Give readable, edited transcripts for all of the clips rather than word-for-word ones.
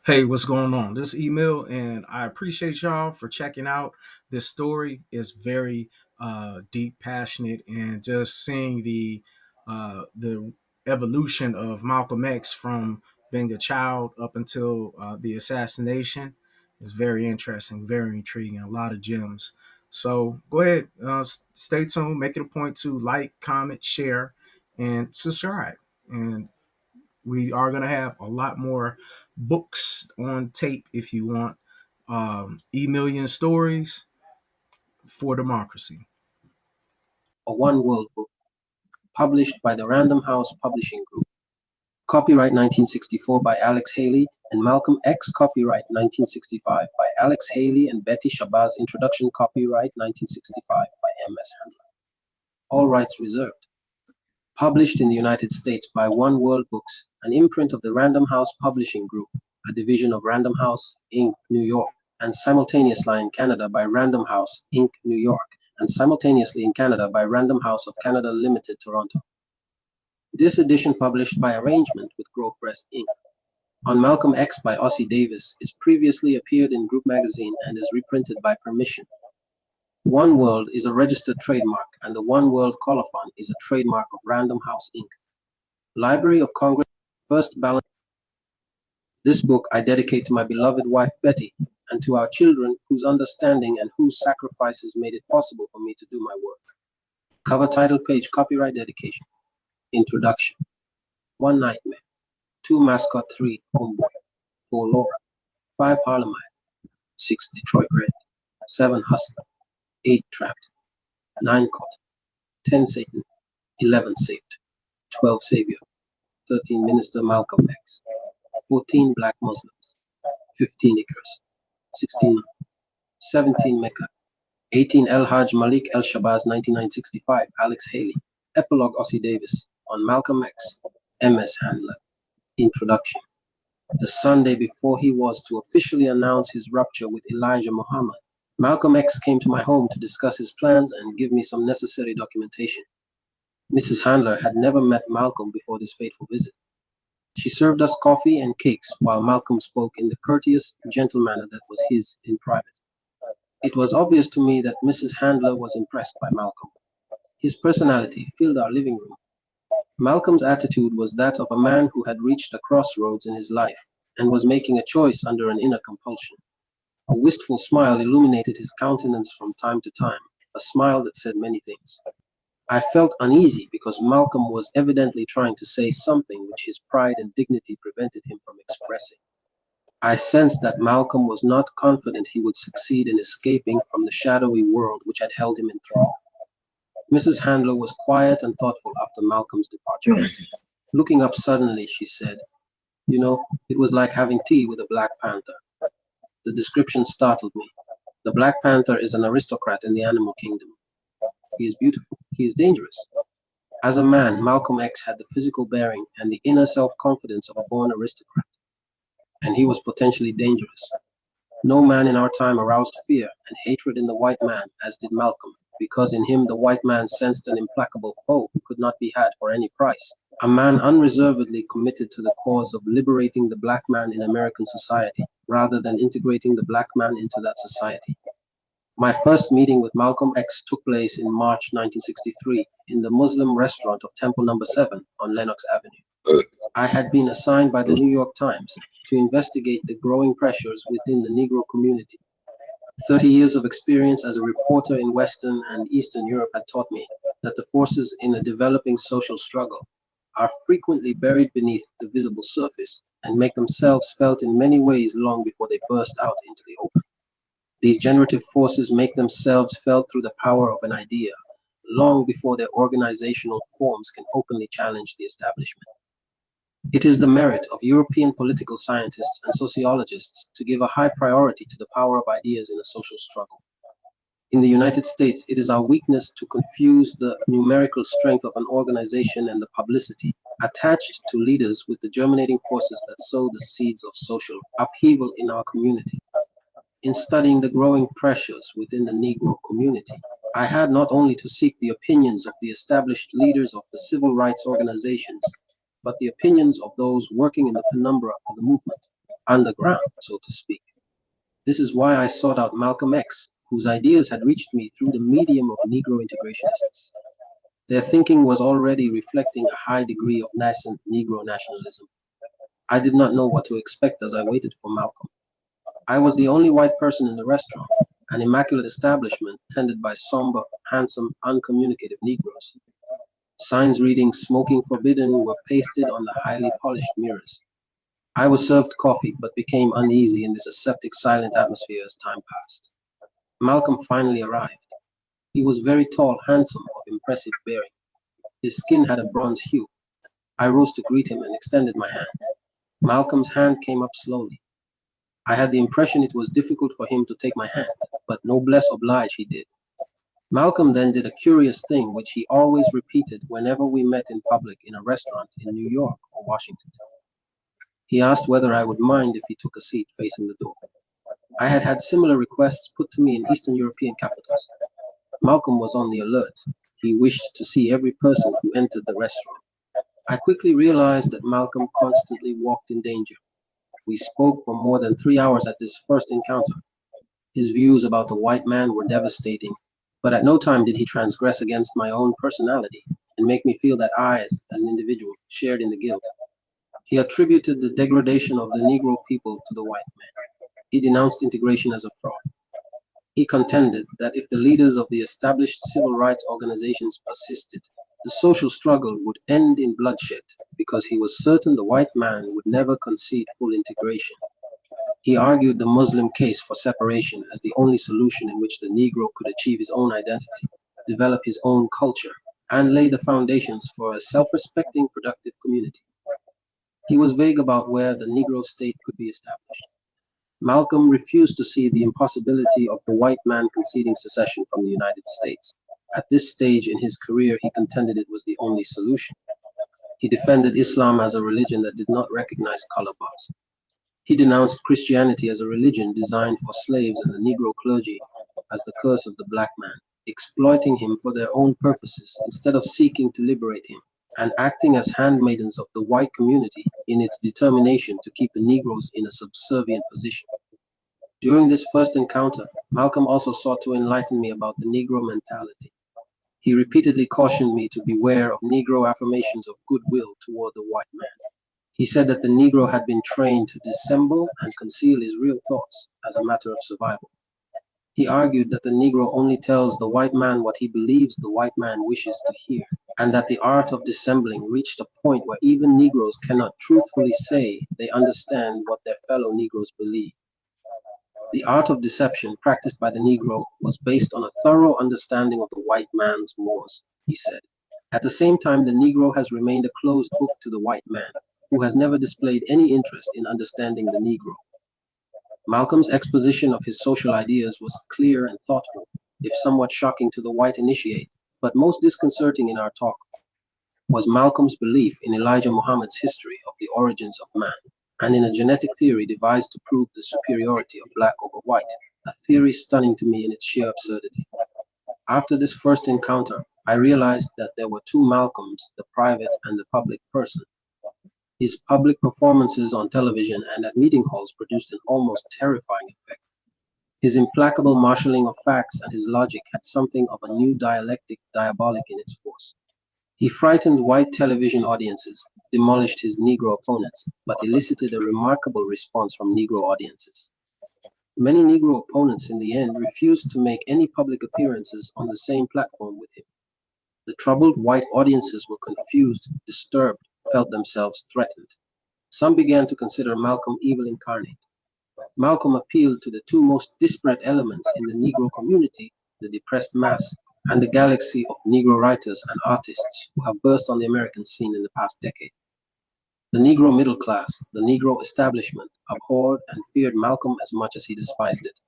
Hey, what's going on? This email, and I appreciate y'all for checking out this story. It's very deep, passionate, and just seeing the evolution of Malcolm X from being a child up until the assassination is very interesting, very intriguing, a lot of gems. So go ahead, stay tuned, make it a point to like, comment, share, and subscribe. And we are going to have a lot more books on tape if you want. E-Million Stories for Democracy. A One World book, published by the Random House Publishing Group. Copyright 1964 by Alex Haley and Malcolm X. Copyright 1965 by Alex Haley and El-Shabazz. Introduction. Copyright 1965 by M.S. Handler. All rights reserved. Published in the United States by One World Books, an imprint of the Random House Publishing Group, a division of Random House, Inc., New York, and simultaneously in Canada by Random House, Inc., New York, and simultaneously in Canada by Random House of Canada Limited, Toronto. This edition published by arrangement with Grove Press, Inc. On Malcolm X by Ossie Davis is previously appeared in Group Magazine and is reprinted by permission. One World is a registered trademark, and the One World colophon is a trademark of Random House, Inc. Library of Congress, First Balance. This book I dedicate to my beloved wife Betty and to our children whose understanding and whose sacrifices made it possible for me to do my work. Cover title page, copyright dedication. Introduction. 1 Nightmare. 2 Mascot. 3 Homeboy. 4 Laura. 5 Harlemite. 6 Detroit Red. 7 Hustler. 8 Trapped. 9 Caught. 10 Satan. 11 Saved. 12 Savior. 13 Minister Malcolm X. 14 Black Muslims. 15 Icarus. 16 17 Mecca. 18 El-Hajj Malik El-Shabazz 1965 Alex Haley. Epilogue Ossie Davis on Malcolm X. M.S. Handler. Introduction. The Sunday before he was to officially announce his rupture with Elijah Muhammad, Malcolm X came to my home to discuss his plans and give me some necessary documentation. Mrs. Handler had never met Malcolm before this fateful visit. She served us coffee and cakes while Malcolm spoke in the courteous, gentle manner that was his in private. It was obvious to me that Mrs. Handler was impressed by Malcolm. His personality filled our living room. Malcolm's attitude was that of a man who had reached a crossroads in his life and was making a choice under an inner compulsion. A wistful smile illuminated his countenance from time to time, a smile that said many things. I felt uneasy because Malcolm was evidently trying to say something which his pride and dignity prevented him from expressing. I sensed that Malcolm was not confident he would succeed in escaping from the shadowy world which had held him in thrall. Mrs. Handler was quiet and thoughtful after Malcolm's departure. Looking up suddenly, she said, "You know, it was like having tea with a Black Panther." The description startled me. The Black Panther is an aristocrat in the animal kingdom. He is beautiful. He is dangerous. As a man, Malcolm X had the physical bearing and the inner self-confidence of a born aristocrat, and he was potentially dangerous. No man in our time aroused fear and hatred in the white man as did Malcolm, because in him the white man sensed an implacable foe who could not be had for any price, a man unreservedly committed to the cause of liberating the black man in American society, rather than integrating the black man into that society. My first meeting with Malcolm X took place in March 1963 in the Muslim restaurant of Temple No. 7 on Lenox Avenue. I had been assigned by the New York Times to investigate the growing pressures within the Negro community. 30 years of experience as a reporter in Western and Eastern Europe had taught me that the forces in a developing social struggle are frequently buried beneath the visible surface and make themselves felt in many ways long before they burst out into the open. These generative forces make themselves felt through the power of an idea, long before their organizational forms can openly challenge the establishment. It is the merit of European political scientists and sociologists to give a high priority to the power of ideas in a social struggle. In the United States, it is our weakness to confuse the numerical strength of an organization and the publicity attached to leaders with the germinating forces that sow the seeds of social upheaval in our community. In studying the growing pressures within the Negro community, I had not only to seek the opinions of the established leaders of the civil rights organizations, but the opinions of those working in the penumbra of the movement. underground, so to speak. This is why I sought out Malcolm X, whose ideas had reached me through the medium of Negro integrationists. Their thinking was already reflecting a high degree of nascent Negro nationalism. I did not know what to expect as I waited for Malcolm. I was the only white person in the restaurant, an immaculate establishment tended by somber, handsome, uncommunicative Negroes. Signs reading "Smoking Forbidden" were pasted on the highly polished mirrors. I was served coffee, but became uneasy in this aseptic, silent atmosphere as time passed. Malcolm finally arrived. He was very tall, handsome, of impressive bearing. His skin had a bronze hue. I rose to greet him and extended my hand. Malcolm's hand came up slowly. I had the impression it was difficult for him to take my hand, but noblesse oblige he did. Malcolm then did a curious thing which he always repeated whenever we met in public in a restaurant in New York or Washington. He asked whether I would mind if he took a seat facing the door. I had had similar requests put to me in Eastern European capitals. Malcolm was on the alert. He wished to see every person who entered the restaurant. I quickly realized that Malcolm constantly walked in danger. We spoke for more than 3 hours at this first encounter. His views about the white man were devastating, but at no time did he transgress against my own personality and make me feel that I, as an individual, shared in the guilt. He attributed the degradation of the Negro people to the white man. He denounced integration as a fraud. He contended that if the leaders of the established civil rights organizations persisted, the social struggle would end in bloodshed because he was certain the white man would never concede full integration. He argued the Muslim case for separation as the only solution in which the Negro could achieve his own identity, develop his own culture, and lay the foundations for a self-respecting, productive community. He was vague about where the Negro state could be established. Malcolm refused to see the impossibility of the white man conceding secession from the United States. At this stage in his career, he contended it was the only solution. He defended Islam as a religion that did not recognize color bars. He denounced Christianity as a religion designed for slaves and the Negro clergy as the curse of the black man, exploiting him for their own purposes instead of seeking to liberate him, and acting as handmaidens of the white community in its determination to keep the Negroes in a subservient position. During this first encounter, Malcolm also sought to enlighten me about the Negro mentality. He repeatedly cautioned me to beware of Negro affirmations of goodwill toward the white man. He said that the Negro had been trained to dissemble and conceal his real thoughts as a matter of survival. He argued that the Negro only tells the white man what he believes the white man wishes to hear, and that the art of dissembling reached a point where even Negroes cannot truthfully say they understand what their fellow Negroes believe. The art of deception practiced by the Negro was based on a thorough understanding of the white man's mores, he said. At the same time, the Negro has remained a closed book to the white man, who has never displayed any interest in understanding the Negro. Malcolm's exposition of his social ideas was clear and thoughtful, if somewhat shocking to the white initiate, but most disconcerting in our talk was Malcolm's belief in Elijah Muhammad's history of the origins of man, and in a genetic theory devised to prove the superiority of black over white, a theory stunning to me in its sheer absurdity. After this first encounter, I realized that there were two Malcolms, the private and the public person. His public performances on television and at meeting halls produced an almost terrifying effect. His implacable marshalling of facts and his logic had something of a new dialectic diabolic in its force. He frightened white television audiences, demolished his Negro opponents, but elicited a remarkable response from Negro audiences. Many Negro opponents in the end refused to make any public appearances on the same platform with him. The troubled white audiences were confused, disturbed, felt themselves threatened. Some began to consider Malcolm evil incarnate. Malcolm appealed to the two most disparate elements in the Negro community, the depressed mass, and the galaxy of Negro writers and artists who have burst on the American scene in the past decade. The Negro middle class, the Negro establishment, abhorred and feared Malcolm as much as he despised it.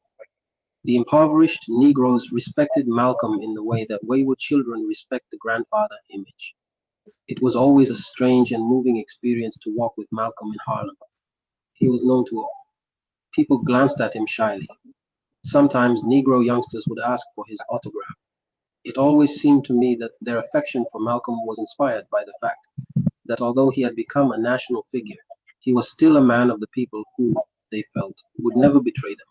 The impoverished Negroes respected Malcolm in the way that wayward children respect the grandfather image. It was always a strange and moving experience to walk with Malcolm in Harlem. He was known to all. People glanced at him shyly. Sometimes Negro youngsters would ask for his autograph. It always seemed to me that their affection for Malcolm was inspired by the fact that although he had become a national figure, He was still a man of the people who, they felt, would never betray them.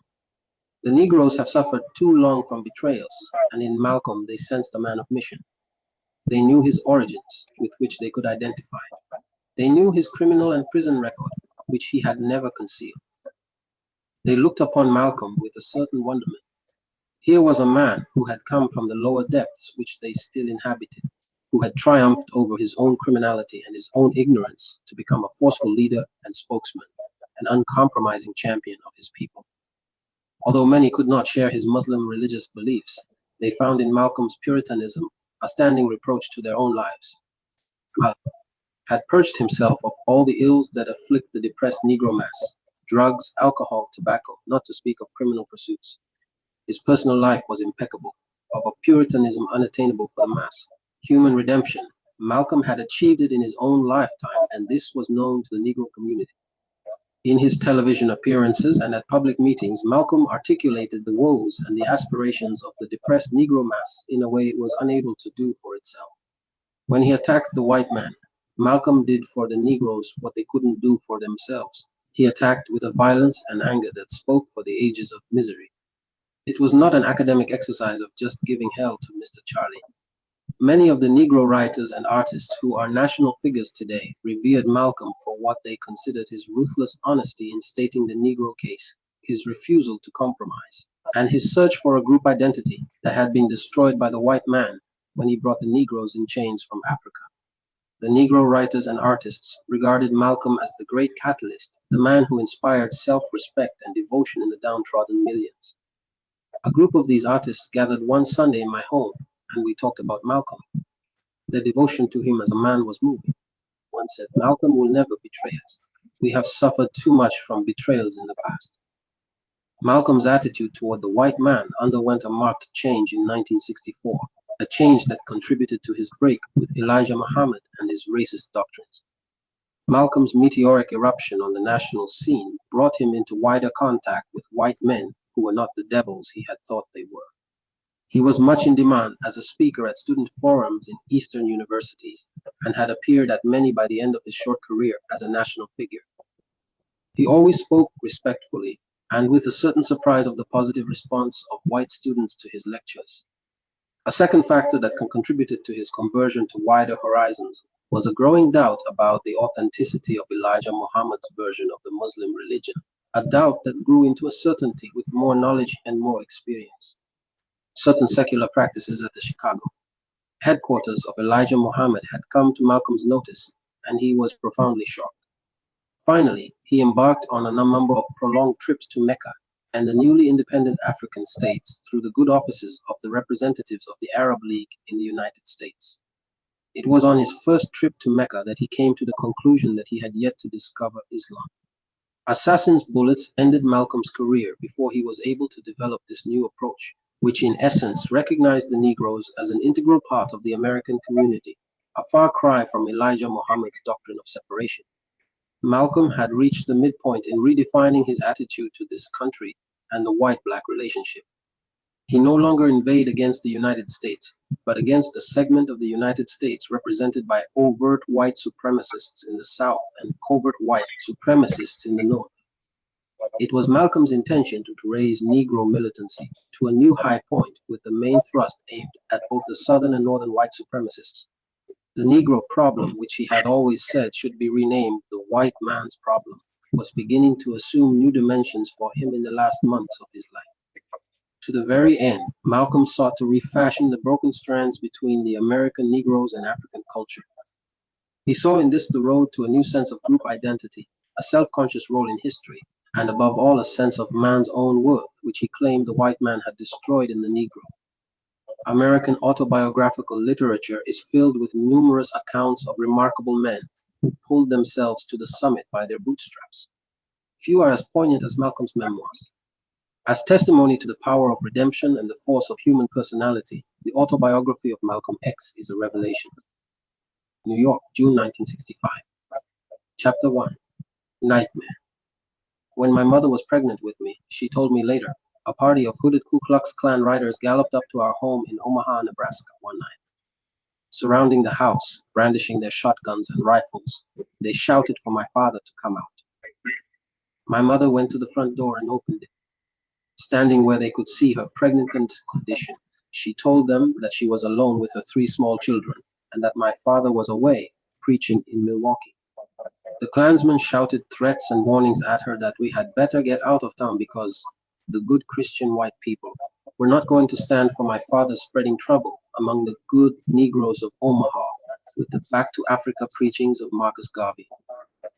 The Negroes have suffered too long from betrayals, and in Malcolm they sensed a man of mission. They knew his origins, with which they could identify. They knew his criminal and prison record, which he had never concealed. They looked upon Malcolm with a certain wonderment. Here was a man who had come from the lower depths which they still inhabited, who had triumphed over his own criminality and his own ignorance to become a forceful leader and spokesman, an uncompromising champion of his people. Although many could not share his Muslim religious beliefs, they found in Malcolm's Puritanism a standing reproach to their own lives. Malcolm had purged himself of all the ills that afflict the depressed Negro mass: drugs, alcohol, tobacco, not to speak of criminal pursuits. His personal life was impeccable, of a Puritanism unattainable for the mass. Human redemption. Malcolm had achieved it in his own lifetime, and this was known to the Negro community. In his television appearances and at public meetings, Malcolm articulated the woes and the aspirations of the depressed Negro mass in a way it was unable to do for itself. When he attacked the white man, Malcolm did for the Negroes what they couldn't do for themselves. He attacked with a violence and anger that spoke for the ages of misery. It was not an academic exercise of just giving hell to Mr. Charlie. Many of the Negro writers and artists who are national figures today revered Malcolm for what they considered his ruthless honesty in stating the Negro case, his refusal to compromise, and his search for a group identity that had been destroyed by the white man when he brought the Negroes in chains from Africa. The Negro writers and artists regarded Malcolm as the great catalyst, the man who inspired self-respect and devotion in the downtrodden millions. A group of these artists gathered one Sunday in my home, and we talked about Malcolm. Their devotion to him as a man was moving. One said, "Malcolm will never betray us. We have suffered too much from betrayals in the past." Malcolm's attitude toward the white man underwent a marked change in 1964, a change that contributed to his break with Elijah Muhammad and his racist doctrines. Malcolm's meteoric eruption on the national scene brought him into wider contact with white men who were not the devils he had thought they were. He was much in demand as a speaker at student forums in Eastern universities and had appeared at many by the end of his short career as a national figure. He always spoke respectfully and with a certain surprise of the positive response of white students to his lectures. A second factor that contributed to his conversion to wider horizons was a growing doubt about the authenticity of Elijah Muhammad's version of the Muslim religion, a doubt that grew into a certainty with more knowledge and more experience. Certain secular practices at the Chicago headquarters of Elijah Muhammad had come to Malcolm's notice, and he was profoundly shocked. Finally, he embarked on a number of prolonged trips to Mecca and the newly independent African states through the good offices of the representatives of the Arab League in the United States. It was on his first trip to Mecca that he came to the conclusion that he had yet to discover Islam. Assassin's bullets ended Malcolm's career before he was able to develop this new approach, which in essence recognized the Negroes as an integral part of the American community, a far cry from Elijah Muhammad's doctrine of separation. Malcolm had reached the midpoint in redefining his attitude to this country and the white-black relationship. He no longer inveighed against the United States, but against a segment of the United States represented by overt white supremacists in the South and covert white supremacists in the North. It was Malcolm's intention to raise Negro militancy to a new high point with the main thrust aimed at both the Southern and Northern white supremacists. The Negro problem, which he had always said should be renamed the white man's problem, was beginning to assume new dimensions for him in the last months of his life. To the very end, Malcolm sought to refashion the broken strands between the American Negroes and African culture. He saw in this the road to a new sense of group identity, a self-conscious role in history, and above all a sense of man's own worth, which he claimed the white man had destroyed in the Negro. American autobiographical literature is filled with numerous accounts of remarkable men who pulled themselves to the summit by their bootstraps. Few are as poignant as Malcolm's memoirs. As testimony to the power of redemption and the force of human personality, the Autobiography of Malcolm X is a revelation. New York, June 1965. Chapter 1. Nightmare. When my mother was pregnant with me, she told me later, a party of hooded Ku Klux Klan riders galloped up to our home in Omaha, Nebraska one night. Surrounding the house, brandishing their shotguns and rifles, they shouted for my father to come out. My mother went to the front door and opened it. Standing where they could see her pregnant condition, she told them that she was alone with her three small children and that my father was away preaching in Milwaukee. The Klansmen shouted threats and warnings at her that we had better get out of town because the good Christian white people were not going to stand for my father spreading trouble among the good Negroes of Omaha with the Back to Africa preachings of Marcus Garvey.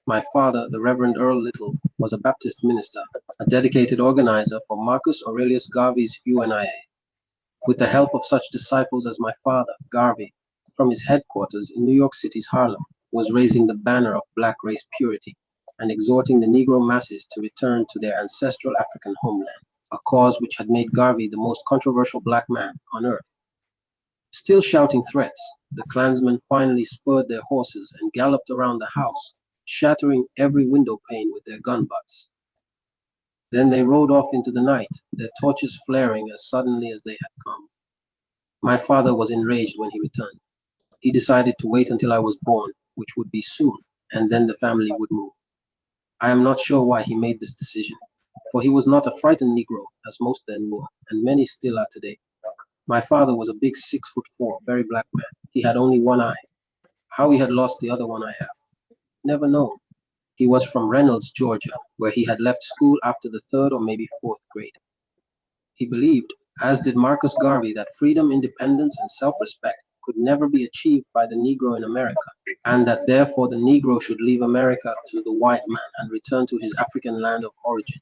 My father, the Reverend Earl Little, was a Baptist minister, a dedicated organizer for Marcus Aurelius Garvey's UNIA. With the help of such disciples as my father, Garvey, from his headquarters in New York City's Harlem, was raising the banner of black race purity and exhorting the Negro masses to return to their ancestral African homeland, a cause which had made Garvey the most controversial black man on earth. Still shouting threats, the Klansmen finally spurred their horses and galloped around the house, shattering every window pane with their gun butts. Then they rode off into the night, their torches flaring as suddenly as they had come. My father was enraged when he returned. He decided to wait until I was born, which would be soon, and then the family would move. I am not sure why he made this decision, for he was not a frightened Negro, as most then were, and many still are today. My father was a big 6'4", very black man. He had only one eye. How he had lost the other one I have never known. He was from Reynolds, Georgia, where he had left school after the third or maybe fourth grade. He believed, as did Marcus Garvey, that freedom, independence, and self-respect could never be achieved by the Negro in America, and that therefore the Negro should leave America to the white man and return to his African land of origin.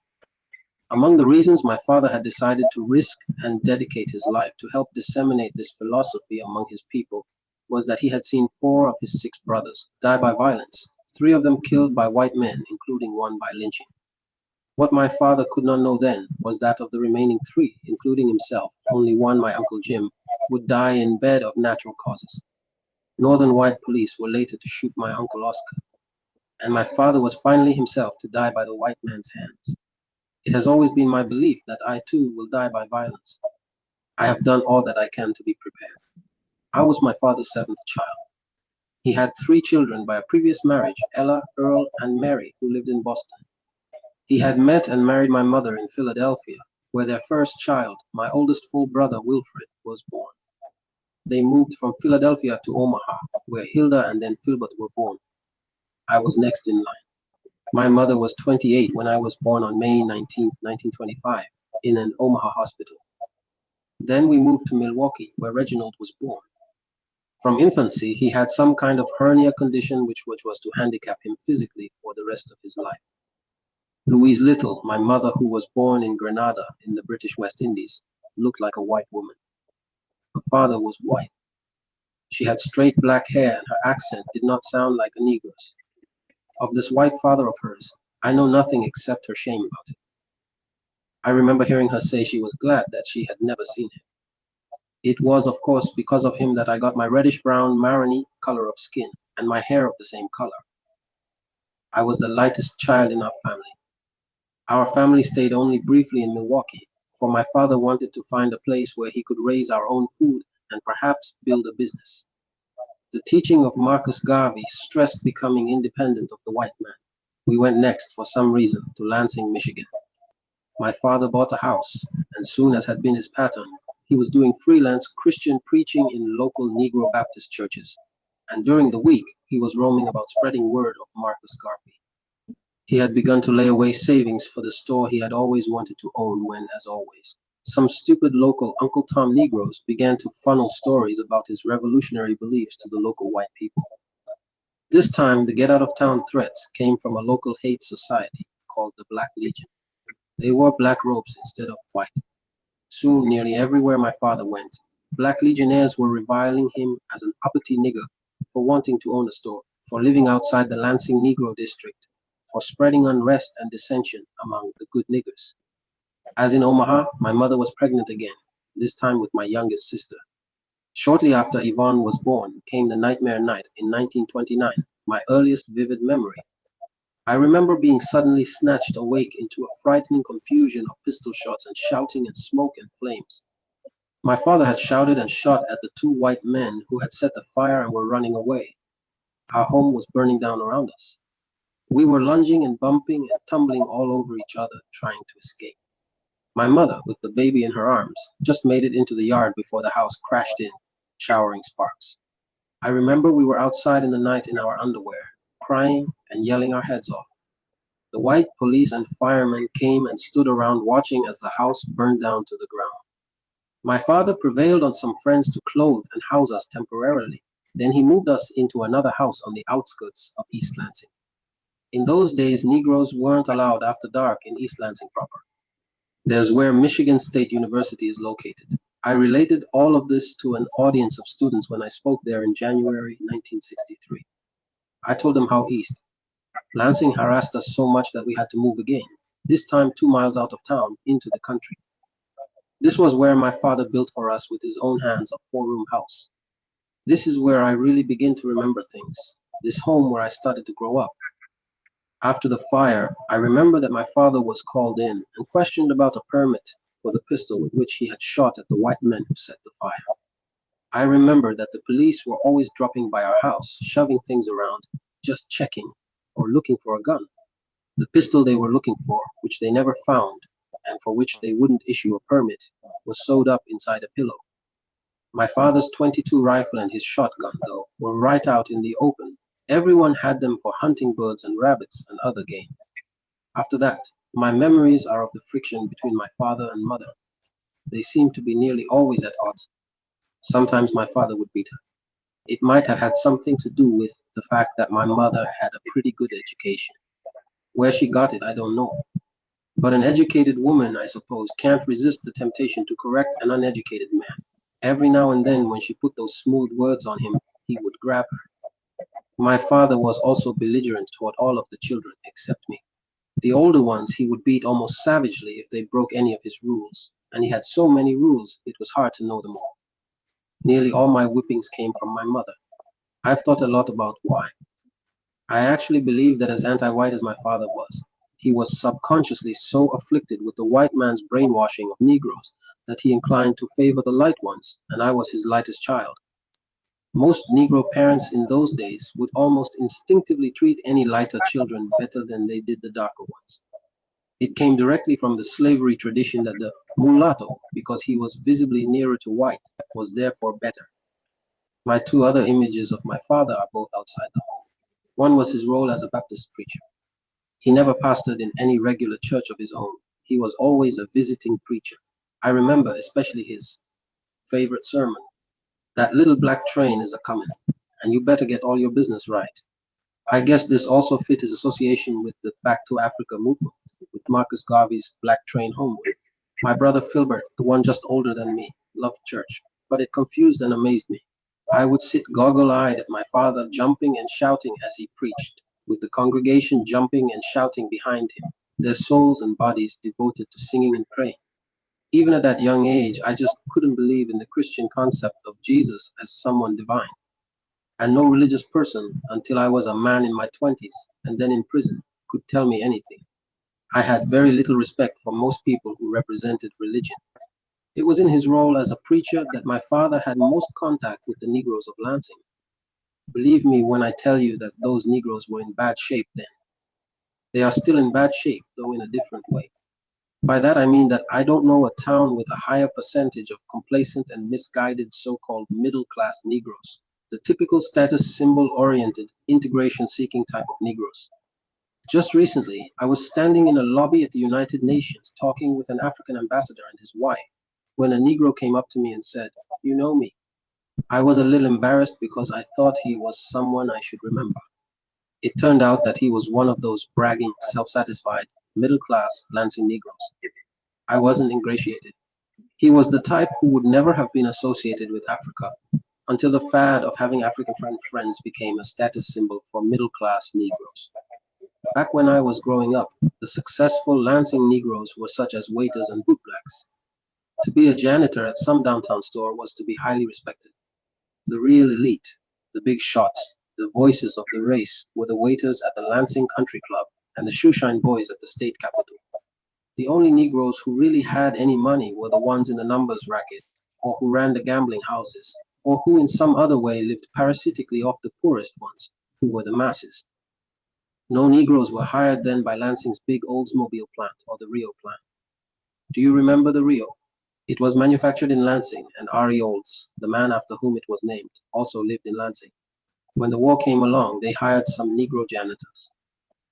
Among the reasons my father had decided to risk and dedicate his life to help disseminate this philosophy among his people was that he had seen 4 of his 6 brothers die by violence, 3 of them killed by white men, including one by lynching. What my father could not know then was that of the remaining 3, including himself, only one, my Uncle Jim, would die in bed of natural causes. Northern white police were later to shoot my Uncle Oscar, and my father was finally himself to die by the white man's hands. It has always been my belief that I too will die by violence. I have done all that I can to be prepared. I was my father's 7th child. He had 3 children by a previous marriage, Ella, Earl, and Mary, who lived in Boston. He had met and married my mother in Philadelphia, where their first child, my oldest full brother Wilfred, was born. They moved from Philadelphia to Omaha, where Hilda and then Philbert were born. I was next in line. My mother was 28 when I was born on May 19, 1925, in an Omaha hospital. Then we moved to Milwaukee, where Reginald was born. From infancy, he had some kind of hernia condition which was to handicap him physically for the rest of his life. Louise Little, my mother, who was born in Grenada in the British West Indies, looked like a white woman. Her father was white. She had straight black hair and her accent did not sound like a Negro's. Of this white father of hers, I know nothing except her shame about it. I remember hearing her say she was glad that she had never seen him. It was, of course, because of him that I got my reddish-brown, marrony color of skin and my hair of the same color. I was the lightest child in our family. Our family stayed only briefly in Milwaukee, for my father wanted to find a place where he could raise our own food and perhaps build a business. The teaching of Marcus Garvey stressed becoming independent of the white man. We went next, for some reason, to Lansing, Michigan. My father bought a house, and soon as had been his pattern, he was doing freelance Christian preaching in local Negro Baptist churches. And during the week, he was roaming about spreading word of Marcus Garvey. He had begun to lay away savings for the store he had always wanted to own when, as always, some stupid local Uncle Tom Negroes began to funnel stories about his revolutionary beliefs to the local white people. This time, the get-out-of-town threats came from a local hate society called the Black Legion. They wore black robes instead of white. Soon, nearly everywhere my father went, Black Legionnaires were reviling him as an uppity nigger for wanting to own a store, for living outside the Lansing Negro district, for spreading unrest and dissension among the good niggers. As in Omaha, my mother was pregnant again, this time with my youngest sister. Shortly after Yvonne was born came the nightmare night in 1929, my earliest vivid memory. I remember being suddenly snatched awake into a frightening confusion of pistol shots and shouting and smoke and flames. My father had shouted and shot at the 2 white men who had set the fire and were running away. Our home was burning down around us. We were lunging and bumping and tumbling all over each other, trying to escape. My mother, with the baby in her arms, just made it into the yard before the house crashed in, showering sparks. I remember we were outside in the night in our underwear, crying and yelling our heads off. The white police and firemen came and stood around watching as the house burned down to the ground. My father prevailed on some friends to clothe and house us temporarily. Then he moved us into another house on the outskirts of East Lansing. In those days, Negroes weren't allowed after dark in East Lansing proper. There's where Michigan State University is located. I related all of this to an audience of students when I spoke there in January 1963. I told them how East Lansing harassed us so much that we had to move again, this time 2 miles out of town into the country. This was where my father built for us with his own hands a 4-room house. This is where I really begin to remember things, this home where I started to grow up. After the fire, I remember that my father was called in and questioned about a permit for the pistol with which he had shot at the white men who set the fire. I remember that the police were always dropping by our house, shoving things around, just checking or looking for a gun. The pistol they were looking for, which they never found, and for which they wouldn't issue a permit, was sewed up inside a pillow. My father's 22 rifle and his shotgun, though, were right out in the open. Everyone had them for hunting birds and rabbits and other game. After that, my memories are of the friction between my father and mother. They seem to be nearly always at odds. Sometimes my father would beat her. It might have had something to do with the fact that my mother had a pretty good education. Where she got it, I don't know. But an educated woman, I suppose, can't resist the temptation to correct an uneducated man. Every now and then, when she put those smooth words on him, he would grab her. My father was also belligerent toward all of the children except me. The older ones he would beat almost savagely if they broke any of his rules, and he had so many rules it was hard to know them all. Nearly all my whippings came from my mother. I've thought a lot about why. I actually believe that as anti-white as my father was, he was subconsciously so afflicted with the white man's brainwashing of Negroes that he inclined to favor the light ones, and I was his lightest child. Most Negro parents in those days would almost instinctively treat any lighter children better than they did the darker ones. It came directly from the slavery tradition that the mulatto, because he was visibly nearer to white, was therefore better. My two other images of my father are both outside the home. One was his role as a Baptist preacher. He never pastored in any regular church of his own. He was always a visiting preacher. I remember especially his favorite sermon: "That little black train is a-comin', and you better get all your business right." I guess this also fit his association with the Back to Africa movement, with Marcus Garvey's Black Train Homeward. My brother Filbert, the one just older than me, loved church, but it confused and amazed me. I would sit goggle-eyed at my father jumping and shouting as he preached, with the congregation jumping and shouting behind him, their souls and bodies devoted to singing and praying. Even at that young age, I just couldn't believe in the Christian concept of Jesus as someone divine. And no religious person, until I was a man in my 20s and then in prison, could tell me anything. I had very little respect for most people who represented religion. It was in his role as a preacher that my father had most contact with the Negroes of Lansing. Believe me when I tell you that those Negroes were in bad shape then. They are still in bad shape, though in a different way. By that I mean that I don't know a town with a higher percentage of complacent and misguided so-called middle-class Negroes, the typical status symbol-oriented, integration-seeking type of Negroes. Just recently, I was standing in a lobby at the United Nations talking with an African ambassador and his wife, when a Negro came up to me and said, "You know me." I was a little embarrassed because I thought he was someone I should remember. It turned out that he was one of those bragging, self-satisfied, middle-class Lansing Negroes. I wasn't ingratiated. He was the type who would never have been associated with Africa until the fad of having African friends became a status symbol for middle-class Negroes. Back when I was growing up, the successful Lansing Negroes were such as waiters and bootblacks. To be a janitor at some downtown store was to be highly respected. The real elite, the big shots, the voices of the race were the waiters at the Lansing Country Club and the shoeshine boys at the state capitol. The only Negroes who really had any money were the ones in the numbers racket, or who ran the gambling houses, or who in some other way lived parasitically off the poorest ones, who were the masses. No Negroes were hired then by Lansing's big Oldsmobile plant or the Rio plant. Do you remember the Rio? It was manufactured in Lansing, and R.E. Olds, the man after whom it was named, also lived in Lansing. When the war came along, they hired some Negro janitors.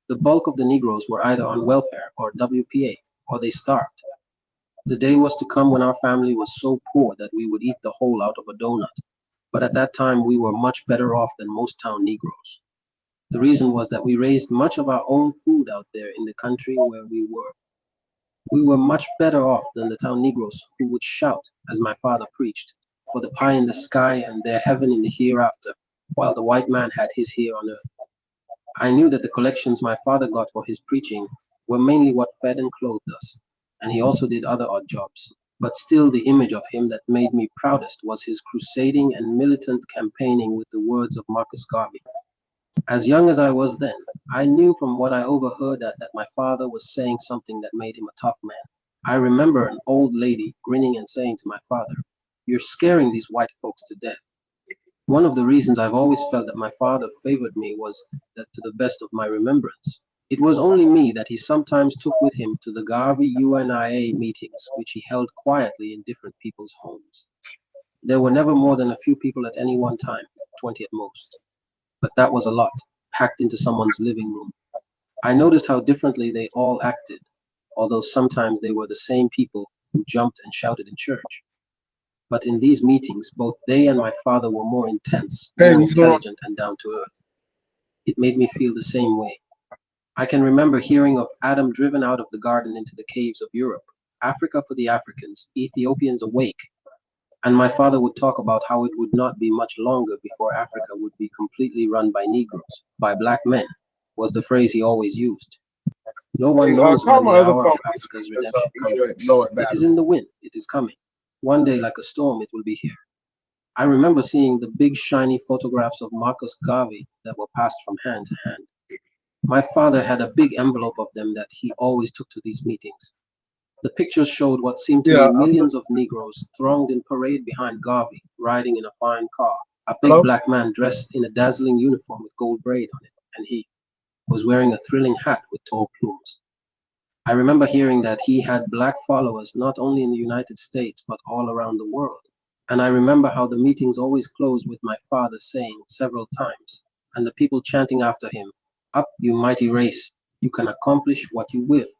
The bulk of the Negroes were either on welfare or WPA, or they starved. The day was to come when our family was so poor that we would eat the whole out of a donut. But at that time, we were much better off than most town Negroes. The reason was that we raised much of our own food out there in the country where we were. We were much better off than the town Negroes who would shout, as my father preached, for the pie in the sky and their heaven in the hereafter, while the white man had his here on earth. I knew that the collections my father got for his preaching were mainly what fed and clothed us, and he also did other odd jobs. But still, the image of him that made me proudest was his crusading and militant campaigning with the words of Marcus Garvey. As young as I was then, I knew from what I overheard that my father was saying something that made him a tough man. I remember an old lady grinning and saying to my father, "You're scaring these white folks to death." One of the reasons I've always felt that my father favored me was that, to the best of my remembrance, it was only me that he sometimes took with him to the Garvey UNIA meetings, which he held quietly in different people's homes. There were never more than a few people at any one time, 20 at most. But that was a lot, packed into someone's living room. I noticed how differently they all acted, although sometimes they were the same people who jumped and shouted in church. But in these meetings, both they and my father were more intense, Hey, more what's going on? intelligent, and down to earth. It made me feel the same way. I can remember hearing of Adam driven out of the garden into the caves of Europe, Africa for the Africans, Ethiopians awake, and my father would talk about how it would not be much longer before Africa would be completely run by Negroes, by black men, was the phrase he always used. No one Hey, knows call when my the other hour of phone. Africa's It's redemption comes. low at It is battery. in the wind, it is coming. One day, like a storm, it will be here. I remember seeing the big shiny photographs of Marcus Garvey that were passed from hand to hand. My father had a big envelope of them that he always took to these meetings. The pictures showed what seemed to Yeah. me millions of Negroes thronged in parade behind Garvey, riding in a fine car. A big Hello? black man dressed in a dazzling uniform with gold braid on it, and he was wearing a thrilling hat with tall plumes. I remember hearing that he had black followers not only in the United States but all around the world. And I remember how the meetings always closed with my father saying several times, and the people chanting after him, "Up, you mighty race, you can accomplish what you will."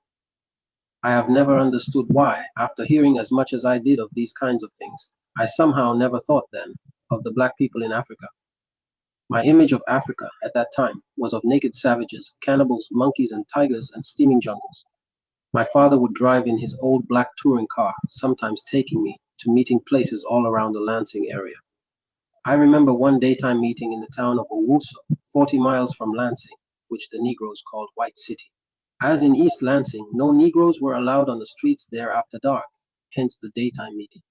I have never understood why, after hearing as much as I did of these kinds of things, I somehow never thought then of the black people in Africa. My image of Africa at that time was of naked savages, cannibals, monkeys, and tigers, and steaming jungles. My father would drive in his old black touring car, sometimes taking me to meeting places all around the Lansing area. I remember one daytime meeting in the town of Owusu, 40 miles from Lansing, which the Negroes called White City. As in East Lansing, no Negroes were allowed on the streets there after dark, hence the daytime meeting.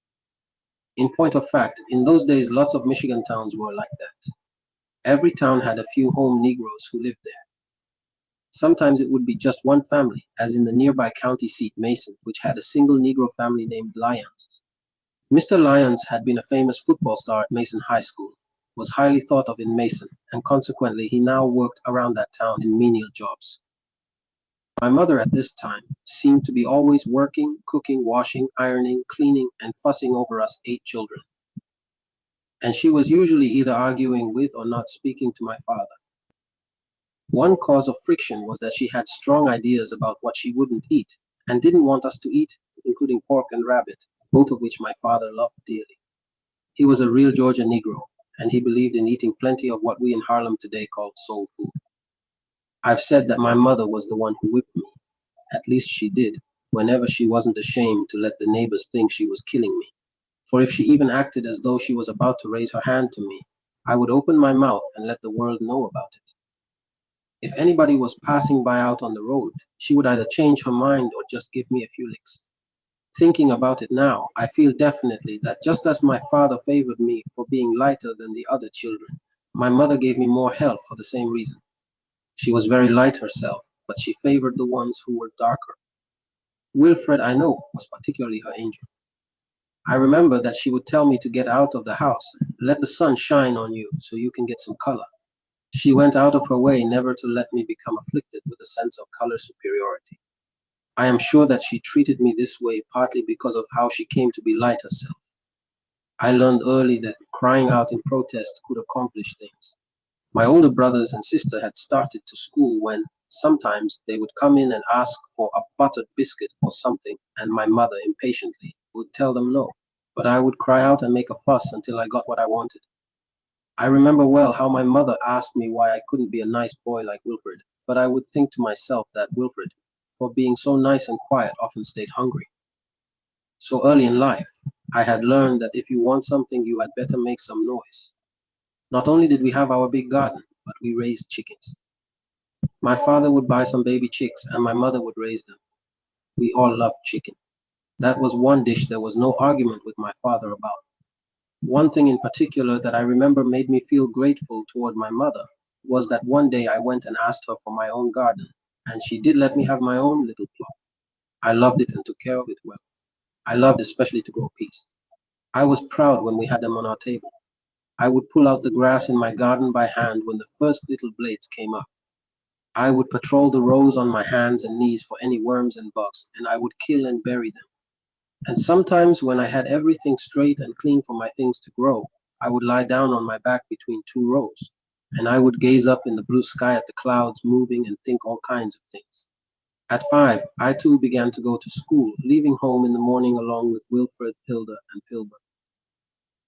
In point of fact, in those days, lots of Michigan towns were like that. Every town had a few home Negroes who lived there. Sometimes it would be just one family, as in the nearby county seat, Mason, which had a single Negro family named Lyons. Mr. Lyons had been a famous football star at Mason High School, was highly thought of in Mason, and consequently he now worked around that town in menial jobs. My mother at this time seemed to be always working, cooking, washing, ironing, cleaning, and fussing over us 8 children. And she was usually either arguing with or not speaking to my father. One cause of friction was that she had strong ideas about what she wouldn't eat and didn't want us to eat, including pork and rabbit, both of which my father loved dearly. He was a real Georgia Negro, and he believed in eating plenty of what we in Harlem today call soul food. I've said that my mother was the one who whipped me. At least she did, whenever she wasn't ashamed to let the neighbors think she was killing me. For if she even acted as though she was about to raise her hand to me, I would open my mouth and let the world know about it. If anybody was passing by out on the road, she would either change her mind or just give me a few licks. Thinking about it now, I feel definitely that just as my father favored me for being lighter than the other children, my mother gave me more help for the same reason. She was very light herself, but she favored the ones who were darker. Wilfred, I know, was particularly her angel. I remember that she would tell me to get out of the house, let the sun shine on you so you can get some color. She went out of her way never to let me become afflicted with a sense of color superiority. I am sure that she treated me this way partly because of how she came to be light herself. I learned early that crying out in protest could accomplish things. My older brothers and sister had started to school when sometimes they would come in and ask for a buttered biscuit or something, and my mother impatiently would tell them no. But I would cry out and make a fuss until I got what I wanted. I remember well how my mother asked me why I couldn't be a nice boy like Wilfred, but I would think to myself that Wilfred, for being so nice and quiet, often stayed hungry. So early in life, I had learned that if you want something, you had better make some noise. Not only did we have our big garden, but we raised chickens. My father would buy some baby chicks, and my mother would raise them. We all loved chicken. That was one dish there was no argument with my father about. One thing in particular that I remember made me feel grateful toward my mother was that one day I went and asked her for my own garden, and she did let me have my own little plot. I loved it and took care of it well. I loved especially to grow peas. I was proud when we had them on our table. I would pull out the grass in my garden by hand when the first little blades came up. I would patrol the rows on my hands and knees for any worms and bugs, and I would kill and bury them. And sometimes, when I had everything straight and clean for my things to grow, I would lie down on my back between two rows, and I would gaze up in the blue sky at the clouds moving and think all kinds of things. At 5, I too began to go to school, leaving home in the morning along with Wilfred, Hilda, and Filbert.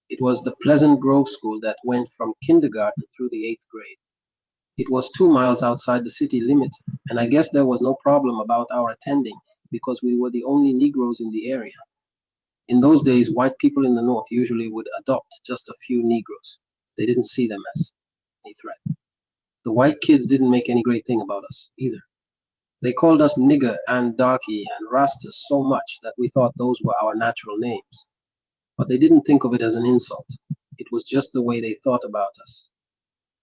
It was the Pleasant Grove School that went from kindergarten through the 8th grade. It was 2 miles outside the city limits, and I guess there was no problem about our attending because we were the only Negroes in the area. In those days, white people in the North usually would adopt just a few Negroes. They didn't see them as any threat. The white kids didn't make any great thing about us either. They called us nigger and darky and rastas so much that we thought those were our natural names. But they didn't think of it as an insult. It was just the way they thought about us.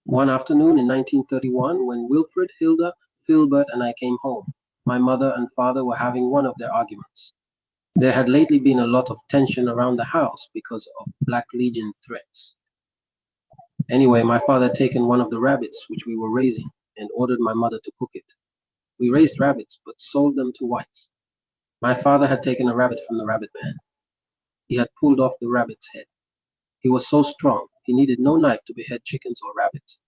One afternoon in 1931, when Wilfred, Hilda, Filbert, and I came home, my mother and father were having one of their arguments. There had lately been a lot of tension around the house because of Black Legion threats. Anyway, my father had taken one of the rabbits which we were raising and ordered my mother to cook it. We raised rabbits, but sold them to whites. My father had taken a rabbit from the rabbit pan. He had pulled off the rabbit's head. He was so strong, he needed no knife to behead chickens or rabbits.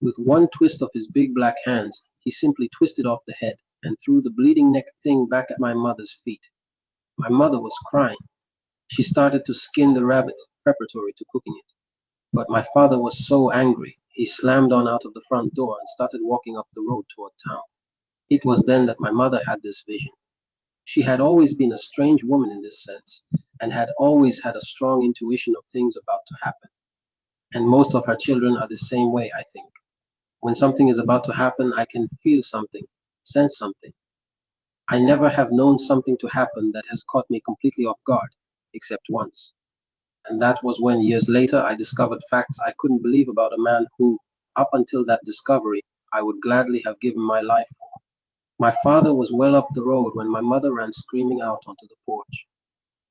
With one twist of his big black hands, he simply twisted off the head and threw the bleeding neck thing back at my mother's feet. My mother was crying. She started to skin the rabbit, preparatory to cooking it. But my father was so angry, he slammed on out of the front door and started walking up the road toward town. It was then that my mother had this vision. She had always been a strange woman in this sense, and had always had a strong intuition of things about to happen. And most of her children are the same way, I think. When something is about to happen, I can feel something, sense something. I never have known something to happen that has caught me completely off guard, except once. And that was when, years later, I discovered facts I couldn't believe about a man who, up until that discovery, I would gladly have given my life for. My father was well up the road when my mother ran screaming out onto the porch.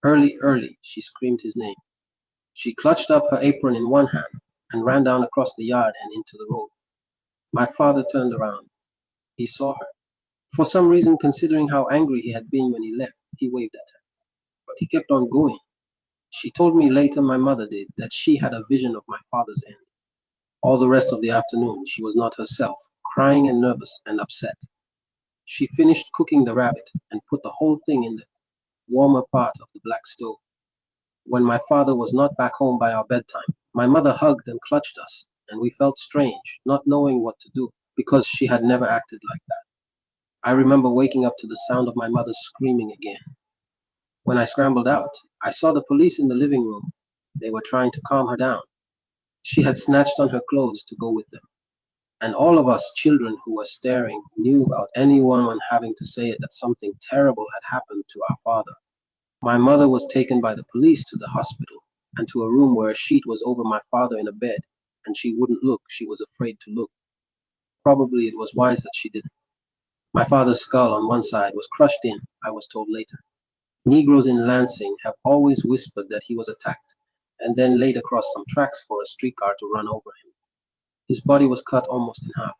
Early, early, she screamed his name. She clutched up her apron in one hand and ran down across the yard and into the road. My father turned around. He saw her. For some reason, considering how angry he had been when he left, he waved at her. But he kept on going. She told me later, my mother did, that she had a vision of my father's end. All the rest of the afternoon, she was not herself, crying and nervous and upset. She finished cooking the rabbit and put the whole thing in the warmer part of the black stove. When my father was not back home by our bedtime, my mother hugged and clutched us, and we felt strange, not knowing what to do, because she had never acted like that. I remember waking up to the sound of my mother screaming again. When I scrambled out, I saw the police in the living room. They were trying to calm her down. She had snatched on her clothes to go with them. And all of us children who were staring knew without anyone having to say it that something terrible had happened to our father. My mother was taken by the police to the hospital and to a room where a sheet was over my father in a bed, and she wouldn't look. She was afraid to look. Probably it was wise that she didn't. My father's skull on one side was crushed in, I was told later. Negroes in Lansing have always whispered that he was attacked and then laid across some tracks for a streetcar to run over him. His body was cut almost in half.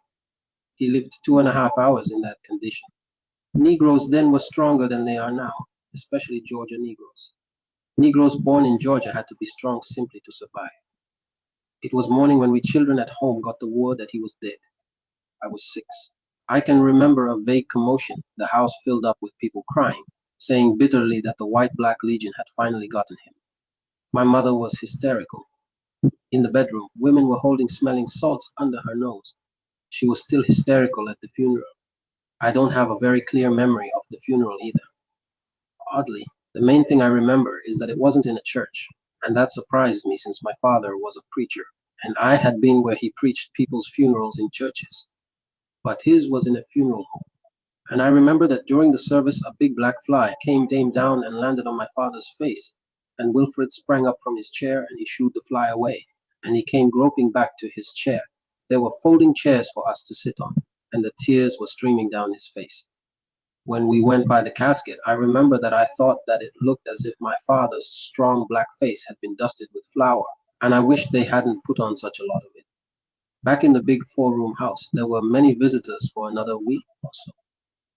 He lived 2.5 hours in that condition. Negroes then were stronger than they are now, especially Georgia Negroes. Negroes born in Georgia had to be strong simply to survive. It was morning when we children at home got the word that he was dead. I was 6. I can remember a vague commotion, the house filled up with people crying, saying bitterly that the White-Black Legion had finally gotten him. My mother was hysterical. In the bedroom, women were holding smelling salts under her nose. She was still hysterical at the funeral. I don't have a very clear memory of the funeral either. Oddly, the main thing I remember is that it wasn't in a church, and that surprised me since my father was a preacher, and I had been where he preached people's funerals in churches. But his was in a funeral home. And I remember that during the service, a big black fly came down and landed on my father's face, and Wilfred sprang up from his chair and he shooed the fly away, and he came groping back to his chair. There were folding chairs for us to sit on, and the tears were streaming down his face. When we went by the casket, I remember that I thought that it looked as if my father's strong black face had been dusted with flour, and I wished they hadn't put on such a lot of it. Back in the big 4-room house, there were many visitors for another week or so.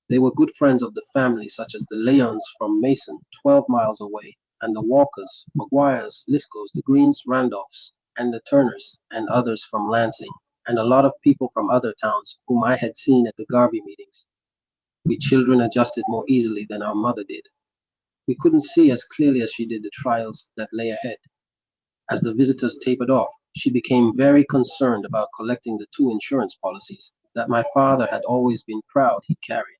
They were good friends of the family, such as the Leons from Mason, 12 miles away, and the Walkers, Maguires, Liscos, the Greens, Randolphs, and the Turners, and others from Lansing, and a lot of people from other towns whom I had seen at the Garvey meetings. We children adjusted more easily than our mother did. We couldn't see as clearly as she did the trials that lay ahead. As the visitors tapered off, she became very concerned about collecting the 2 insurance policies that my father had always been proud he carried.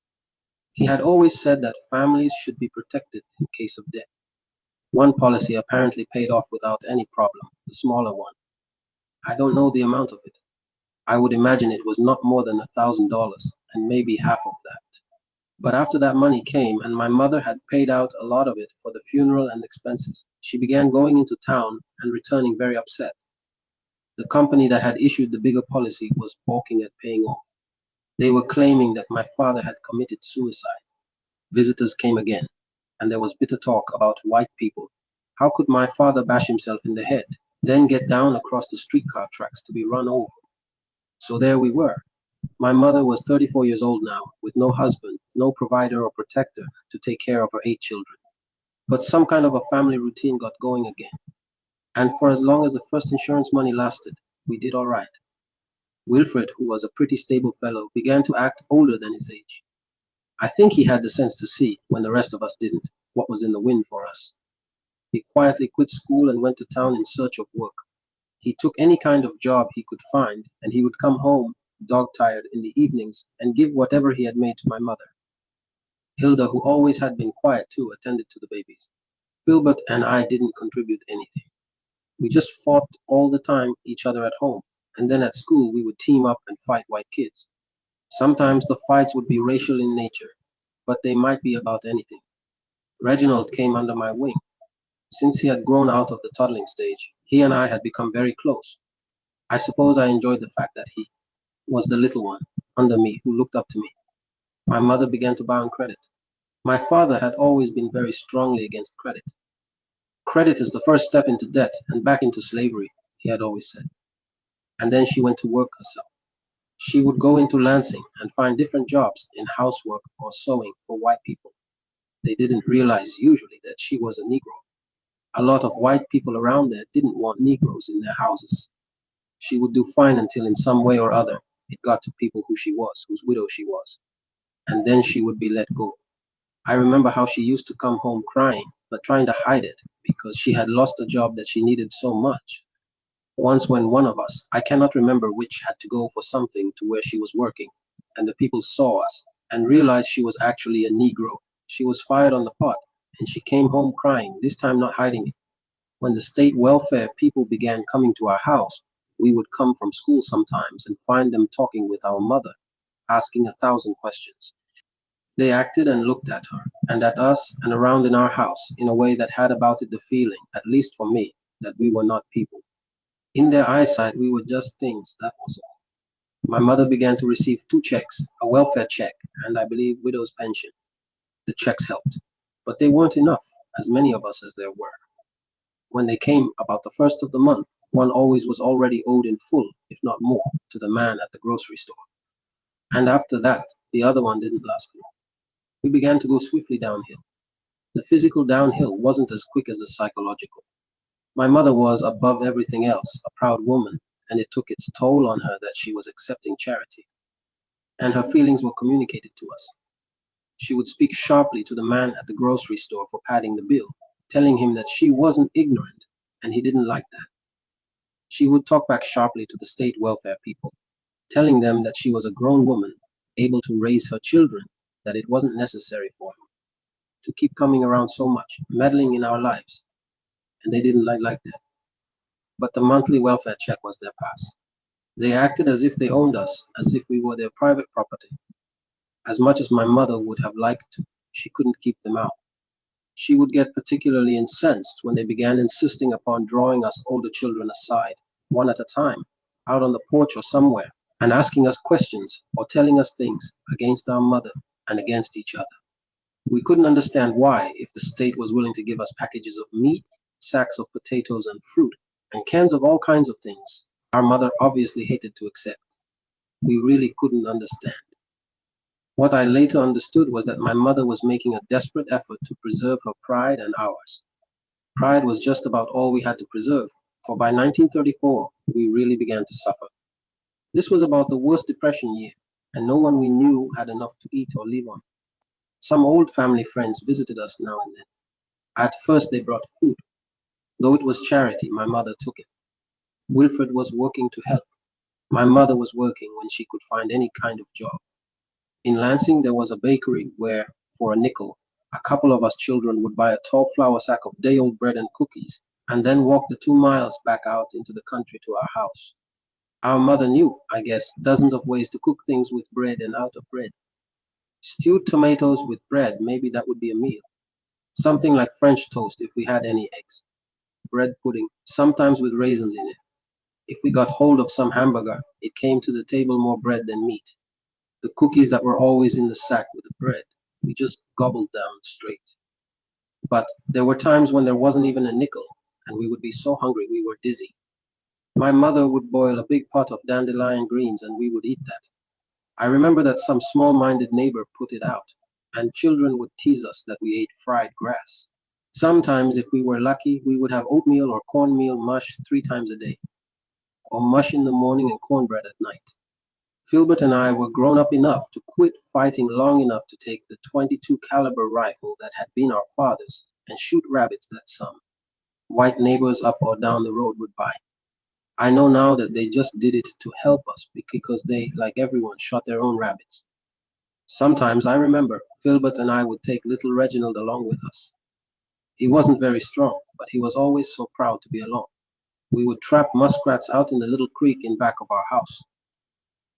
He had always said that families should be protected in case of death. One policy apparently paid off without any problem, the smaller one. I don't know the amount of it. I would imagine it was not more than $1,000, and maybe half of that. But after that money came, and my mother had paid out a lot of it for the funeral and expenses, she began going into town and returning very upset. The company that had issued the bigger policy was balking at paying off. They were claiming that my father had committed suicide. Visitors came again, and there was bitter talk about white people. How could my father bash himself in the head, then get down across the streetcar tracks to be run over? So there we were. My mother was 34 years old now, with no husband, no provider or protector to take care of her 8 children. But some kind of a family routine got going again. And for as long as the first insurance money lasted, we did all right. Wilfred, who was a pretty stable fellow, began to act older than his age. I think he had the sense to see, when the rest of us didn't, what was in the wind for us. He quietly quit school and went to town in search of work. He took any kind of job he could find, and he would come home, dog-tired, in the evenings and give whatever he had made to my mother. Hilda, who always had been quiet too, attended to the babies. Filbert and I didn't contribute anything. We just fought all the time, each other at home, and then at school we would team up and fight white kids. Sometimes the fights would be racial in nature, but they might be about anything. Reginald came under my wing. Since he had grown out of the toddling stage, he and I had become very close. I suppose I enjoyed the fact that he was the little one under me who looked up to me. My mother began to buy on credit. My father had always been very strongly against credit. Credit is the first step into debt and back into slavery, he had always said. And then she went to work herself. She would go into Lansing and find different jobs in housework or sewing for white people. They didn't realize usually that she was a Negro. A lot of white people around there didn't want Negroes in their houses. She would do fine until in some way or other it got to people who she was, whose widow she was. And then she would be let go. I remember how she used to come home crying, but trying to hide it because she had lost a job that she needed so much. Once when one of us, I cannot remember which, had to go for something to where she was working, and the people saw us and realized she was actually a Negro. She was fired on the pot, and she came home crying, this time not hiding it. When the state welfare people began coming to our house, we would come from school sometimes and find them talking with our mother, asking 1,000 questions. They acted and looked at her, and at us, and around in our house, in a way that had about it the feeling, at least for me, that we were not people. In their eyesight, we were just things, that was all. My mother began to receive 2 checks, a welfare check, and I believe widow's pension. The checks helped, but they weren't enough, as many of us as there were. When they came about the first of the month, one always was already owed in full, if not more, to the man at the grocery store. And after that, the other one didn't last long. We began to go swiftly downhill. The physical downhill wasn't as quick as the psychological. My mother was, above everything else, a proud woman, and it took its toll on her that she was accepting charity. And her feelings were communicated to us. She would speak sharply to the man at the grocery store for padding the bill, telling him that she wasn't ignorant, and he didn't like that. She would talk back sharply to the state welfare people, telling them that she was a grown woman, able to raise her children, that it wasn't necessary for him to keep coming around so much, meddling in our lives, and they didn't like that. But the monthly welfare check was their pass. They acted as if they owned us, as if we were their private property. As much as my mother would have liked to, she couldn't keep them out. She would get particularly incensed when they began insisting upon drawing us older children aside, one at a time, out on the porch or somewhere, and asking us questions or telling us things against our mother and against each other. We couldn't understand why, if the state was willing to give us packages of meat, sacks of potatoes and fruit, and cans of all kinds of things, our mother obviously hated to accept. We really couldn't understand. What I later understood was that my mother was making a desperate effort to preserve her pride and ours. Pride was just about all we had to preserve, for by 1934, we really began to suffer. This was about the worst depression year, and no one we knew had enough to eat or live on. Some old family friends visited us now and then. At first they brought food. Though it was charity, my mother took it. Wilfred was working to help. My mother was working when she could find any kind of job. In Lansing, there was a bakery where, for a nickel, a couple of us children would buy a tall flour sack of day-old bread and cookies, and then walk the 2 miles back out into the country to our house. Our mother knew, I guess, dozens of ways to cook things with bread and out of bread. Stewed tomatoes with bread, maybe that would be a meal. Something like French toast if we had any eggs. Bread pudding, sometimes with raisins in it. If we got hold of some hamburger, it came to the table more bread than meat. The cookies that were always in the sack with the bread, we just gobbled down straight. But there were times when there wasn't even a nickel, and we would be so hungry we were dizzy. My mother would boil a big pot of dandelion greens and we would eat that. I remember that some small-minded neighbor put it out, and children would tease us that we ate fried grass. Sometimes, if we were lucky, we would have oatmeal or cornmeal mush 3 times a day, or mush in the morning and cornbread at night. Filbert and I were grown up enough to quit fighting long enough to take the .22 caliber rifle that had been our father's and shoot rabbits that some white neighbors up or down the road would buy. I know now that they just did it to help us because they, like everyone, shot their own rabbits. Sometimes, I remember, Filbert and I would take little Reginald along with us. He wasn't very strong, but he was always so proud to be along. We would trap muskrats out in the little creek in back of our house,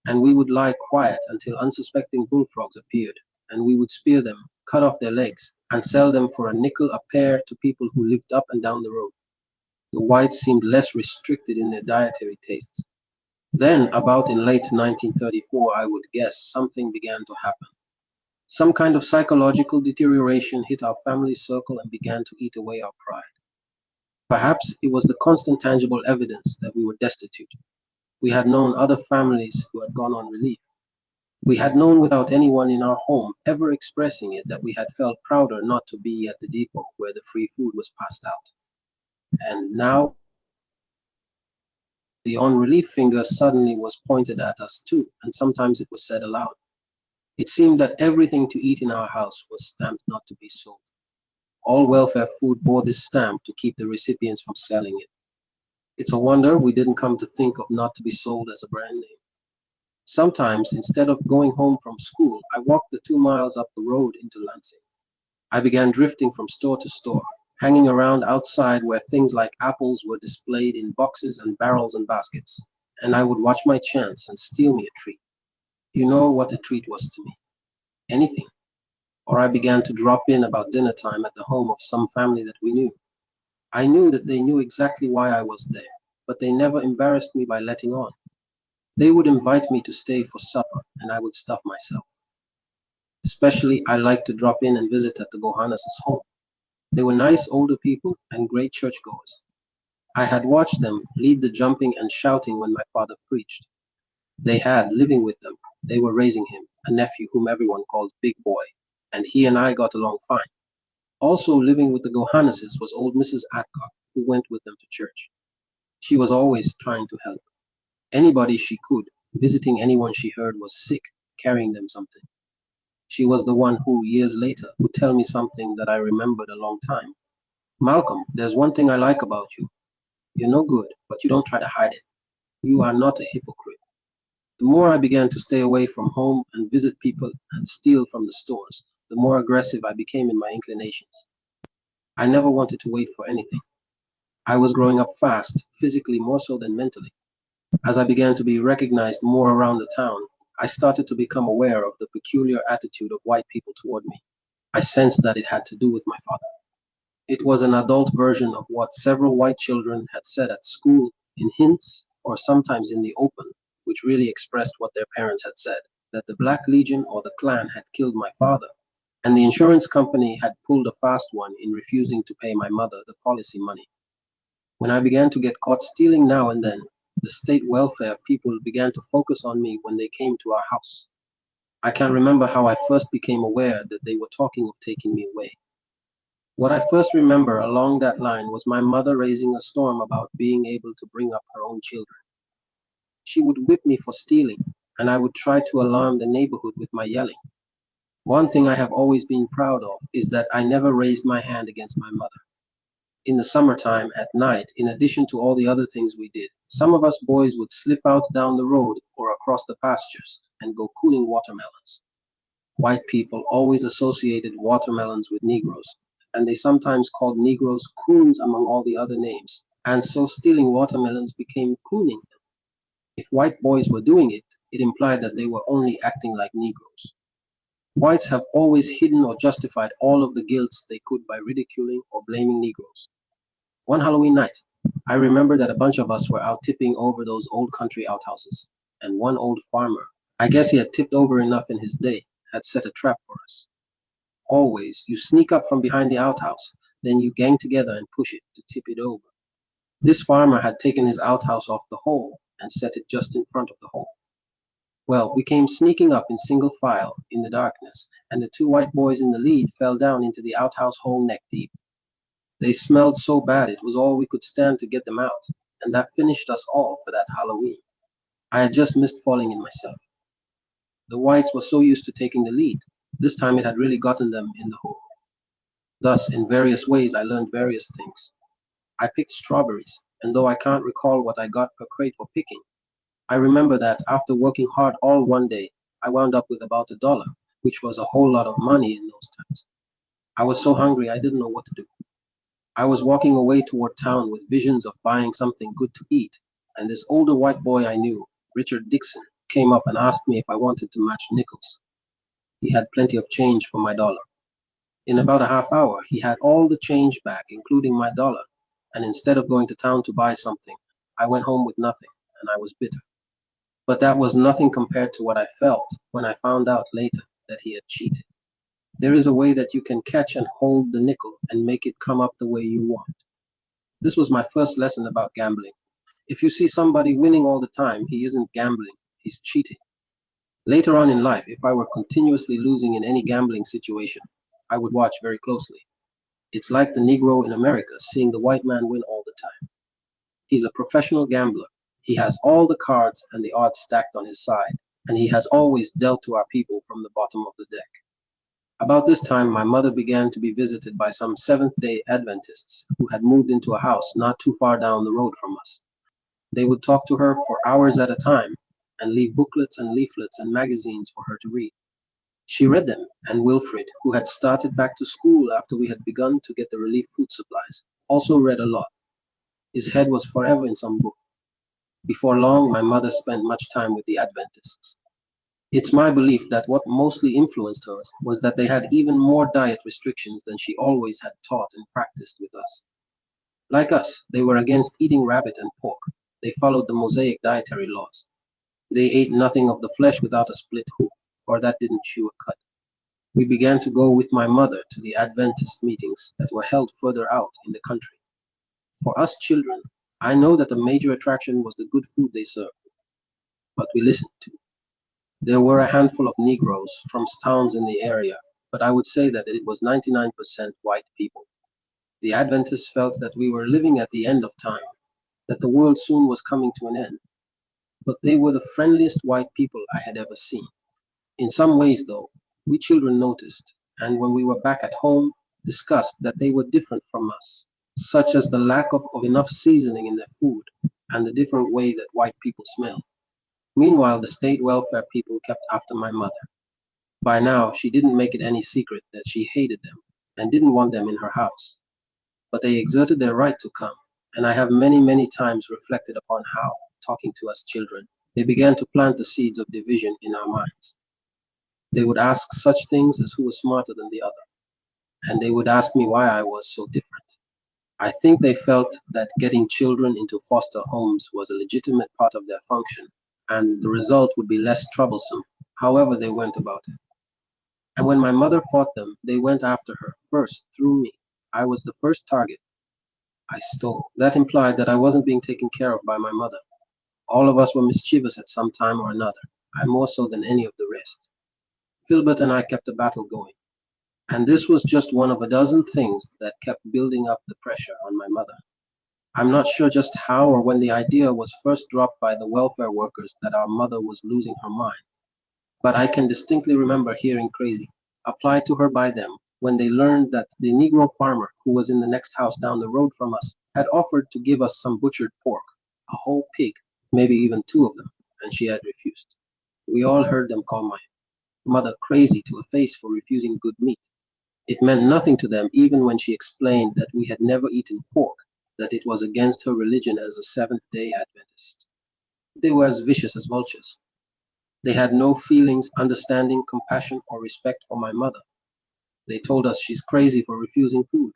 and we would lie quiet until unsuspecting bullfrogs appeared, and we would spear them, cut off their legs, and sell them for a nickel a pair to people who lived up and down the road. The whites seemed less restricted in their dietary tastes. Then, about in late 1934, I would guess, something began to happen. Some kind of psychological deterioration hit our family circle and began to eat away our pride. Perhaps it was the constant tangible evidence that we were destitute. We had known other families who had gone on relief. We had known without anyone in our home ever expressing it that we had felt prouder not to be at the depot where the free food was passed out. And now the on-relief finger suddenly was pointed at us too, and sometimes it was said aloud. It seemed that everything to eat in our house was stamped not to be sold. All welfare food bore this stamp to keep the recipients from selling it. It's a wonder we didn't come to think of not to be sold as a brand name. Sometimes, instead of going home from school, I walked the 2 miles up the road into Lansing. I began drifting from store to store, hanging around outside where things like apples were displayed in boxes and barrels and baskets, and I would watch my chance and steal me a treat. You know what a treat was to me. Anything. Or I began to drop in about dinner time at the home of some family that we knew. I knew that they knew exactly why I was there, but they never embarrassed me by letting on. They would invite me to stay for supper, and I would stuff myself. Especially, I liked to drop in and visit at the Bohannes' home. They were nice older people and great churchgoers. I had watched them lead the jumping and shouting when my father preached. They had, living with them, they were raising him, a nephew whom everyone called Big Boy, and he and I got along fine. Also living with the Gohanneses was old Mrs. Adcock, who went with them to church. She was always trying to help. Anybody she could, visiting anyone she heard was sick, carrying them something. She was the one who, years later, would tell me something that I remembered a long time. Malcolm, there's one thing I like about you. You're no good, but you don't try to hide it. You are not a hypocrite. The more I began to stay away from home and visit people and steal from the stores, the more aggressive I became in my inclinations. I never wanted to wait for anything. I was growing up fast, physically more so than mentally. As I began to be recognized more around the town, I started to become aware of the peculiar attitude of white people toward me. I sensed that it had to do with my father. It was an adult version of what several white children had said at school in hints or sometimes in the open, which really expressed what their parents had said, that the Black Legion or the Klan had killed my father, and the insurance company had pulled a fast one in refusing to pay my mother the policy money. When I began to get caught stealing now and then, the state welfare people began to focus on me when they came to our house. I can't remember how I first became aware that they were talking of taking me away. What I first remember along that line was my mother raising a storm about being able to bring up her own children. She would whip me for stealing, and I would try to alarm the neighborhood with my yelling. One thing I have always been proud of is that I never raised my hand against my mother. In the summertime, at night, in addition to all the other things we did, some of us boys would slip out down the road or across the pastures and go cooling watermelons. White people always associated watermelons with Negroes, and they sometimes called Negroes coons among all the other names, and so stealing watermelons became cooning. If white boys were doing it, it implied that they were only acting like Negroes. Whites have always hidden or justified all of the guilts they could by ridiculing or blaming Negroes. One Halloween night, I remember that a bunch of us were out tipping over those old country outhouses, and one old farmer, I guess he had tipped over enough in his day, had set a trap for us. Always, you sneak up from behind the outhouse, then you gang together and push it to tip it over. This farmer had taken his outhouse off the hole and set it just in front of the hole. Well, we came sneaking up in single file in the darkness, and the two white boys in the lead fell down into the outhouse hole neck deep. They smelled so bad it was all we could stand to get them out, and that finished us all for that Halloween. I had just missed falling in myself. The whites were so used to taking the lead. This time it had really gotten them in the hole. Thus, in various ways, I learned various things. I picked strawberries, and though I can't recall what I got per crate for picking, I remember that after working hard all one day, I wound up with about $1, which was a whole lot of money in those times. I was so hungry I didn't know what to do. I was walking away toward town with visions of buying something good to eat, and this older white boy I knew, Richard Dixon, came up and asked me if I wanted to match nickels. He had plenty of change for my $1. In about a half hour, he had all the change back, including my $1, and instead of going to town to buy something, I went home with nothing, and I was bitter. But that was nothing compared to what I felt when I found out later that he had cheated. There is a way that you can catch and hold the nickel and make it come up the way you want. This was my first lesson about gambling. If you see somebody winning all the time, he isn't gambling, he's cheating. Later on in life, if I were continuously losing in any gambling situation, I would watch very closely. It's like the Negro in America seeing the white man win all the time. He's a professional gambler. He has all the cards and the odds stacked on his side, and he has always dealt to our people from the bottom of the deck. About this time, my mother began to be visited by some Seventh-day Adventists who had moved into a house not too far down the road from us. They would talk to her for hours at a time and leave booklets and leaflets and magazines for her to read. She read them, and Wilfred, who had started back to school after we had begun to get the relief food supplies, also read a lot. His head was forever in some book. Before long, my mother spent much time with the Adventists. It's my belief that what mostly influenced her was that they had even more diet restrictions than she always had taught and practiced with us. Like us, they were against eating rabbit and pork. They followed the Mosaic dietary laws. They ate nothing of the flesh without a split hoof, or that didn't chew a cud. We began to go with my mother to the Adventist meetings that were held further out in the country. For us children, this I know that the major attraction was the good food they served, but we listened to. There were a handful of Negroes from towns in the area, but I would say that it was 99% white people. The Adventists felt that we were living at the end of time, that the world soon was coming to an end, but they were the friendliest white people I had ever seen. In some ways, though, we children noticed, and when we were back at home, discussed that they were different from us, such as the lack of enough seasoning in their food and the different way that white people smell. Meanwhile, the state welfare people kept after my mother. By now, she didn't make it any secret that she hated them and didn't want them in her house. But they exerted their right to come, and I have many, many times reflected upon how, talking to us children, they began to plant the seeds of division in our minds. They would ask such things as who was smarter than the other, and they would ask me why I was so different. I think they felt that getting children into foster homes was a legitimate part of their function, and the result would be less troublesome, however they went about it. And when my mother fought them, they went after her first through me. I was the first target. I stole. That implied that I wasn't being taken care of by my mother. All of us were mischievous at some time or another, I more so than any of the rest. Filbert and I kept the battle going. And this was just one of a dozen things that kept building up the pressure on my mother. I'm not sure just how or when the idea was first dropped by the welfare workers that our mother was losing her mind, but I can distinctly remember hearing crazy applied to her by them when they learned that the Negro farmer who was in the next house down the road from us had offered to give us some butchered pork, a whole pig, maybe even two of them, and she had refused. We all heard them call my mother crazy to a face for refusing good meat. It meant nothing to them even when she explained that we had never eaten pork, that it was against her religion as a Seventh-day Adventist. They were as vicious as vultures. They had no feelings, understanding, compassion, or respect for my mother. They told us she's crazy for refusing food.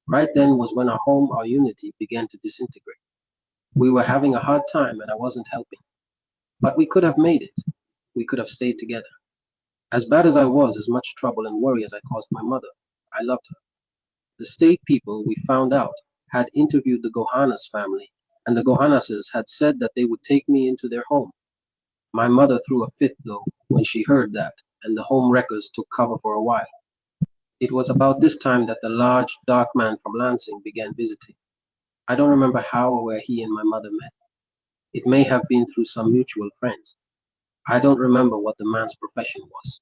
Right then was when our home, our unity, began to disintegrate. We were having a hard time and I wasn't helping. But we could have made it. We could have stayed together. As bad as I was, as much trouble and worry as I caused my mother, I loved her. The state people, we found out, had interviewed the Gohanas family, and the Gohanases had said that they would take me into their home. My mother threw a fit, though, when she heard that, and the home wreckers took cover for a while. It was about this time that the large, dark man from Lansing began visiting. I don't remember how or where he and my mother met. It may have been through some mutual friends. I don't remember what the man's profession was.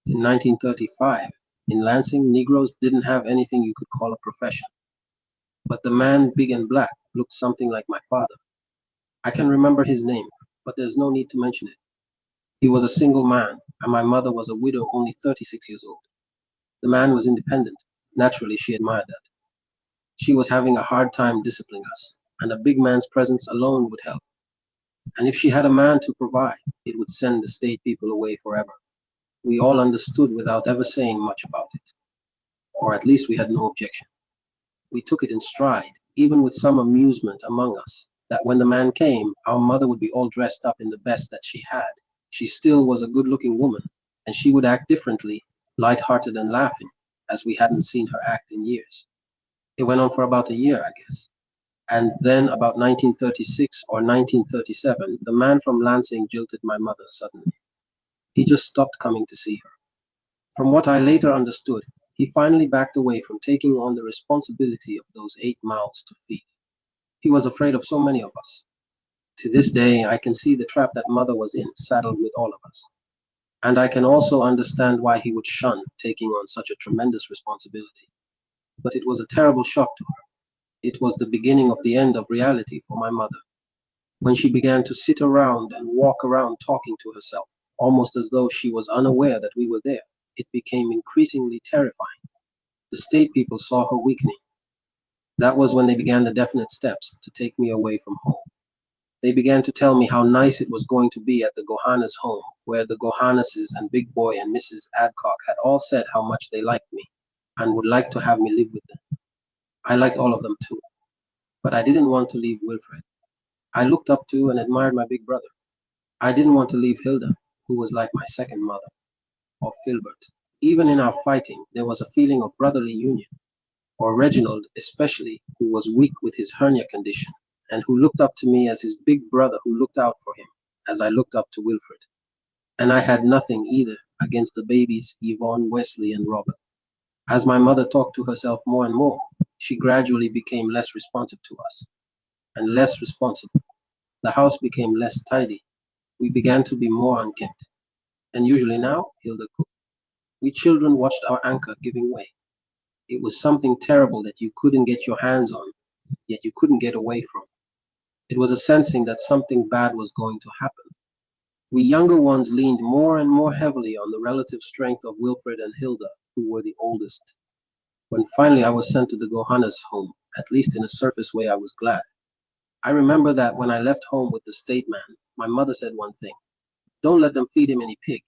In 1935, in Lansing, Negroes didn't have anything you could call a profession. But the man, big and black, looked something like my father. I can remember his name, but there's no need to mention it. He was a single man, and my mother was a widow only 36 years old. The man was independent. Naturally, she admired that. She was having a hard time disciplining us, and a big man's presence alone would help. And if she had a man to provide, it would send the state people away forever. We all understood without ever saying much about it, or at least we had no objection. We took it in stride, even with some amusement among us, that when the man came, our mother would be all dressed up in the best that she had. She still was a good-looking woman, and she would act differently, light-hearted and laughing, as we hadn't seen her act in years. It went on for about a year, I guess. And then about 1936 or 1937, the man from Lansing jilted my mother suddenly. He just stopped coming to see her. From what I later understood, he finally backed away from taking on the responsibility of those 8 mouths to feed. He was afraid of so many of us. To this day, I can see the trap that mother was in, saddled with all of us. And I can also understand why he would shun taking on such a tremendous responsibility. But it was a terrible shock to her. It was the beginning of the end of reality for my mother. When she began to sit around and walk around talking to herself, almost as though she was unaware that we were there, it became increasingly terrifying. The state people saw her weakening. That was when they began the definite steps to take me away from home. They began to tell me how nice it was going to be at the Gohanas' home, where the Gohanases and Big Boy and Mrs. Adcock had all said how much they liked me and would like to have me live with them. I liked all of them too, but I didn't want to leave Wilfred. I looked up to and admired my big brother. I didn't want to leave Hilda, who was like my second mother, or Filbert. Even in our fighting, there was a feeling of brotherly union, or Reginald especially, who was weak with his hernia condition, and who looked up to me as his big brother who looked out for him, as I looked up to Wilfred. And I had nothing either against the babies, Yvonne, Wesley, and Robert. As my mother talked to herself more and more, she gradually became less responsive to us, and less responsible. The house became less tidy. We began to be more unkempt. And usually now, Hilda cooked. We children watched our anchor giving way. It was something terrible that you couldn't get your hands on, yet you couldn't get away from. It was a sensing that something bad was going to happen. We younger ones leaned more and more heavily on the relative strength of Wilfred and Hilda, who were the oldest. When finally I was sent to the Gohanas' home, at least in a surface way, I was glad. I remember that when I left home with the state man, my mother said one thing: don't let them feed him any pig.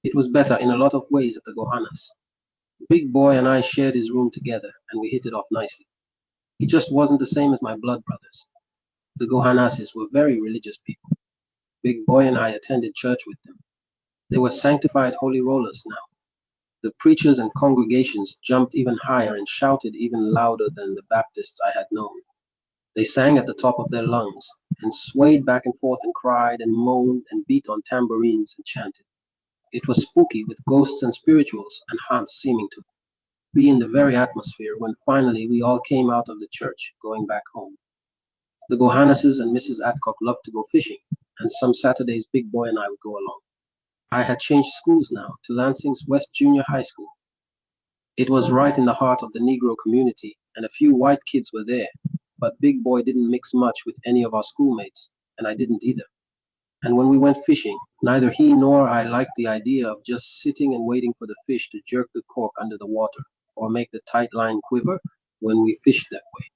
It was better in a lot of ways at the Gohanas. Big Boy and I shared his room together, and we hit it off nicely. He just wasn't the same as my blood brothers. The Gohanases were very religious people. Big Boy and I attended church with them. They were sanctified holy rollers now. The preachers and congregations jumped even higher and shouted even louder than the Baptists I had known. They sang at the top of their lungs, and swayed back and forth and cried and moaned and beat on tambourines and chanted. It was spooky, with ghosts and spirituals and haunts seeming to be in the very atmosphere when finally we all came out of the church, going back home. The Gohanases and Mrs. Adcock loved to go fishing, and some Saturdays Big Boy and I would go along. I had changed schools now to Lansing's West Junior High School. It was right in the heart of the Negro community, and a few white kids were there, but Big Boy didn't mix much with any of our schoolmates, and I didn't either. And when we went fishing, neither he nor I liked the idea of just sitting and waiting for the fish to jerk the cork under the water, or make the tight line quiver when we fished that way.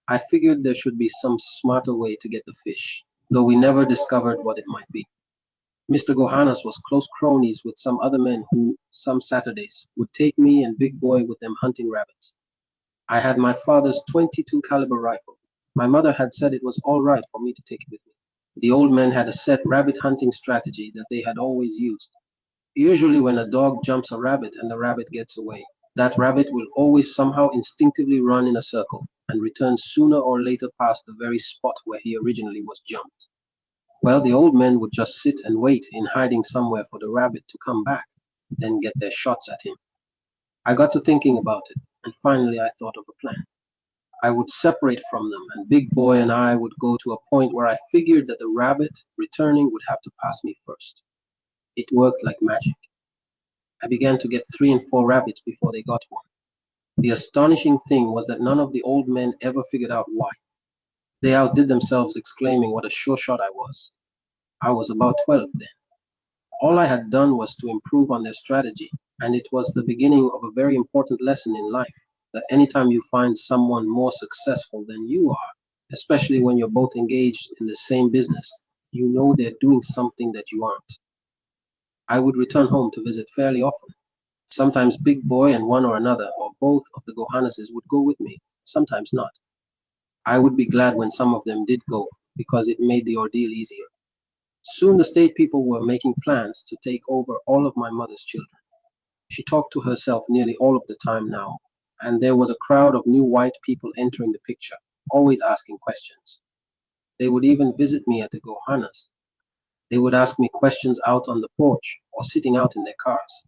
I figured there should be some smarter way to get the fish, though we never discovered what it might be. Mr. Gohanas was close cronies with some other men who, some Saturdays, would take me and Big Boy with them hunting rabbits. I had my father's .22 caliber rifle. My mother had said it was all right for me to take it with me. The old men had a set rabbit hunting strategy that they had always used. Usually when a dog jumps a rabbit and the rabbit gets away, that rabbit will always somehow instinctively run in a circle and return sooner or later past the very spot where he originally was jumped. Well, the old men would just sit and wait in hiding somewhere for the rabbit to come back, then get their shots at him. I got to thinking about it, and finally I thought of a plan. I would separate from them, and Big Boy and I would go to a point where I figured that the rabbit returning would have to pass me first. It worked like magic. I began to get 3 and 4 rabbits before they got one. The astonishing thing was that none of the old men ever figured out why. They outdid themselves, exclaiming what a sure shot I was. I was about 12 then. All I had done was to improve on their strategy, and it was the beginning of a very important lesson in life, that anytime you find someone more successful than you are, especially when you're both engaged in the same business, you know they're doing something that you aren't. I would return home to visit fairly often. Sometimes Big Boy and one or another, or both of the Gohanases would go with me, sometimes not. I would be glad when some of them did go, because it made the ordeal easier. Soon the state people were making plans to take over all of my mother's children. She talked to herself nearly all of the time now, and there was a crowd of new white people entering the picture, always asking questions. They would even visit me at the Gohanas. They would ask me questions out on the porch or sitting out in their cars.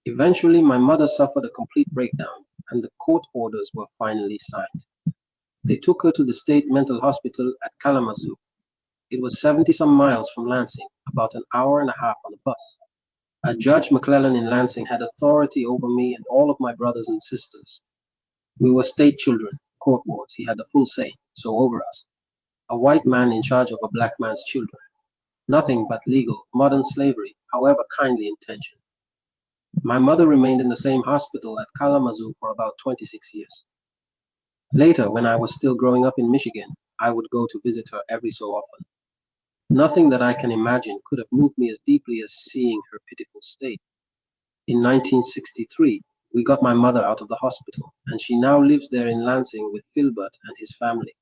Eventually, my mother suffered a complete breakdown, and the court orders were finally signed. They took her to the state mental hospital at Kalamazoo. It was 70-some miles from Lansing, about an hour and a half on the bus. A Judge McClellan in Lansing had authority over me and all of my brothers and sisters. We were state children, court wards. He had the full say, so over us. A white man in charge of a black man's children. Nothing but legal, modern slavery, however kindly intentioned. My mother remained in the same hospital at Kalamazoo for about 26 years. Later, when I was still growing up in Michigan, I would go to visit her every so often. Nothing that I can imagine could have moved me as deeply as seeing her pitiful state. In 1963, we got my mother out of the hospital, and she now lives there in Lansing with Philbert and his family.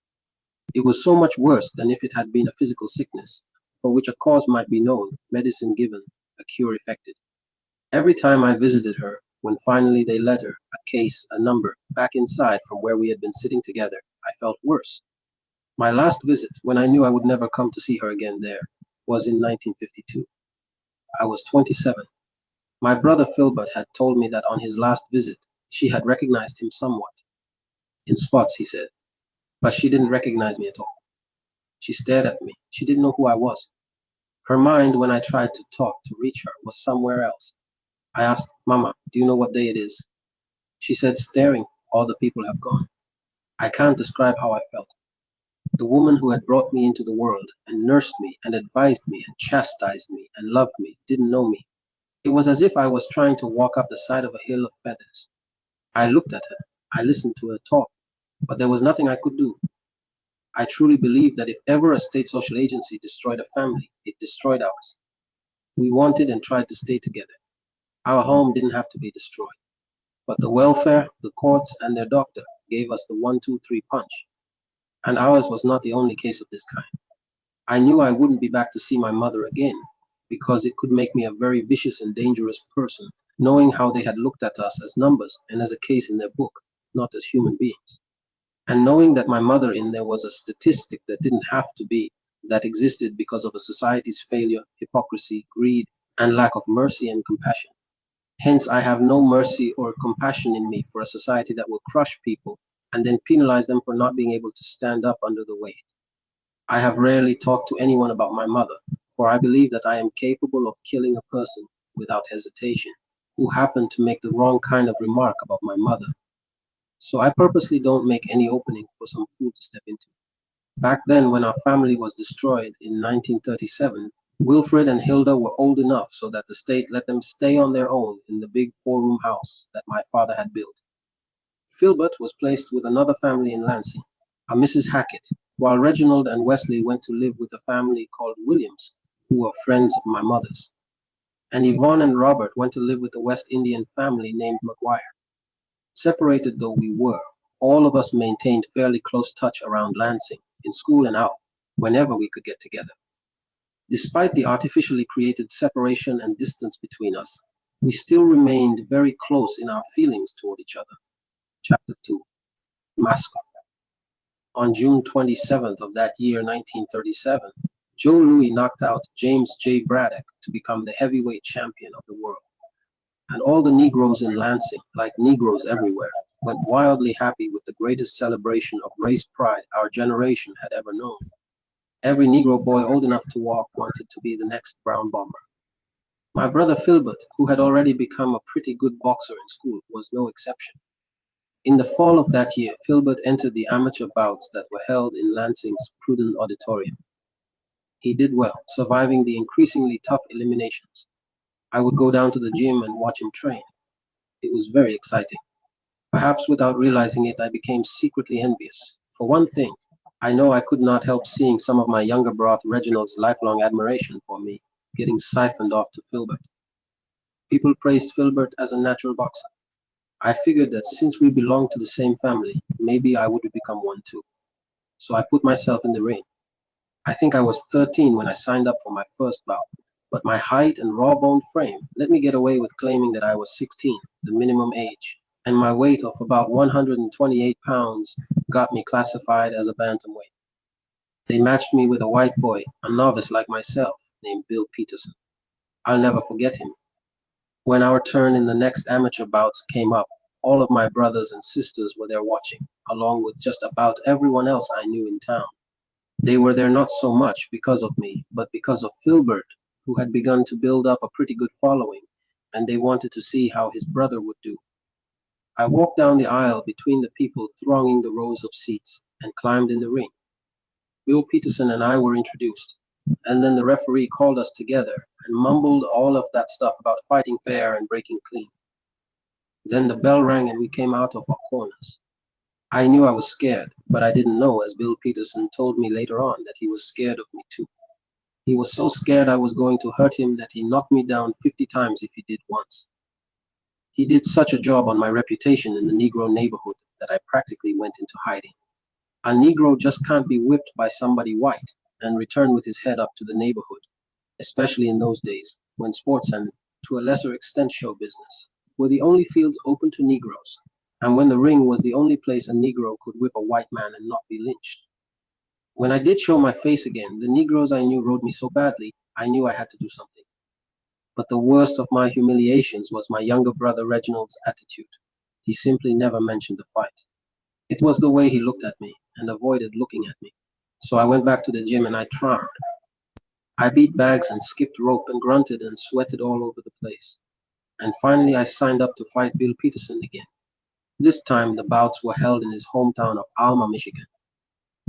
It was so much worse than if it had been a physical sickness, for which a cause might be known, medicine given, a cure effected. Every time I visited her, when finally they let her, a case, a number, back inside from where we had been sitting together, I felt worse. My last visit, when I knew I would never come to see her again there, was in 1952. I was 27. My brother Filbert had told me that on his last visit, she had recognized him somewhat. In spots, he said, but she didn't recognize me at all. She stared at me. She didn't know who I was. Her mind, when I tried to talk to reach her, was somewhere else. I asked, Mama, do you know what day it is? She said, staring, all the people have gone. I can't describe how I felt. The woman who had brought me into the world and nursed me and advised me and chastised me and loved me didn't know me. It was as if I was trying to walk up the side of a hill of feathers. I looked at her. I listened to her talk, but there was nothing I could do. I truly believe that if ever a state social agency destroyed a family, it destroyed ours. We wanted and tried to stay together. Our home didn't have to be destroyed. But the welfare, the courts, and their doctor gave us the 1, 2, 3 punch. And ours was not the only case of this kind. I knew I wouldn't be back to see my mother again, because it could make me a very vicious and dangerous person, knowing how they had looked at us as numbers and as a case in their book, not as human beings. And knowing that my mother in there was a statistic that didn't have to be, that existed because of a society's failure, hypocrisy, greed, and lack of mercy and compassion. Hence, I have no mercy or compassion in me for a society that will crush people and then penalize them for not being able to stand up under the weight. I have rarely talked to anyone about my mother, for I believe that I am capable of killing a person without hesitation who happened to make the wrong kind of remark about my mother. So I purposely don't make any opening for some fool to step into. Back then, when our family was destroyed in 1937, Wilfred and Hilda were old enough so that the state let them stay on their own in the big 4-room house that my father had built. Filbert was placed with another family in Lansing, a Mrs. Hackett, while Reginald and Wesley went to live with a family called Williams, who were friends of my mother's. And Yvonne and Robert went to live with a West Indian family named McGuire. Separated though we were, all of us maintained fairly close touch around Lansing, in school and out, whenever we could get together. Despite the artificially created separation and distance between us, we still remained very close in our feelings toward each other. Chapter 2. Mascot. On June 27th of that year, 1937, Joe Louis knocked out James J. Braddock to become the heavyweight champion of the world. And all the Negroes in Lansing, like Negroes everywhere, went wildly happy with the greatest celebration of race pride our generation had ever known. Every Negro boy old enough to walk wanted to be the next Brown Bomber. My brother Filbert, who had already become a pretty good boxer in school, was no exception. In the fall of that year, Filbert entered the amateur bouts that were held in Lansing's Prudent Auditorium. He did well, surviving the increasingly tough eliminations. I would go down to the gym and watch him train. It was very exciting. Perhaps without realizing it, I became secretly envious. For one thing, I know I could not help seeing some of my younger brother Reginald's lifelong admiration for me getting siphoned off to Filbert. People praised Filbert as a natural boxer. I figured that since we belonged to the same family, maybe I would become one too. So I put myself in the ring. I think I was 13 when I signed up for my first bout, but my height and raw-boned frame let me get away with claiming that I was 16, the minimum age, and my weight of about 128 pounds got me classified as a bantamweight. They matched me with a white boy, a novice like myself, named Bill Peterson. I'll never forget him. When our turn in the next amateur bouts came up, all of my brothers and sisters were there watching, along with just about everyone else I knew in town. They were there not so much because of me, but because of Filbert, who had begun to build up a pretty good following, and they wanted to see how his brother would do. I walked down the aisle between the people thronging the rows of seats and climbed in the ring. Bill Peterson and I were introduced, and then the referee called us together and mumbled all of that stuff about fighting fair and breaking clean. Then the bell rang and we came out of our corners. I knew I was scared, but I didn't know, as Bill Peterson told me later on, that he was scared of me too. He was so scared I was going to hurt him that he knocked me down 50 times if he did once. He did such a job on my reputation in the Negro neighborhood that I practically went into hiding. A Negro just can't be whipped by somebody white and return with his head up to the neighborhood, especially in those days when sports and, to a lesser extent, show business were the only fields open to Negroes, and when the ring was the only place a Negro could whip a white man and not be lynched. When I did show my face again, the Negroes I knew rode me so badly, I knew I had to do something. But the worst of my humiliations was my younger brother Reginald's attitude. He simply never mentioned the fight. It was the way he looked at me and avoided looking at me. So I went back to the gym and I tried. I beat bags and skipped rope and grunted and sweated all over the place. And finally I signed up to fight Bill Peterson again. This time the bouts were held in his hometown of Alma, Michigan.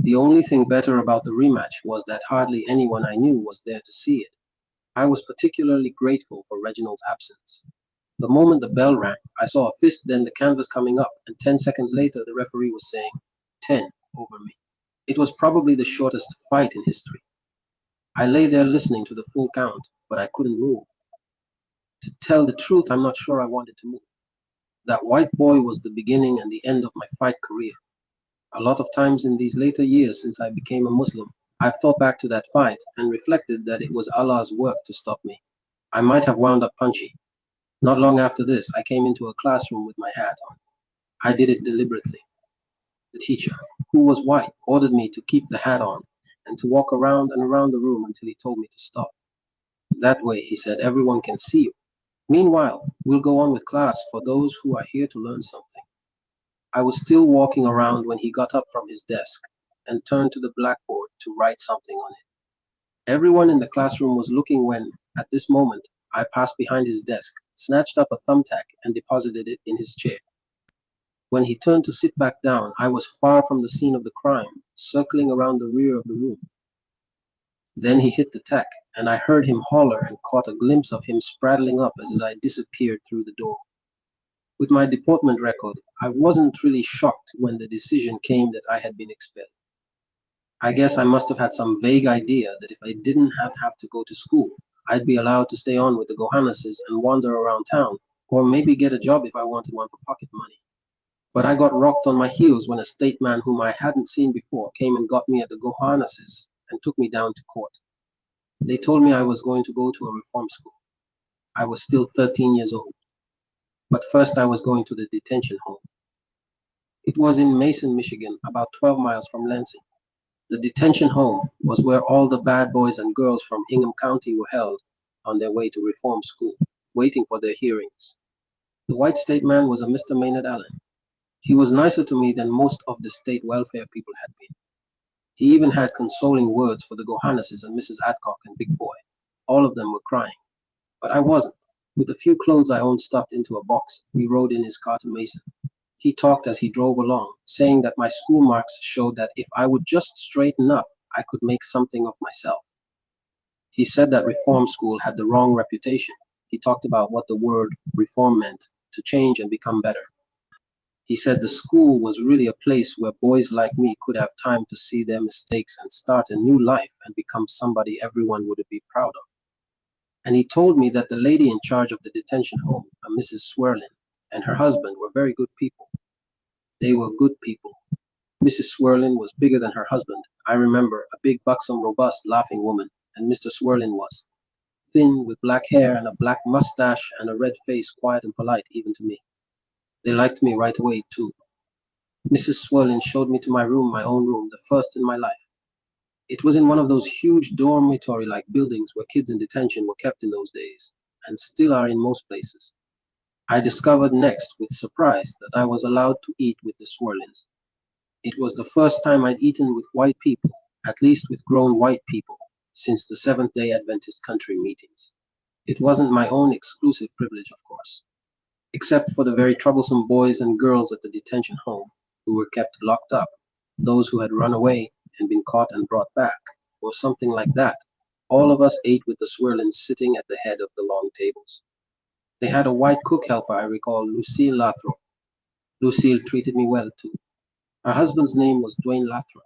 The only thing better about the rematch was that hardly anyone I knew was there to see it. I was particularly grateful for Reginald's absence. The moment the bell rang, I saw a fist, then the canvas coming up, and 10 seconds later the referee was saying 10 over me. It was probably the shortest fight in history. I lay there listening to the full count, but I couldn't move. To tell the truth, I'm not sure I wanted to move. That white boy was the beginning and the end of my fight career. A lot of times in these later years since I became a Muslim, I've thought back to that fight and reflected that it was Allah's work to stop me. I might have wound up punchy. Not long after this, I came into a classroom with my hat on. I did it deliberately. The teacher, who was white, ordered me to keep the hat on and to walk around and around the room until he told me to stop. That way, he said, everyone can see you. Meanwhile, we'll go on with class for those who are here to learn something. I was still walking around when he got up from his desk and turned to the blackboard to write something on it. Everyone in the classroom was looking when, at this moment, I passed behind his desk, snatched up a thumbtack, and deposited it in his chair. When he turned to sit back down, I was far from the scene of the crime, circling around the rear of the room. Then he hit the tack, and I heard him holler and caught a glimpse of him spraddling up as I disappeared through the door. With my deportment record, I wasn't really shocked when the decision came that I had been expelled. I guess I must have had some vague idea that if I didn't have to go to school, I'd be allowed to stay on with the Gohannases and wander around town, or maybe get a job if I wanted one for pocket money. But I got rocked on my heels when a state man whom I hadn't seen before came and got me at the Gohannases and took me down to court. They told me I was going to go to a reform school. I was still 13 years old. But first I was going to the detention home. It was in Mason, Michigan, about 12 miles from Lansing. The detention home was where all the bad boys and girls from Ingham County were held on their way to reform school, waiting for their hearings. The white state man was a Mr. Maynard Allen. He was nicer to me than most of the state welfare people had been. He even had consoling words for the Gohannases and Mrs. Adcock and Big Boy. All of them were crying. But I wasn't. With the few clothes I owned stuffed into a box, we rode in his car to Mason. He talked as he drove along, saying that my school marks showed that if I would just straighten up, I could make something of myself. He said that reform school had the wrong reputation. He talked about what the word reform meant, to change and become better. He said the school was really a place where boys like me could have time to see their mistakes and start a new life and become somebody everyone would be proud of. And he told me that the lady in charge of the detention home, a Mrs. Swirlin, and her husband were very good people. They were good people. Mrs. Swirlin was bigger than her husband. I remember, a big, buxom, robust, laughing woman, and Mr. Swirlin was thin, with black hair and a black mustache and a red face, quiet and polite even to me. They liked me right away, too. Mrs. Swirlin showed me to my room, my own room, the first in my life. It was in one of those huge dormitory-like buildings where kids in detention were kept in those days, and still are in most places. I discovered next, with surprise, that I was allowed to eat with the Swirlins. It was the first time I'd eaten with white people, at least with grown white people, since the Seventh-day Adventist country meetings. It wasn't my own exclusive privilege, of course, except for the very troublesome boys and girls at the detention home, who were kept locked up, those who had run away and been caught and brought back, or something like that. All of us ate with the Swirlins sitting at the head of the long tables. They had a white cook helper I recall, Lucille Lathrop. Lucille treated me well, too. Her husband's name was Dwayne Lathrop.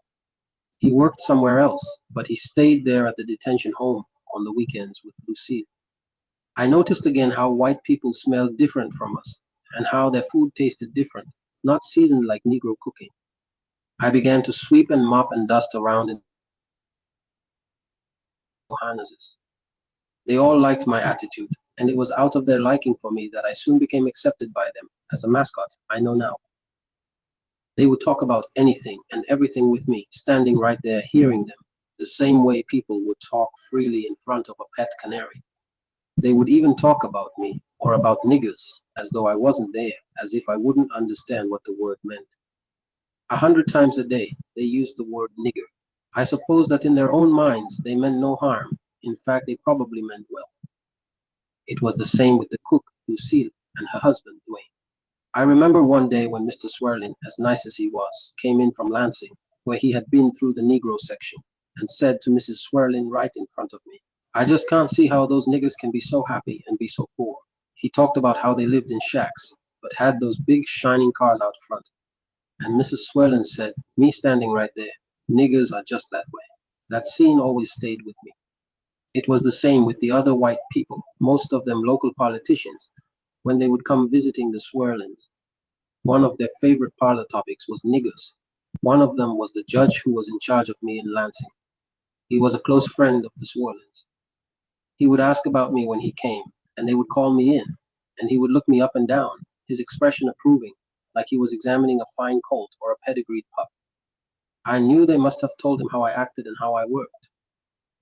He worked somewhere else, but he stayed there at the detention home on the weekends with Lucille. I noticed again how white people smelled different from us, and how their food tasted different, not seasoned like Negro cooking. I began to sweep and mop and dust around in Johannes's. They all liked my attitude, and it was out of their liking for me that I soon became accepted by them as a mascot I know now. They would talk about anything and everything with me, standing right there hearing them, the same way people would talk freely in front of a pet canary. They would even talk about me, or about niggers, as though I wasn't there, as if I wouldn't understand what the word meant. 100 times a day, they used the word nigger. I suppose that in their own minds they meant no harm. In fact, they probably meant well. It was the same with the cook, Lucille, and her husband, Dwayne. I remember one day when Mr. Swerlin, as nice as he was, came in from Lansing, where he had been through the Negro section, and said to Mrs. Swerlin right in front of me, "I just can't see how those niggers can be so happy and be so poor." He talked about how they lived in shacks, but had those big shining cars out front. And Mrs. Swerlin said, me standing right there, "Niggers are just that way." That scene always stayed with me. It was the same with the other white people, most of them local politicians, when they would come visiting the Swerlins. One of their favorite parlor topics was niggers. One of them was the judge who was in charge of me in Lansing. He was a close friend of the Swerlins. He would ask about me when he came, and they would call me in, and he would look me up and down, his expression approving, like he was examining a fine colt or a pedigreed pup. I knew they must have told him how I acted and how I worked.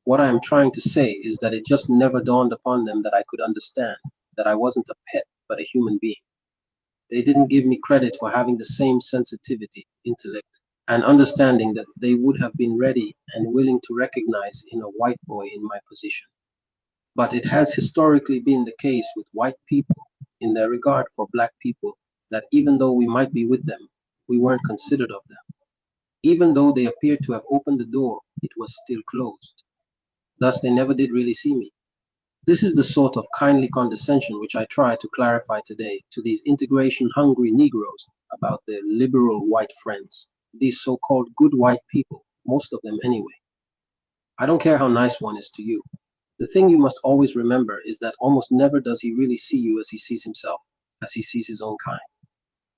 What I am trying to say is that it just never dawned upon them that I could understand, that I wasn't a pet, but a human being. They didn't give me credit for having the same sensitivity, intellect, and understanding that they would have been ready and willing to recognize in a white boy in my position. But it has historically been the case with white people in their regard for black people that even though we might be with them, we weren't considered of them. Even though they appeared to have opened the door, it was still closed. Thus, they never did really see me. This is the sort of kindly condescension which I try to clarify today to these integration-hungry Negroes about their liberal white friends, these so-called good white people, most of them anyway. I don't care how nice one is to you. The thing you must always remember is that almost never does he really see you as he sees himself, as he sees his own kind.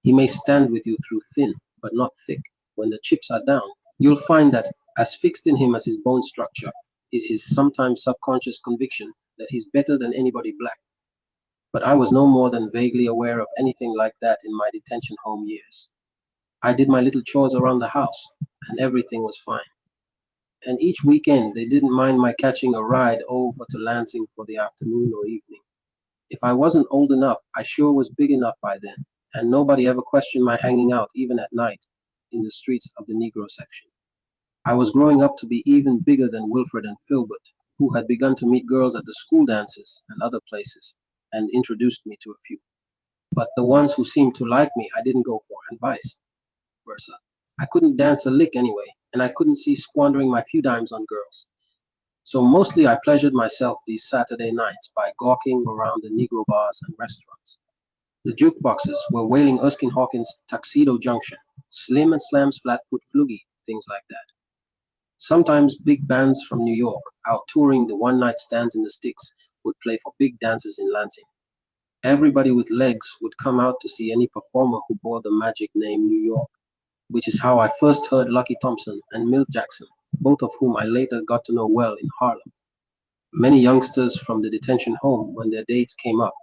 He may stand with you through thin, but not thick. When the chips are down, you'll find that as fixed in him as his bone structure is his sometimes subconscious conviction that he's better than anybody black. But I was no more than vaguely aware of anything like that in my detention home years. I did my little chores around the house, and everything was fine. And each weekend they didn't mind my catching a ride over to Lansing for the afternoon or evening. If I wasn't old enough, I sure was big enough by then, and nobody ever questioned my hanging out even at night in the streets of the Negro section. I was growing up to be even bigger than Wilfred and Filbert, who had begun to meet girls at the school dances and other places, and introduced me to a few. But the ones who seemed to like me, I didn't go for, and vice versa. I couldn't dance a lick anyway, and I couldn't see squandering my few dimes on girls. So mostly I pleasured myself these Saturday nights by gawking around the Negro bars and restaurants. The jukeboxes were Wailing Erskine Hawkins' Tuxedo Junction, Slim and Slam's Flatfoot Floogie, things like that. Sometimes big bands from New York, out touring the one-night stands in the sticks, would play for big dances in Lansing. Everybody with legs would come out to see any performer who bore the magic name New York, which is how I first heard Lucky Thompson and Milt Jackson, both of whom I later got to know well in Harlem. Many youngsters from the detention home, when their dates came up,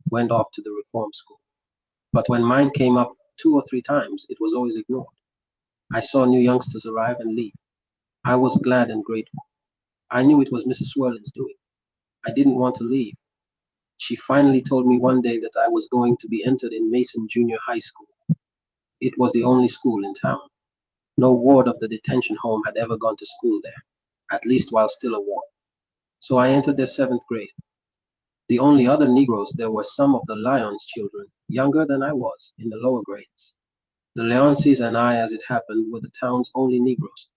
went off to the reform school. But when mine came up 2 or 3 times, it was always ignored. I saw new youngsters arrive and leave. I was glad and grateful. I knew it was Mrs. Swerlin's doing. I didn't want to leave. She finally told me one day that I was going to be entered in Mason Junior High School. It was the only school in town. No ward of the detention home had ever gone to school there, at least while still a ward. So I entered their 7th grade. The only other Negroes there were some of the Lyons children, younger than I was, in the lower grades. The Leonces and I, as it happened, were the town's only Negroes.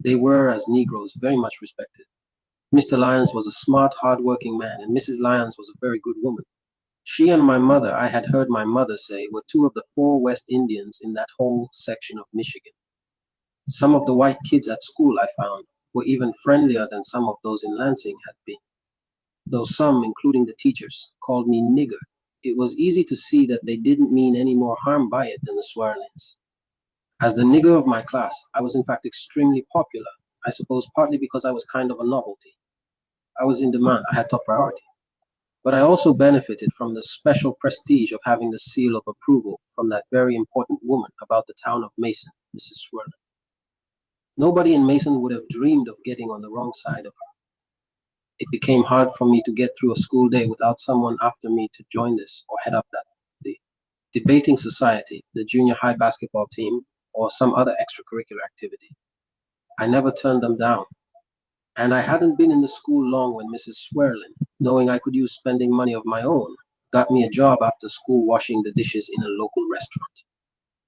They were, as Negroes, very much respected. Mr. Lyons was a smart, hard-working man, and Mrs. Lyons was a very good woman. She and my mother, I had heard my mother say, were 2 of the 4 West Indians in that whole section of Michigan. Some of the white kids at school, I found, were even friendlier than some of those in Lansing had been. Though some, including the teachers, called me nigger, it was easy to see that they didn't mean any more harm by it than the Swarlins. As the nigger of my class, I was in fact extremely popular, I suppose partly because I was kind of a novelty. I was in demand, I had top priority. But I also benefited from the special prestige of having the seal of approval from that very important woman about the town of Mason, Mrs. Swirling. Nobody in Mason would have dreamed of getting on the wrong side of her. It became hard for me to get through a school day without someone after me to join this or head up the debating society, the junior high basketball team, or some other extracurricular activity. I never turned them down. And I hadn't been in the school long when Mrs. Swearlin, knowing I could use spending money of my own, got me a job after school washing the dishes in a local restaurant.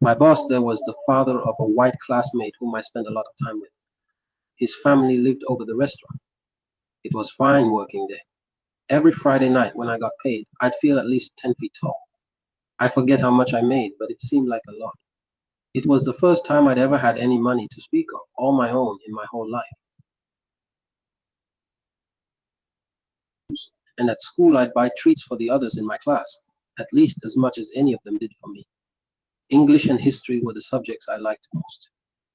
My boss there was the father of a white classmate whom I spent a lot of time with. His family lived over the restaurant. It was fine working there. Every Friday night when I got paid, I'd feel at least 10 feet tall. I forget how much I made, but it seemed like a lot. It was the first time I'd ever had any money to speak of, all my own in my whole life. And at school I'd buy treats for the others in my class, at least as much as any of them did for me. English and history were the subjects I liked most.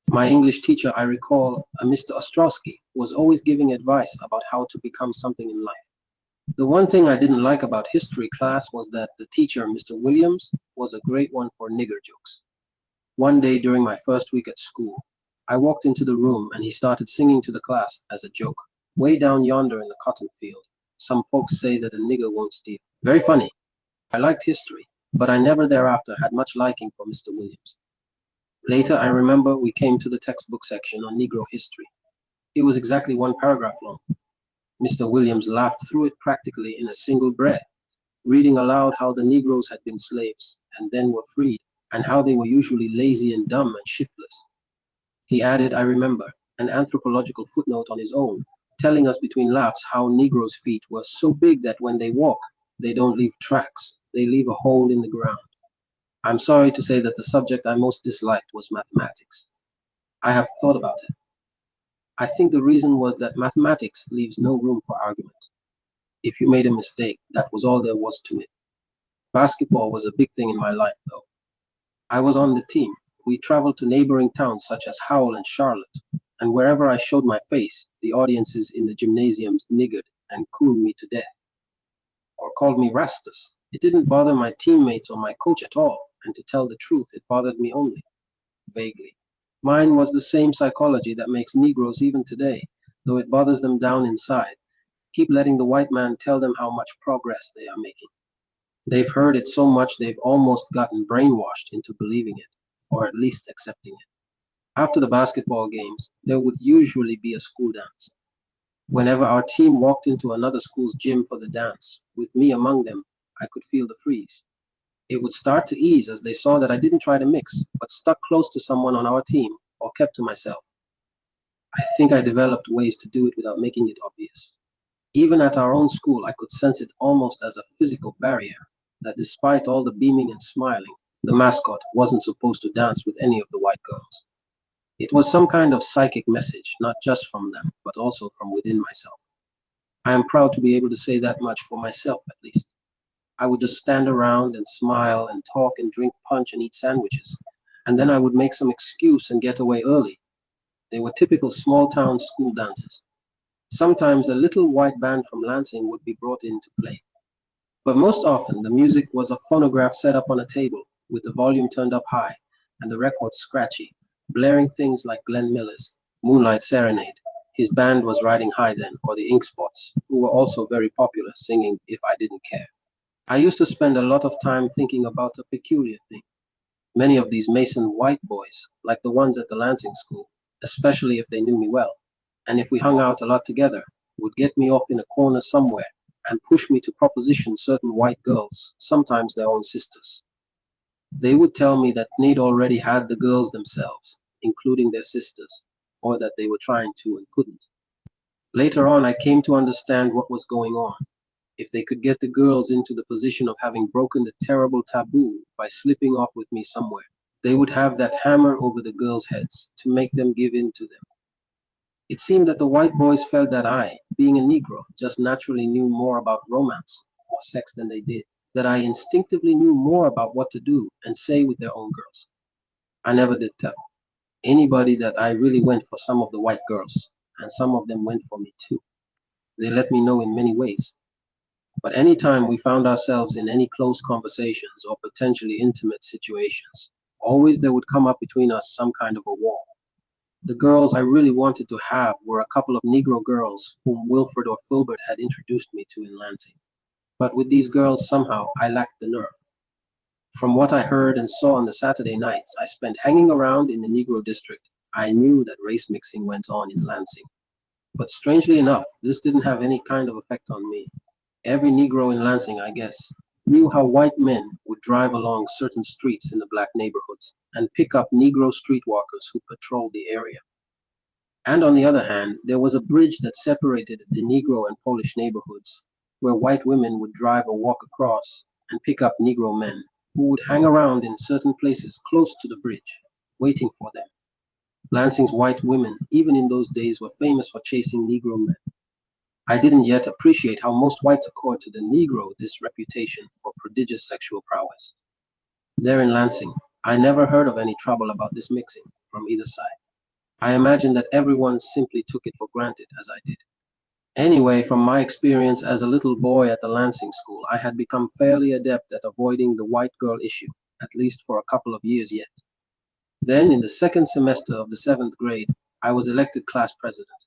My English teacher, I recall, a Mr. Ostrowski, was always giving advice about how to become something in life. The one thing I didn't like about history class was that the teacher, Mr. Williams, was a great one for nigger jokes. One day during my first week at school, I walked into the room and he started singing to the class as a joke. Way down yonder in the cotton field, some folks say that a nigger won't steal. Very funny. I liked history, but I never thereafter had much liking for Mr. Williams. Later, I remember we came to the textbook section on Negro history. It was exactly one paragraph long. Mr. Williams laughed through it practically in a single breath, reading aloud how the Negroes had been slaves and then were freed, and how they were usually lazy and dumb and shiftless. He added, I remember, an anthropological footnote on his own, telling us between laughs how Negroes' feet were so big that when they walk, they don't leave tracks, they leave a hole in the ground. I'm sorry to say that the subject I most disliked was mathematics. I have thought about it. I think the reason was that mathematics leaves no room for argument. If you made a mistake, that was all there was to it. Basketball was a big thing in my life, though. I was on the team. We traveled to neighboring towns such as Howell and Charlotte, and wherever I showed my face, the audiences in the gymnasiums niggered and cooled me to death, or called me Rastus. It didn't bother my teammates or my coach at all, and to tell the truth, it bothered me only, vaguely. Mine was the same psychology that makes Negroes even today, though it bothers them down inside, keep letting the white man tell them how much progress they are making. They've heard it so much they've almost gotten brainwashed into believing it, or at least accepting it. After the basketball games, there would usually be a school dance. Whenever our team walked into another school's gym for the dance, with me among them, I could feel the freeze. It would start to ease as they saw that I didn't try to mix, but stuck close to someone on our team or kept to myself. I think I developed ways to do it without making it obvious. Even at our own school, I could sense it almost as a physical barrier, that despite all the beaming and smiling, the mascot wasn't supposed to dance with any of the white girls. It was some kind of psychic message, not just from them, but also from within myself. I am proud to be able to say that much for myself, at least. I would just stand around and smile and talk and drink punch and eat sandwiches, and then I would make some excuse and get away early. They were typical small-town school dances. Sometimes a little white band from Lansing would be brought in to play. But most often, the music was a phonograph set up on a table, with the volume turned up high, and the record scratchy, blaring things like Glenn Miller's Moonlight Serenade. His band was riding high then, or the Ink Spots, who were also very popular, singing If I Didn't Care. I used to spend a lot of time thinking about a peculiar thing. Many of these Mason white boys, like the ones at the Lansing school, especially if they knew me well, and if we hung out a lot together, would get me off in a corner somewhere and push me to proposition certain white girls, sometimes their own sisters. They would tell me that they'd already had the girls themselves, including their sisters, or that they were trying to and couldn't. Later on, I came to understand what was going on. If they could get the girls into the position of having broken the terrible taboo by slipping off with me somewhere, they would have that hammer over the girls' heads to make them give in to them. It seemed that the white boys felt that I, being a Negro, just naturally knew more about romance or sex than they did, that I instinctively knew more about what to do and say with their own girls. I never did tell anybody that I really went for some of the white girls, and some of them went for me too. They let me know in many ways. But any time we found ourselves in any close conversations or potentially intimate situations, always there would come up between us some kind of a wall. The girls I really wanted to have were a couple of Negro girls whom Wilfred or Filbert had introduced me to in Lansing. But with these girls, somehow, I lacked the nerve. From what I heard and saw on the Saturday nights I spent hanging around in the Negro district, I knew that race mixing went on in Lansing. But strangely enough, this didn't have any kind of effect on me. Every Negro in Lansing, I guess, knew how white men would drive along certain streets in the black neighborhoods and pick up Negro streetwalkers who patrolled the area. And on the other hand, there was a bridge that separated the Negro and Polish neighborhoods, where white women would drive or walk across and pick up Negro men who would hang around in certain places close to the bridge, waiting for them. Lansing's white women, even in those days, were famous for chasing Negro men. I didn't yet appreciate how most whites accord to the Negro this reputation for prodigious sexual prowess. There in Lansing, I never heard of any trouble about this mixing from either side. I imagine that everyone simply took it for granted, as I did. Anyway, from my experience as a little boy at the Lansing school, I had become fairly adept at avoiding the white girl issue, at least for a couple of years yet. Then, in the second semester of the seventh grade, I was elected class president.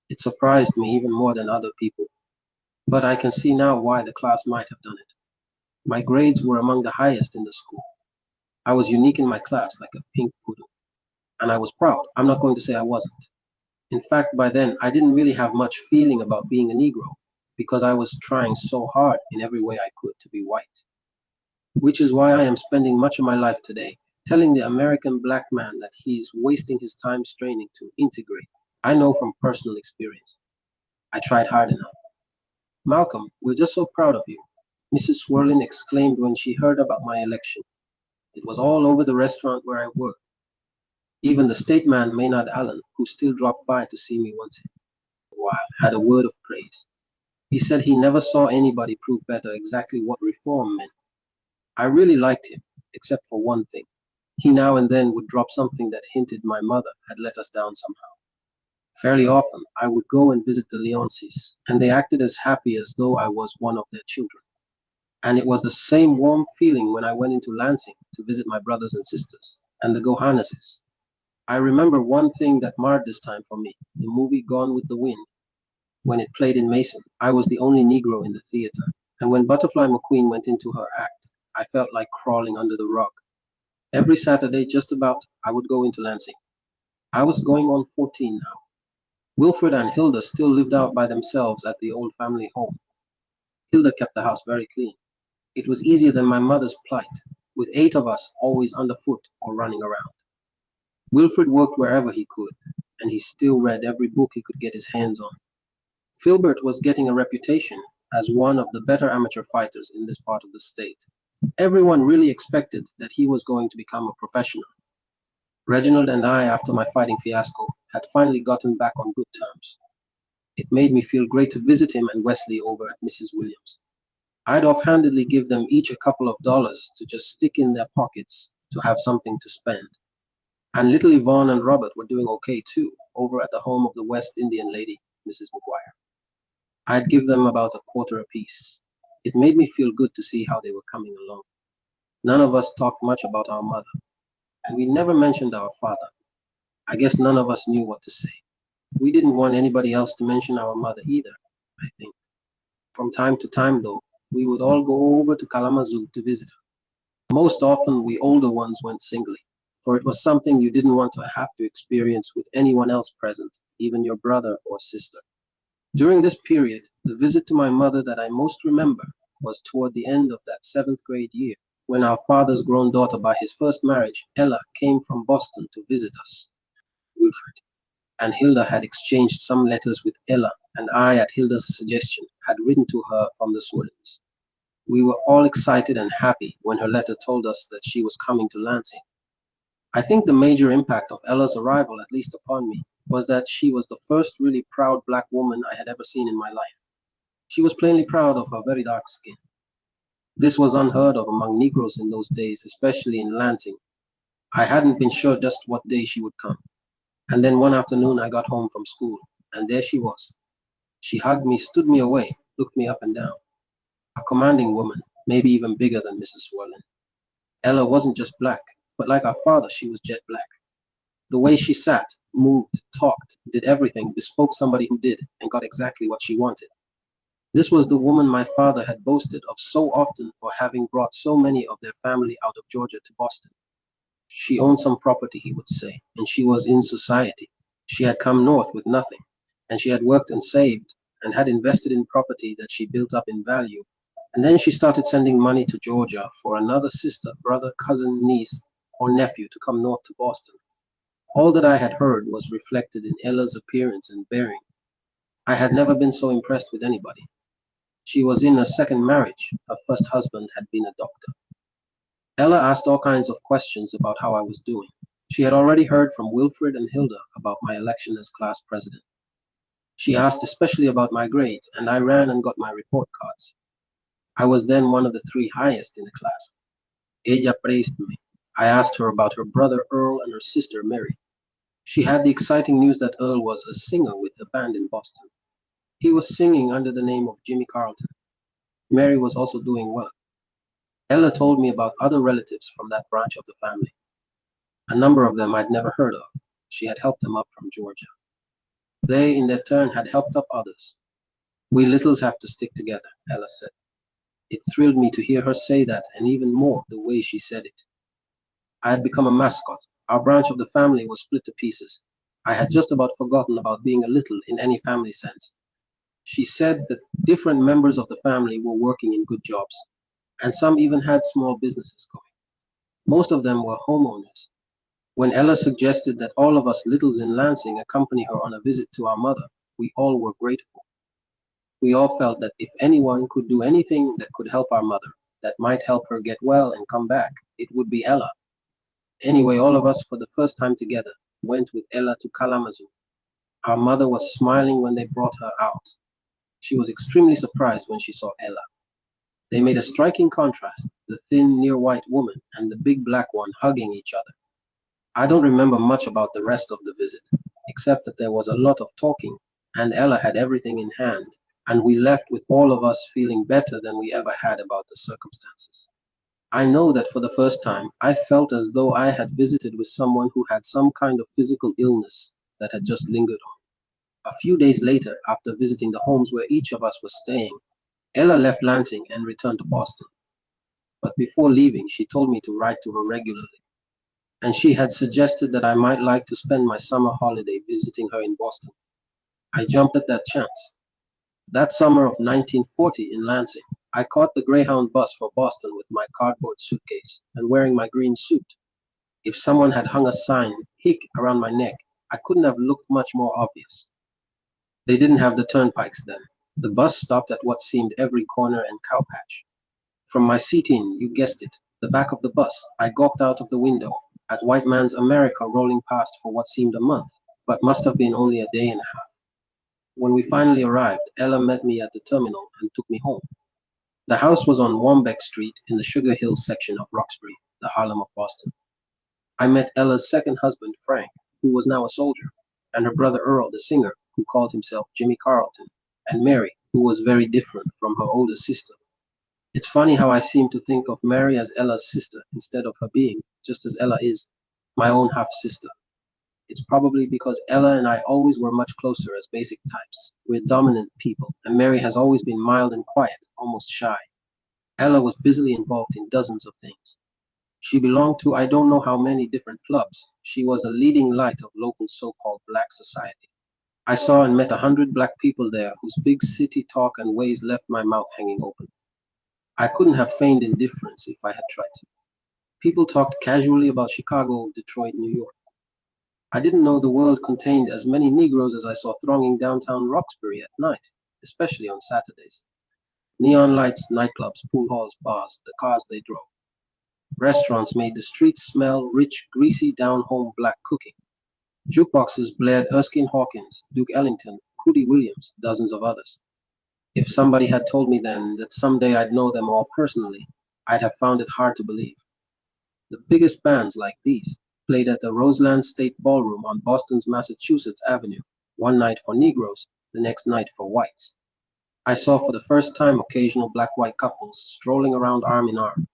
It surprised me even more than other people, but I can see now why the class might have done it. My grades were among the highest in the school. I was unique in my class, like a pink poodle, and I was proud. I'm not going to say I wasn't. In fact, by then, I didn't really have much feeling about being a Negro because I was trying so hard in every way I could to be white. Which is why I am spending much of my life today telling the American black man that he's wasting his time straining to integrate. I know from personal experience. I tried hard enough. Malcolm, we're just so proud of you, Mrs. Swirlin exclaimed when she heard about my election. It was all over the restaurant where I worked. Even the state man, Maynard Allen, who still dropped by to see me once in a while, had a word of praise. He said he never saw anybody prove better exactly what reform meant. I really liked him, except for one thing. He now and then would drop something that hinted my mother had let us down somehow. Fairly often, I would go and visit the Leonces, and they acted as happy as though I was one of their children. And it was the same warm feeling when I went into Lansing to visit my brothers and sisters, and the Gohanneses. I remember one thing that marred this time for me, the movie Gone with the Wind. When it played in Mason, I was the only Negro in the theater, and when Butterfly McQueen went into her act, I felt like crawling under the rug. Every Saturday, just about, I would go into Lansing. I was going on 14 now. Wilfred and Hilda still lived out by themselves at the old family home. Hilda kept the house very clean. It was easier than my mother's plight, with 8 of us always underfoot or running around. Wilfred worked wherever he could, and he still read every book he could get his hands on. Filbert was getting a reputation as one of the better amateur fighters in this part of the state. Everyone really expected that he was going to become a professional. Reginald and I, after my fighting fiasco, had finally gotten back on good terms. It made me feel great to visit him and Wesley over at Mrs. Williams. I'd offhandedly give them each a couple of dollars to just stick in their pockets to have something to spend. And little Yvonne and Robert were doing okay too, over at the home of the West Indian lady, Mrs. McGuire. I'd give them about a quarter apiece. It made me feel good to see how they were coming along. None of us talked much about our mother, and we never mentioned our father. I guess none of us knew what to say. We didn't want anybody else to mention our mother either, I think. From time to time, though, we would all go over to Kalamazoo to visit her. Most often, we older ones went singly, for it was something you didn't want to have to experience with anyone else present, even your brother or sister. During this period, the visit to my mother that I most remember was toward the end of that 7th grade year, when our father's grown daughter by his first marriage, Ella, came from Boston to visit us. Wilfred and Hilda had exchanged some letters with Ella, and I, at Hilda's suggestion, had written to her from the Swillens. We were all excited and happy when her letter told us that she was coming to Lansing. I think the major impact of Ella's arrival, at least upon me, was that she was the first really proud black woman I had ever seen in my life. She was plainly proud of her very dark skin. This was unheard of among Negroes in those days, especially in Lansing. I hadn't been sure just what day she would come. And then one afternoon I got home from school, and there she was. She hugged me, stood me away, looked me up and down. a commanding woman, maybe even bigger than Mrs. Swirlin. Ella wasn't just black, but like our father, she was jet black. The way she sat, moved, talked, did everything bespoke somebody who did and got exactly what she wanted. This was the woman my father had boasted of so often for having brought so many of their family out of Georgia to Boston. She owned some property, he would say, and she was in society. She had come north with nothing, and she had worked and saved and had invested in property that she built up in value. And then she started sending money to Georgia for another sister, brother, cousin, niece, or nephew to come north to Boston. All that I had heard was reflected in Ella's appearance and bearing. I had never been so impressed with anybody. She was in a second marriage. Her first husband had been a doctor. Ella asked all kinds of questions about how I was doing. She had already heard from Wilfred and Hilda about my election as class president. She asked especially about my grades, and I ran and got my report cards. I was then one of the three highest in the class. Ella praised me. I asked her about her brother Earl and her sister Mary. She had the exciting news that Earl was a singer with a band in Boston. He was singing under the name of Jimmy Carlton. Mary was also doing well. Ella told me about other relatives from that branch of the family. A number of them I'd never heard of. She had helped them up from Georgia. They, in their turn, had helped up others. We littles have to stick together, Ella said. It thrilled me to hear her say that, and even more, the way she said it. I had become a mascot. Our branch of the family was split to pieces. I had just about forgotten about being a little in any family sense. She said that different members of the family were working in good jobs, and some even had small businesses going. Most of them were homeowners. When Ella suggested that all of us littles in Lansing accompany her on a visit to our mother, we all were grateful. We all felt that if anyone could do anything that could help our mother, that might help her get well and come back, it would be Ella. Anyway, all of us, for the first time together, went with Ella to Kalamazoo. Our mother was smiling when they brought her out. She was extremely surprised when she saw Ella. They made a striking contrast, the thin, near-white woman and the big black one hugging each other. I don't remember much about the rest of the visit, except that there was a lot of talking, and Ella had everything in hand, and we left with all of us feeling better than we ever had about the circumstances. I know that for the first time, I felt as though I had visited with someone who had some kind of physical illness that had just lingered on. A few days later, after visiting the homes where each of us was staying, Ella left Lansing and returned to Boston. But before leaving, she told me to write to her regularly, and she had suggested that I might like to spend my summer holiday visiting her in Boston. I jumped at that chance. That summer of 1940 in Lansing, I caught the Greyhound bus for Boston with my cardboard suitcase and wearing my green suit. If someone had hung a sign, "Hick," around my neck, I couldn't have looked much more obvious. They didn't have the turnpikes then. The bus stopped at what seemed every corner and cowpatch. From my seat in, you guessed it, the back of the bus, I gawked out of the window at white man's America rolling past for what seemed a month, but must have been only a day and a half. When we finally arrived, Ella met me at the terminal and took me home. The house was on Wambeck Street in the Sugar Hill section of Roxbury, the Harlem of Boston. I met Ella's second husband, Frank, who was now a soldier, and her brother Earl, the singer, who called himself Jimmy Carlton, and Mary, who was very different from her older sister. It's funny how I seem to think of Mary as Ella's sister instead of her being, just as Ella is, my own half-sister. It's probably because Ella and I always were much closer as basic types. We're dominant people, and Mary has always been mild and quiet, almost shy. Ella was busily involved in dozens of things. She belonged to I don't know how many different clubs. She was a leading light of local so-called black society. I saw and met 100 black people there whose big city talk and ways left my mouth hanging open. I couldn't have feigned indifference if I had tried to. People talked casually about Chicago, Detroit, New York. I didn't know the world contained as many Negroes as I saw thronging downtown Roxbury at night, especially on Saturdays. Neon lights, nightclubs, pool halls, bars, the cars they drove. Restaurants made the streets smell rich, greasy, down-home black cooking. Jukeboxes blared Erskine Hawkins, Duke Ellington, Cootie Williams, dozens of others. If somebody had told me then that someday I'd know them all personally, I'd have found it hard to believe. The biggest bands like these played at the Roseland State Ballroom on Boston's Massachusetts Avenue, one night for Negroes, the next night for whites. I saw for the first time occasional black-white couples strolling around arm in arm.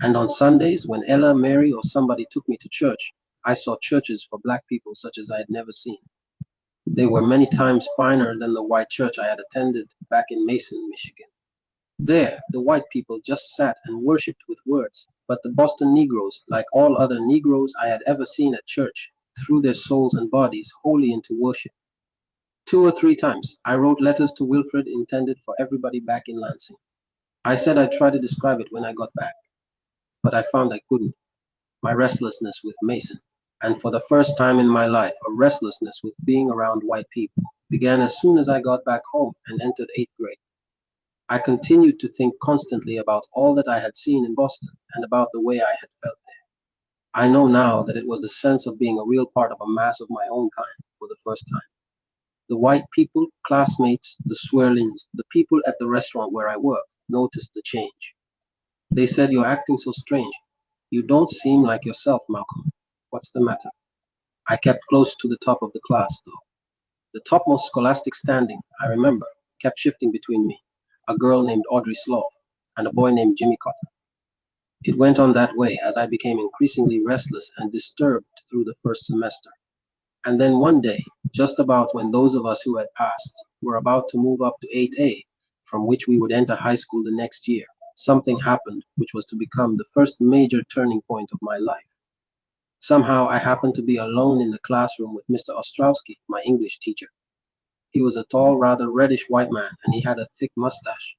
And on Sundays, when Ella, Mary, or somebody took me to church, I saw churches for black people such as I had never seen. They were many times finer than the white church I had attended back in Mason, Michigan. There, the white people just sat and worshipped with words, but the Boston Negroes, like all other Negroes I had ever seen at church, threw their souls and bodies wholly into worship. 2 or 3 times, I wrote letters to Wilfred intended for everybody back in Lansing. I said I'd try to describe it when I got back, but I found I couldn't. My restlessness with Mason, and for the first time in my life, a restlessness with being around white people, began as soon as I got back home and entered 8th grade. I continued to think constantly about all that I had seen in Boston and about the way I had felt there. I know now that it was the sense of being a real part of a mass of my own kind for the first time. The white people, classmates, the swirlings, the people at the restaurant where I worked noticed the change. They said, "You're acting so strange. You don't seem like yourself, Malcolm. What's the matter?" I kept close to the top of the class, though. The topmost scholastic standing, I remember, kept shifting between me, a girl named Audrey Slough, and a boy named Jimmy Cotter. It went on that way as I became increasingly restless and disturbed through the first semester. And then one day, just about when those of us who had passed were about to move up to 8A, from which we would enter high school the next year, something happened which was to become the first major turning point of my life. Somehow I happened to be alone in the classroom with Mr. Ostrowski, my English teacher. He was a tall, rather reddish white man, and he had a thick mustache.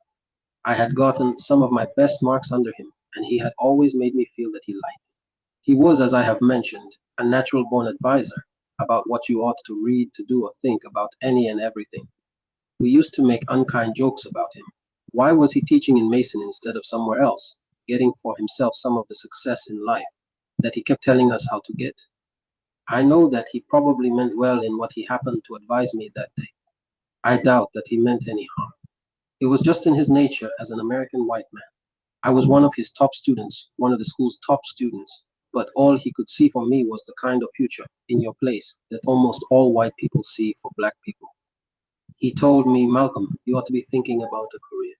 I had gotten some of my best marks under him, and he had always made me feel that he liked me. He was, as I have mentioned, a natural-born advisor about what you ought to read, to do, or think about any and everything. We used to make unkind jokes about him. Why was he teaching in Mason instead of somewhere else, getting for himself some of the success in life that he kept telling us how to get? I know that he probably meant well in what he happened to advise me that day. I doubt that he meant any harm. It was just in his nature as an American white man. I was one of his top students, one of the school's top students, but all he could see for me was the kind of future, in your place, that almost all white people see for black people. He told me, "Malcolm, you ought to be thinking about a career.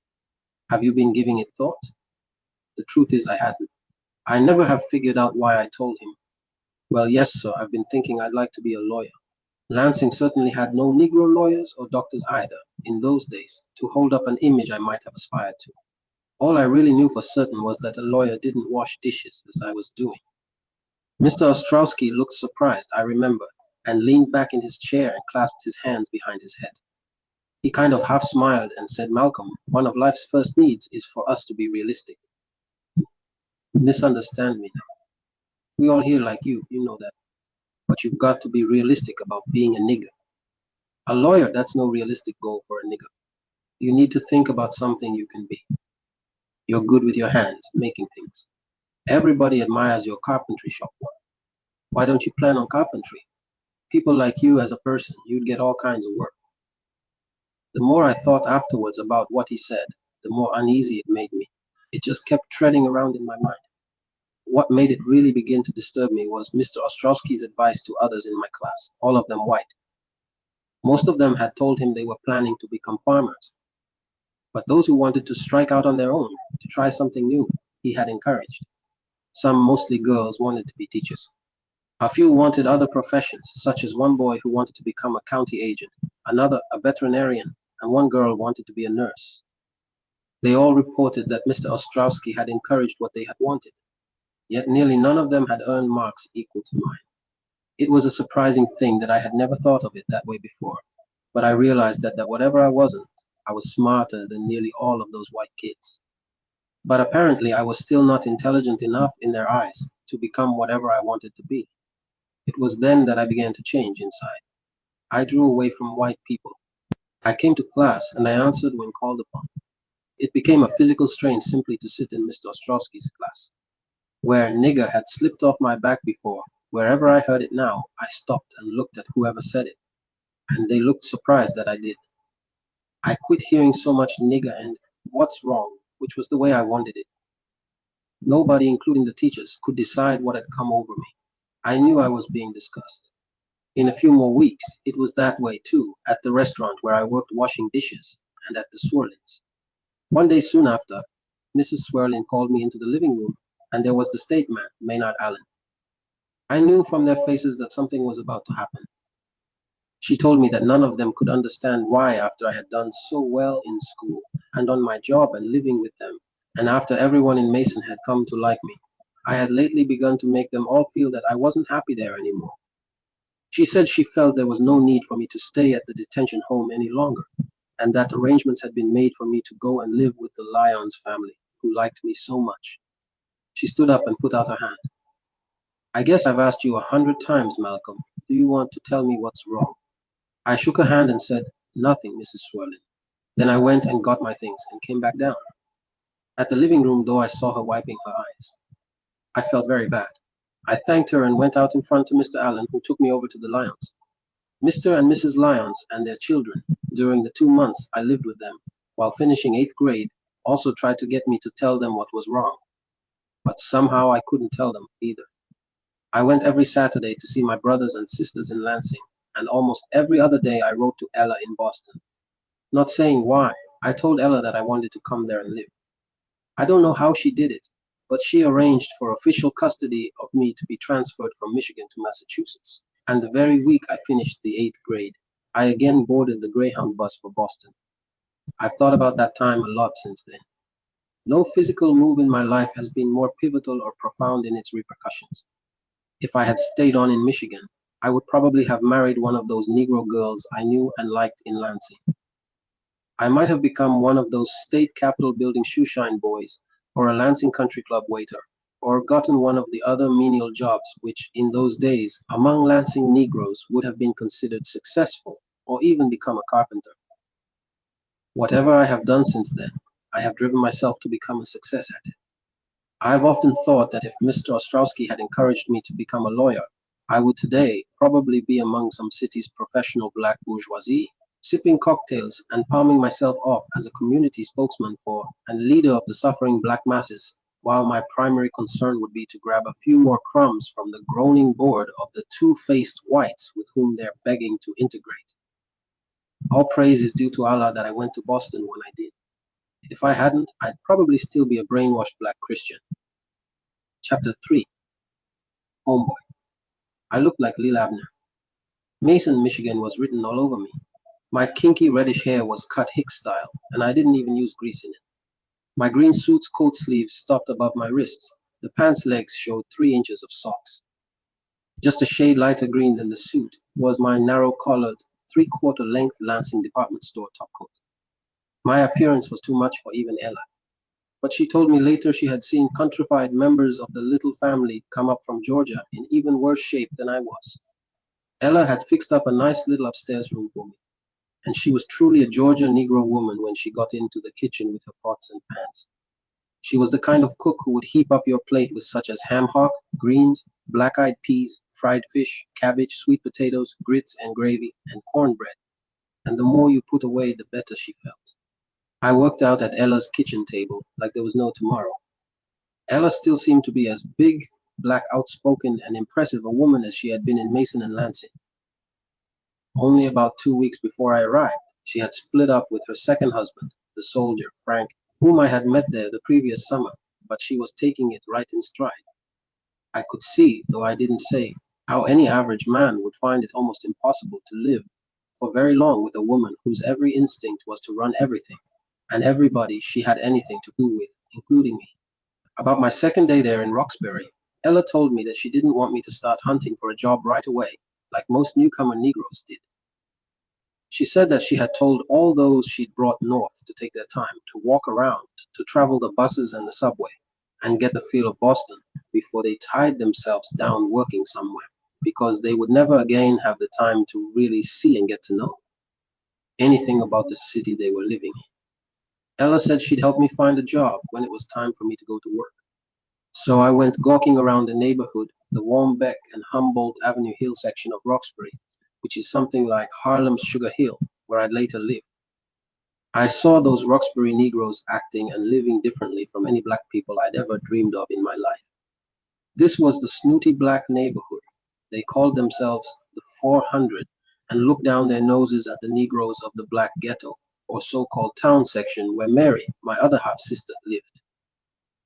Have you been giving it thought?" The truth is I hadn't. I never have figured out why I told him. "Well, yes, sir, I've been thinking I'd like to be a lawyer." Lansing certainly had no Negro lawyers or doctors either, in those days, to hold up an image I might have aspired to. All I really knew for certain was that a lawyer didn't wash dishes, as I was doing. Mr. Ostrowski looked surprised, I remember, and leaned back in his chair and clasped his hands behind his head. He kind of half smiled and said, "Malcolm, one of life's first needs is for us to be realistic. Misunderstand me now. We all here like you know that. But you've got to be realistic about being a nigger. A lawyer, that's no realistic goal for a nigger. You need to think about something you can be. You're good with your hands, making things. Everybody admires your carpentry shop work. Why don't you plan on carpentry? People like you as a person, you'd get all kinds of work." The more I thought afterwards about what he said, the more uneasy it made me. It just kept treading around in my mind. What made it really begin to disturb me was Mr. Ostrowski's advice to others in my class, all of them white. Most of them had told him they were planning to become farmers. But those who wanted to strike out on their own, to try something new, he had encouraged. Some, mostly girls, wanted to be teachers. A few wanted other professions, such as one boy who wanted to become a county agent, another a veterinarian, and one girl wanted to be a nurse. They all reported that Mr. Ostrowski had encouraged what they had wanted, yet nearly none of them had earned marks equal to mine. It was a surprising thing that I had never thought of it that way before, but I realized that whatever I wasn't, I was smarter than nearly all of those white kids. But apparently I was still not intelligent enough in their eyes to become whatever I wanted to be. It was then that I began to change inside. I drew away from white people. I came to class and I answered when called upon. It became a physical strain simply to sit in Mr. Ostrowski's class. Where nigger had slipped off my back before, wherever I heard it now, I stopped and looked at whoever said it, and they looked surprised that I did. I quit hearing so much nigger and "what's wrong," which was the way I wanted it. Nobody, including the teachers, could decide what had come over me. I knew I was being discussed. In a few more weeks, it was that way too, at the restaurant where I worked washing dishes, and at the Swirlings. One day soon after, Mrs. Swirling called me into the living room, and there was the state man, Maynard Allen. I knew from their faces that something was about to happen. She told me that none of them could understand why, after I had done so well in school and on my job and living with them, and after everyone in Mason had come to like me, I had lately begun to make them all feel that I wasn't happy there anymore. She said she felt there was no need for me to stay at the detention home any longer, and that arrangements had been made for me to go and live with the Lyons family, who liked me so much. She stood up and put out her hand. I guess I've asked you 100 times, Malcolm. Do you want to tell me what's wrong? I shook her hand and said, Nothing, Mrs. Swirling. Then I went and got my things and came back down. At the living room door, I saw her wiping her eyes. I felt very bad. I thanked her and went out in front to Mr. Allen, who took me over to the Lyons. Mr. and Mrs. Lyons and their children, during the 2 months I lived with them, while finishing 8th grade, also tried to get me to tell them what was wrong. But somehow I couldn't tell them either. I went every Saturday to see my brothers and sisters in Lansing, and almost every other day I wrote to Ella in Boston. Not saying why, I told Ella that I wanted to come there and live. I don't know how she did it, but she arranged for official custody of me to be transferred from Michigan to Massachusetts. And the very week I finished the 8th grade, I again boarded the Greyhound bus for Boston. I've thought about that time a lot since then. No physical move in my life has been more pivotal or profound in its repercussions. If I had stayed on in Michigan, I would probably have married one of those Negro girls I knew and liked in Lansing. I might have become one of those state capitol building shoeshine boys, or a Lansing country club waiter, or gotten one of the other menial jobs which, in those days, among Lansing Negroes would have been considered successful, or even become a carpenter. Whatever I have done since then, I have driven myself to become a success at it. I have often thought that if Mr. Ostrowski had encouraged me to become a lawyer, I would today probably be among some city's professional black bourgeoisie, sipping cocktails and palming myself off as a community spokesman for and leader of the suffering black masses, while my primary concern would be to grab a few more crumbs from the groaning board of the two-faced whites with whom they're begging to integrate. All praise is due to Allah that I went to Boston when I did. If I hadn't, I'd probably still be a brainwashed black Christian. Chapter 3. Homeboy. I looked like Lil Abner. Mason, Michigan was written all over me. My kinky reddish hair was cut Hicks style, and I didn't even use grease in it. My green suit's coat sleeves stopped above my wrists. The pants legs showed 3 inches of socks. Just a shade lighter green than the suit was my narrow-collared, 3/4 length Lansing department store topcoat. My appearance was too much for even Ella, but she told me later she had seen countrified members of the little family come up from Georgia in even worse shape than I was. Ella had fixed up a nice little upstairs room for me, and she was truly a Georgia Negro woman when she got into the kitchen with her pots and pans. She was the kind of cook who would heap up your plate with such as ham hock, greens, black-eyed peas, fried fish, cabbage, sweet potatoes, grits and gravy, and cornbread, and the more you put away, the better she felt. I worked out at Ella's kitchen table like there was no tomorrow. Ella still seemed to be as big, black, outspoken, and impressive a woman as she had been in Mason and Lansing. Only about 2 weeks before I arrived, she had split up with her second husband, the soldier, Frank, whom I had met there the previous summer, but she was taking it right in stride. I could see, though I didn't say, how any average man would find it almost impossible to live for very long with a woman whose every instinct was to run everything, and everybody she had anything to do with, including me. About my second day there in Roxbury, Ella told me that she didn't want me to start hunting for a job right away, like most newcomer Negroes did. She said that she had told all those she'd brought north to take their time, to walk around, to travel the buses and the subway, and get the feel of Boston before they tied themselves down working somewhere, because they would never again have the time to really see and get to know anything about the city they were living in. Ella said she'd help me find a job when it was time for me to go to work. So I went gawking around the neighborhood, the Warmbeck and Humboldt Avenue Hill section of Roxbury, which is something like Harlem's Sugar Hill, where I'd later lived. I saw those Roxbury Negroes acting and living differently from any black people I'd ever dreamed of in my life. This was the snooty black neighborhood. They called themselves the 400 and looked down their noses at the Negroes of the black ghetto, or so-called town section where Mary, my other half-sister, lived.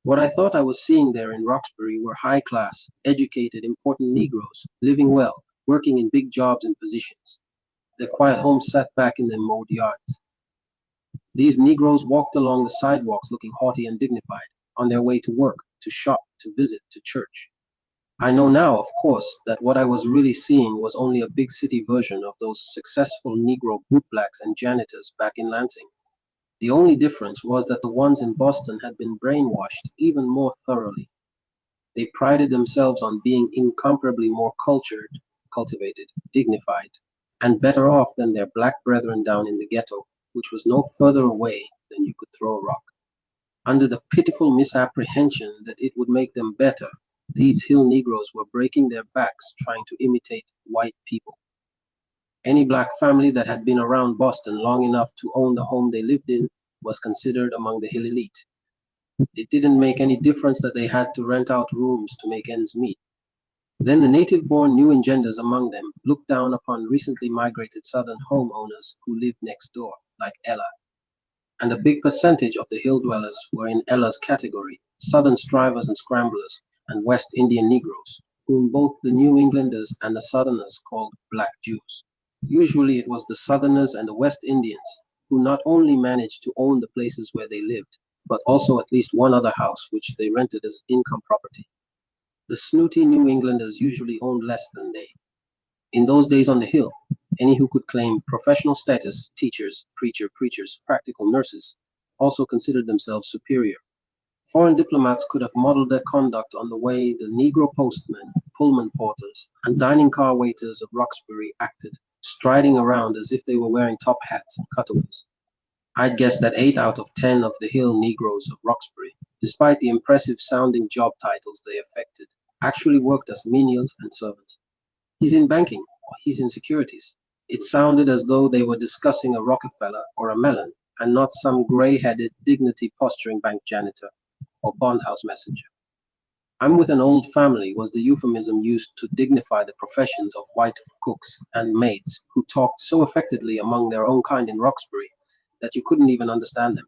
What I thought I was seeing there in Roxbury were high-class, educated, important Negroes, living well, working in big jobs and positions. Their quiet homes sat back in their mowed yards. These Negroes walked along the sidewalks looking haughty and dignified, on their way to work, to shop, to visit, to church. I know now, of course, that what I was really seeing was only a big city version of those successful Negro bootblacks and janitors back in Lansing. The only difference was that the ones in Boston had been brainwashed even more thoroughly. They prided themselves on being incomparably more cultured, cultivated, dignified, and better off than their black brethren down in the ghetto, which was no further away than you could throw a rock. Under the pitiful misapprehension that it would make them better, these hill Negroes were breaking their backs trying to imitate white people. Any black family that had been around Boston long enough to own the home they lived in was considered among the hill elite. It didn't make any difference that they had to rent out rooms to make ends meet. Then the native-born New Englanders among them looked down upon recently migrated Southern homeowners who lived next door, like Ella. And a big percentage of the hill dwellers were in Ella's category, Southern strivers and scramblers, and West Indian Negroes, whom both the New Englanders and the Southerners called Black Jews. Usually it was the Southerners and the West Indians who not only managed to own the places where they lived, but also at least one other house which they rented as income property. The snooty New Englanders usually owned less than they. In those days on the Hill, any who could claim professional status, teachers, preachers, practical nurses, also considered themselves superior. Foreign diplomats could have modeled their conduct on the way the Negro postmen, Pullman porters, and dining car waiters of Roxbury acted, striding around as if they were wearing top hats and cutaways. I'd guess that 8 out of 10 of the Hill Negroes of Roxbury, despite the impressive sounding job titles they affected, actually worked as menials and servants. He's in banking, or he's in securities. It sounded as though they were discussing a Rockefeller or a Mellon, and not some gray-headed, dignity-posturing bank janitor or bondhouse messenger. I'm with an old family was the euphemism used to dignify the professions of white cooks and maids who talked so affectedly among their own kind in Roxbury that you couldn't even understand them.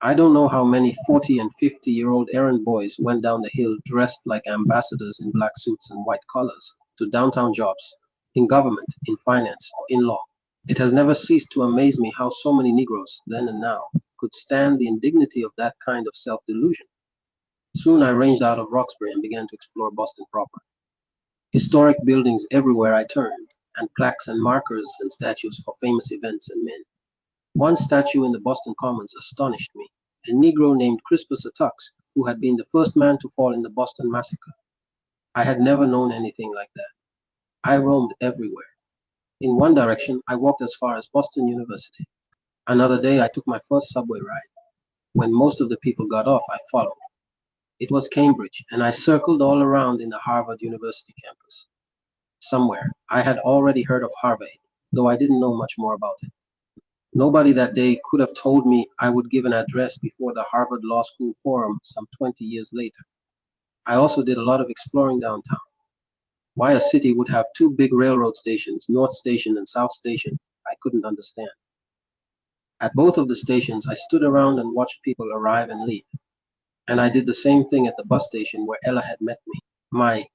I don't know how many 40 and 50-year-old errand boys went down the hill dressed like ambassadors in black suits and white collars to downtown jobs, in government, in finance, or in law. It has never ceased to amaze me how so many Negroes, then and now, could stand the indignity of that kind of self-delusion. Soon I ranged out of Roxbury and began to explore Boston proper. Historic buildings everywhere I turned, and plaques and markers and statues for famous events and men. One statue in the Boston Commons astonished me, a Negro named Crispus Attucks, who had been the first man to fall in the Boston Massacre. I had never known anything like that. I roamed everywhere. In one direction, I walked as far as Boston University. Another day, I took my first subway ride. When most of the people got off, I followed. It was Cambridge, and I circled all around in the Harvard University campus. Somewhere, I had already heard of Harvard, though I didn't know much more about it. Nobody that day could have told me I would give an address before the Harvard Law School Forum some 20 years later. I also did a lot of exploring downtown. Why a city would have 2 big railroad stations, North Station and South Station, I couldn't understand. At both of the stations, I stood around and watched people arrive and leave. And I did the same thing at the bus station where Ella had met me. My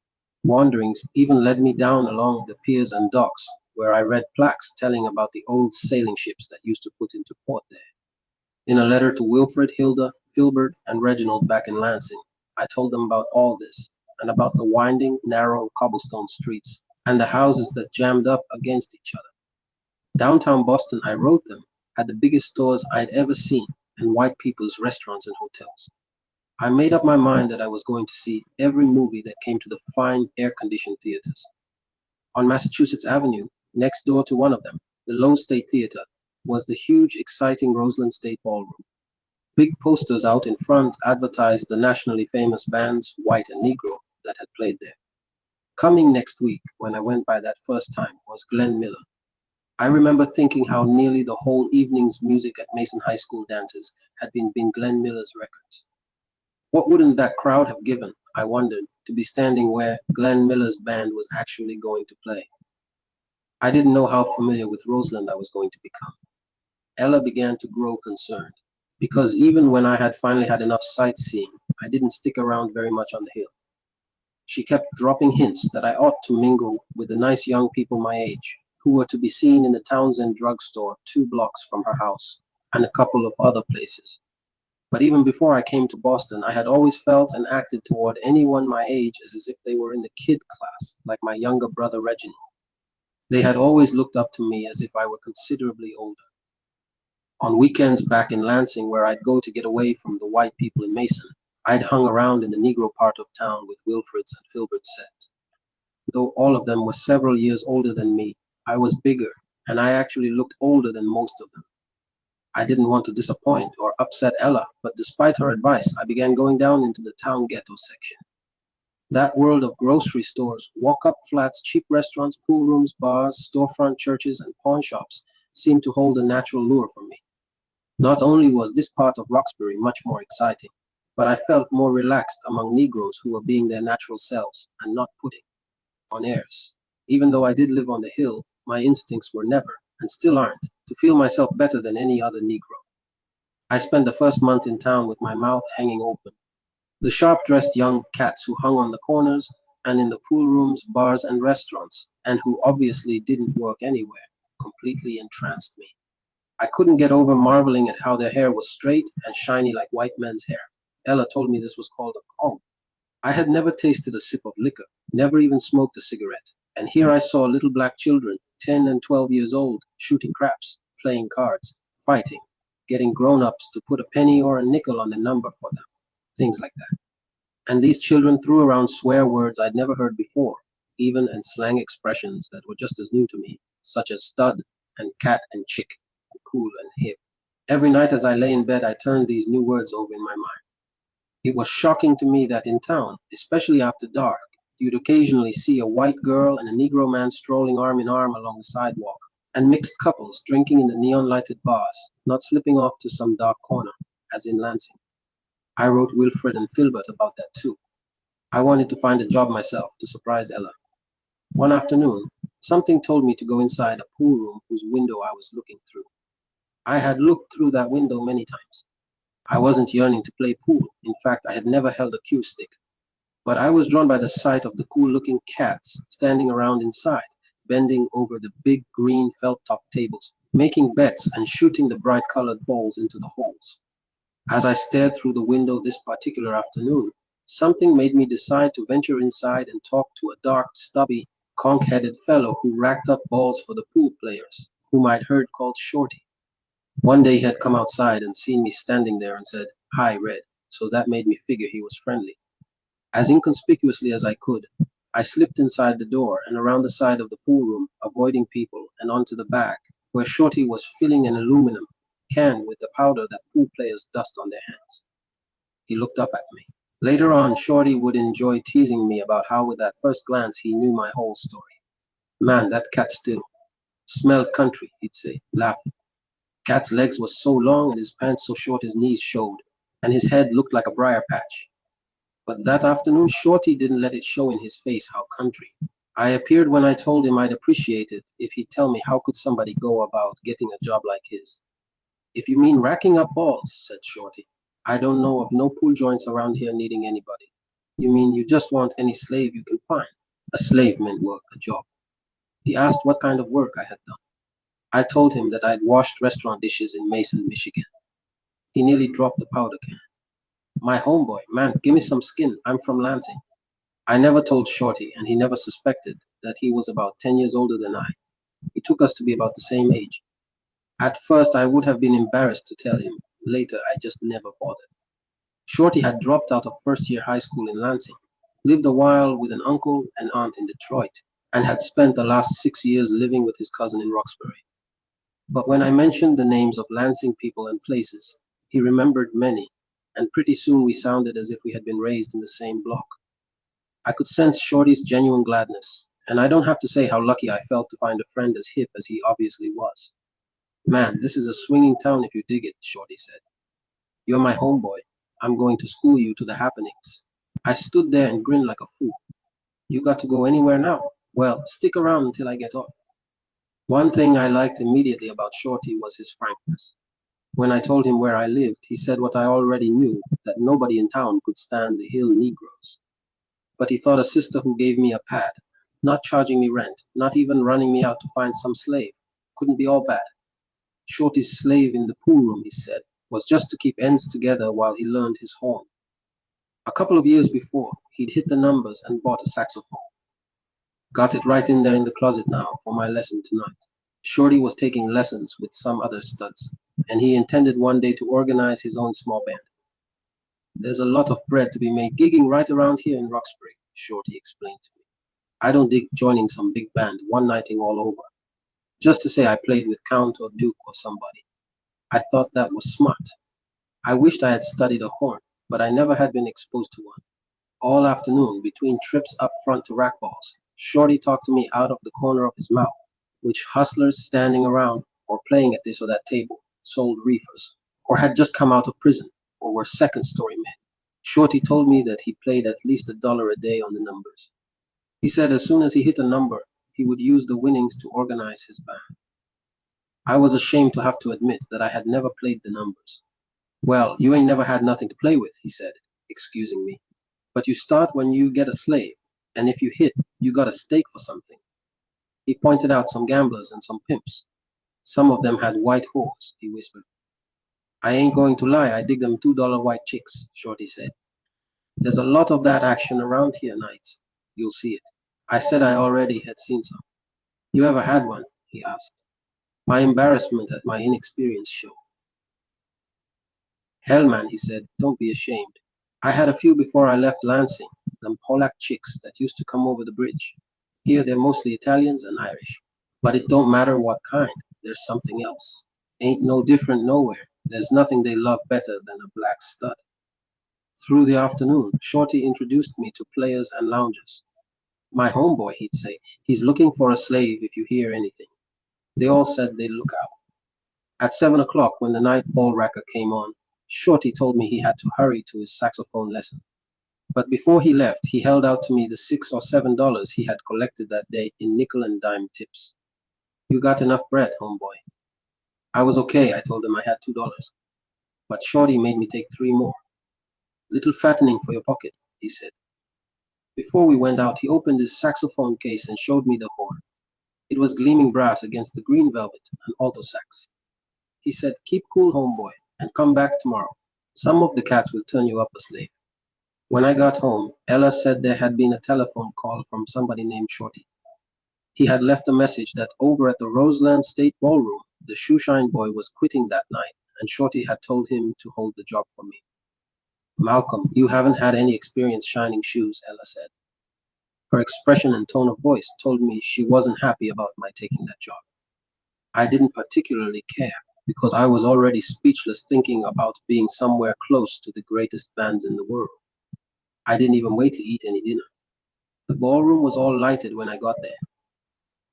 wanderings even led me down along the piers and docks, where I read plaques telling about the old sailing ships that used to put into port there. In a letter to Wilfred, Hilda, Filbert, and Reginald back in Lansing, I told them about all this, and about the winding, narrow cobblestone streets, and the houses that jammed up against each other. Downtown Boston, I wrote them, had the biggest stores I'd ever seen, and white people's restaurants and hotels. I made up my mind that I was going to see every movie that came to the fine air-conditioned theaters. On Massachusetts Avenue, next door to one of them, the Lowe State Theater, was the huge, exciting Roseland State Ballroom. Big posters out in front advertised the nationally famous bands, White and Negro, that had played there. Coming next week, when I went by that first time, was Glenn Miller. I remember thinking how nearly the whole evening's music at Mason High School dances had been Glenn Miller's records. What wouldn't that crowd have given, I wondered, to be standing where Glenn Miller's band was actually going to play? I didn't know how familiar with Roseland I was going to become. Ella began to grow concerned, because even when I had finally had enough sightseeing, I didn't stick around very much on the hill. She kept dropping hints that I ought to mingle with the nice young people my age, who were to be seen in the Townsend drugstore 2 blocks from her house, and a couple of other places. But even before I came to Boston, I had always felt and acted toward anyone my age as if they were in the kid class, like my younger brother Reginald. They had always looked up to me as if I were considerably older. On weekends back in Lansing, where I'd go to get away from the white people in Mason, I'd hung around in the Negro part of town with Wilfred's and Filbert's set. Though all of them were several years older than me, I was bigger, and I actually looked older than most of them. I didn't want to disappoint or upset Ella, but despite her advice, I began going down into the town ghetto section. That world of grocery stores, walk-up flats, cheap restaurants, pool rooms, bars, storefront churches, and pawn shops seemed to hold a natural lure for me. Not only was this part of Roxbury much more exciting, but I felt more relaxed among Negroes who were being their natural selves and not putting on airs. Even though I did live on the hill, my instincts were never, and still aren't, to feel myself better than any other Negro. I spent the first month in town with my mouth hanging open. The sharp-dressed young cats who hung on the corners and in the pool rooms, bars, and restaurants, and who obviously didn't work anywhere, completely entranced me. I couldn't get over marveling at how their hair was straight and shiny like white men's hair. Ella told me this was called a comb. I had never tasted a sip of liquor, never even smoked a cigarette, and here I saw little black children, 10 and 12 years old, shooting craps, playing cards, fighting, getting grown-ups to put a penny or a nickel on the number for them, things like that. And these children threw around swear words I'd never heard before, even and slang expressions that were just as new to me, such as stud and cat and chick, and cool and hip. Every night as I lay in bed, I turned these new words over in my mind. It was shocking to me that in town, especially after dark, you'd occasionally see a white girl and a Negro man strolling arm in arm along the sidewalk, and mixed couples drinking in the neon-lighted bars, not slipping off to some dark corner, as in Lansing. I wrote Wilfred and Filbert about that too. I wanted to find a job myself to surprise Ella. One afternoon, something told me to go inside a pool room whose window I was looking through. I had looked through that window many times. I wasn't yearning to play pool. In fact, I had never held a cue stick. But I was drawn by the sight of the cool-looking cats standing around inside, bending over the big green felt-top tables, making bets and shooting the bright-colored balls into the holes. As I stared through the window this particular afternoon, something made me decide to venture inside and talk to a dark, stubby, conch-headed fellow who racked up balls for the pool players, whom I'd heard called Shorty. One day he had come outside and seen me standing there and said, "Hi, Red," so that made me figure he was friendly. As inconspicuously as I could, I slipped inside the door and around the side of the pool room, avoiding people, and onto the back, where Shorty was filling an aluminum can with the powder that pool players dust on their hands. He looked up at me. Later on, Shorty would enjoy teasing me about how with that first glance he knew my whole story. "Man, that cat still smelled country," he'd say, laughing. Cat's legs were so long and his pants so short his knees showed, and his head looked like a briar patch. But that afternoon Shorty didn't let it show in his face how country. I appeared when I told him I'd appreciate it if he'd tell me how could somebody go about getting a job like his. "If you mean racking up balls," said Shorty, "I don't know of no pool joints around here needing anybody. You mean you just want any slave you can find?" A slave meant work, a job. He asked what kind of work I had done. I told him that I'd washed restaurant dishes in Mason, Michigan. He nearly dropped the powder can. "My homeboy, man, give me some skin. I'm from Lansing." I never told Shorty, and he never suspected that he was about 10 years older than I. He took us to be about the same age. At first, I would have been embarrassed to tell him. Later, I just never bothered. Shorty had dropped out of first-year high school in Lansing, lived a while with an uncle and aunt in Detroit, and had spent the last 6 years living with his cousin in Roxbury. But when I mentioned the names of Lansing people and places, he remembered many, and pretty soon we sounded as if we had been raised in the same block. I could sense Shorty's genuine gladness, and I don't have to say how lucky I felt to find a friend as hip as he obviously was. "Man, this is a swinging town if you dig it," Shorty said. "You're my homeboy. I'm going to school you to the happenings." I stood there and grinned like a fool. "You got to go anywhere now? Well, stick around until I get off." One thing I liked immediately about Shorty was his frankness. When I told him where I lived, he said what I already knew, that nobody in town could stand the hill Negroes. But he thought a sister who gave me a pad, not charging me rent, not even running me out to find some slave, couldn't be all bad. Shorty's slave in the pool room, he said, was just to keep ends together while he learned his horn. A couple of years before, he'd hit the numbers and bought a saxophone. Got it right in there in the closet now for my lesson tonight. Shorty was taking lessons with some other studs, and he intended one day to organize his own small band. There's a lot of bread to be made gigging right around here in Roxbury, Shorty explained to me. I don't dig joining some big band, one-nighting all over, just to say I played with Count or Duke or somebody. I thought that was smart. I wished I had studied a horn, but I never had been exposed to one. All afternoon, between trips up front to racballs, Shorty talked to me out of the corner of his mouth, which hustlers standing around or playing at this or that table sold reefers, or had just come out of prison, or were second-story men. Shorty told me that he played at least $1 a day on the numbers. He said as soon as he hit a number, he would use the winnings to organize his band. I was ashamed to have to admit that I had never played the numbers. Well, you ain't never had nothing to play with, he said, excusing me. But you start when you get a slave, and if you hit, you got a stake for something. He pointed out some gamblers and some pimps. Some of them had white whores, he whispered. I ain't going to lie, I dig them $2 white chicks, Shorty said. There's a lot of that action around here nights. You'll see it. I said I already had seen some. You ever had one? He asked. My embarrassment at my inexperience showed. Hell, man, he said, don't be ashamed. I had a few before I left Lansing, them Polak chicks that used to come over the bridge. Here they're mostly Italians and Irish. But it don't matter what kind, there's something else. Ain't no different nowhere. There's nothing they love better than a black stud. Through the afternoon, Shorty introduced me to players and loungers. My homeboy, he'd say, he's looking for a slave if you hear anything. They all said they'd look out. At 7 o'clock, when the night ball racker came on, Shorty told me he had to hurry to his saxophone lesson. But before he left, he held out to me the $6 or $7 he had collected that day in nickel and dime tips. You got enough bread, homeboy. I was okay, I told him I had $2. But Shorty made me take 3 more. Little fattening for your pocket, he said. Before we went out, he opened his saxophone case and showed me the horn. It was gleaming brass against the green velvet, an alto sax. He said, keep cool, homeboy, and come back tomorrow. Some of the cats will turn you up a slave. When I got home, Ella said there had been a telephone call from somebody named Shorty. He had left a message that over at the Roseland State Ballroom, the shoeshine boy was quitting that night, and Shorty had told him to hold the job for me. Malcolm, you haven't had any experience shining shoes, Ella said. Her expression and tone of voice told me she wasn't happy about my taking that job. I didn't particularly care, because I was already speechless thinking about being somewhere close to the greatest bands in the world. I didn't even wait to eat any dinner. The ballroom was all lighted when I got there.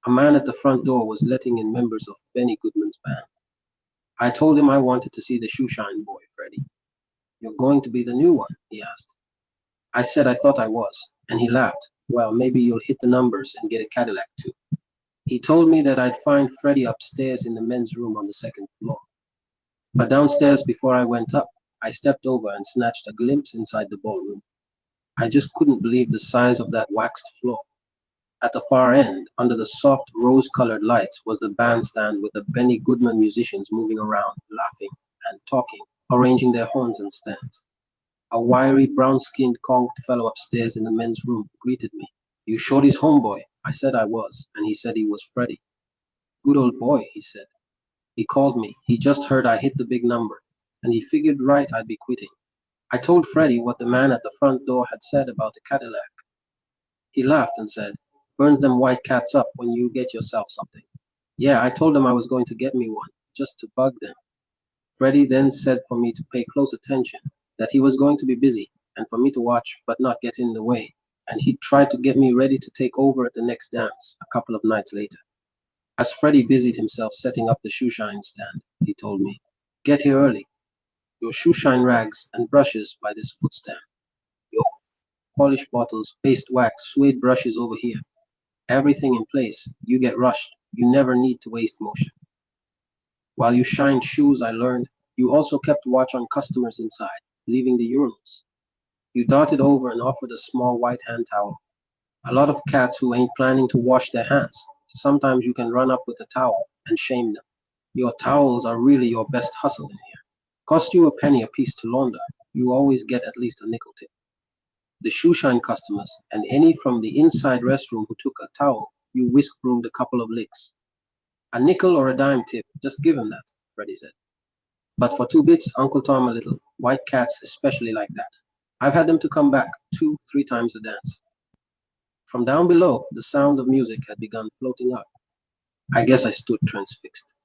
A man at the front door was letting in members of Benny Goodman's band. I told him I wanted to see the shoeshine boy, Freddie. You're going to be the new one? He asked. I said I thought I was, and he laughed. Well, maybe you'll hit the numbers and get a Cadillac too. He told me that I'd find Freddie upstairs in the men's room on the second floor. But downstairs before I went up, I stepped over and snatched a glimpse inside the ballroom. I just couldn't believe the size of that waxed floor. At the far end, under the soft rose-colored lights, was the bandstand with the Benny Goodman musicians moving around, laughing and talking, arranging their horns and stands. A wiry, brown-skinned, conked fellow upstairs in the men's room greeted me. You Shorty's homeboy? I said I was, and he said he was Freddie. Good old boy, he said. He called me. He just heard I hit the big number, and he figured right I'd be quitting. I told Freddie what the man at the front door had said about a Cadillac. He laughed and said, burns them white cats up when you get yourself something. Yeah, I told him I was going to get me one, just to bug them. Freddie then said for me to pay close attention, that he was going to be busy, and for me to watch but not get in the way, and he'd try to get me ready to take over at the next dance, a couple of nights later. As Freddie busied himself setting up the shoeshine stand, he told me, get here early. Your shoeshine rags and brushes by this footstand. Your polished bottles, paste wax, suede brushes over here. Everything in place. You get rushed. You never need to waste motion. While you shined shoes, I learned, you also kept watch on customers inside, leaving the urinals. You darted over and offered a small white hand towel. A lot of cats who ain't planning to wash their hands. Sometimes you can run up with a towel and shame them. Your towels are really your best hustle in here. Cost you a penny a piece to launder. You always get at least a nickel tip. The shoeshine customers and any from the inside restroom who took a towel, you whisk-broomed a couple of licks. A nickel or a dime tip, just give him that, Freddie said. But for 2 bits, Uncle Tom a little. White cats especially like that. I've had them to come back 2, 3 times a dance. From down below, the sound of music had begun floating up. I guess I stood transfixed.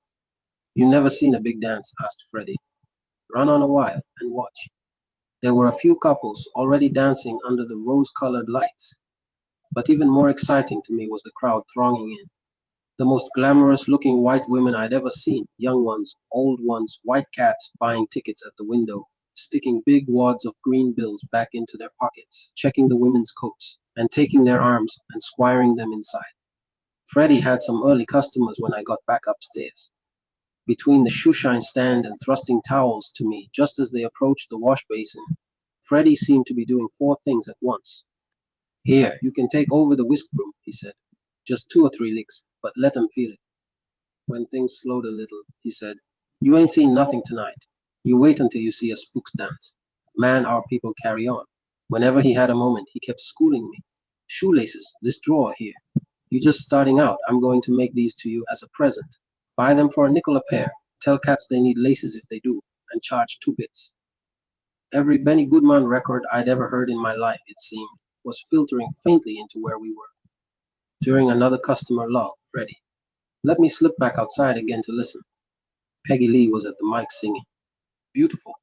You never seen a big dance? Asked Freddie. Run on a while and watch. There were a few couples already dancing under the rose-colored lights. But even more exciting to me was the crowd thronging in. The most glamorous-looking white women I'd ever seen, young ones, old ones, white cats buying tickets at the window, sticking big wads of green bills back into their pockets, checking the women's coats, and taking their arms and squiring them inside. Freddie had some early customers when I got back upstairs. Between the shoeshine stand and thrusting towels to me just as they approached the wash basin, Freddie seemed to be doing 4 things at once. Here, you can take over the whisk broom, he said. Just 2 or 3 licks, but let them feel it. When things slowed a little, he said, you ain't seen nothing tonight. You wait until you see a spooks dance. Man, our people carry on. Whenever he had a moment, he kept schooling me. Shoelaces, this drawer here. You just starting out, I'm going to make these to you as a present. Buy them for a nickel a pair. Tell cats they need laces if they do, and charge 2 bits. Every Benny Goodman record I'd ever heard in my life, it seemed, was filtering faintly into where we were. During another customer lull, Freddie, let me slip back outside again to listen. Peggy Lee was at the mic singing. Beautiful.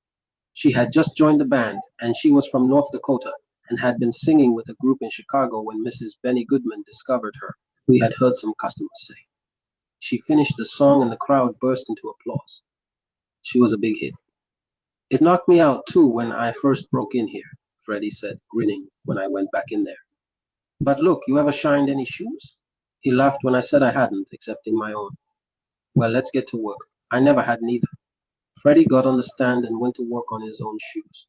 She had just joined the band, and she was from North Dakota, and had been singing with a group in Chicago when Mrs. Benny Goodman discovered her, we had heard some customers say. She finished the song and the crowd burst into applause. She was a big hit. It knocked me out, too, when I first broke in here, Freddie said, grinning when I went back in there. But look, you ever shined any shoes? He laughed when I said I hadn't, excepting my own. Well, let's get to work. I never had neither. Freddie got on the stand and went to work on his own shoes.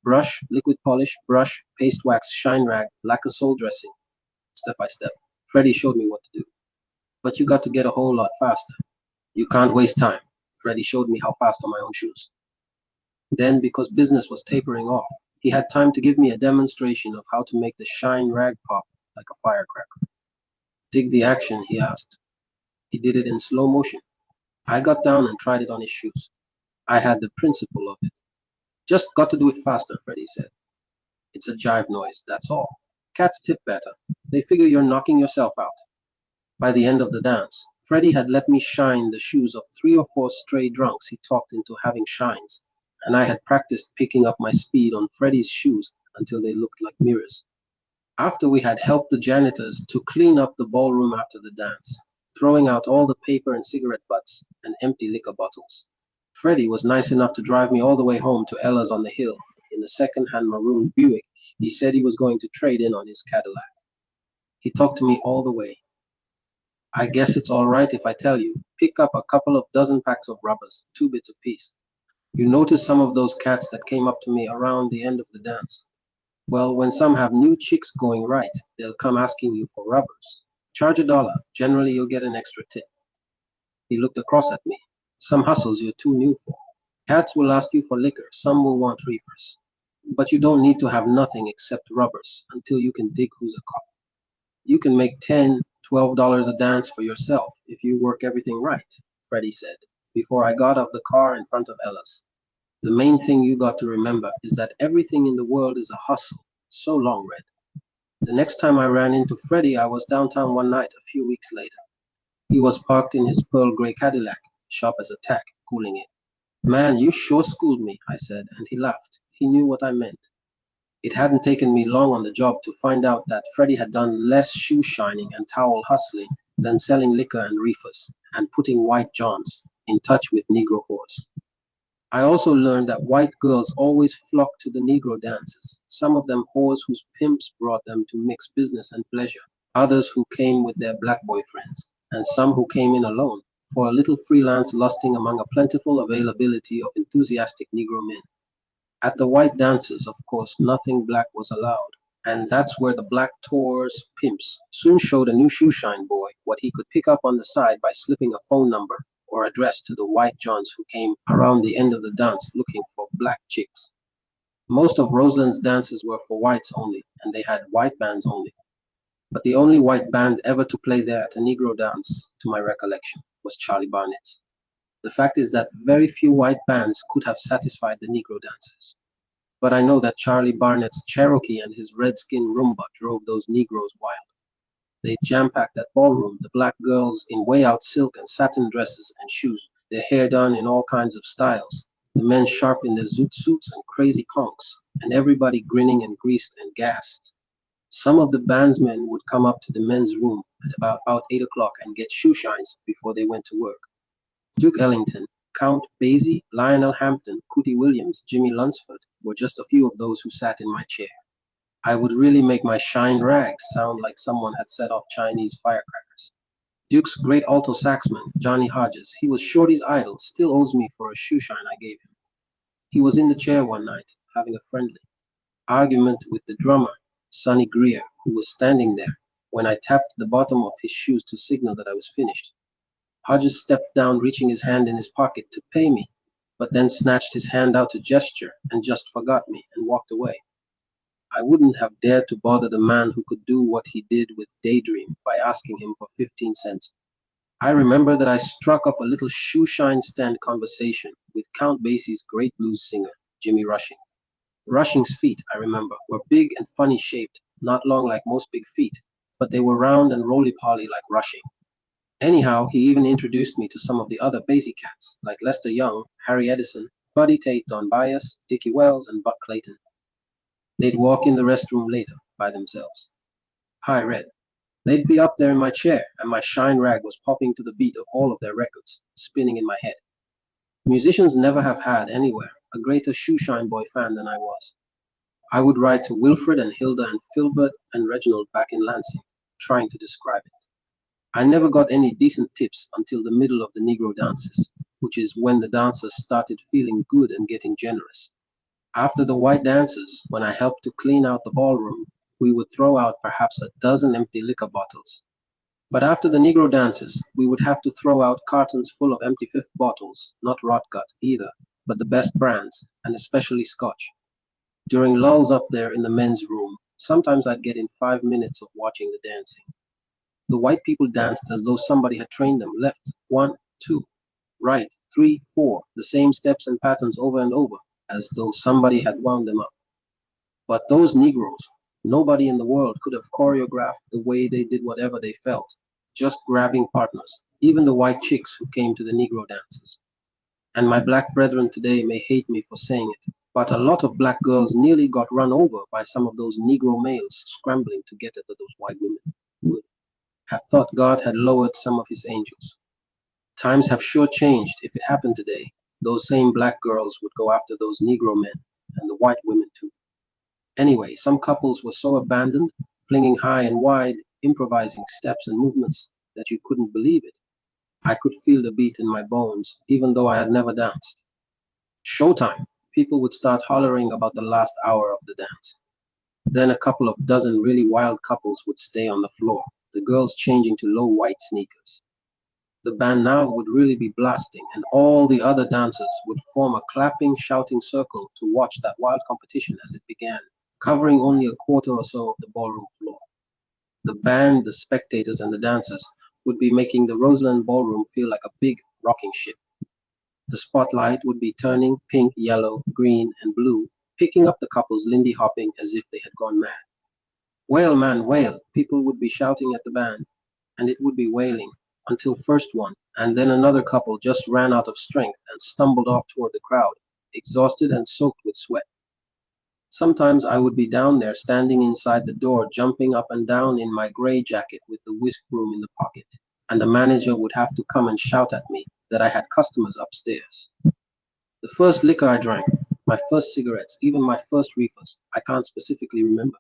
Brush, liquid polish, brush, paste wax, shine rag, lacquer sole dressing. Step by step, Freddie showed me what to do. But you got to get a whole lot faster. You can't waste time. Freddie showed me how fast on my own shoes. Then, because business was tapering off, he had time to give me a demonstration of how to make the shine rag pop like a firecracker. Dig the action, he asked. He did it in slow motion. I got down and tried it on his shoes. I had the principle of it. Just got to do it faster, Freddie said. It's a jive noise, that's all. Cats tip better. They figure you're knocking yourself out. By the end of the dance, Freddie had let me shine the shoes of 3 or 4 stray drunks he talked into having shines, and I had practiced picking up my speed on Freddie's shoes until they looked like mirrors. After we had helped the janitors to clean up the ballroom after the dance, throwing out all the paper and cigarette butts and empty liquor bottles, Freddie was nice enough to drive me all the way home to Ella's on the hill in the second-hand maroon Buick he said he was going to trade in on his Cadillac. He talked to me all the way. I guess it's all right if I tell you, pick up a couple of dozen packs of rubbers, 2 bits apiece. You notice some of those cats that came up to me around the end of the dance. Well, when some have new chicks going right, they'll come asking you for rubbers. Charge $1. Generally, you'll get an extra tip. He looked across at me. Some hustles you're too new for. Cats will ask you for liquor. Some will want reefers. But you don't need to have nothing except rubbers until you can dig who's a cop. You can make $10, $12 a dance for yourself if you work everything right, Freddie said, before I got off the car in front of Ella's. The main thing you got to remember is that everything in the world is a hustle. So long, Red. The next time I ran into Freddie, I was downtown one night a few weeks later. He was parked in his pearl gray Cadillac, sharp as a tack, cooling it. Man, you sure schooled me, I said, and he laughed. He knew what I meant. It hadn't taken me long on the job to find out that Freddie had done less shoe shining and towel hustling than selling liquor and reefers, and putting white johns in touch with Negro whores. I also learned that white girls always flocked to the Negro dances, some of them whores whose pimps brought them to mix business and pleasure, others who came with their black boyfriends. and some who came in alone, for a little freelance lusting among a plentiful availability of enthusiastic Negro men. At the white dances, of course, nothing black was allowed, and that's where the black tours pimps soon showed a new shoeshine boy what he could pick up on the side by slipping a phone number or address to the white johns who came around the end of the dance looking for black chicks. Most of Roseland's dances were for whites only, and they had white bands only. But the only white band ever to play there at a Negro dance, to my recollection, was Charlie Barnett's. The fact is that very few white bands could have satisfied the Negro dancers. But I know that Charlie Barnett's Cherokee and his redskin rumba drove those Negroes wild. They jam-packed that ballroom, the black girls in way-out silk and satin dresses and shoes, their hair done in all kinds of styles, the men sharp in their zoot suits and crazy conks, and everybody grinning and greased and gassed. Some of the bandsmen would come up to the men's room at about 8 o'clock and get shoe shines before they went to work. Duke Ellington, Count Basie, Lionel Hampton, Cootie Williams, Jimmy Lunsford were just a few of those who sat in my chair. I would really make my shined rags sound like someone had set off Chinese firecrackers. Duke's great alto saxman, Johnny Hodges, he was Shorty's idol, still owes me for a shoe shine I gave him. He was in the chair one night, having a friendly argument with the drummer, Sonny Greer, who was standing there, when I tapped the bottom of his shoes to signal that I was finished. Hodges stepped down, reaching his hand in his pocket to pay me, but then snatched his hand out to gesture and just forgot me and walked away. I wouldn't have dared to bother the man who could do what he did with Daydream by asking him for 15 cents. I remember that I struck up a little shoeshine stand conversation with Count Basie's great blues singer, Jimmy Rushing. Rushing's feet, I remember, were big and funny shaped, not long like most big feet, but they were round and roly-poly like Rushing. Anyhow, he even introduced me to some of the other Basie cats, like Lester Young, Harry Edison, Buddy Tate, Don Byas, Dickie Wells, and Buck Clayton. They'd walk in the restroom later, by themselves. Hi, Red. They'd be up there in my chair, and my shine rag was popping to the beat of all of their records, spinning in my head. Musicians never have had, anywhere, a greater shoeshine boy fan than I was. I would write to Wilfred and Hilda and Filbert and Reginald back in Lansing, trying to describe it. I never got any decent tips until the middle of the Negro dances, which is when the dancers started feeling good and getting generous. After the white dances, when I helped to clean out the ballroom, we would throw out perhaps a dozen empty liquor bottles. But after the Negro dances, we would have to throw out cartons full of empty fifth bottles, not rot gut either, but the best brands, and especially Scotch. During lulls up there in the men's room, sometimes I'd get in 5 minutes of watching the dancing. The white people danced as though somebody had trained them. Left, 1, 2, right, 3, 4, the same steps and patterns over and over, as though somebody had wound them up. But those Negroes, nobody in the world could have choreographed the way they did whatever they felt, just grabbing partners, even the white chicks who came to the Negro dances. And my black brethren today may hate me for saying it, but a lot of black girls nearly got run over by some of those Negro males scrambling to get at those white women who would have thought God had lowered some of his angels. Times have sure changed. If it happened today, those same black girls would go after those Negro men, and the white women too. Anyway, some couples were so abandoned, flinging high and wide, improvising steps and movements, that you couldn't believe it. I could feel the beat in my bones, even though I had never danced. Showtime! People would start hollering about the last hour of the dance. Then a couple of dozen really wild couples would stay on the floor, the girls changing to low white sneakers. The band now would really be blasting, and all the other dancers would form a clapping, shouting circle to watch that wild competition as it began, covering only a quarter or so of the ballroom floor. The band, the spectators, and the dancers would be making the Roseland Ballroom feel like a big rocking ship. The spotlight would be turning pink, yellow, green, and blue, picking up the couples lindy hopping as if they had gone mad. Wail, man, wail! People would be shouting at the band, and it would be wailing, until first one, and then another couple just ran out of strength and stumbled off toward the crowd, exhausted and soaked with sweat. Sometimes I would be down there standing inside the door, jumping up and down in my gray jacket with the whisk broom in the pocket, and the manager would have to come and shout at me that I had customers upstairs. The first liquor I drank, my first cigarettes, even my first reefers, I can't specifically remember.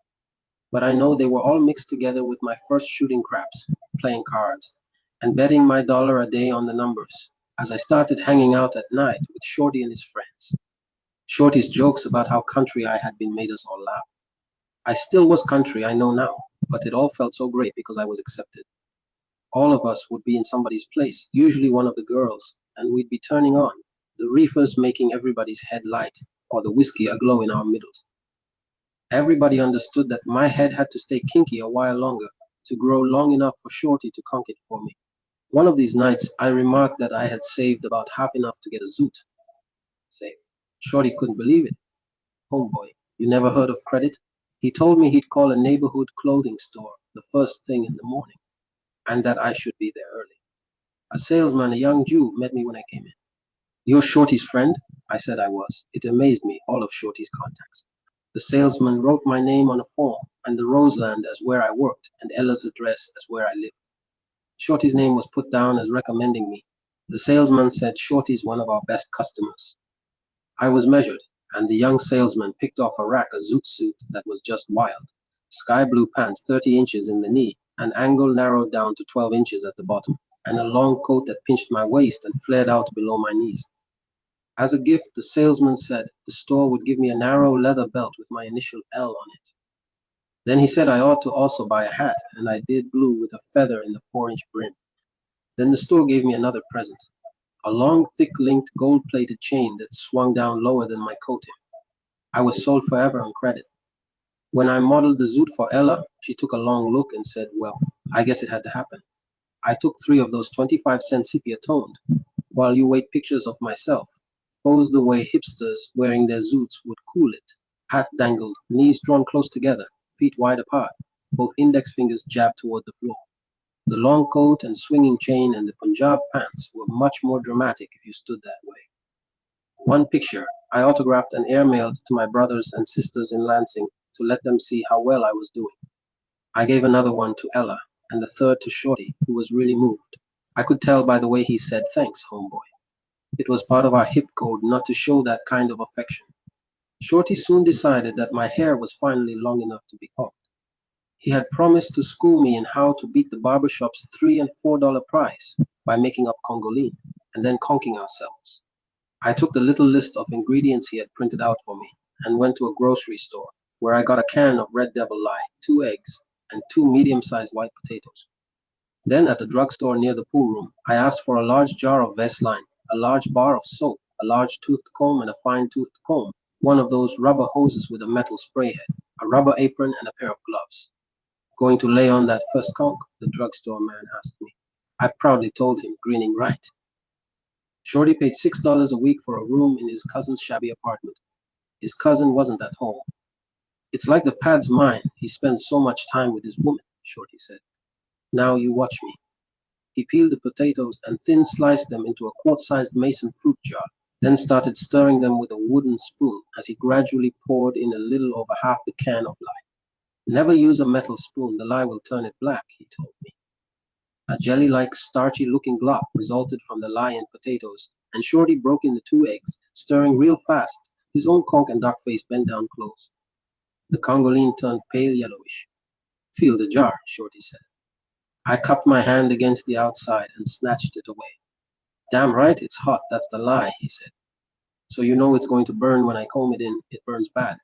But I know they were all mixed together with my first shooting craps, playing cards, and betting my dollar a day on the numbers as I started hanging out at night with Shorty and his friends. Shorty's jokes about how country I had been made us all laugh. I still was country, I know now, but it all felt so great because I was accepted. All of us would be in somebody's place, usually one of the girls, and we'd be turning on, the reefers making everybody's head light, or the whiskey aglow in our middles. Everybody understood that my head had to stay kinky a while longer to grow long enough for Shorty to conk it for me. One of these nights, I remarked that I had saved about half enough to get a zoot. Save. Shorty couldn't believe it. Homeboy, you never heard of credit? He told me he'd call a neighborhood clothing store the first thing in the morning, and that I should be there early. A salesman, a young Jew, met me when I came in. You're Shorty's friend? I said I was. It amazed me, all of Shorty's contacts. The salesman wrote my name on a form, and the Roseland as where I worked, and Ella's address as where I lived. Shorty's name was put down as recommending me. The salesman said Shorty's one of our best customers. I was measured, and the young salesman picked off a rack a zoot suit that was just wild. Sky blue pants 30 inches in the knee, an angle narrowed down to 12 inches at the bottom, and a long coat that pinched my waist and flared out below my knees. As a gift, the salesman said the store would give me a narrow leather belt with my initial L on it. Then he said I ought to also buy a hat, and I did blue with a feather in the 4-inch brim. Then the store gave me another present, a long, thick-linked, gold-plated chain that swung down lower than my coat hem. I was sold forever on credit. When I modeled the zoot for Ella, she took a long look and said, well, I guess it had to happen. I took 3 of those 25-cent sepia toned, while you wait pictures of myself, posed the way hipsters wearing their zoots would cool it, hat dangled, knees drawn close together, feet wide apart, both index fingers jabbed toward the floor. The long coat and swinging chain and the Punjab pants were much more dramatic if you stood that way. One picture I autographed and airmailed to my brothers and sisters in Lansing to let them see how well I was doing. I gave another one to Ella, and the third to Shorty, who was really moved. I could tell by the way he said, thanks, homeboy. It was part of our hip code not to show that kind of affection. Shorty soon decided that my hair was finally long enough to be combed. He had promised to school me in how to beat the barbershop's $3 and $4 price by making up Congolese and then conking ourselves. I took the little list of ingredients he had printed out for me and went to a grocery store where I got a can of Red Devil Lye, 2 eggs, and 2 medium-sized white potatoes. Then at the drugstore near the pool room, I asked for a large jar of Vaseline, a large bar of soap, a large toothed comb and a fine-toothed comb, one of those rubber hoses with a metal spray head, a rubber apron, and a pair of gloves. Going to lay on that first conk? The drugstore man asked me. I proudly told him, grinning right. Shorty paid $6 a week for a room in his cousin's shabby apartment. His cousin wasn't at home. It's like the pad's mine. He spends so much time with his woman, Shorty said. Now you watch me. He peeled the potatoes and thin sliced them into a quart-sized mason fruit jar, then started stirring them with a wooden spoon as he gradually poured in a little over half the can of lye. Never use a metal spoon, the lye will turn it black, he told me. A jelly-like starchy-looking glop resulted from the lye and potatoes, and Shorty broke in the 2 eggs, stirring real fast, his own conk and dark face bent down close. The Congolese turned pale yellowish. Feel the jar, Shorty said. I cupped my hand against the outside and snatched it away. Damn right, it's hot, that's the lye, he said. So you know it's going to burn when I comb it in, it burns bad.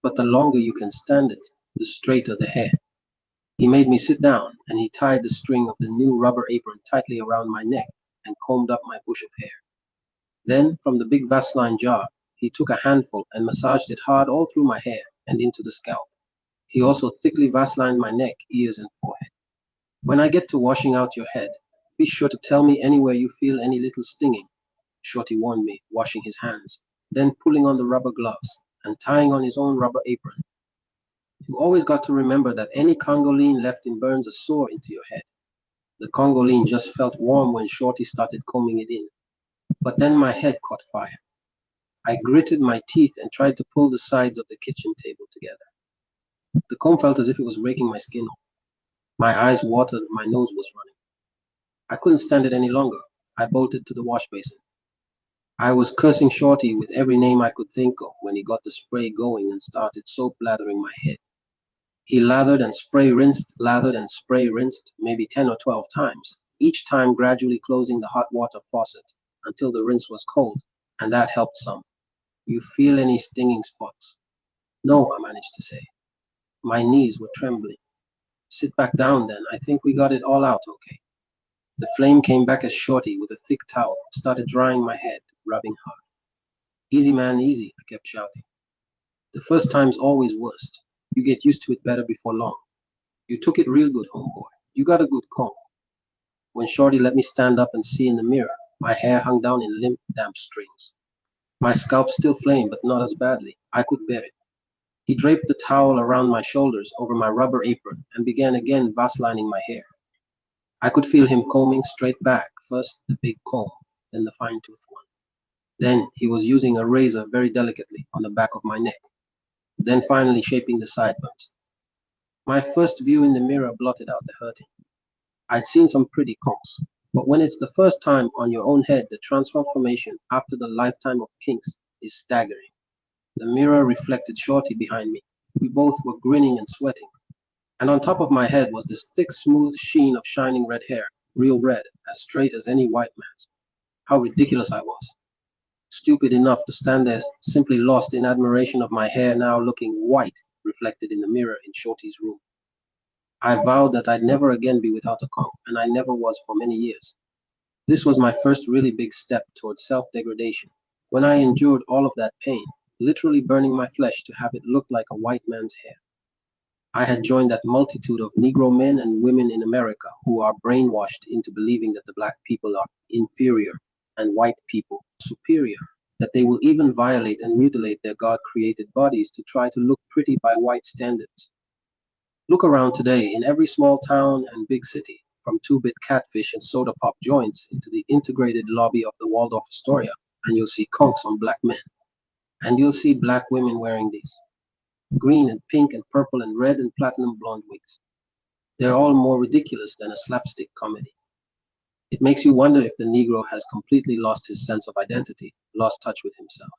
But the longer you can stand it, the straighter the hair. He made me sit down, and he tied the string of the new rubber apron tightly around my neck and combed up my bush of hair. Then, from the big Vaseline jar, he took a handful and massaged it hard all through my hair and into the scalp. He also thickly Vaselined my neck, ears, and forehead. When I get to washing out your head, be sure to tell me anywhere you feel any little stinging, Shorty warned me, washing his hands, then pulling on the rubber gloves and tying on his own rubber apron. You always got to remember that any Congolese left in burns a sore into your head. The Congolese just felt warm when Shorty started combing it in. But then my head caught fire. I gritted my teeth and tried to pull the sides of the kitchen table together. The comb felt as if it was raking my skin off. My eyes watered, my nose was running. I couldn't stand it any longer. I bolted to the wash basin. I was cursing Shorty with every name I could think of when he got the spray going and started soap lathering my head. He lathered and spray rinsed, maybe 10 or 12 times, each time gradually closing the hot water faucet until the rinse was cold, and that helped some. You feel any stinging spots? No, I managed to say. My knees were trembling. Sit back down then. I think we got it all out okay. The flame came back as Shorty, with a thick towel, started drying my head, rubbing hard. Easy, man, easy, I kept shouting. The first time's always worst. You get used to it better before long. You took it real good, homeboy. You got a good comb. When Shorty let me stand up and see in the mirror, my hair hung down in limp, damp strings. My scalp still flamed, but not as badly. I could bear it. He draped the towel around my shoulders over my rubber apron and began again vaselining my hair. I could feel him combing straight back, first the big comb, then the fine-toothed one. Then he was using a razor very delicately on the back of my neck, then finally shaping the sideburns. My first view in the mirror blotted out the hurting. I'd seen some pretty conks, but when it's the first time on your own head, the transformation after the lifetime of kinks is staggering. The mirror reflected Shorty behind me. We both were grinning and sweating. And on top of my head was this thick, smooth sheen of shining red hair, real red, as straight as any white man's. How ridiculous I was. Stupid enough to stand there, simply lost in admiration of my hair now looking white, reflected in the mirror in Shorty's room. I vowed that I'd never again be without a comb, and I never was for many years. This was my first really big step towards self-degradation. When I endured all of that pain, literally burning my flesh to have it look like a white man's hair. I had joined that multitude of Negro men and women in America who are brainwashed into believing that the black people are inferior and white people superior, that they will even violate and mutilate their God-created bodies to try to look pretty by white standards. Look around today in every small town and big city, from two-bit catfish and soda pop joints into the integrated lobby of the Waldorf Astoria, and you'll see conks on black men. And you'll see black women wearing these. Green and pink and purple and red and platinum blonde wigs. They're all more ridiculous than a slapstick comedy. It makes you wonder if the Negro has completely lost his sense of identity, lost touch with himself.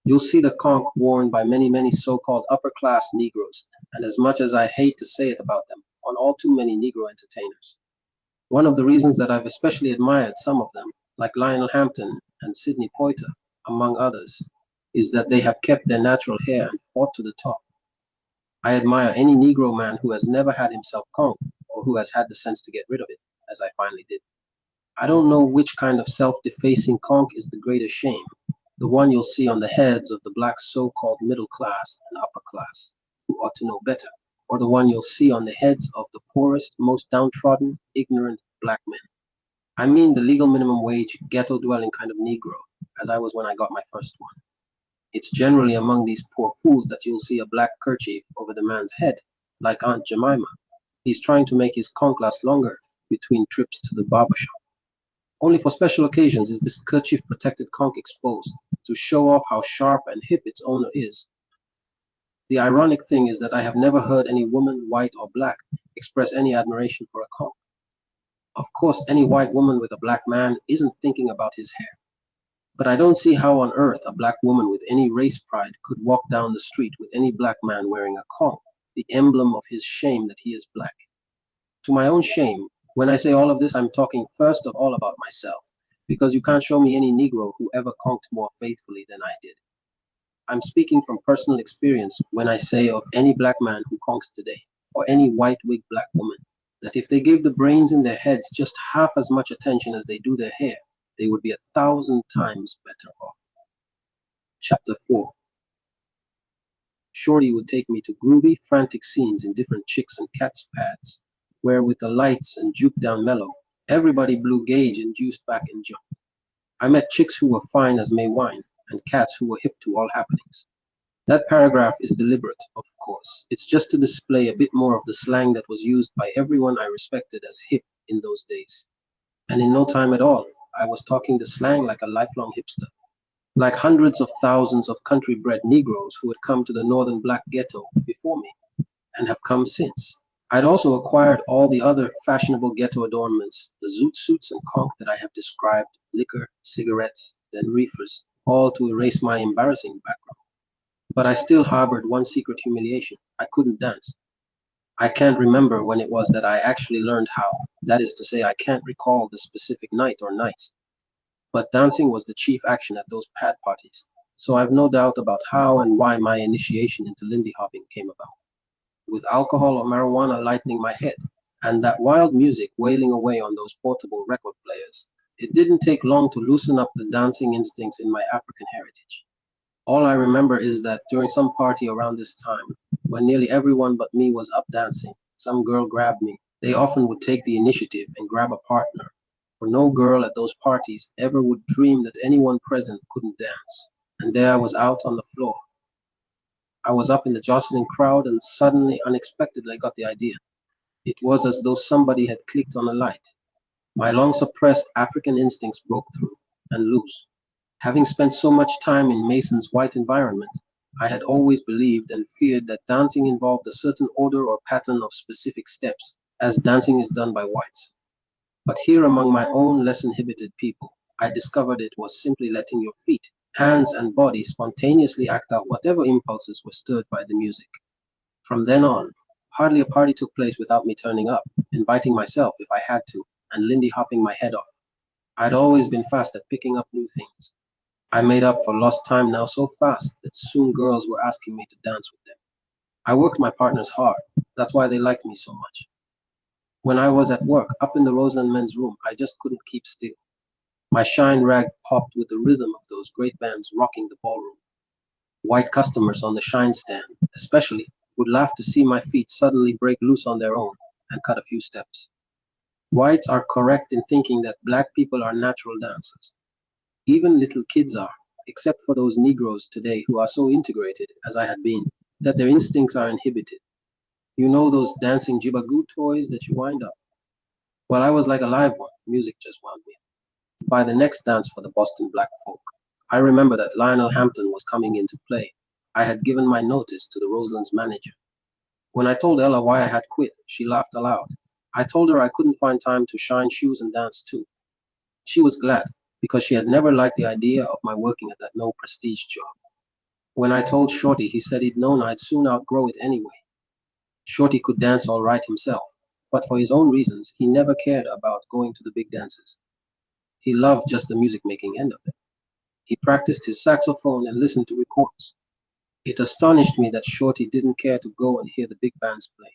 You'll see the conch worn by many, many so-called upper-class Negroes, and as much as I hate to say it about them, on all too many Negro entertainers. One of the reasons that I've especially admired some of them, like Lionel Hampton and Sidney Poitier, among others, is that they have kept their natural hair and fought to the top. I admire any Negro man who has never had himself combed, or who has had the sense to get rid of it, as I finally did. I don't know which kind of self-defacing conch is the greatest shame, the one you'll see on the heads of the black so-called middle class and upper class, who ought to know better, or the one you'll see on the heads of the poorest, most downtrodden, ignorant black men. I mean the legal minimum wage, ghetto-dwelling kind of Negro, as I was when I got my first one. It's generally among these poor fools that you'll see a black kerchief over the man's head, like Aunt Jemima. He's trying to make his conch last longer between trips to the barber shop. Only for special occasions is this kerchief-protected conch exposed, to show off how sharp and hip its owner is. The ironic thing is that I have never heard any woman, white or black, express any admiration for a conch. Of course, any white woman with a black man isn't thinking about his hair. But I don't see how on earth a black woman with any race pride could walk down the street with any black man wearing a conch, the emblem of his shame that he is black. To my own shame, when I say all of this, I'm talking first of all about myself, because you can't show me any Negro who ever conked more faithfully than I did. I'm speaking from personal experience when I say of any black man who conks today, or any white wig black woman, that if they gave the brains in their heads just half as much attention as they do their hair, they would be 1,000 times better off. Chapter 4. Shorty would take me to groovy, frantic scenes in different chicks and cats pads, where with the lights and juke down mellow, everybody blew gauge and juiced back and jumped. I met chicks who were fine as May wine, and cats who were hip to all happenings. That paragraph is deliberate, of course. It's just to display a bit more of the slang that was used by everyone I respected as hip in those days. And in no time at all, I was talking the slang like a lifelong hipster. Like hundreds of thousands of country-bred Negroes who had come to the northern black ghetto before me, and have come since. I'd also acquired all the other fashionable ghetto adornments, the zoot suits and conch that I have described, liquor, cigarettes, then reefers, all to erase my embarrassing background. But I still harbored one secret humiliation. I couldn't dance. I can't remember when it was that I actually learned how. That is to say, I can't recall the specific night or nights. But dancing was the chief action at those pad parties. So I've no doubt about how and why my initiation into Lindy hopping came about. With alcohol or marijuana lightening my head, and that wild music wailing away on those portable record players, it didn't take long to loosen up the dancing instincts in my African heritage. All I remember is that during some party around this time, when nearly everyone but me was up dancing, some girl grabbed me. They often would take the initiative and grab a partner, for no girl at those parties ever would dream that anyone present couldn't dance. And there I was out on the floor. I was up in the jostling crowd and suddenly, unexpectedly, I got the idea. It was as though somebody had clicked on a light. My long suppressed African instincts broke through and loose. Having spent so much time in Mason's white environment, I had always believed and feared that dancing involved a certain order or pattern of specific steps, as dancing is done by whites. But here among my own less inhibited people, I discovered it was simply letting your feet, hands, and body spontaneously act out whatever impulses were stirred by the music. From then on, hardly a party took place without me turning up, inviting myself if I had to, and Lindy hopping my head off. I'd always been fast at picking up new things. I made up for lost time now so fast that soon girls were asking me to dance with them. I worked my partners hard. That's why they liked me so much. When I was at work up in the Roseland men's room, I just couldn't keep still. My shine rag popped with the rhythm of those great bands rocking the ballroom. White customers on the shine stand, especially, would laugh to see my feet suddenly break loose on their own and cut a few steps. Whites are correct in thinking that black people are natural dancers. Even little kids are, except for those Negroes today who are so integrated, as I had been, that their instincts are inhibited. You know those dancing jibagoo toys that you wind up? Well, I was like a live one. Music just wound me up. By the next dance for the Boston black folk, I remember that Lionel Hampton was coming into play. I had given my notice to the Roseland's manager. When I told Ella why I had quit, she laughed aloud. I told her I couldn't find time to shine shoes and dance too. She was glad, because she had never liked the idea of my working at that no prestige job. When I told Shorty, he said he'd known I'd soon outgrow it anyway. Shorty could dance all right himself, but for his own reasons, he never cared about going to the big dances. He loved just the music making end of it. He practiced his saxophone and listened to records. It astonished me that Shorty didn't care to go and hear the big bands play.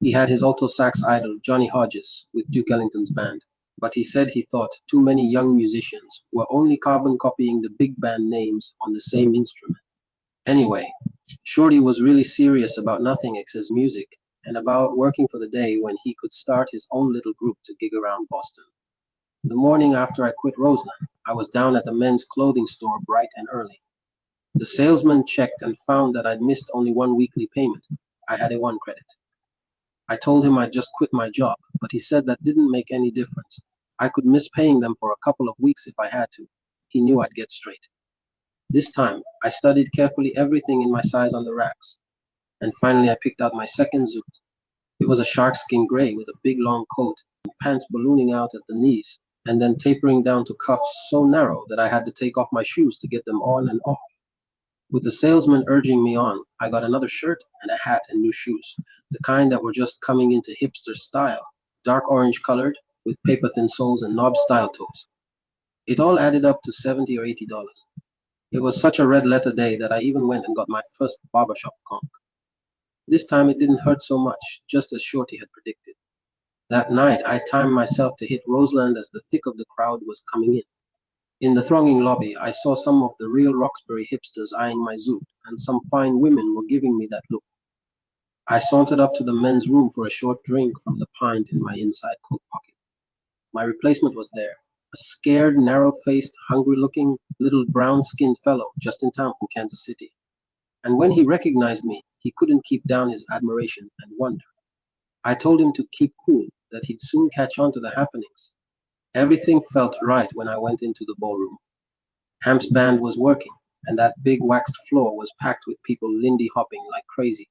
He had his alto sax idol, Johnny Hodges, with Duke Ellington's band, but he said he thought too many young musicians were only carbon copying the big band names on the same instrument. Anyway, Shorty was really serious about nothing except music and about working for the day when he could start his own little group to gig around Boston. The morning after I quit Roseland, I was down at the men's clothing store bright and early. The salesman checked and found that I'd missed only one weekly payment. I had a one credit. I told him I'd just quit my job, but he said that didn't make any difference. I could miss paying them for a couple of weeks if I had to. He knew I'd get straight. This time, I studied carefully everything in my size on the racks, and finally I picked out my second suit. It was a sharkskin gray with a big long coat and pants ballooning out at the knees, and then tapering down to cuffs so narrow that I had to take off my shoes to get them on and off. With the salesman urging me on, I got another shirt and a hat and new shoes, the kind that were just coming into hipster style, dark orange colored, with paper-thin soles and knob-style toes. It all added up to $70 or $80. It was such a red-letter day that I even went and got my first barbershop conk. This time it didn't hurt so much, just as Shorty had predicted. That night I timed myself to hit Roseland as the thick of the crowd was coming in. In the thronging lobby, I saw some of the real Roxbury hipsters eyeing my zoot, and some fine women were giving me that look. I sauntered up to the men's room for a short drink from the pint in my inside coat pocket. My replacement was there, a scared, narrow-faced, hungry-looking, little brown-skinned fellow just in town from Kansas City. And when he recognized me, he couldn't keep down his admiration and wonder. I told him to keep cool, that he'd soon catch on to the happenings. Everything felt right when I went into the ballroom. Hamp's band was working, and that big waxed floor was packed with people lindy hopping like crazy.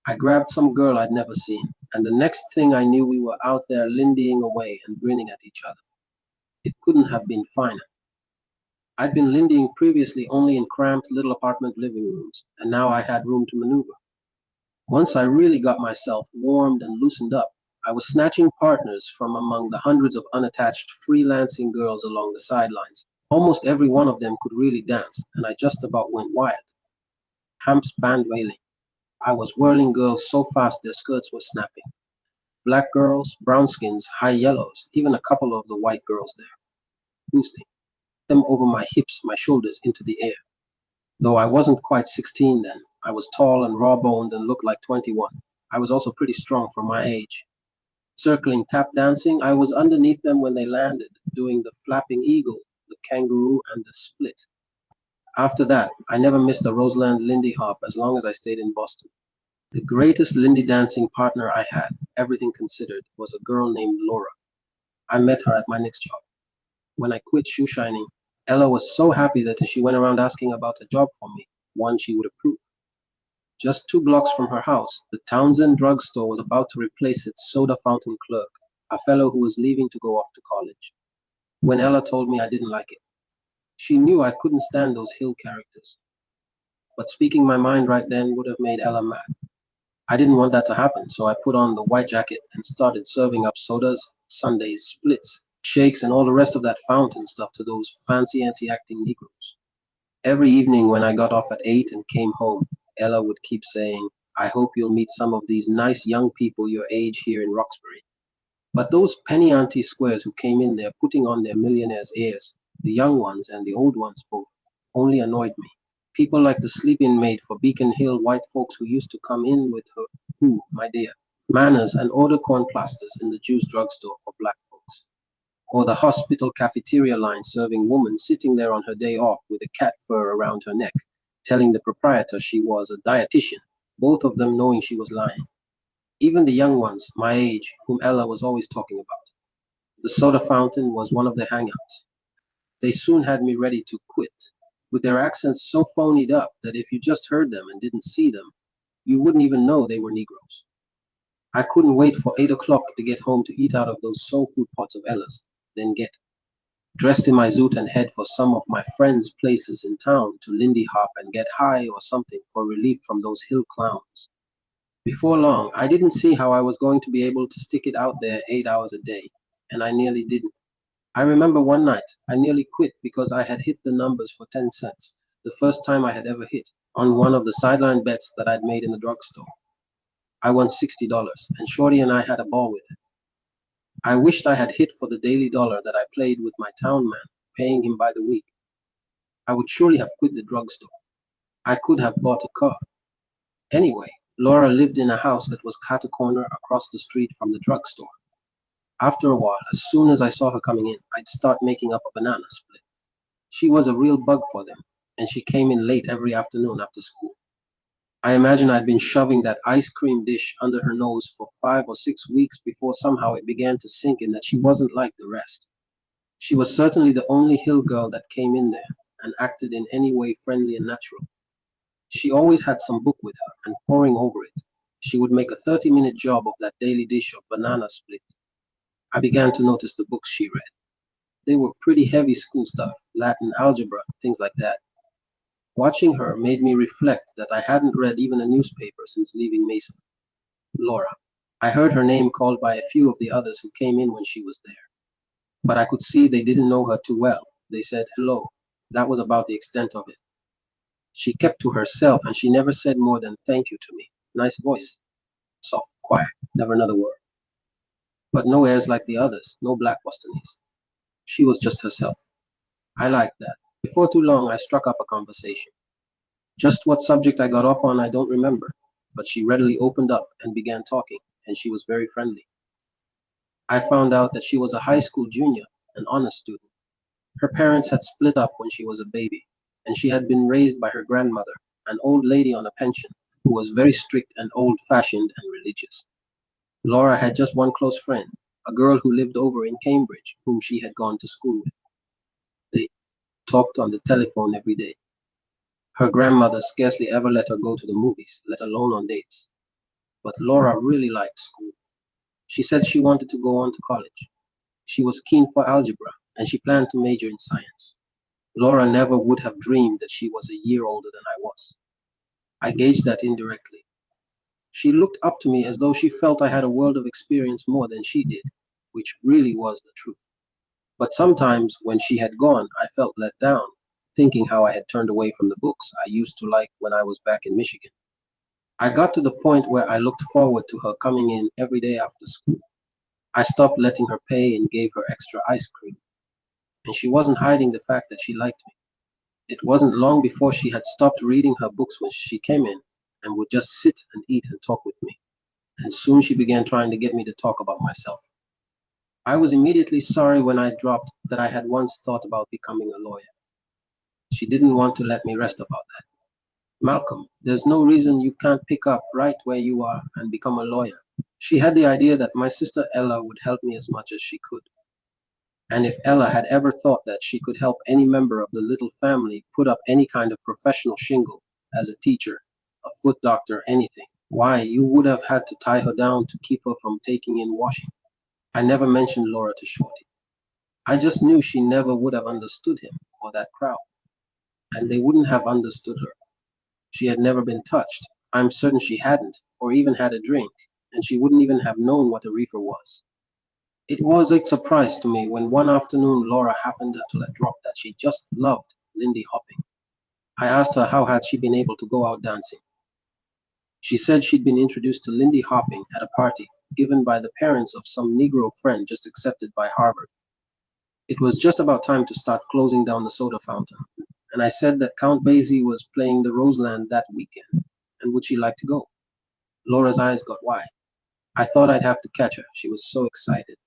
I grabbed some girl I'd never seen, and the next thing I knew we were out there lindying away and grinning at each other. It couldn't have been finer. I'd been lindying previously only in cramped little apartment living rooms, and now I had room to maneuver. Once I really got myself warmed and loosened up, I was snatching partners from among the hundreds of unattached freelancing girls along the sidelines. Almost every one of them could really dance, and I just about went wild. Hamps band wailing. I was whirling girls so fast their skirts were snapping. Black girls, brown skins, high yellows, even a couple of the white girls there, boosting them over my hips, my shoulders, into the air. Though I wasn't quite 16 then, I was tall and raw-boned and looked like 21. I was also pretty strong for my age. Circling tap dancing, I was underneath them when they landed, doing the flapping eagle, the kangaroo, and the split. After that, I never missed a Roseland Lindy Hop as long as I stayed in Boston. The greatest Lindy dancing partner I had, everything considered, was a girl named Laura. I met her at my next job. When I quit shoe shining, Ella was so happy that she went around asking about a job for me, one she would approve. Just 2 blocks from her house, the Townsend Drug Store was about to replace its soda fountain clerk, a fellow who was leaving to go off to college. When Ella told me I didn't like it, she knew I couldn't stand those Hill characters. But speaking my mind right then would have made Ella mad. I didn't want that to happen, so I put on the white jacket and started serving up sodas, sundaes, splits, shakes, and all the rest of that fountain stuff to those fancy-ancy acting Negroes. Every evening when I got off at 8 and came home, Ella would keep saying, I hope you'll meet some of these nice young people your age here in Roxbury. But those penny auntie squares who came in there putting on their millionaires' airs, the young ones and the old ones both, only annoyed me. People like the sleep-in maid for Beacon Hill white folks who used to come in with her, who, my dear, manners and order corn plasters in the Jews drugstore for black folks. Or the hospital cafeteria line serving woman sitting there on her day off with a cat fur around her neck, telling the proprietor she was a dietitian, both of them knowing she was lying. Even the young ones, my age, whom Ella was always talking about. The soda fountain was one of their hangouts. They soon had me ready to quit, with their accents so phonied up that if you just heard them and didn't see them, you wouldn't even know they were Negroes. I couldn't wait for 8 o'clock to get home to eat out of those soul food pots of Ella's, then get dressed in my zoot and head for some of my friends' places in town to Lindy Hop and get high or something for relief from those Hill clowns. Before long, I didn't see how I was going to be able to stick it out there 8 hours a day, and I nearly didn't. I remember one night, I nearly quit because I had hit the numbers for 10 cents, the first time I had ever hit, on one of the sideline bets that I'd made in the drugstore. I won $60, and Shorty and I had a ball with it. I wished I had hit for the daily dollar that I played with my town man, paying him by the week. I would surely have quit the drugstore. I could have bought a car. Anyway, Laura lived in a house that was cat a corner across the street from the drugstore. After a while, as soon as I saw her coming in, I'd start making up a banana split. She was a real bug for them, and she came in late every afternoon after school. I imagine I'd been shoving that ice cream dish under her nose for 5 or 6 weeks before somehow it began to sink in that she wasn't like the rest. She was certainly the only Hill girl that came in there and acted in any way friendly and natural. She always had some book with her, and poring over it, she would make a 30-minute job of that daily dish of banana split. I began to notice the books she read. They were pretty heavy school stuff, Latin, algebra, things like that. Watching her made me reflect that I hadn't read even a newspaper since leaving Mason. Laura. I heard her name called by a few of the others who came in when she was there. But I could see they didn't know her too well. They said hello. That was about the extent of it. She kept to herself, and she never said more than thank you to me. Nice voice. Soft, quiet, never another word. But no airs like the others, no black Bostonese. She was just herself. I liked that. Before too long, I struck up a conversation. Just what subject I got off on, I don't remember, but she readily opened up and began talking, and she was very friendly. I found out that she was a high school junior, an honor student. Her parents had split up when she was a baby, and she had been raised by her grandmother, an old lady on a pension, who was very strict and old-fashioned and religious. Laura had just one close friend, a girl who lived over in Cambridge, whom she had gone to school with. They talked on the telephone every day. Her grandmother scarcely ever let her go to the movies, let alone on dates. But Laura really liked school. She said she wanted to go on to college. She was keen for algebra, and she planned to major in science. Laura never would have dreamed that she was a year older than I was. I gauged that indirectly. She looked up to me as though she felt I had a world of experience more than she did, which really was the truth. But sometimes, when she had gone, I felt let down, thinking how I had turned away from the books I used to like when I was back in Michigan. I got to the point where I looked forward to her coming in every day after school. I stopped letting her pay and gave her extra ice cream, and she wasn't hiding the fact that she liked me. It wasn't long before she had stopped reading her books when she came in and would just sit and eat and talk with me. And soon she began trying to get me to talk about myself. I was immediately sorry when I dropped that I had once thought about becoming a lawyer. She didn't want to let me rest about that. Malcolm, there's no reason you can't pick up right where you are and become a lawyer. She had the idea that my sister Ella would help me as much as she could. And if Ella had ever thought that she could help any member of the little family put up any kind of professional shingle as a teacher, a foot doctor, anything, why, you would have had to tie her down to keep her from taking in washing. I never mentioned Laura to Shorty. I just knew she never would have understood him or that crowd, and they wouldn't have understood her. She had never been touched. I'm certain she hadn't, or even had a drink, and she wouldn't even have known what a reefer was. It was a surprise to me when one afternoon Laura happened to let drop that she just loved Lindy hopping. I asked her how had she been able to go out dancing. She said she'd been introduced to Lindy hopping at a party given by the parents of some Negro friend just accepted by Harvard. It was just about time to start closing down the soda fountain, and I said that Count Basie was playing the Roseland that weekend, and would she like to go? Laura's eyes got wide. I thought I'd have to catch her, she was so excited.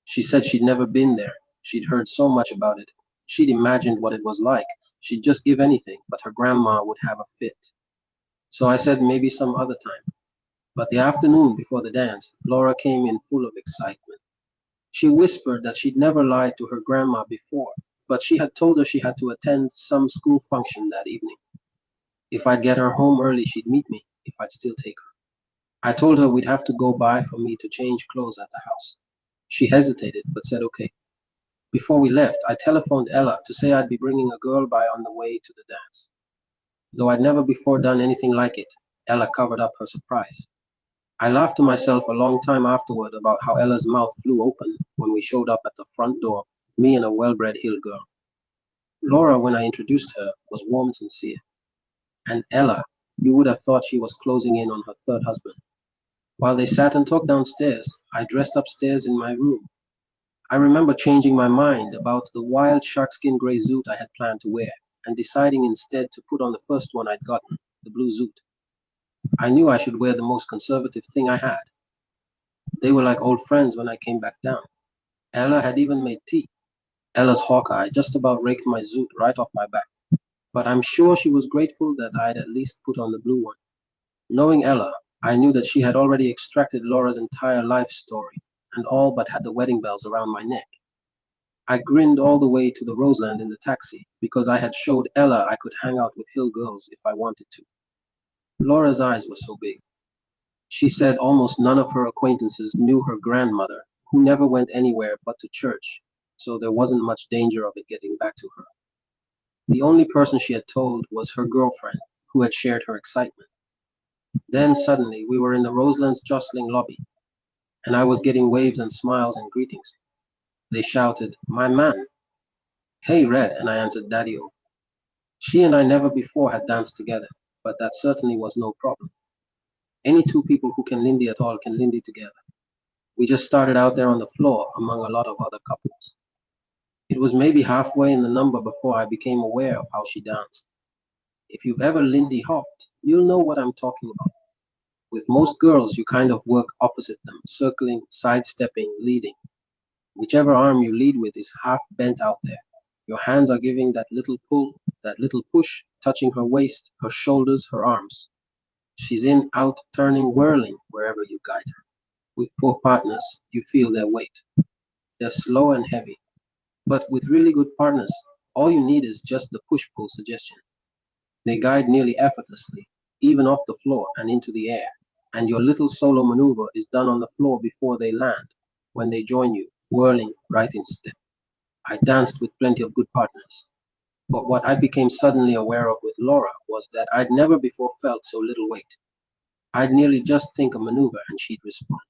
She said she'd never been there. She'd heard so much about it. She'd imagined what it was like. She'd just give anything, but her grandma would have a fit. So I said maybe some other time. But the afternoon before the dance, Laura came in full of excitement. She whispered that she'd never lied to her grandma before, but she had told her she had to attend some school function that evening. If I'd get her home early, she'd meet me, if I'd still take her. I told her we'd have to go by for me to change clothes at the house. She hesitated, but said okay. Before we left, I telephoned Ella to say I'd be bringing a girl by on the way to the dance. Though I'd never before done anything like it, Ella covered up her surprise. I laughed to myself a long time afterward about how Ella's mouth flew open when we showed up at the front door, me and a well-bred hill girl. Laura, when I introduced her, was warm and sincere. And Ella, you would have thought she was closing in on her third husband. While they sat and talked downstairs, I dressed upstairs in my room. I remember changing my mind about the wild sharkskin gray zoot I had planned to wear, and deciding instead to put on the first one I'd gotten, the blue zoot. I knew I should wear the most conservative thing I had. They were like old friends when I came back down. Ella had even made tea. Ella's Hawkeye just about raked my zoot right off my back, but I'm sure she was grateful that I'd at least put on the blue one. Knowing Ella, I knew that she had already extracted Laura's entire life story, and all but had the wedding bells around my neck. I grinned all the way to the Roseland in the taxi, because I had showed Ella I could hang out with hill girls if I wanted to. Laura's eyes were so big. She said almost none of her acquaintances knew her grandmother, who never went anywhere but to church, so there wasn't much danger of it getting back to her. The only person she had told was her girlfriend, who had shared her excitement. Then suddenly we were in the Roseland's jostling lobby, and I was getting waves and smiles and greetings. They shouted, "My man!" "Hey, Red," and I answered, "Daddy-o." She and I never before had danced together, but that certainly was no problem. Any two people who can lindy at all can lindy together. We just started out there on the floor among a lot of other couples. It was maybe halfway in the number before I became aware of how she danced. If you've ever lindy hopped, you'll know what I'm talking about. With most girls, you kind of work opposite them, circling, sidestepping, leading. Whichever arm you lead with is half bent out there. Your hands are giving that little pull, that little push, touching her waist, her shoulders, her arms. She's in, out, turning, whirling wherever you guide her. With poor partners, you feel their weight. They're slow and heavy. But with really good partners, all you need is just the push-pull suggestion. They guide nearly effortlessly, even off the floor and into the air, and your little solo maneuver is done on the floor before they land, when they join you, whirling right in step. I danced with plenty of good partners, but what I became suddenly aware of with Laura was that I'd never before felt so little weight. I'd nearly just think a maneuver and she'd respond.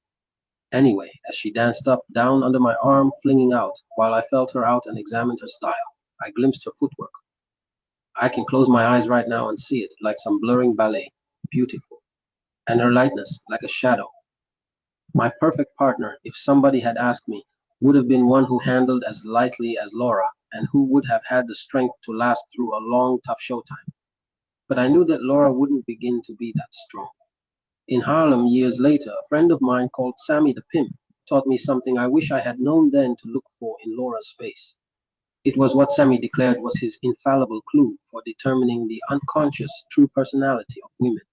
Anyway, as she danced up, down under my arm, flinging out, while I felt her out and examined her style, I glimpsed her footwork. I can close my eyes right now and see it, like some blurring ballet. Beautiful. And her lightness, like a shadow. My perfect partner, if somebody had asked me, would have been one who handled as lightly as Laura, and who would have had the strength to last through a long, tough showtime. But I knew that Laura wouldn't begin to be that strong. In Harlem, years later, a friend of mine called Sammy the Pimp taught me something I wish I had known then to look for in Laura's face. It was what Sammy declared was his infallible clue for determining the unconscious true personality of women.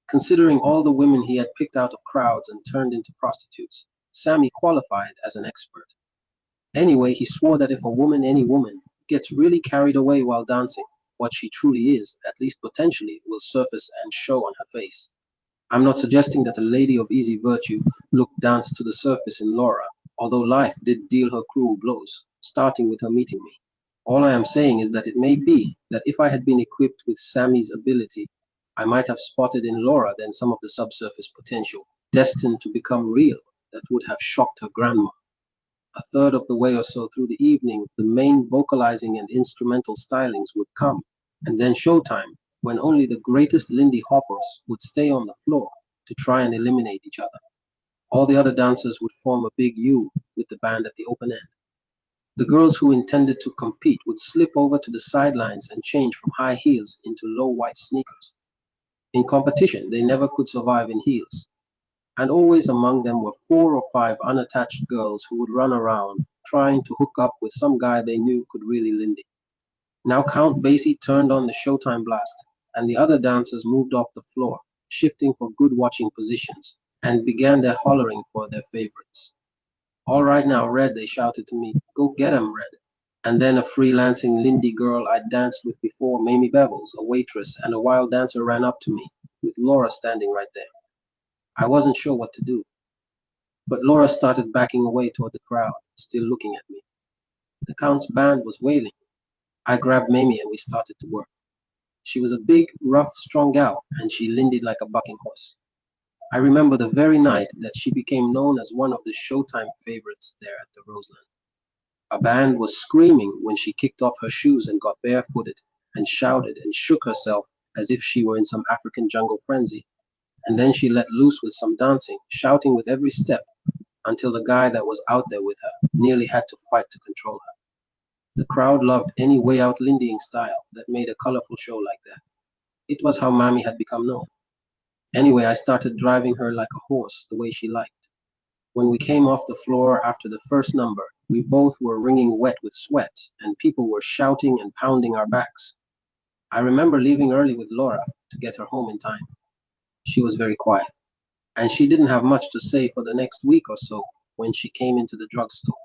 Considering all the women he had picked out of crowds and turned into prostitutes, Sammy qualified as an expert. Anyway, he swore that if a woman, any woman, gets really carried away while dancing, what she truly is, at least potentially, will surface and show on her face. I'm not suggesting that a lady of easy virtue looked dance to the surface in Laura, although life did deal her cruel blows, starting with her meeting me. All I am saying is that it may be that if I had been equipped with Sammy's ability, I might have spotted in Laura then some of the subsurface potential, destined to become real, that would have shocked her grandma. A third of the way or so through the evening, the main vocalizing and instrumental stylings would come, and then showtime, when only the greatest Lindy Hoppers would stay on the floor to try and eliminate each other. All the other dancers would form a big U with the band at the open end. The girls who intended to compete would slip over to the sidelines and change from high heels into low white sneakers. In competition, they never could survive in heels, and always among them were 4 or 5 unattached girls who would run around trying to hook up with some guy they knew could really Lindy. Now Count Basie turned on the Showtime blast, and the other dancers moved off the floor, shifting for good watching positions, and began their hollering for their favorites. All right now, Red, they shouted to me. Go get 'em, Red. And then a freelancing Lindy girl I'd danced with before, Mamie Bevels, a waitress, and a wild dancer ran up to me, with Laura standing right there. I wasn't sure what to do, but Laura started backing away toward the crowd, still looking at me. The Count's band was wailing. I grabbed Mamie and we started to work. She was a big, rough, strong gal, and she lindied like a bucking horse. I remember the very night that she became known as one of the Showtime favorites there at the Roseland. A band was screaming when she kicked off her shoes and got barefooted, and shouted and shook herself as if she were in some African jungle frenzy. And then she let loose with some dancing, shouting with every step, until the guy that was out there with her nearly had to fight to control her. The crowd loved any way out Lindying style that made a colorful show like that. It was how Mammy had become known. Anyway, I started driving her like a horse the way she liked. When we came off the floor after the first number, we both were wringing wet with sweat, and people were shouting and pounding our backs. I remember leaving early with Laura to get her home in time. She was very quiet, and she didn't have much to say for the next week or so when she came into the drugstore.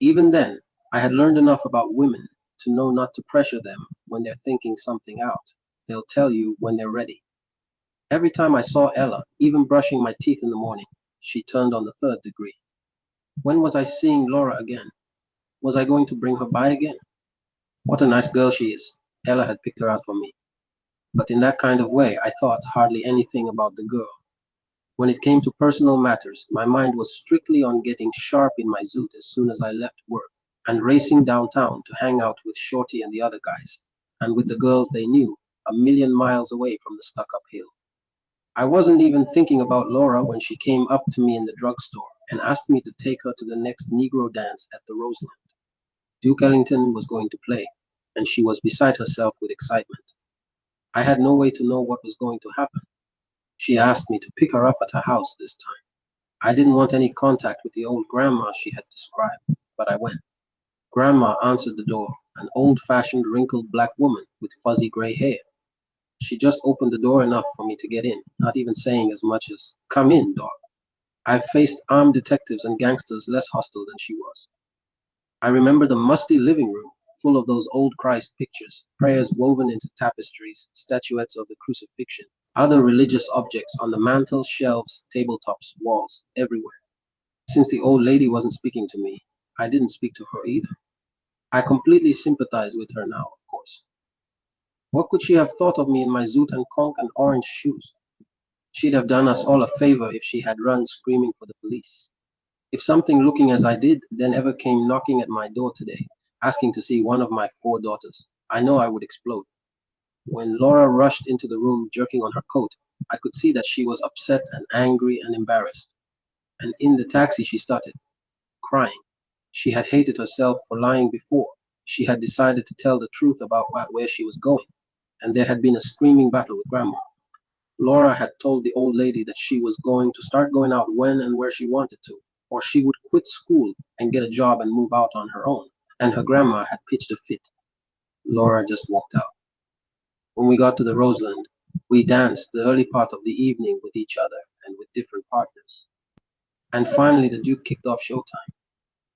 Even then, I had learned enough about women to know not to pressure them when they're thinking something out. They'll tell you when they're ready. Every time I saw Ella, even brushing my teeth in the morning, she turned on the third degree. When was I seeing Laura again? Was I going to bring her by again? What a nice girl she is. Ella had picked her out for me. But in that kind of way, I thought hardly anything about the girl. When it came to personal matters, my mind was strictly on getting sharp in my zoot as soon as I left work, and racing downtown to hang out with Shorty and the other guys, and with the girls they knew, a million miles away from the stuck-up hill. I wasn't even thinking about Laura when she came up to me in the drugstore and asked me to take her to the next Negro dance at the Roseland. Duke Ellington was going to play, and she was beside herself with excitement. I had no way to know what was going to happen. She asked me to pick her up at her house this time. I didn't want any contact with the old grandma she had described, but I went. Grandma answered the door, an old-fashioned wrinkled black woman with fuzzy gray hair. She just opened the door enough for me to get in, not even saying as much as, "Come in, dog." I've faced armed detectives and gangsters less hostile than she was. I remember the musty living room, full of those old Christ pictures, prayers woven into tapestries, statuettes of the crucifixion, other religious objects on the mantel, shelves, tabletops, walls, everywhere. Since the old lady wasn't speaking to me, I didn't speak to her either. I completely sympathize with her now, of course. What could she have thought of me in my zoot and conch and orange shoes? She'd have done us all a favor if she had run screaming for the police. If something looking as I did then ever came knocking at my door today, asking to see one of my 4 daughters, I know I would explode. When Laura rushed into the room jerking on her coat, I could see that she was upset and angry and embarrassed. And in the taxi she started crying. She had hated herself for lying before. She had decided to tell the truth about where she was going, and there had been a screaming battle with Grandma. Laura had told the old lady that she was going to start going out when and where she wanted to, or she would quit school and get a job and move out on her own. And her grandma had pitched a fit. Laura just walked out. When we got to the Roseland, we danced the early part of the evening with each other and with different partners. And finally, the Duke kicked off Showtime.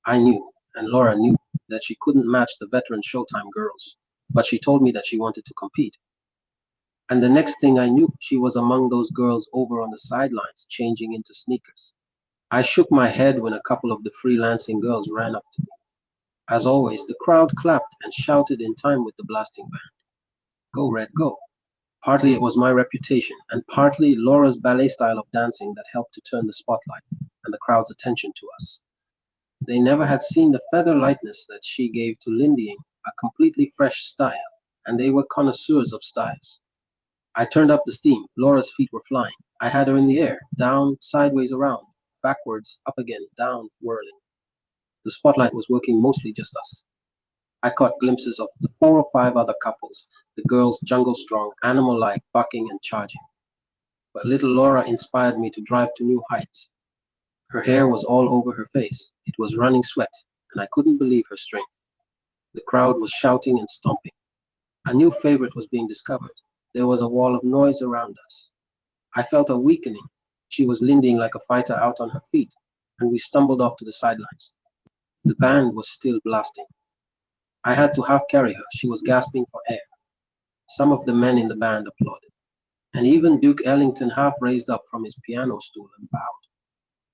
I knew, and Laura knew, that she couldn't match the veteran Showtime girls, but she told me that she wanted to compete. And the next thing I knew, she was among those girls over on the sidelines, changing into sneakers. I shook my head when a couple of the freelancing girls ran up to me. As always, the crowd clapped and shouted in time with the blasting band. Go, Red, go. Partly it was my reputation, and partly Laura's ballet style of dancing that helped to turn the spotlight and the crowd's attention to us. They never had seen the feather lightness that she gave to Lindying, a completely fresh style, and they were connoisseurs of styles. I turned up the steam. Laura's feet were flying. I had her in the air, down, sideways around, backwards, up again, down, whirling. The spotlight was working mostly just us. I caught glimpses of the 4 or 5 other couples, the girls jungle strong, animal-like, bucking and charging. But little Laura inspired me to drive to new heights. Her hair was all over her face. It was running sweat, and I couldn't believe her strength. The crowd was shouting and stomping. A new favorite was being discovered. There was a wall of noise around us. I felt a weakening. She was linding like a fighter out on her feet, and we stumbled off to the sidelines. The band was still blasting. I had to half carry her. She was gasping for air. Some of the men in the band applauded, and even Duke Ellington half raised up from his piano stool and bowed.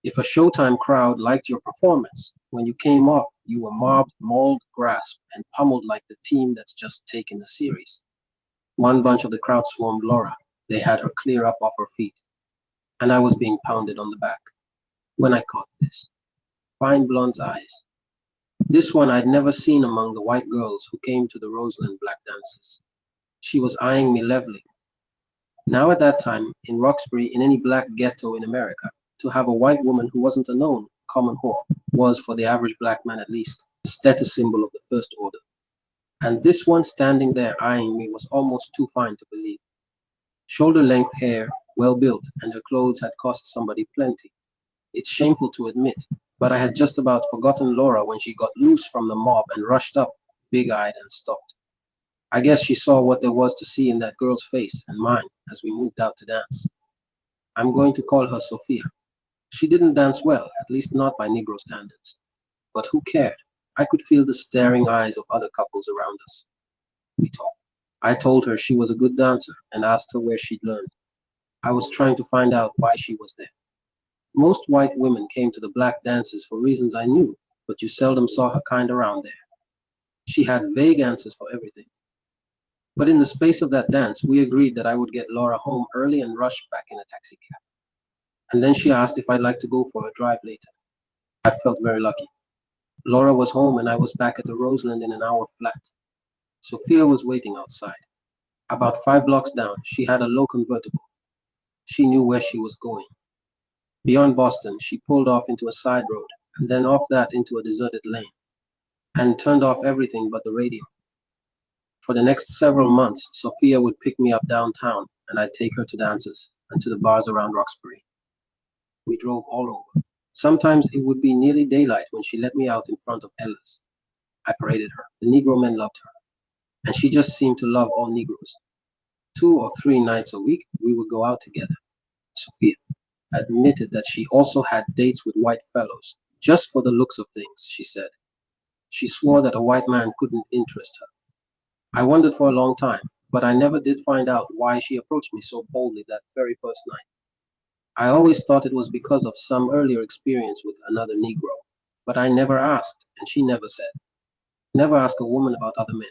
If a Showtime crowd liked your performance, when you came off, you were mobbed, mauled, grasped, and pummeled like the team that's just taken the series. One bunch of the crowd swarmed Laura. They had her clear up off her feet, and I was being pounded on the back. When I caught this, fine blonde's eyes. This one I'd never seen among the white girls who came to the Roseland black dances. She was eyeing me levelly. Now at that time, in Roxbury, in any black ghetto in America, to have a white woman who wasn't a known common whore was, for the average black man at least, the status symbol of the first order. And this one standing there eyeing me was almost too fine to believe. Shoulder-length hair, well built, and her clothes had cost somebody plenty. It's shameful to admit, but I had just about forgotten Laura when she got loose from the mob and rushed up, big-eyed, and stopped. I guess she saw what there was to see in that girl's face and mine as we moved out to dance. I'm going to call her Sophia. She didn't dance well, at least not by Negro standards. But who cared? I could feel the staring eyes of other couples around us. We talked. I told her she was a good dancer and asked her where she'd learned. I was trying to find out why she was there. Most white women came to the black dances for reasons I knew, but you seldom saw her kind around there. She had vague answers for everything. But in the space of that dance, we agreed that I would get Laura home early and rush back in a taxicab. And then she asked if I'd like to go for a drive later. I felt very lucky. Laura was home and I was back at the Roseland in an hour flat. Sophia was waiting outside. About 5 blocks down, she had a low convertible. She knew where she was going. Beyond Boston, she pulled off into a side road, and then off that into a deserted lane, and turned off everything but the radio. For the next several months, Sophia would pick me up downtown, and I'd take her to dances and to the bars around Roxbury. We drove all over. Sometimes it would be nearly daylight when she let me out in front of Ella's. I paraded her. The Negro men loved her, and she just seemed to love all Negroes. 2 or 3 nights a week, we would go out together. Sophia admitted that she also had dates with white fellows, just for the looks of things, she said. She swore that a white man couldn't interest her. I wondered for a long time, but I never did find out why she approached me so boldly that very first night. I always thought it was because of some earlier experience with another Negro, but I never asked, and she never said. Never ask a woman about other men.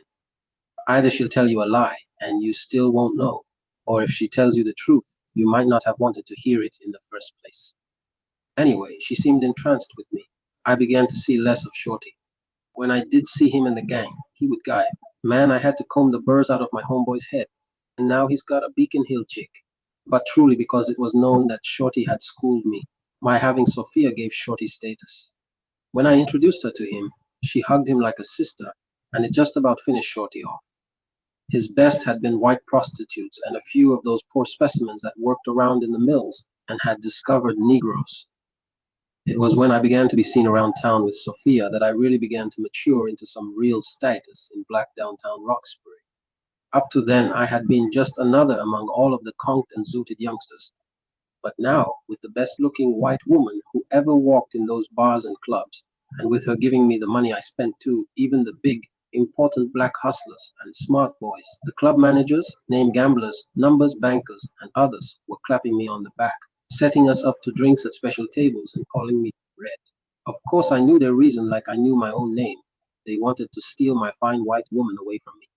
Either she'll tell you a lie, and you still won't know, or if she tells you the truth, You might not have wanted to hear it in the first place. Anyway, she seemed entranced with me. I began to see less of Shorty. When I did see him in the gang, he would guide. Man, I had to comb the burrs out of my homeboy's head. And now he's got a Beacon Hill chick. But truly because it was known that Shorty had schooled me. My having Sophia gave Shorty status. When I introduced her to him, she hugged him like a sister, and it just about finished Shorty off. His best had been white prostitutes and a few of those poor specimens that worked around in the mills and had discovered Negroes. It was when I began to be seen around town with Sophia that I really began to mature into some real status in black downtown Roxbury. Up to then, I had been just another among all of the conked and zooted youngsters. But now, with the best-looking white woman who ever walked in those bars and clubs, and with her giving me the money I spent too, even the big, important black hustlers and smart boys, the club managers, name gamblers, numbers bankers, and others were clapping me on the back, setting us up to drinks at special tables and calling me Red. Of course, I knew their reason like I knew my own name. They wanted to steal my fine white woman away from me.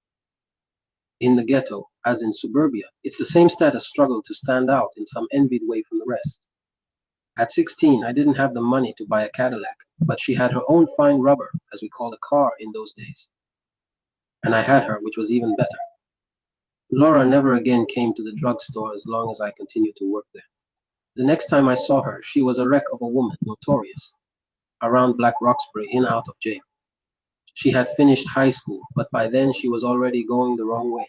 In the ghetto, as in suburbia, it's the same status struggle to stand out in some envied way from the rest. At 16, I didn't have the money to buy a Cadillac, but she had her own fine rubber, as we called a car in those days. And I had her, which was even better. Laura never again came to the drugstore as long as I continued to work there. The next time I saw her, she was a wreck of a woman, notorious, around Black Roxbury, in out of jail. She had finished high school, but by then she was already going the wrong way.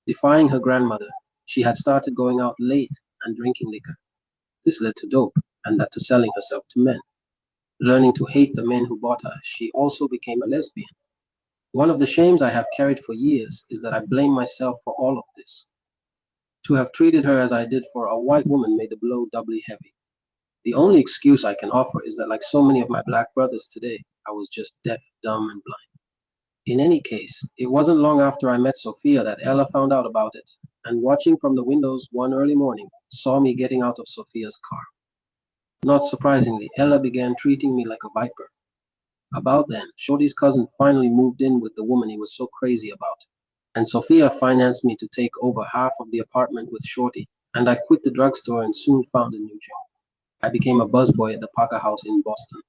Defying her grandmother, she had started going out late and drinking liquor. This led to dope, and that to selling herself to men. Learning to hate the men who bought her, she also became a lesbian. One of the shames I have carried for years is that I blame myself for all of this. To have treated her as I did for a white woman made the blow doubly heavy. The only excuse I can offer is that, like so many of my black brothers today, I was just deaf, dumb, and blind. In any case, it wasn't long after I met Sophia that Ella found out about it, and watching from the windows one early morning, saw me getting out of Sophia's car. Not surprisingly, Ella began treating me like a viper. About then, Shorty's cousin finally moved in with the woman he was so crazy about, and Sophia financed me to take over half of the apartment with Shorty, and I quit the drugstore and soon found a new job. I became a busboy at the Parker House in Boston.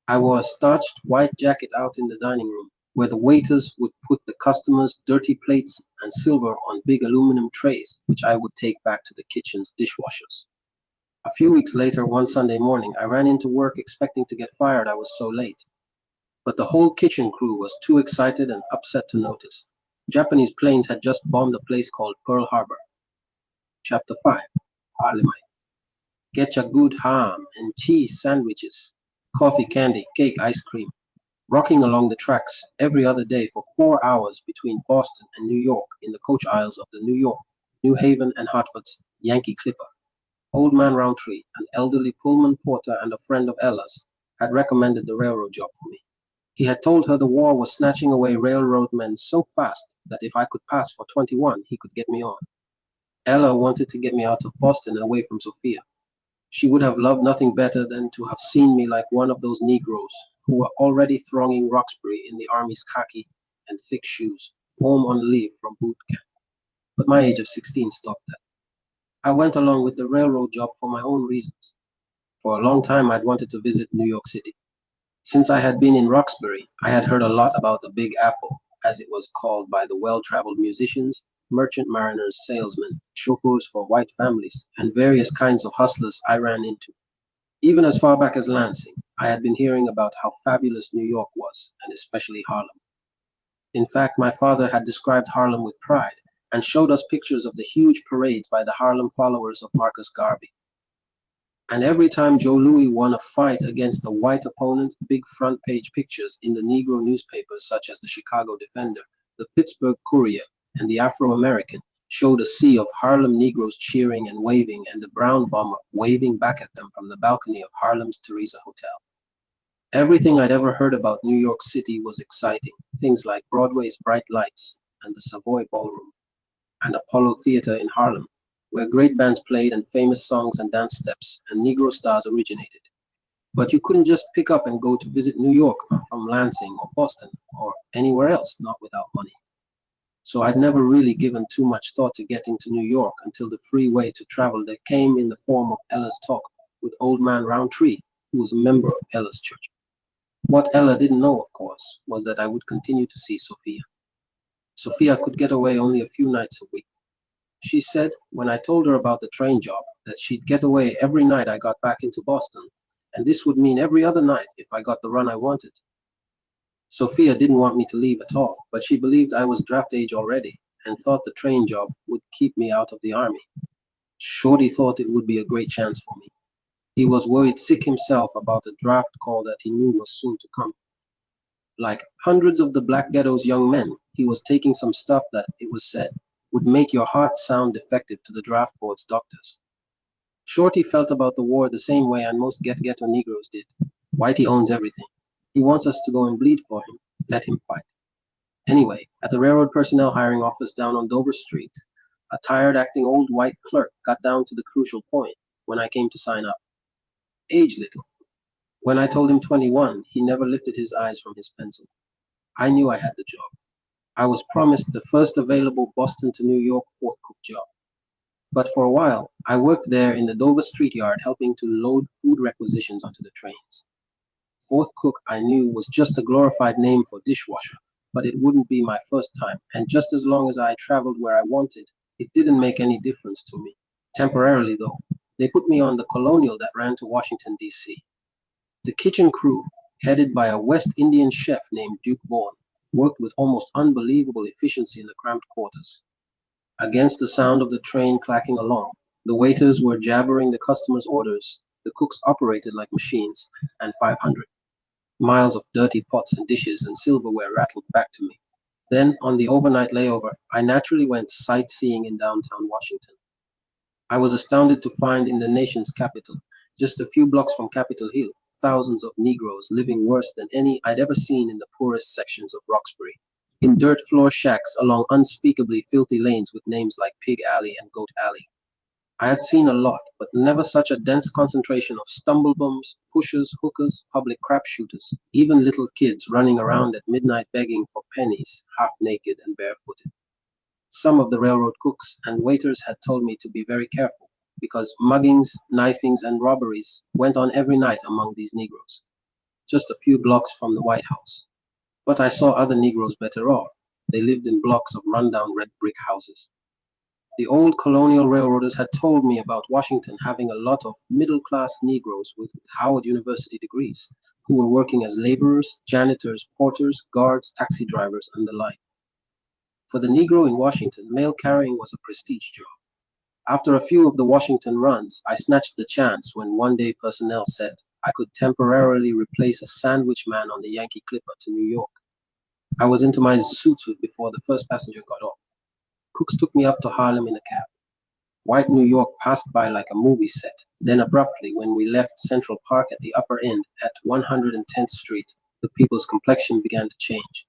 I wore a starched white jacket out in the dining room, where the waiters would put the customers' dirty plates and silver on big aluminum trays, which I would take back to the kitchen's dishwashers. A few weeks later, one Sunday morning, I ran into work expecting to get fired. I was so late. But the whole kitchen crew was too excited and upset to notice. Japanese planes had just bombed a place called Pearl Harbor. Chapter 5. Harlemite. Get your good ham and cheese sandwiches, coffee, candy, cake, ice cream. Rocking along the tracks every other day for 4 hours between Boston and New York in the coach aisles of the New York, New Haven, and Hartford's Yankee Clipper. Old man Roundtree, an elderly Pullman porter and a friend of Ella's, had recommended the railroad job for me. He had told her the war was snatching away railroad men so fast that if I could pass for 21, he could get me on. Ella wanted to get me out of Boston and away from Sophia. She would have loved nothing better than to have seen me like one of those Negroes who were already thronging Roxbury in the Army's khaki and thick shoes, home on leave from boot camp. But my age of 16 stopped that. I went along with the railroad job for my own reasons. For a long time, I'd wanted to visit New York City. Since I had been in Roxbury, I had heard a lot about the Big Apple, as it was called by the well-traveled musicians, merchant mariners, salesmen, chauffeurs for white families, and various kinds of hustlers I ran into. Even as far back as Lansing, I had been hearing about how fabulous New York was, and especially Harlem. In fact, my father had described Harlem with pride, and showed us pictures of the huge parades by the Harlem followers of Marcus Garvey. And every time Joe Louis won a fight against a white opponent, big front page pictures in the Negro newspapers such as the Chicago Defender, the Pittsburgh Courier, and the Afro-American showed a sea of Harlem Negroes cheering and waving, and the brown bomber waving back at them from the balcony of Harlem's Theresa Hotel. Everything I'd ever heard about New York City was exciting, things like Broadway's bright lights and the Savoy Ballroom, and Apollo Theater in Harlem, where great bands played and famous songs and dance steps and Negro stars originated. But you couldn't just pick up and go to visit New York from Lansing or Boston or anywhere else, not without money. so I'd never really given too much thought to getting to New York until the free way to travel there came in the form of Ella's talk with old man Roundtree, who was a member of Ella's church. What Ella didn't know, of course, was that I would continue to see Sophia. Sophia could get away only a few nights a week. She said, when I told her about the train job, that she'd get away every night I got back into Boston, and this would mean every other night if I got the run I wanted. Sophia didn't want me to leave at all, but she believed I was draft age already and thought the train job would keep me out of the army. Shorty thought it would be a great chance for me. He was worried sick himself about the draft call that he knew was soon to come. Like hundreds of the Black Ghetto's young men, he was taking some stuff that, it was said, would make your heart sound defective to the draft board's doctors. Shorty felt about the war the same way and most ghetto Negroes did. Whitey owns everything. He wants us to go and bleed for him. Let him fight. Anyway, at the railroad personnel hiring office down on Dover Street, a tired-acting old white clerk got down to the crucial point when I came to sign up. Age little. When I told him 21, he never lifted his eyes from his pencil. I knew I had the job. I was promised the first available Boston to New York fourth cook job. But for a while, I worked there in the Dover Street yard helping to load food requisitions onto the trains. Fourth cook, I knew, was just a glorified name for dishwasher, but it wouldn't be my first time, and just as long as I traveled where I wanted, it didn't make any difference to me. Temporarily, though, they put me on the Colonial that ran to Washington, D.C. The kitchen crew, headed by a West Indian chef named Duke Vaughan, worked with almost unbelievable efficiency in the cramped quarters. Against the sound of the train clacking along, the waiters were jabbering the customers' orders, the cooks operated like machines, and 500 miles of dirty pots and dishes and silverware rattled back to me. Then, on the overnight layover, I naturally went sightseeing in downtown Washington. I was astounded to find in the nation's capital, just a few blocks from Capitol Hill, thousands of Negroes living worse than any I'd ever seen in the poorest sections of Roxbury, in dirt floor shacks along unspeakably filthy lanes with names like Pig Alley and Goat Alley. I had seen a lot, but never such a dense concentration of stumblebums, pushers, hookers, public crap shooters, even little kids running around at midnight begging for pennies, half naked and barefooted. Some of the railroad cooks and waiters had told me to be very careful, because muggings, knifings, and robberies went on every night among these Negroes, just a few blocks from the White House. But I saw other Negroes better off. They lived in blocks of rundown red brick houses. The old colonial railroaders had told me about Washington having a lot of middle-class Negroes with Howard University degrees, who were working as laborers, janitors, porters, guards, taxi drivers, and the like. For the Negro in Washington, mail carrying was a prestige job. After a few of the Washington runs, I snatched the chance when one day personnel said I could temporarily replace a sandwich man on the Yankee Clipper to New York. I was into my suit before the first passenger got off. Cooks took me up to Harlem in a cab. White New York passed by like a movie set. Then abruptly, when we left Central Park at the upper end at 110th Street, the people's complexion began to change.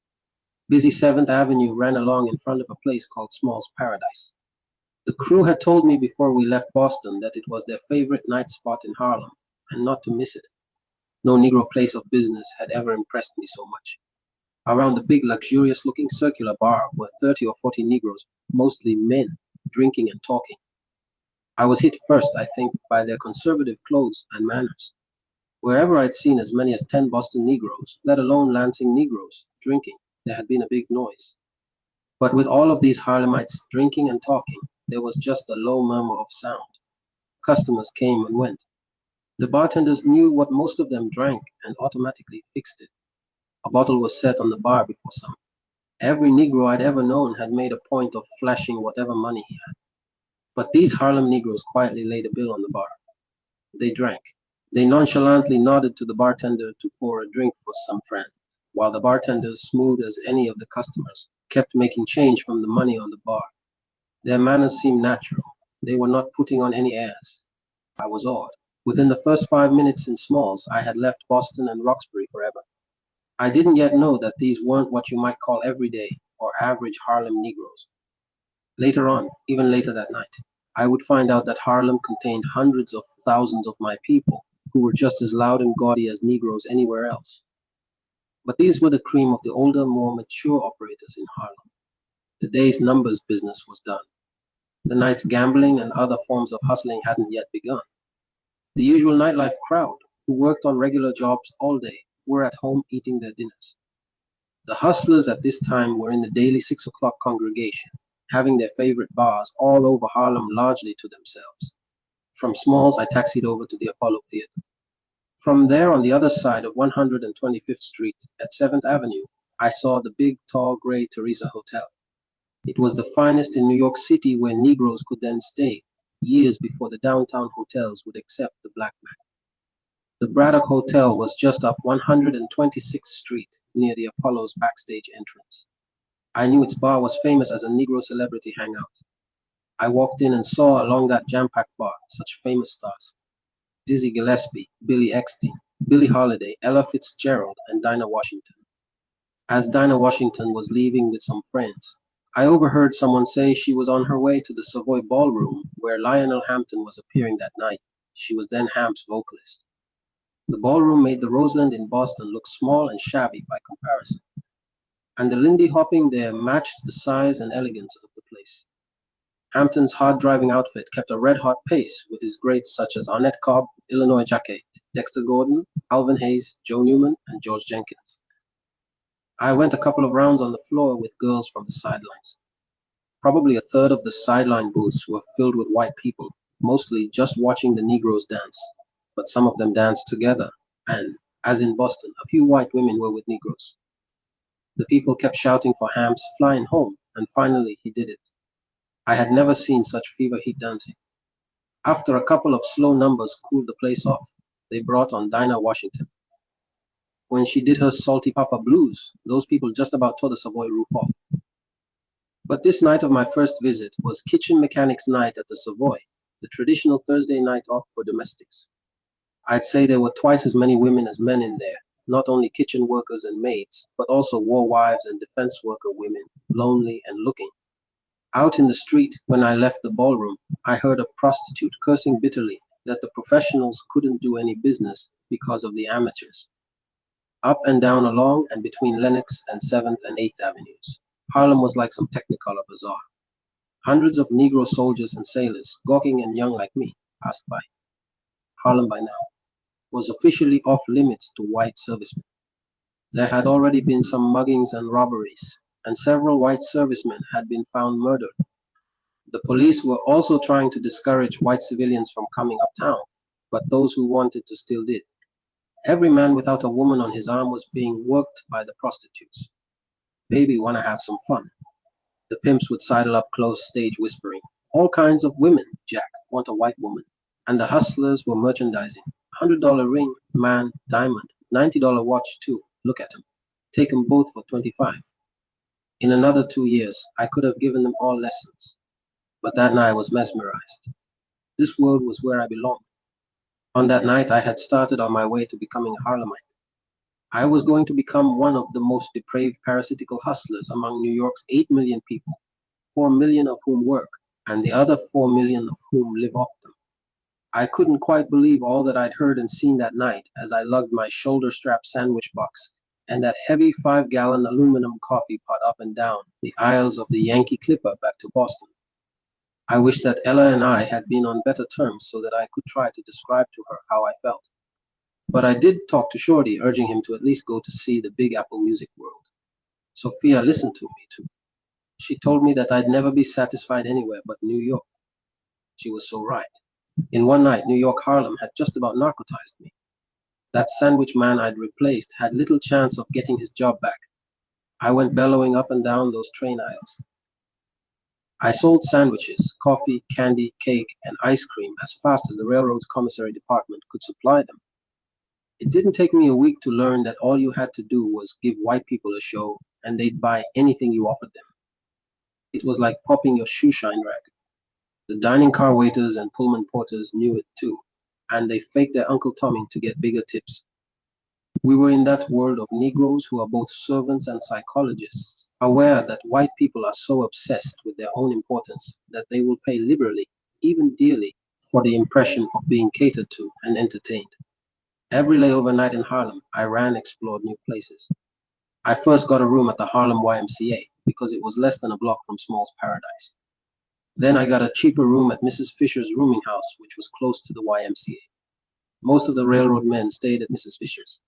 Busy 7th Avenue ran along in front of a place called Small's Paradise. The crew had told me before we left Boston that it was their favorite night spot in Harlem, and not to miss it. No Negro place of business had ever impressed me so much. Around the big, luxurious-looking circular bar were 30 or 40 Negroes, mostly men, drinking and talking. I was hit first, I think, by their conservative clothes and manners. Wherever I'd seen as many as 10 Boston Negroes, let alone Lansing Negroes, drinking, there had been a big noise. But with all of these Harlemites drinking and talking, there was just a low murmur of sound. Customers came and went. The bartenders knew what most of them drank and automatically fixed it. A bottle was set on the bar before some. Every Negro I'd ever known had made a point of flashing whatever money he had. But these Harlem Negroes quietly laid a bill on the bar. They drank. They nonchalantly nodded to the bartender to pour a drink for some friend, while the bartenders, smooth as any of the customers, kept making change from the money on the bar. Their manners seemed natural. They were not putting on any airs. I was awed. Within the first 5 minutes in Smalls, I had left Boston and Roxbury forever. I didn't yet know that these weren't what you might call everyday or average Harlem Negroes. Later on, even later that night, I would find out that Harlem contained hundreds of thousands of my people who were just as loud and gaudy as Negroes anywhere else. But these were the cream of the older, more mature operators in Harlem. The day's numbers business was done. The night's gambling and other forms of hustling hadn't yet begun. The usual nightlife crowd, who worked on regular jobs all day, were at home eating their dinners. The hustlers at this time were in the daily 6 o'clock congregation, having their favorite bars all over Harlem largely to themselves. From Smalls, I taxied over to the Apollo Theater. From there, on the other side of 125th Street at 7th Avenue, I saw the big, tall, gray Teresa Hotel. It was the finest in New York City, where Negroes could then stay, years before the downtown hotels would accept the black man. The Braddock Hotel was just up 126th Street, near the Apollo's backstage entrance. I knew its bar was famous as a Negro celebrity hangout. I walked in and saw along that jam-packed bar such famous stars: Dizzy Gillespie, Billy Eckstine, Billie Holiday, Ella Fitzgerald, and Dinah Washington. As Dinah Washington was leaving with some friends, I overheard someone say she was on her way to the Savoy Ballroom, where Lionel Hampton was appearing that night. She was then Hamp's vocalist. The ballroom made the Roseland in Boston look small and shabby by comparison, and the Lindy hopping there matched the size and elegance of the place. Hampton's hard-driving outfit kept a red-hot pace with his greats such as Arnett Cobb, Illinois Jacquet, Dexter Gordon, Alvin Hayes, Joe Newman, and George Jenkins. I went a couple of rounds on the floor with girls from the sidelines. Probably a third of the sideline booths were filled with white people, mostly just watching the Negroes dance, but some of them danced together, and, as in Boston, a few white women were with Negroes. The people kept shouting for Hamp's "Flying Home," and finally he did it. I had never seen such fever heat dancing. After a couple of slow numbers cooled the place off, they brought on Dinah Washington. When she did her Salty Papa Blues, those people just about tore the Savoy roof off. But this night of my first visit was Kitchen Mechanics Night at the Savoy, the traditional Thursday night off for domestics. I'd say there were twice as many women as men in there, not only kitchen workers and maids, but also war wives and defense worker women, lonely and looking. Out in the street, when I left the ballroom, I heard a prostitute cursing bitterly that the professionals couldn't do any business because of the amateurs. Up and down along and between Lenox and 7th and 8th Avenues, Harlem was like some Technicolor bazaar. Hundreds of Negro soldiers and sailors, gawking and young like me, passed by. Harlem by now was officially off limits to white servicemen. There had already been some muggings and robberies, and several white servicemen had been found murdered. The police were also trying to discourage white civilians from coming uptown, but those who wanted to still did. Every man without a woman on his arm was being worked by the prostitutes. "Baby, wanna have some fun?" The pimps would sidle up close, stage whispering, "All kinds of women, Jack, want a white woman." And the hustlers were merchandising. $100 ring, man, diamond, $90 watch too. Look at 'em. Take 'em both for 25. In another 2 years, I could have given them all lessons. But that night I was mesmerized. This world was where I belonged. On that night, I had started on my way to becoming a Harlemite. I was going to become one of the most depraved parasitical hustlers among New York's 8 million people, 4 million of whom work, and the other 4 million of whom live off them. I couldn't quite believe all that I'd heard and seen that night as I lugged my shoulder-strap sandwich box and that heavy 5-gallon aluminum coffee pot up and down the aisles of the Yankee Clipper back to Boston. I wished that Ella and I had been on better terms so that I could try to describe to her how I felt. But I did talk to Shorty, urging him to at least go to see the Big Apple Music World. Sophia listened to me too. She told me that I'd never be satisfied anywhere but New York. She was so right. In one night, New York Harlem had just about narcotized me. That sandwich man I'd replaced had little chance of getting his job back. I went bellowing up and down those train aisles. I sold sandwiches, coffee, candy, cake, and ice cream as fast as the railroad's commissary department could supply them. It didn't take me a week to learn that all you had to do was give white people a show, and they'd buy anything you offered them. It was like popping your shoe shine rack. The dining car waiters and Pullman porters knew it too, and they faked their Uncle Tommy to get bigger tips. We were in that world of Negroes who are both servants and psychologists, aware that white people are so obsessed with their own importance that they will pay liberally, even dearly, for the impression of being catered to and entertained. Every layover night in Harlem, I ran explored new places. I first got a room at the Harlem YMCA, because it was less than a block from Small's Paradise. Then I got a cheaper room at Mrs. Fisher's rooming house, which was close to the YMCA. Most of the railroad men stayed at Mrs. Fisher's.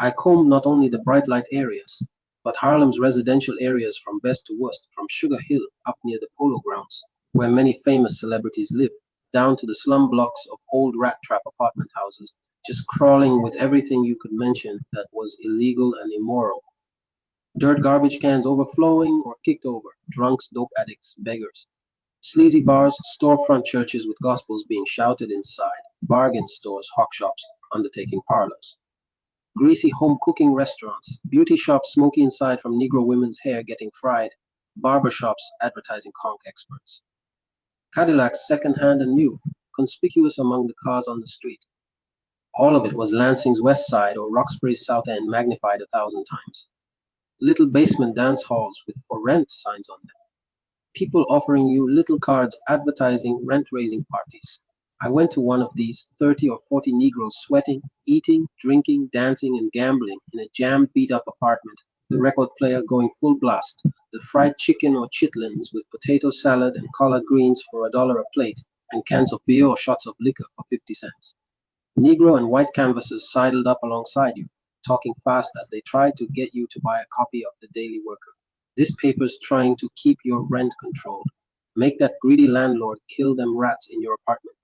I combed not only the bright light areas, but Harlem's residential areas from best to worst, from Sugar Hill up near the Polo Grounds, where many famous celebrities live, down to the slum blocks of old rat trap apartment houses, just crawling with everything you could mention that was illegal and immoral. Dirt garbage cans overflowing or kicked over, drunks, dope addicts, beggars. Sleazy bars, storefront churches with gospels being shouted inside, bargain stores, hawk shops, undertaking parlors. Greasy home cooking restaurants, beauty shops smoky inside from Negro women's hair getting fried, barber shops advertising conch experts. Cadillacs second-hand and new, conspicuous among the cars on the street. All of it was Lansing's West Side or Roxbury's South End magnified 1,000 times. Little basement dance halls with for rent signs on them. People offering you little cards advertising rent-raising parties. I went to one of these 30 or 40 Negroes sweating, eating, drinking, dancing, and gambling in a jam beat-up apartment, the record player going full blast, the fried chicken or chitlins with potato salad and collard greens for $1 a plate, and cans of beer or shots of liquor for 50 cents. Negro and white canvassers sidled up alongside you, talking fast as they tried to get you to buy a copy of the Daily Worker. This paper's trying to keep your rent controlled. Make that greedy landlord kill them rats in your apartment.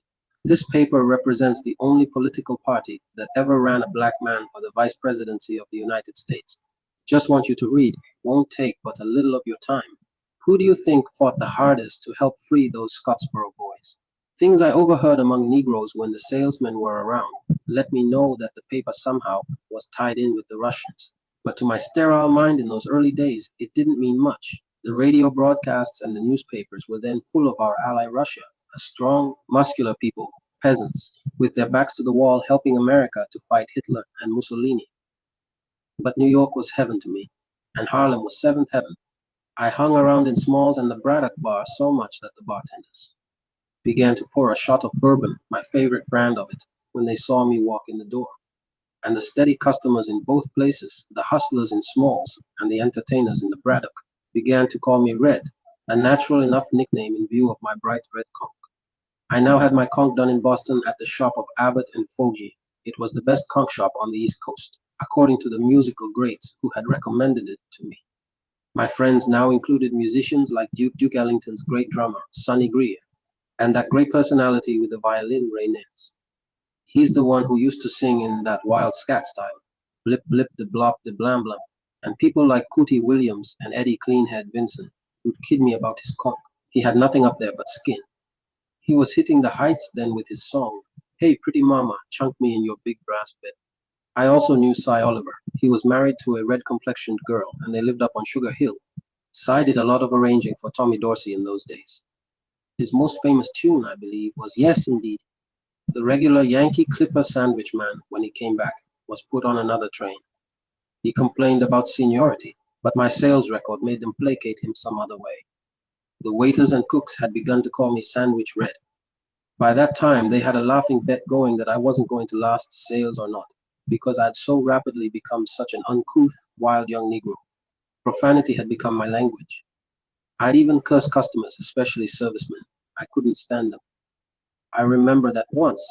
This paper represents the only political party that ever ran a black man for the vice presidency of the United States. Just want you to read. Won't take but a little of your time. Who do you think fought the hardest to help free those Scottsboro boys? Things I overheard among Negroes when the salesmen were around let me know that the paper somehow was tied in with the Russians. But to my sterile mind in those early days, it didn't mean much. The radio broadcasts and the newspapers were then full of our ally Russia, a strong, muscular people, peasants, with their backs to the wall helping America to fight Hitler and Mussolini. But New York was heaven to me, and Harlem was seventh heaven. I hung around in Smalls and the Braddock bar so much that the bartenders began to pour a shot of bourbon, my favorite brand of it, when they saw me walk in the door. And the steady customers in both places, the hustlers in Smalls and the entertainers in the Braddock, began to call me Red, a natural enough nickname in view of my bright red conch. I now had my conch done in Boston at the shop of Abbott and Fogey. It was the best conch shop on the East Coast, according to the musical greats who had recommended it to me. My friends now included musicians like Duke Ellington's great drummer, Sonny Greer, and that great personality with the violin, Ray Nance. He's the one who used to sing in that wild scat style, blip blip de blop de blam blam, and people like Cootie Williams and Eddie Cleanhead Vincent who'd kid me about his conch. He had nothing up there but skin. He was hitting the heights then with his song, Hey Pretty Mama, Chunk Me in Your Big Brass Bed. I also knew Cy Oliver. He was married to a red-complexioned girl, and they lived up on Sugar Hill. Cy did a lot of arranging for Tommy Dorsey in those days. His most famous tune, I believe, was Yes Indeed. The regular Yankee Clipper sandwich man, when he came back, was put on another train. He complained about seniority, but my sales record made them placate him some other way. The waiters and cooks had begun to call me Sandwich Red. By that time, they had a laughing bet going that I wasn't going to last sales or not, because I had so rapidly become such an uncouth, wild young Negro. Profanity had become my language. I'd even curse customers, especially servicemen. I couldn't stand them. I remember that once,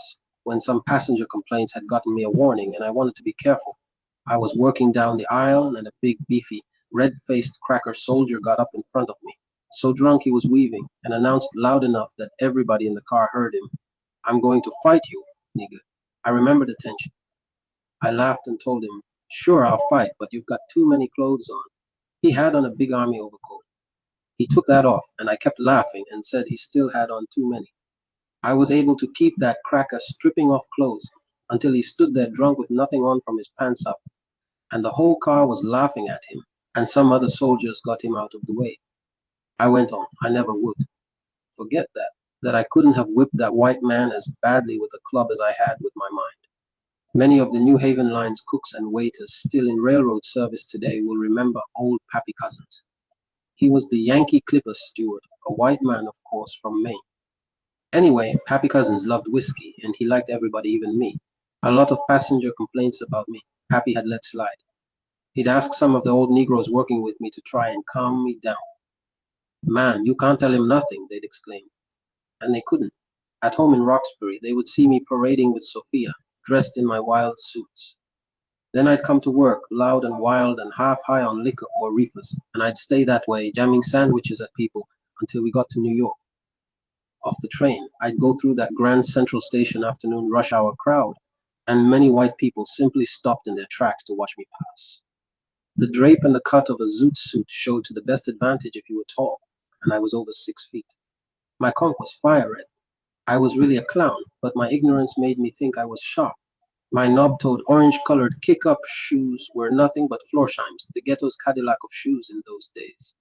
when some passenger complaints had gotten me a warning and I wanted to be careful, I was working down the aisle and a big, beefy, red-faced cracker soldier got up in front of me, so drunk he was weaving, and announced loud enough that everybody in the car heard him, I'm going to fight you, nigga. I remember the tension. I laughed and told him, sure, I'll fight, but you've got too many clothes on. He had on a big army overcoat. He took that off, and I kept laughing and said he still had on too many. I was able to keep that cracker stripping off clothes until he stood there drunk with nothing on from his pants up, and the whole car was laughing at him, and some other soldiers got him out of the way. I went on. I never would. Forget that I couldn't have whipped that white man as badly with a club as I had with my mind. Many of the New Haven Line's cooks and waiters still in railroad service today will remember old Pappy Cousins. He was the Yankee Clipper steward, a white man, of course, from Maine. Anyway, Pappy Cousins loved whiskey, and he liked everybody, even me. A lot of passenger complaints about me, Pappy had let slide. He'd ask some of the old Negroes working with me to try and calm me down. Man, you can't tell him nothing, they'd exclaim. And they couldn't. At home in Roxbury, they would see me parading with Sophia, dressed in my wild suits. Then I'd come to work, loud and wild and half high on liquor or reefers, and I'd stay that way, jamming sandwiches at people until we got to New York. Off the train, I'd go through that Grand Central Station afternoon rush hour crowd, and many white people simply stopped in their tracks to watch me pass. The drape and the cut of a zoot suit showed to the best advantage if you were tall, and I was over 6 feet. My conch was fire red. I was really a clown, but my ignorance made me think I was sharp. My knob-toed, orange-colored kick-up shoes were nothing but Florsheims, the ghetto's Cadillac of shoes in those days.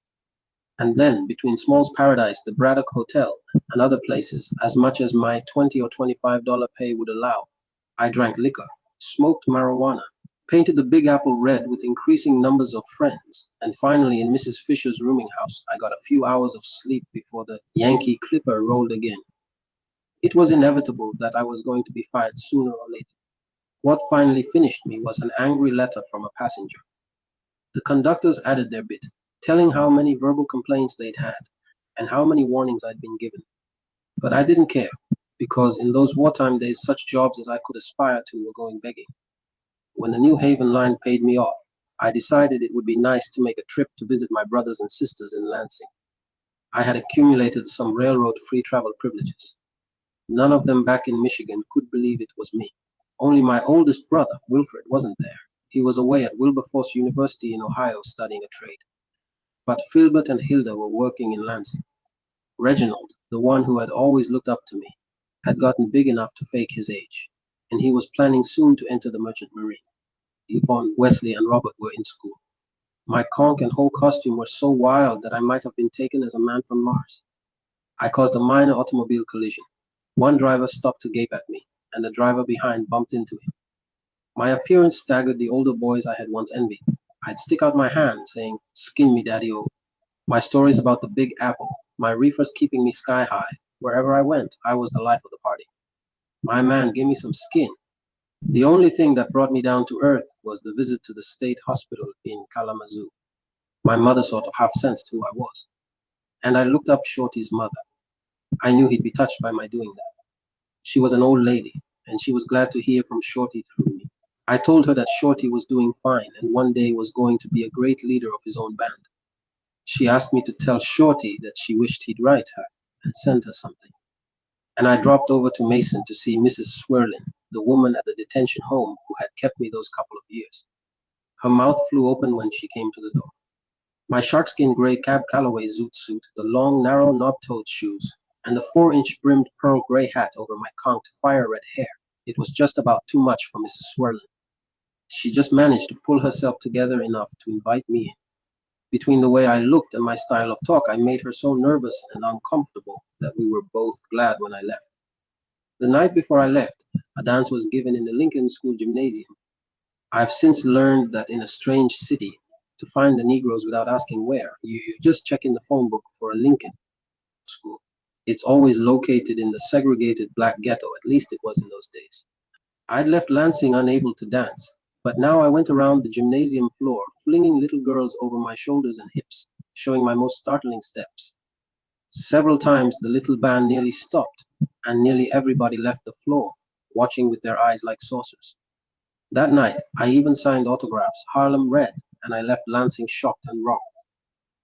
And then, between Small's Paradise, the Braddock Hotel, and other places, as much as my $20 or $25 pay would allow, I drank liquor, smoked marijuana, painted the Big Apple red with increasing numbers of friends, and finally in Mrs. Fisher's rooming house, I got a few hours of sleep before the Yankee Clipper rolled again. It was inevitable that I was going to be fired sooner or later. What finally finished me was an angry letter from a passenger. The conductors added their bit, telling how many verbal complaints they'd had, and how many warnings I'd been given. But I didn't care, because in those wartime days such jobs as I could aspire to were going begging. When the New Haven line paid me off, I decided it would be nice to make a trip to visit my brothers and sisters in Lansing. I had accumulated some railroad free travel privileges. None of them back in Michigan could believe it was me. Only my oldest brother, Wilfred, wasn't there. He was away at Wilberforce University in Ohio studying a trade. But Philbert and Hilda were working in Lansing. Reginald, the one who had always looked up to me, had gotten big enough to fake his age, and he was planning soon to enter the Merchant Marine. Yvonne, Wesley, and Robert were in school. My conch and whole costume were so wild that I might have been taken as a man from Mars. I caused a minor automobile collision. One driver stopped to gape at me, and the driver behind bumped into him. My appearance staggered the older boys I had once envied. I'd stick out my hand, saying, "Skin me, Daddy-O." My stories about the Big Apple, my reefers keeping me sky high. Wherever I went, I was the life of the party. My man gave me some skin. The only thing that brought me down to earth was the visit to the state hospital in Kalamazoo. My mother sort of half-sensed who I was. And I looked up Shorty's mother. I knew he'd be touched by my doing that. She was an old lady, and she was glad to hear from Shorty through me. I told her that Shorty was doing fine and one day was going to be a great leader of his own band. She asked me to tell Shorty that she wished he'd write her and send her something. And I dropped over to Mason to see Mrs. Swirlin, the woman at the detention home who had kept me those couple of years. Her mouth flew open when she came to the door. My sharkskin gray Cab Calloway zoot suit, the long, narrow, knob-toed shoes, and the 4-inch brimmed pearl gray hat over my conked fire-red hair. It was just about too much for Mrs. Swirlin. She just managed to pull herself together enough to invite me in. Between the way I looked and my style of talk, I made her so nervous and uncomfortable that we were both glad when I left. The night before I left, a dance was given in the Lincoln School Gymnasium. I've since learned that in a strange city, to find the Negroes without asking where, you just check in the phone book for a Lincoln School. It's always located in the segregated black ghetto, at least it was in those days. I'd left Lansing unable to dance, but now I went around the gymnasium floor, flinging little girls over my shoulders and hips, showing my most startling steps. Several times the little band nearly stopped, and nearly everybody left the floor, watching with their eyes like saucers. That night, I even signed autographs, Harlem Red, and I left Lansing shocked and rocked.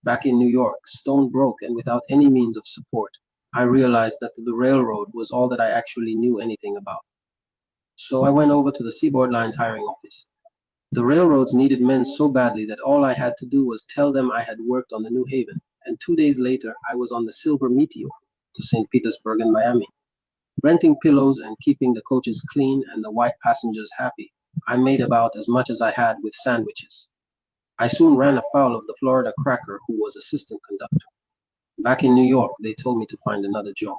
Back in New York, stone broke and without any means of support, I realized that the railroad was all that I actually knew anything about. So I went over to the Seaboard Line's hiring office. The railroads needed men so badly that all I had to do was tell them I had worked on the New Haven, and 2 days later I was on the Silver Meteor to St. Petersburg and Miami. Renting pillows and keeping the coaches clean and the white passengers happy, I made about as much as I had with sandwiches. I soon ran afoul of the Florida cracker who was assistant conductor. Back in New York, they told me to find another job.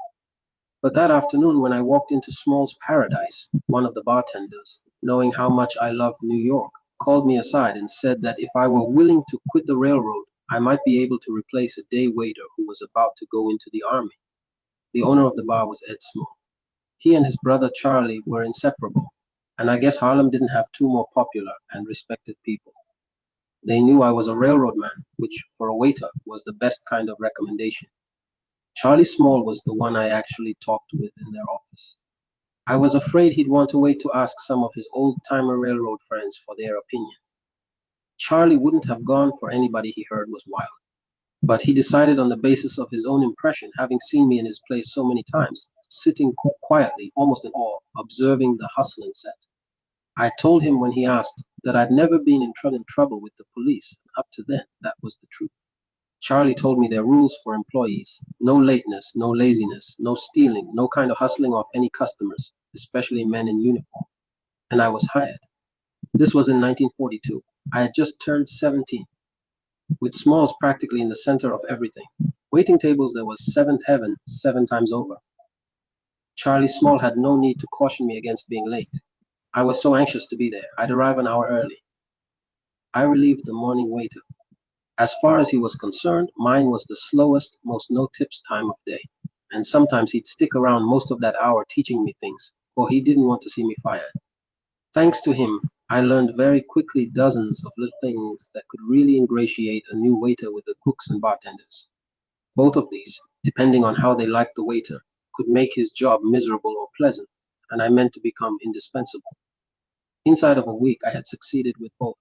But that afternoon when I walked into Small's Paradise, one of the bartenders, knowing how much I loved New York, called me aside and said that if I were willing to quit the railroad, I might be able to replace a day waiter who was about to go into the army. The owner of the bar was Ed Small. He and his brother Charlie were inseparable, and I guess Harlem didn't have two more popular and respected people. They knew I was a railroad man, which for a waiter was the best kind of recommendation. Charlie Small was the one I actually talked with in their office. I was afraid he'd want to wait to ask some of his old-timer railroad friends for their opinion. Charlie wouldn't have gone for anybody he heard was wild, but he decided on the basis of his own impression, having seen me in his place so many times, sitting quietly, almost in awe, observing the hustling set. I told him when he asked that I'd never been in trouble with the police, and up to then, that was the truth. Charlie told me their rules for employees: no lateness, no laziness, no stealing, no kind of hustling off any customers, especially men in uniform. And I was hired. This was in 1942. I had just turned 17, with Smalls practically in the center of everything. Waiting tables, there was seventh heaven 7 times over. Charlie Small had no need to caution me against being late. I was so anxious to be there. I'd arrive an hour early. I relieved the morning waiter. As far as he was concerned, mine was the slowest, most no-tips time of day, and sometimes he'd stick around most of that hour teaching me things, for he didn't want to see me fired. Thanks to him, I learned very quickly dozens of little things that could really ingratiate a new waiter with the cooks and bartenders. Both of these, depending on how they liked the waiter, could make his job miserable or pleasant, and I meant to become indispensable. Inside of a week, I had succeeded with both,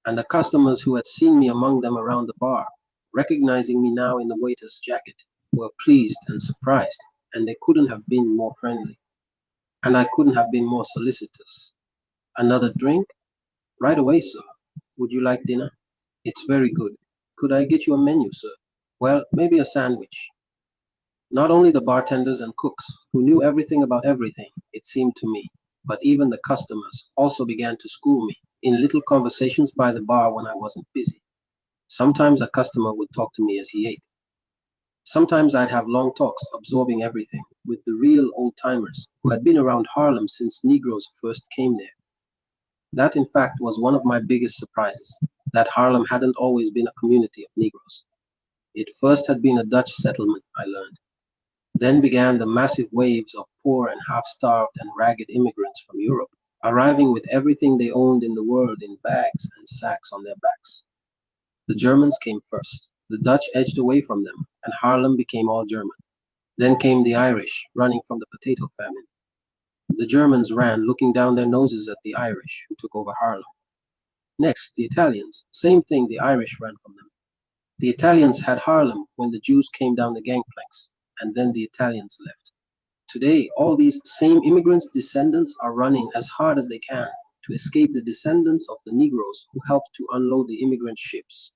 and the customers who had seen me among them around the bar, recognizing me now in the waiter's jacket, were pleased and surprised, and they couldn't have been more friendly, and I couldn't have been more solicitous. Another drink? Right away, sir. Would you like dinner? It's very good. Could I get you a menu, sir? Well, maybe a sandwich. Not only the bartenders and cooks, who knew everything about everything, it seemed to me, but even the customers also began to school me in little conversations by the bar when I wasn't busy. Sometimes a customer would talk to me as he ate. Sometimes I'd have long talks, absorbing everything, with the real old-timers who had been around Harlem since Negroes first came there. That, in fact, was one of my biggest surprises, that Harlem hadn't always been a community of Negroes. It first had been a Dutch settlement, I learned. Then began the massive waves of poor and half-starved and ragged immigrants from Europe, arriving with everything they owned in the world in bags and sacks on their backs. The Germans came first. The Dutch edged away from them, and Harlem became all German. Then came the Irish, running from the potato famine. The Germans ran, looking down their noses at the Irish, who took over Harlem. Next, the Italians. Same thing, the Irish ran from them. The Italians had Harlem when the Jews came down the gangplanks, and then the Italians left. Today, all these same immigrants' descendants are running as hard as they can to escape the descendants of the Negroes who helped to unload the immigrant ships.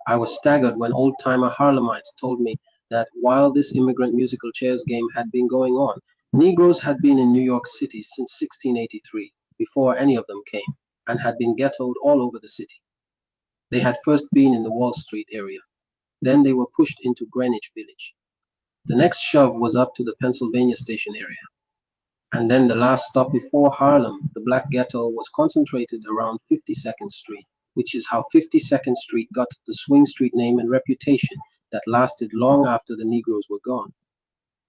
I was staggered when old-timer Harlemites told me that while this immigrant musical chairs game had been going on, Negroes had been in New York City since 1683, before any of them came, and had been ghettoed all over the city. They had first been in the Wall Street area. Then they were pushed into Greenwich Village. The next shove was up to the Pennsylvania Station area. And then the last stop before Harlem, the Black Ghetto, was concentrated around 52nd Street, which is how 52nd Street got the Swing Street name and reputation that lasted long after the Negroes were gone.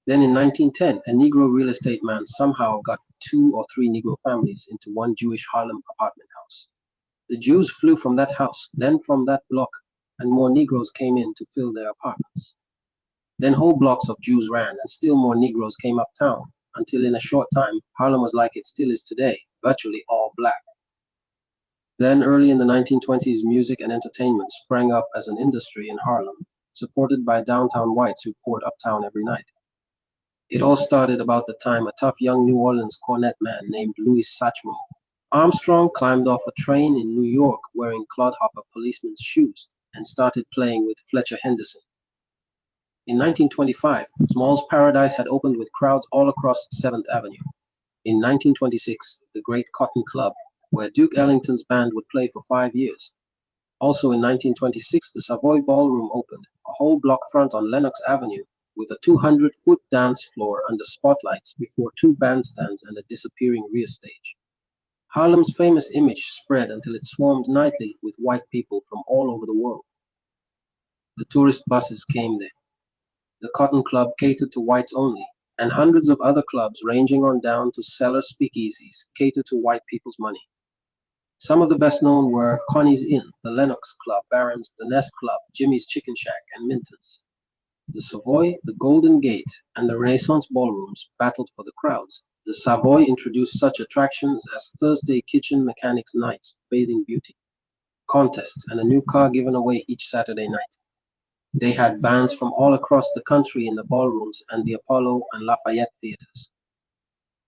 Then in 1910, a Negro real estate man somehow got 2 or 3 Negro families into one Jewish Harlem apartment house. The Jews flew from that house, then from that block, and more Negroes came in to fill their apartments. Then whole blocks of Jews ran, and still more Negroes came uptown, until in a short time, Harlem was like it still is today, virtually all black. Then early in the 1920s, music and entertainment sprang up as an industry in Harlem, supported by downtown whites who poured uptown every night. It all started about the time a tough young New Orleans cornet man named Louis Satchmo Armstrong climbed off a train in New York wearing clodhopper policeman's shoes and started playing with Fletcher Henderson. In 1925, Small's Paradise had opened with crowds all across 7th Avenue. In 1926, the Great Cotton Club, where Duke Ellington's band would play for 5 years. Also in 1926, the Savoy Ballroom opened, a whole block front on Lenox Avenue, with a 200-foot dance floor under spotlights before 2 bandstands and a disappearing rear stage. Harlem's famous image spread until it swarmed nightly with white people from all over the world. The tourist buses came there. The Cotton Club catered to whites only, and hundreds of other clubs ranging on down to cellar speakeasies catered to white people's money. Some of the best known were Connie's Inn, the Lenox Club, Barron's, the Nest Club, Jimmy's Chicken Shack, and Minton's. The Savoy, the Golden Gate, and the Renaissance ballrooms battled for the crowds. The Savoy introduced such attractions as Thursday kitchen mechanics nights, bathing beauty, contests, and a new car given away each Saturday night. They had bands from all across the country in the ballrooms and the Apollo and Lafayette theaters.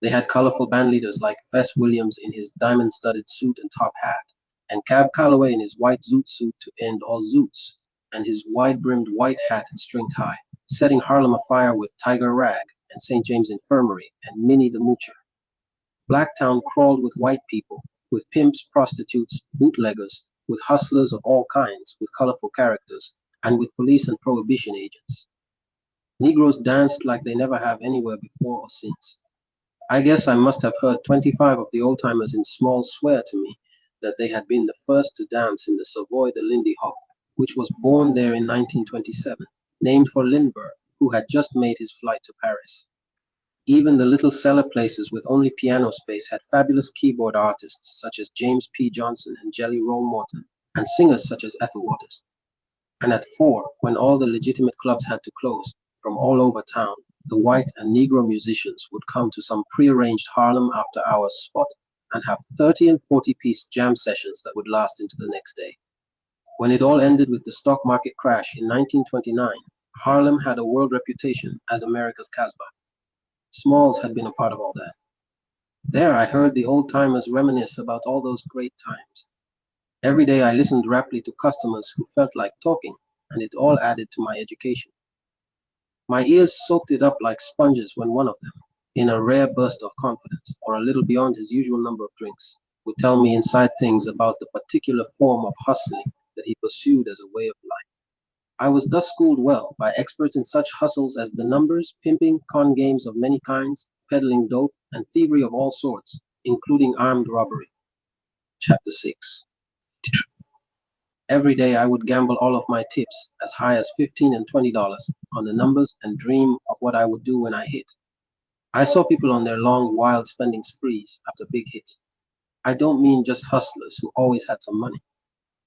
They had colorful bandleaders like Fess Williams in his diamond-studded suit and top hat, and Cab Calloway in his white zoot suit to end all zoots, and his wide-brimmed white hat and string tie, setting Harlem afire with Tiger Rag and St. James Infirmary and Minnie the Moocher. Blacktown crawled with white people, with pimps, prostitutes, bootleggers, with hustlers of all kinds, with colorful characters, and with police and prohibition agents. Negroes danced like they never have anywhere before or since. I guess I must have heard 25 of the old-timers in small swear to me that they had been the first to dance in the Savoy de Lindy Hop, which was born there in 1927, named for Lindbergh, who had just made his flight to Paris. Even the little cellar places with only piano space had fabulous keyboard artists such as James P. Johnson and Jelly Roll Morton, and singers such as Ethel Waters. And at 4, when all the legitimate clubs had to close, from all over town, the white and Negro musicians would come to some prearranged Harlem after hours spot and have 30 and 40-piece jam sessions that would last into the next day. When it all ended with the stock market crash in 1929, Harlem had a world reputation as America's Casbah. Smalls had been a part of all that. There I heard the old-timers reminisce about all those great times. Every day I listened raptly to customers who felt like talking, and it all added to my education. My ears soaked it up like sponges when one of them, in a rare burst of confidence, or a little beyond his usual number of drinks, would tell me inside things about the particular form of hustling that he pursued as a way of life. I was thus schooled well by experts in such hustles as the numbers, pimping, con games of many kinds, peddling dope, and thievery of all sorts, including armed robbery. Chapter 6. Every day I would gamble all of my tips, as high as $15 and $20, on the numbers and dream of what I would do when I hit. I saw people on their long, wild spending sprees after big hits. I don't mean just hustlers who always had some money.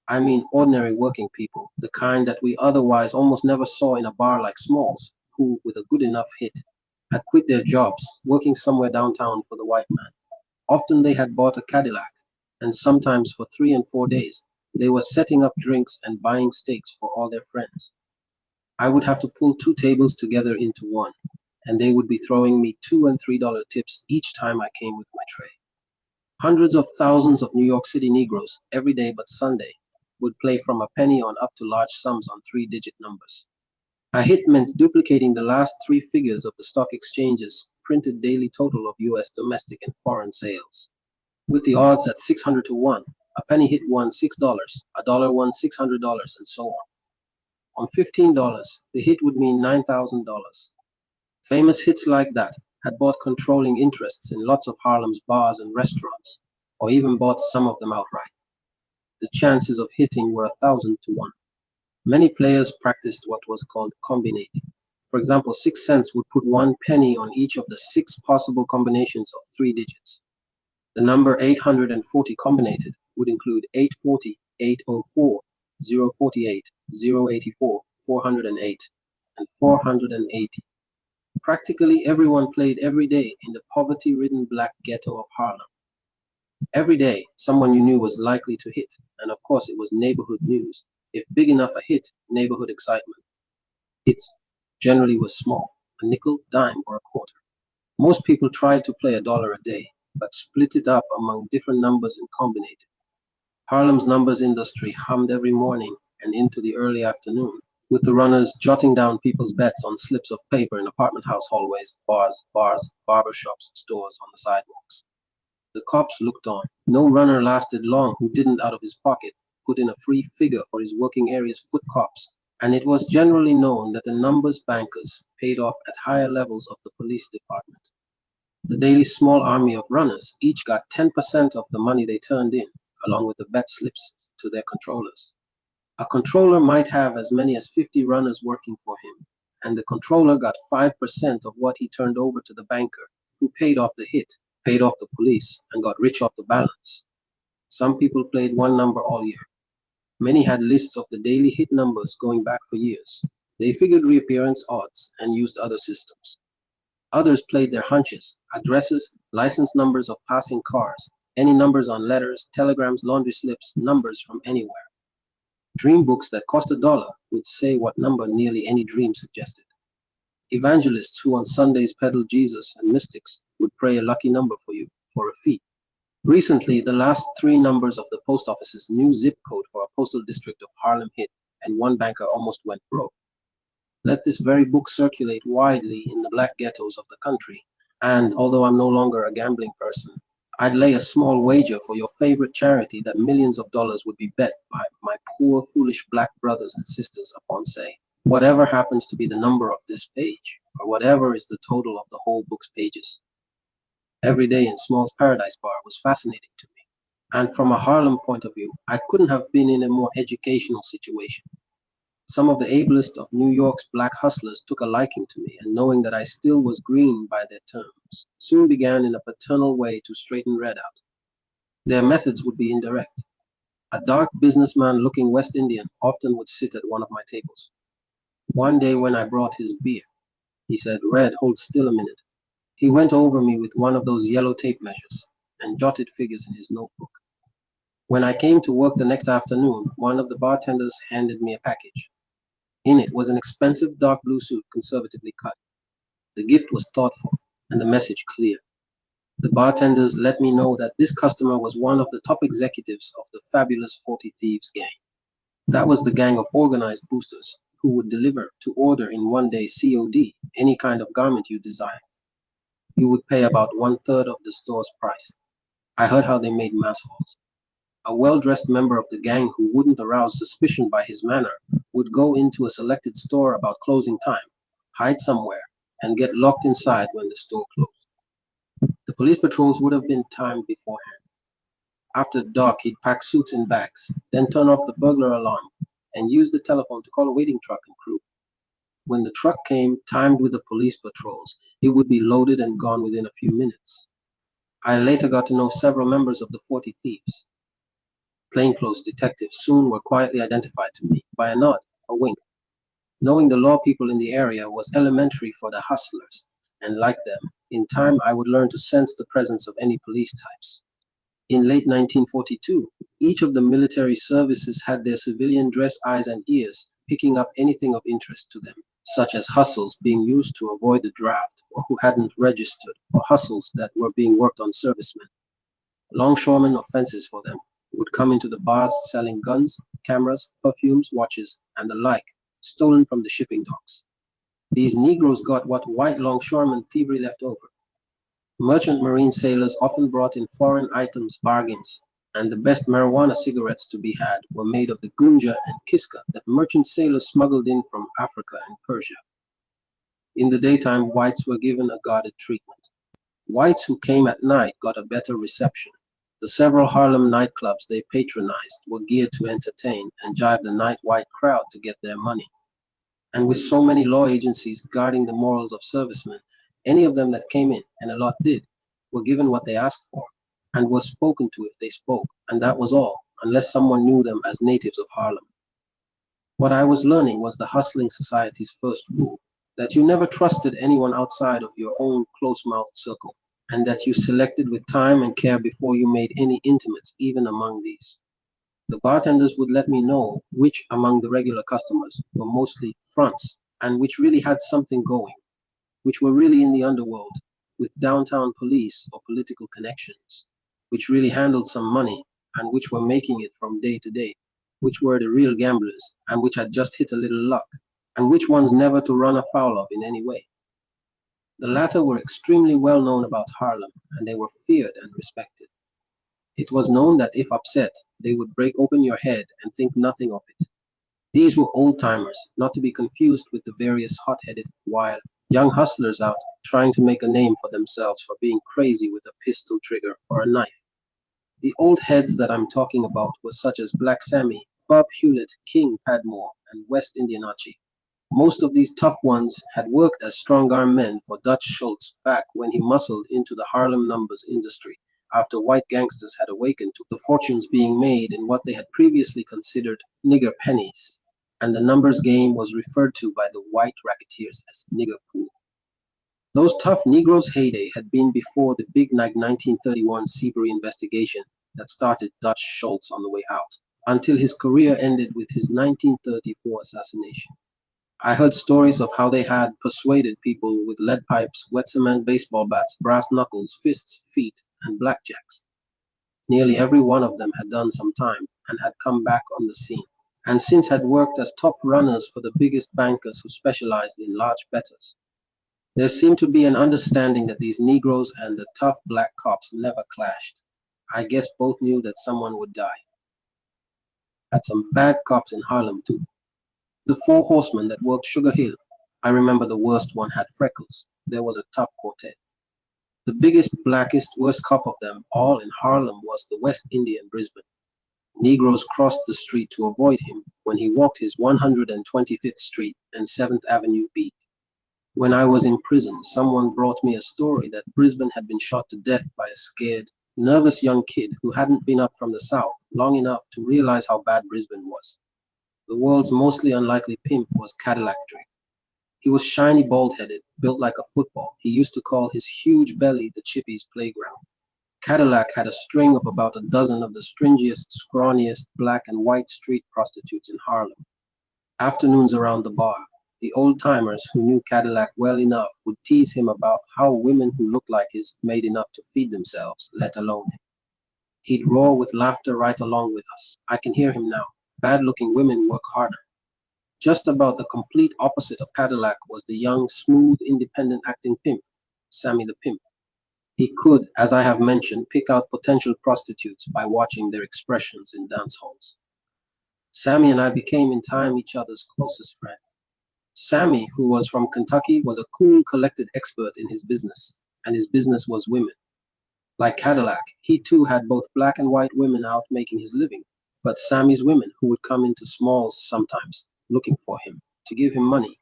I mean ordinary working people, the kind that we otherwise almost never saw in a bar like Smalls, who, with a good enough hit, had quit their jobs, working somewhere downtown for the white man. Often they had bought a Cadillac, and sometimes for 3 and 4 days, they were setting up drinks and buying steaks for all their friends. I would have to pull 2 tables together into one, and they would be throwing me $2 and $3 tips each time I came with my tray. Hundreds of thousands of New York City Negroes, every day but Sunday, would play from a penny on up to large sums on 3-digit numbers. A hit meant duplicating the last 3 figures of the stock exchange's printed daily total of U.S. domestic and foreign sales. With the odds at 600 to 1, a penny hit won $6, a dollar won $600, and so on. On $15, the hit would mean $9,000. Famous hits like that had bought controlling interests in lots of Harlem's bars and restaurants, or even bought some of them outright. The chances of hitting were 1,000 to 1. Many players practiced what was called combinating. For example, 6 cents would put 1 penny on each of the 6 possible combinations of 3 digits. The number 840 combinated would include 840, 804, 048, 084, 408, and 480. Practically everyone played every day in the poverty-ridden black ghetto of Harlem. Every day, someone you knew was likely to hit, and of course it was neighborhood news. If big enough a hit, neighborhood excitement. Hits generally were small, a nickel, dime, or a quarter. Most people tried to play $1 a day, but split it up among different numbers and combinated. Harlem's numbers industry hummed every morning and into the early afternoon, with the runners jotting down people's bets on slips of paper in apartment house hallways, bars, barber shops, stores, on the sidewalks. The cops looked on. No runner lasted long who didn't, out of his pocket, put in a free figure for his working area's foot cops, and it was generally known that the numbers bankers paid off at higher levels of the police department. The daily small army of runners each got 10% of the money they turned in, along with the bet slips to their controllers. A controller might have as many as 50 runners working for him, and the controller got 5% of what he turned over to the banker, who paid off the hit, paid off the police, and got rich off the balance. Some people played one number all year. Many had lists of the daily hit numbers going back for years. They figured reappearance odds and used other systems. Others played their hunches, addresses, license numbers of passing cars, any numbers on letters, telegrams, laundry slips, numbers from anywhere. Dream books that cost $1 would say what number nearly any dream suggested. Evangelists who on Sundays peddled Jesus and mystics would pray a lucky number for you for a fee. Recently, the last three numbers of the post office's new zip code for a postal district of Harlem hit, and one banker almost went broke. Let this very book circulate widely in the black ghettos of the country, and although I'm no longer a gambling person, I'd lay a small wager for your favorite charity that millions of dollars would be bet by my poor, foolish black brothers and sisters upon, say, whatever happens to be the number of this page, or whatever is the total of the whole book's pages. Every day in Small's Paradise Bar was fascinating to me, and from a Harlem point of view, I couldn't have been in a more educational situation. Some of the ablest of New York's black hustlers took a liking to me, and knowing that I still was green by their terms, soon began in a paternal way to straighten Red out. Their methods would be indirect. A dark businessman looking West Indian often would sit at one of my tables. One day when I brought his beer, he said, "Red, hold still a minute." He went over me with one of those yellow tape measures and jotted figures in his notebook. When I came to work the next afternoon, one of the bartenders handed me a package. In it was an expensive dark blue suit conservatively cut. The gift was thoughtful and the message clear. The bartenders let me know that this customer was one of the top executives of the fabulous 40 Thieves gang. That was the gang of organized boosters who would deliver to order in one day COD any kind of garment you desire. You would pay about 1/3 of the store's price. I heard how they made mass halls. A well-dressed member of the gang who wouldn't arouse suspicion by his manner would go into a selected store about closing time, hide somewhere, and get locked inside when the store closed. The police patrols would have been timed beforehand. After dark, he'd pack suits in bags, then turn off the burglar alarm and use the telephone to call a waiting truck and crew. When the truck came, timed with the police patrols, it would be loaded and gone within a few minutes. I later got to know several members of the 40 Thieves. Plainclothes detectives soon were quietly identified to me by a nod, a wink. Knowing the law people in the area was elementary for the hustlers, and like them, in time I would learn to sense the presence of any police types. In late 1942, each of the military services had their civilian dress eyes and ears picking up anything of interest to them, such as hustles being used to avoid the draft, or who hadn't registered, or hustles that were being worked on servicemen. Longshoremen or fences for them would come into the bars selling guns, cameras, perfumes, watches, and the like, stolen from the shipping docks. These Negroes got what white longshoremen thievery left over. Merchant marine sailors often brought in foreign items bargains, and the best marijuana cigarettes to be had were made of the gunja and kiska that merchant sailors smuggled in from Africa and Persia. In the daytime, whites were given a guarded treatment. Whites who came at night got a better reception. The several Harlem nightclubs they patronized were geared to entertain and jive the night white crowd to get their money. And with so many law agencies guarding the morals of servicemen, any of them that came in, and a lot did, were given what they asked for, and were spoken to if they spoke, and that was all, unless someone knew them as natives of Harlem. What I was learning was the hustling society's first rule, that you never trusted anyone outside of your own close-mouthed circle, and that you selected with time and care before you made any intimates, even among these. The bartenders would let me know which among the regular customers were mostly fronts, and which really had something going, which were really in the underworld, with downtown police or political connections, which really handled some money, and which were making it from day to day, which were the real gamblers, and which had just hit a little luck, and which ones never to run afoul of in any way. The latter were extremely well known about Harlem, and they were feared and respected. It was known that if upset, they would break open your head and think nothing of it. These were old-timers, not to be confused with the various hot-headed, wild, young hustlers out trying to make a name for themselves for being crazy with a pistol trigger or a knife. The old heads that I'm talking about were such as Black Sammy, Bob Hewlett, King Padmore, and West Indian Archie. Most of these tough ones had worked as strong-arm men for Dutch Schultz back when he muscled into the Harlem numbers industry after white gangsters had awakened to the fortunes being made in what they had previously considered nigger pennies, and the numbers game was referred to by the white racketeers as nigger pool. Those tough Negroes' heyday had been before the big 1931 Seabury investigation that started Dutch Schultz on the way out, until his career ended with his 1934 assassination. I heard stories of how they had persuaded people with lead pipes, wet cement baseball bats, brass knuckles, fists, feet, and blackjacks. Nearly every one of them had done some time and had come back on the scene, and since had worked as top runners for the biggest bankers who specialized in large bettors. There seemed to be an understanding that these Negroes and the tough black cops never clashed. I guess both knew that someone would die. Had some bad cops in Harlem too. The four horsemen that worked Sugar Hill, I remember the worst one had freckles. There was a tough quartet. The biggest, blackest, worst cop of them all in Harlem was the West Indian Brisbane. Negroes crossed the street to avoid him when he walked his 125th Street and 7th Avenue beat. When I was in prison, someone brought me a story that Brisbane had been shot to death by a scared, nervous young kid who hadn't been up from the South long enough to realize how bad Brisbane was. The world's mostly unlikely pimp was Cadillac Drake. He was shiny, bald-headed, built like a football. He used to call his huge belly the Chippies playground. Cadillac had a string of about a dozen of the stringiest, scrawniest black and white street prostitutes in Harlem. Afternoons around the bar, the old-timers who knew Cadillac well enough would tease him about how women who looked like his made enough to feed themselves, let alone him. He'd roar with laughter right along with us. I can hear him now. Bad-looking women work harder. Just about the complete opposite of Cadillac was the young, smooth, independent acting pimp, Sammy the Pimp. He could, as I have mentioned, pick out potential prostitutes by watching their expressions in dance halls. Sammy and I became in time each other's closest friend. Sammy, who was from Kentucky, was a cool, collected expert in his business, and his business was women. Like Cadillac, he too had both black and white women out making his living, but Sammy's women, who would come into Smalls sometimes, looking for him, to give him money,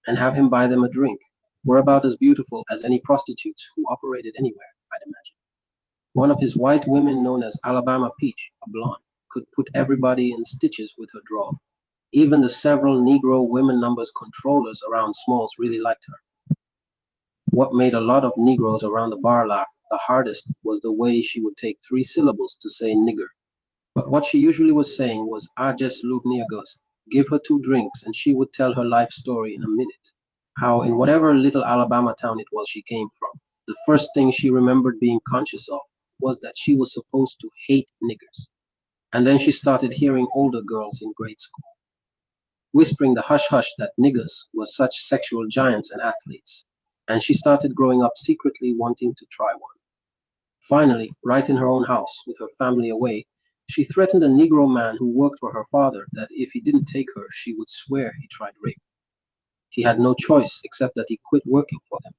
and have him buy them a drink, were about as beautiful as any prostitutes who operated anywhere, I'd imagine. One of his white women, known as Alabama Peach, a blonde, could put everybody in stitches with her drawl. Even the several Negro women numbers controllers around Smalls really liked her. What made a lot of Negroes around the bar laugh the hardest was the way she would take 3 syllables to say nigger. But what she usually was saying was, "I just love niggers." Give her 2 drinks and she would tell her life story in a minute. How in whatever little Alabama town it was she came from, the first thing she remembered being conscious of was that she was supposed to hate niggers. And then she started hearing older girls in grade school whispering the hush-hush that niggers were such sexual giants and athletes, and she started growing up secretly wanting to try one. Finally, right in her own house, with her family away, she threatened a Negro man who worked for her father that if he didn't take her, she would swear he tried rape. He had no choice except that he quit working for them.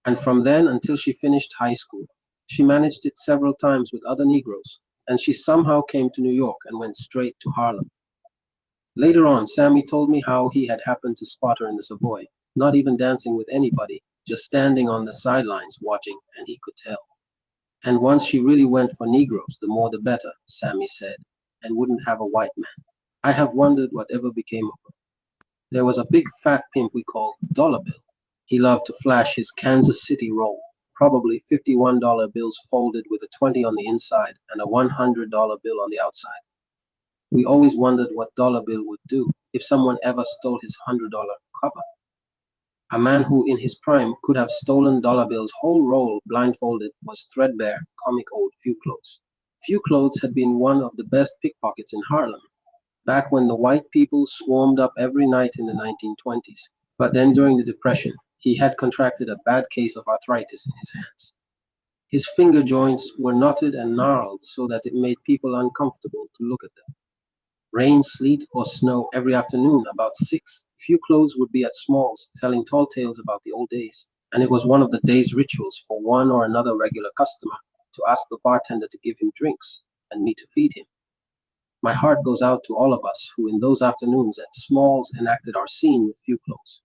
And from then until she finished high school, she managed it several times with other Negroes, and she somehow came to New York and went straight to Harlem. Later on, Sammy told me how he had happened to spot her in the Savoy, not even dancing with anybody, just standing on the sidelines watching, and he could tell. And once she really went for Negroes, the more the better, Sammy said, and wouldn't have a white man. I have wondered whatever became of her. There was a big fat pimp we called Dollar Bill. He loved to flash his Kansas City roll, probably $51 bills folded with a 20 on the inside and a $100 bill on the outside. We always wondered what Dollar Bill would do if someone ever stole his $100 cover. A man who in his prime could have stolen Dollar Bill's whole roll blindfolded was threadbare, comic old Few Clothes. Few Clothes had been one of the best pickpockets in Harlem, back when the white people swarmed up every night in the 1920s. But then during the Depression, he had contracted a bad case of arthritis in his hands. His finger joints were knotted and gnarled so that it made people uncomfortable to look at them. Rain, sleet, or snow every afternoon about 6, Few Clothes would be at Smalls telling tall tales about the old days, and it was one of the day's rituals for one or another regular customer to ask the bartender to give him drinks and me to feed him. My heart goes out to all of us who in those afternoons at Smalls enacted our scene with Few Clothes.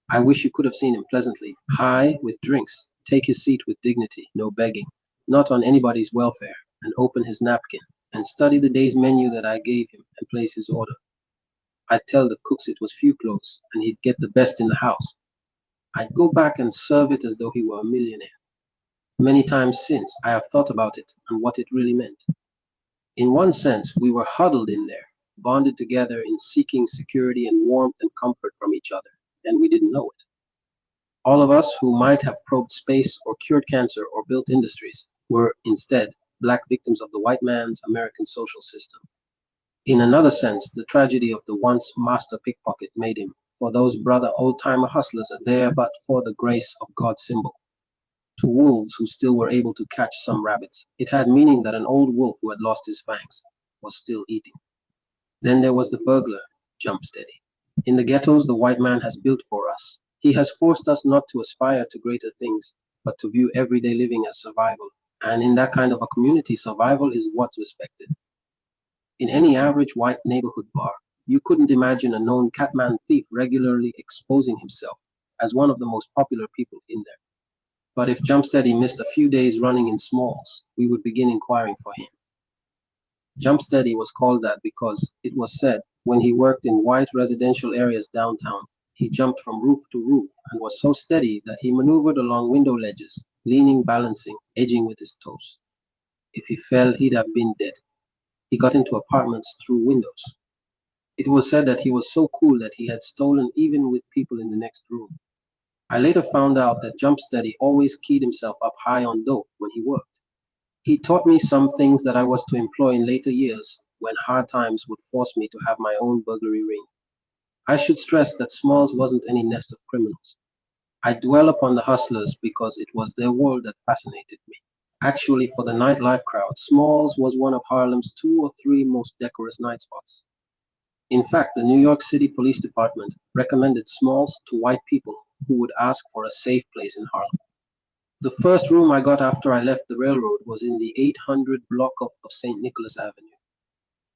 I wish you could have seen him pleasantly, high with drinks, take his seat with dignity, no begging, not on anybody's welfare, and open his napkin and study the day's menu that I gave him and place his order. I'd tell the cooks it was few clothes and he'd get the best in the house. I'd go back and serve it as though he were a millionaire. Many times since, I have thought about it and what it really meant. In one sense, we were huddled in there, bonded together in seeking security and warmth and comfort from each other, and we didn't know it. All of us who might have probed space or cured cancer or built industries were, instead, black victims of the white man's American social system. In another sense, the tragedy of the once master pickpocket made him, for those brother old-timer hustlers, a there but for the grace of God symbol. To wolves who still were able to catch some rabbits, it had meaning that an old wolf who had lost his fangs was still eating. Then there was the burglar, Jump Steady. In the ghettos the white man has built for us, he has forced us not to aspire to greater things, but to view everyday living as survival. And in that kind of a community, survival is what's respected. In any average white neighborhood bar, you couldn't imagine a known catman thief regularly exposing himself as one of the most popular people in there. But if Jumpsteady missed a few days running in Smalls, we would begin inquiring for him. Jumpsteady was called that because, it was said, when he worked in white residential areas downtown, he jumped from roof to roof and was so steady that he maneuvered along window ledges, leaning, balancing, edging with his toes. If he fell, he'd have been dead. He got into apartments through windows. It was said that he was so cool that he had stolen even with people in the next room. I later found out that Jumpsteady always keyed himself up high on dope when he worked. He taught me some things that I was to employ in later years when hard times would force me to have my own burglary ring. I should stress that Smalls wasn't any nest of criminals. I dwell upon the hustlers because it was their world that fascinated me. Actually, for the nightlife crowd, Smalls was one of Harlem's 2 or 3 most decorous night spots. In fact, the New York City Police Department recommended Smalls to white people who would ask for a safe place in Harlem. The first room I got after I left the railroad was in the 800 block of St. Nicholas Avenue.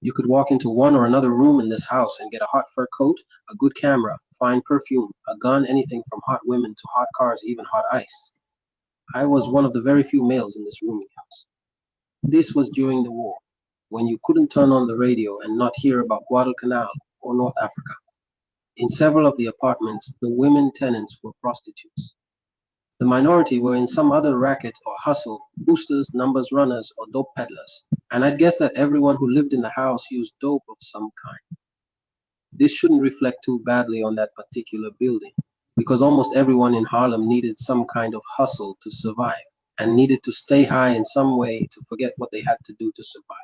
You could walk into one or another room in this house and get a hot fur coat, a good camera, fine perfume, a gun, anything from hot women to hot cars, even hot ice. I was one of the very few males in this rooming house. This was during the war, when you couldn't turn on the radio and not hear about Guadalcanal or North Africa. In several of the apartments, the women tenants were prostitutes. The minority were in some other racket or hustle, boosters, numbers runners, or dope peddlers. And I'd guess that everyone who lived in the house used dope of some kind. This shouldn't reflect too badly on that particular building, because almost everyone in Harlem needed some kind of hustle to survive, and needed to stay high in some way to forget what they had to do to survive.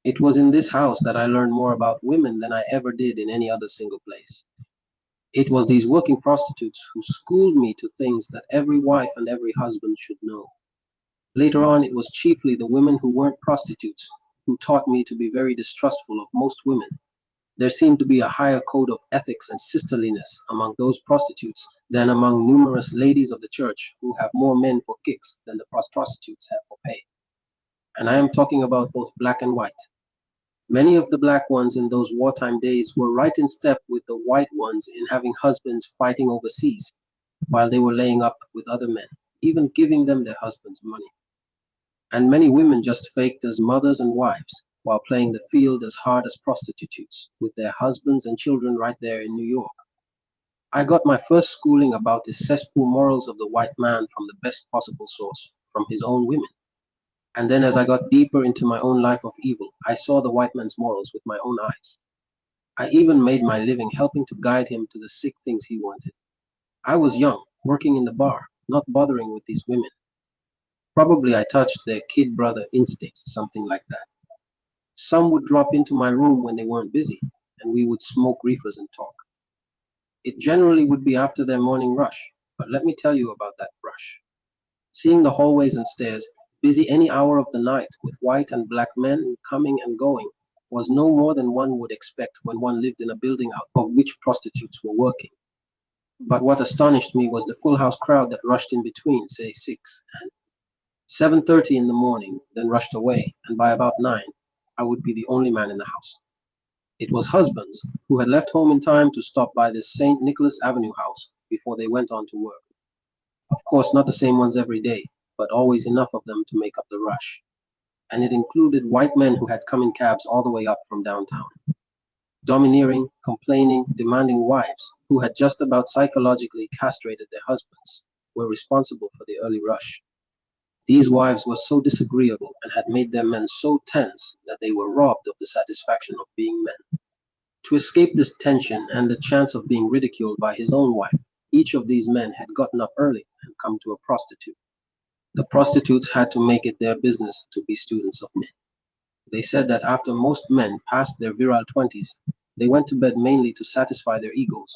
It was in this house that I learned more about women than I ever did in any other single place. It was these working prostitutes who schooled me to things that every wife and every husband should know. Later on, it was chiefly the women who weren't prostitutes who taught me to be very distrustful of most women. There seemed to be a higher code of ethics and sisterliness among those prostitutes than among numerous ladies of the church who have more men for kicks than the prostitutes have for pay. And I am talking about both black and white. Many of the black ones in those wartime days were right in step with the white ones in having husbands fighting overseas, while they were laying up with other men, even giving them their husbands' money. And many women just faked as mothers and wives, while playing the field as hard as prostitutes, with their husbands and children right there in New York. I got my first schooling about the cesspool morals of the white man from the best possible source, from his own women. And then as I got deeper into my own life of evil, I saw the white man's morals with my own eyes. I even made my living helping to guide him to the sick things he wanted. I was young, working in the bar, not bothering with these women. Probably I touched their kid brother instincts, something like that. Some would drop into my room when they weren't busy, and we would smoke reefers and talk. It generally would be after their morning rush, but let me tell you about that rush. Seeing the hallways and stairs, busy any hour of the night with white and black men coming and going, was no more than one would expect when one lived in a building out of which prostitutes were working. But what astonished me was the full house crowd that rushed in between, say 6 and 7:30 in the morning, then rushed away, and by about 9, I would be the only man in the house. It was husbands who had left home in time to stop by this St. Nicholas Avenue house before they went on to work. Of course, not the same ones every day, but always enough of them to make up the rush. And it included white men who had come in cabs all the way up from downtown. Domineering, complaining, demanding wives who had just about psychologically castrated their husbands were responsible for the early rush. These wives were so disagreeable and had made their men so tense that they were robbed of the satisfaction of being men. To escape this tension and the chance of being ridiculed by his own wife, each of these men had gotten up early and come to a prostitute. The prostitutes had to make it their business to be students of men. They said that after most men passed their virile 20s, they went to bed mainly to satisfy their egos.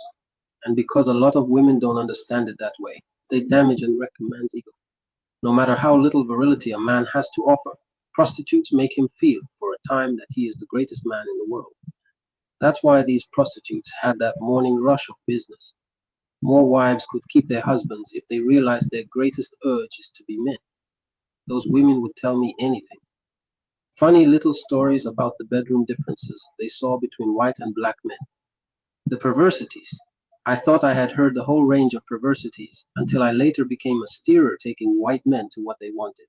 And because a lot of women don't understand it that way, they damage and wreck a man's ego. No matter how little virility a man has to offer, prostitutes make him feel for a time that he is the greatest man in the world. That's why these prostitutes had that morning rush of business. More wives could keep their husbands if they realized their greatest urge is to be men. Those women would tell me anything. Funny little stories about the bedroom differences they saw between white and black men. The perversities. I thought I had heard the whole range of perversities until I later became a steerer taking white men to what they wanted.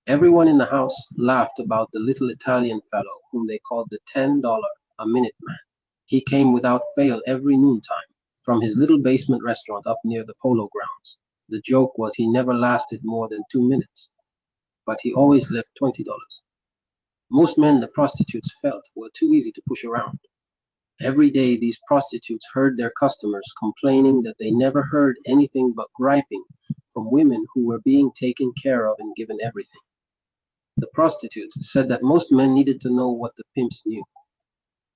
Everyone in the house laughed about the little Italian fellow whom they called the $10 a minute man. He came without fail every noontime from his little basement restaurant up near the polo grounds. The joke was he never lasted more than 2 minutes, but he always left $20. Most men the prostitutes felt were too easy to push around. Every day these prostitutes heard their customers complaining that they never heard anything but griping from women who were being taken care of and given everything. The prostitutes said that most men needed to know what the pimps knew.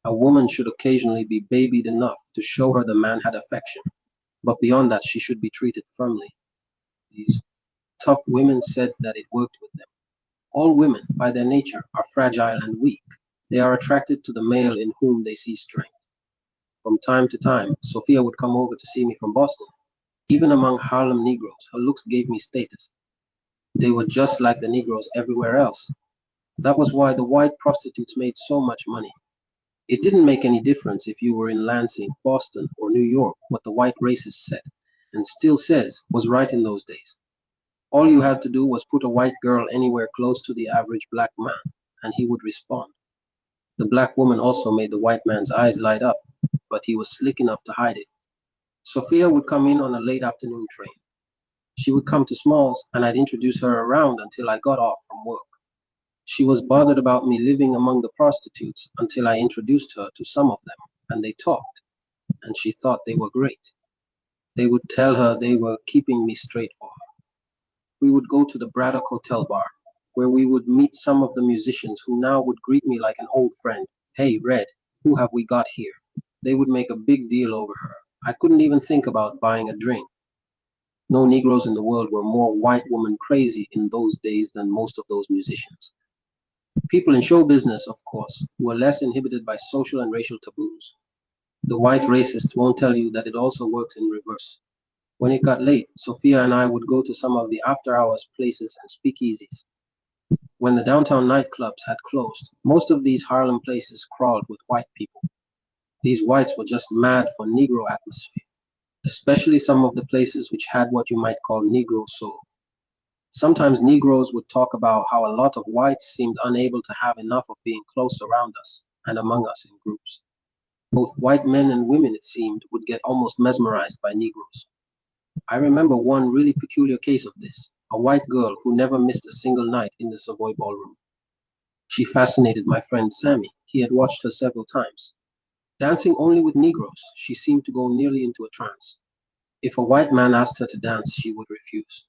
A woman should occasionally be babied enough to show her the man had affection, but beyond that she should be treated firmly. These tough women said that it worked with them. All women, by their nature, are fragile and weak. They are attracted to the male in whom they see strength. From time to time, Sophia would come over to see me from Boston. Even among Harlem Negroes, her looks gave me status. They were just like the Negroes everywhere else. That was why the white prostitutes made so much money. It didn't make any difference if you were in Lansing, Boston, or New York. What the white racist said, and still says, was right in those days. All you had to do was put a white girl anywhere close to the average black man, and he would respond. The black woman also made the white man's eyes light up, but he was slick enough to hide it. Sophia would come in on a late afternoon train. She would come to Smalls, and I'd introduce her around until I got off from work. She was bothered about me living among the prostitutes until I introduced her to some of them, and they talked, and she thought they were great. They would tell her they were keeping me straight for her. We would go to the Braddock Hotel bar, where we would meet some of the musicians who now would greet me like an old friend. Hey, Red, who have we got here? They would make a big deal over her. I couldn't even think about buying a drink. No Negroes in the world were more white woman crazy in those days than most of those musicians. People in show business, of course, were less inhibited by social and racial taboos. The white racist won't tell you that it also works in reverse. When it got late, Sophia and I would go to some of the after-hours places and speakeasies. When the downtown nightclubs had closed, most of these Harlem places crawled with white people. These whites were just mad for Negro atmosphere, especially some of the places which had what you might call Negro soul. Sometimes Negroes would talk about how a lot of whites seemed unable to have enough of being close around us and among us in groups. Both white men and women, it seemed, would get almost mesmerized by Negroes. I remember one really peculiar case of this, a white girl who never missed a single night in the Savoy Ballroom. She fascinated my friend Sammy. He had watched her several times. Dancing only with Negroes, she seemed to go nearly into a trance. If a white man asked her to dance, she would refuse.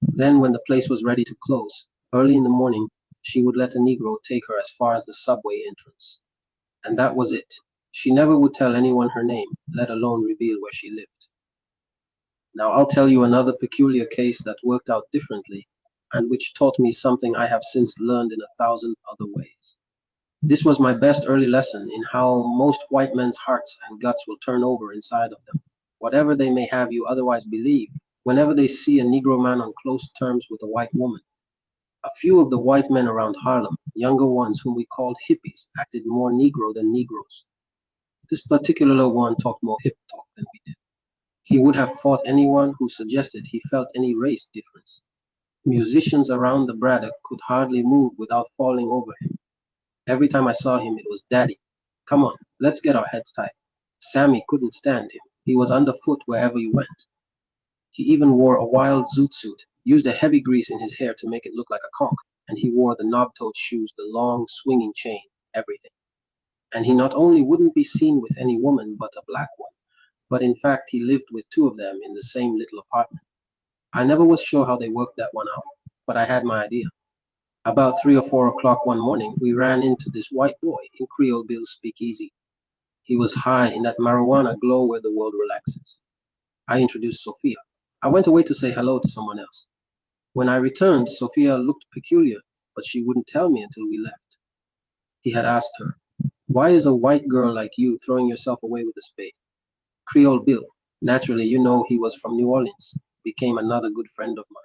Then, when the place was ready to close, early in the morning, she would let a Negro take her as far as the subway entrance. And that was it. She never would tell anyone her name, let alone reveal where she lived. Now I'll tell you another peculiar case that worked out differently, and which taught me something I have since learned in 1,000 other ways. This was my best early lesson in how most white men's hearts and guts will turn over inside of them. Whatever they may have you otherwise believe, whenever they see a Negro man on close terms with a white woman. A few of the white men around Harlem, younger ones whom we called hippies, acted more Negro than Negroes. This particular one talked more hip talk than we did. He would have fought anyone who suggested he felt any race difference. Musicians around the braddock could hardly move without falling over him. Every time I saw him, it was "Daddy, come on, let's get our heads tight." Sammy couldn't stand him. He was underfoot wherever you went. He even wore a wild zoot suit, used a heavy grease in his hair to make it look like a conch, and he wore the knob-toed shoes, the long, swinging chain, everything. And he not only wouldn't be seen with any woman but a black one, but in fact he lived with two of them in the same little apartment. I never was sure how they worked that one out, but I had my idea. About 3 or 4 o'clock one morning, we ran into this white boy in Creole Bill's speakeasy. He was high in that marijuana glow where the world relaxes. I introduced Sophia. I went away to say hello to someone else. When I returned, Sophia looked peculiar, but she wouldn't tell me until we left. He had asked her, "Why is a white girl like you throwing yourself away with a spade?" Creole Bill, naturally you know he was from New Orleans, became another good friend of mine.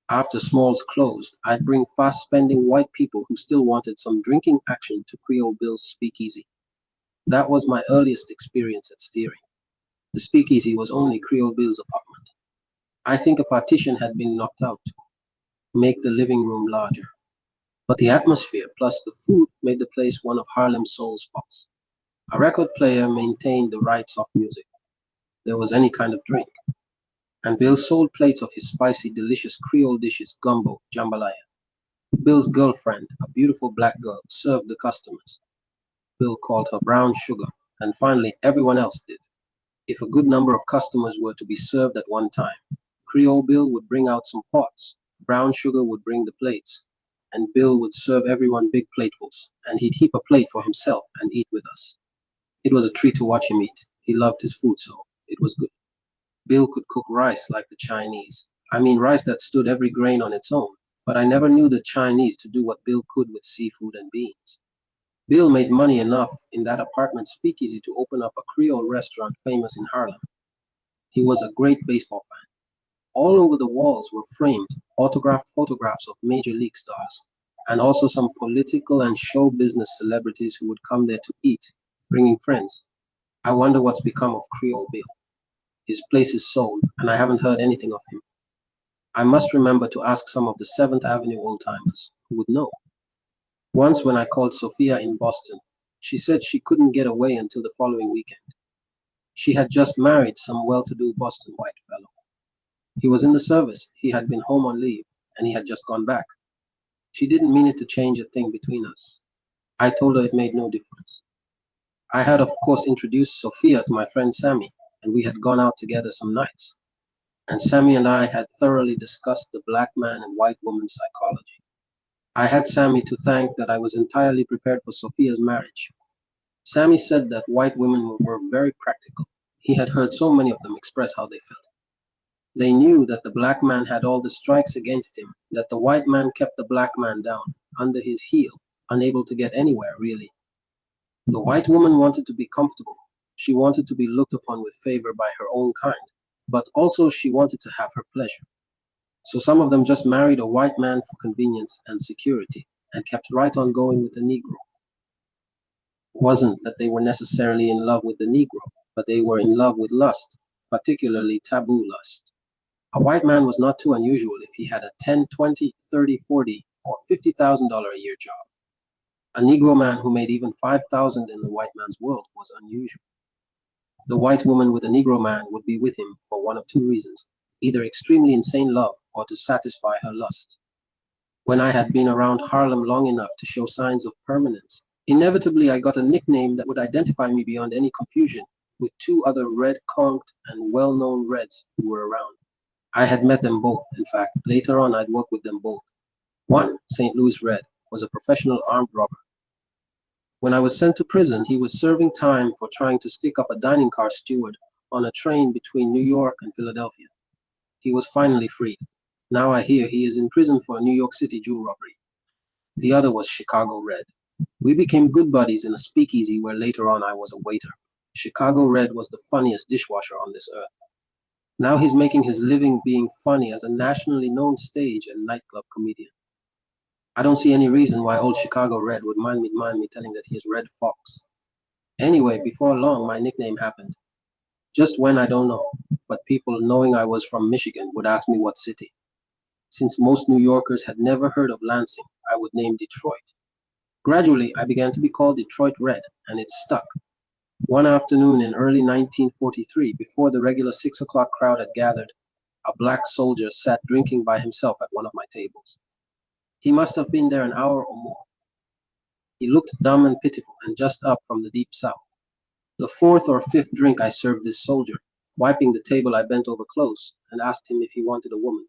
After Smalls closed, I'd bring fast-spending white people who still wanted some drinking action to Creole Bill's speakeasy. That was my earliest experience at steering. The speakeasy was only Creole Bill's apartment. I think a partition had been knocked out to make the living room larger. But the atmosphere plus the food made the place one of Harlem's soul spots. A record player maintained the right soft music. There was any kind of drink. And Bill sold plates of his spicy, delicious Creole dishes, gumbo, jambalaya. Bill's girlfriend, a beautiful black girl, served the customers. Bill called her brown sugar, and finally everyone else did. If a good number of customers were to be served at one time, Creole Bill would bring out some pots, brown sugar would bring the plates, and Bill would serve everyone big platefuls, and he'd heap a plate for himself and eat with us. It was a treat to watch him eat. He loved his food, so it was good. Bill could cook rice like the Chinese. I mean rice that stood every grain on its own, but I never knew the Chinese to do what Bill could with seafood and beans. Bill made money enough in that apartment speakeasy to open up a Creole restaurant famous in Harlem. He was a great baseball fan. All over the walls were framed, autographed photographs of major league stars, and also some political and show business celebrities who would come there to eat, bringing friends. I wonder what's become of Creole Bill. His place is sold, and I haven't heard anything of him. I must remember to ask some of the Seventh Avenue old-timers who would know. Once when I called Sophia in Boston, she said she couldn't get away until the following weekend. She had just married some well-to-do Boston white fellow. He was in the service, he had been home on leave, and he had just gone back. She didn't mean it to change a thing between us. I told her it made no difference. I had of course introduced Sophia to my friend Sammy, and we had gone out together some nights. And Sammy and I had thoroughly discussed the black man and white woman psychology. I had Sammy to thank that I was entirely prepared for Sophia's marriage. Sammy said that white women were very practical. He had heard so many of them express how they felt. They knew that the black man had all the strikes against him, that the white man kept the black man down, under his heel, unable to get anywhere, really. The white woman wanted to be comfortable. She wanted to be looked upon with favor by her own kind, but also she wanted to have her pleasure. So some of them just married a white man for convenience and security, and kept right on going with the Negro. It wasn't that they were necessarily in love with the Negro, but they were in love with lust, particularly taboo lust. A white man was not too unusual if he had a 10, 20, 30, 40, or $50,000 a year job. A Negro man who made even 5,000 in the white man's world was unusual. The white woman with a Negro man would be with him for one of two reasons, either extremely insane love or to satisfy her lust. When I had been around Harlem long enough to show signs of permanence, inevitably I got a nickname that would identify me beyond any confusion with two other red-conked and well-known Reds who were around. I had met them both, in fact. Later on, I'd worked with them both. One, St. Louis Red, was a professional armed robber. When I was sent to prison, he was serving time for trying to stick up a dining car steward on a train between New York and Philadelphia. He was finally freed. Now I hear he is in prison for a New York City jewel robbery. The other was Chicago Red. We became good buddies in a speakeasy where later on I was a waiter. Chicago Red was the funniest dishwasher on this earth. Now he's making his living being funny as a nationally known stage and nightclub comedian. I don't see any reason why old Chicago Red would mind me telling that he is Red Fox. Anyway, before long my nickname happened. Just when I don't know, but people knowing I was from Michigan would ask me what city. Since most New Yorkers had never heard of Lansing, I would name Detroit. Gradually, I began to be called Detroit Red, and it stuck. One afternoon in early 1943, before the regular 6 o'clock crowd had gathered, a black soldier sat drinking by himself at one of my tables. He must have been there an hour or more. He looked dumb and pitiful, and just up from the deep south. The fourth or fifth drink I served this soldier. Wiping the table, I bent over close and asked him if he wanted a woman.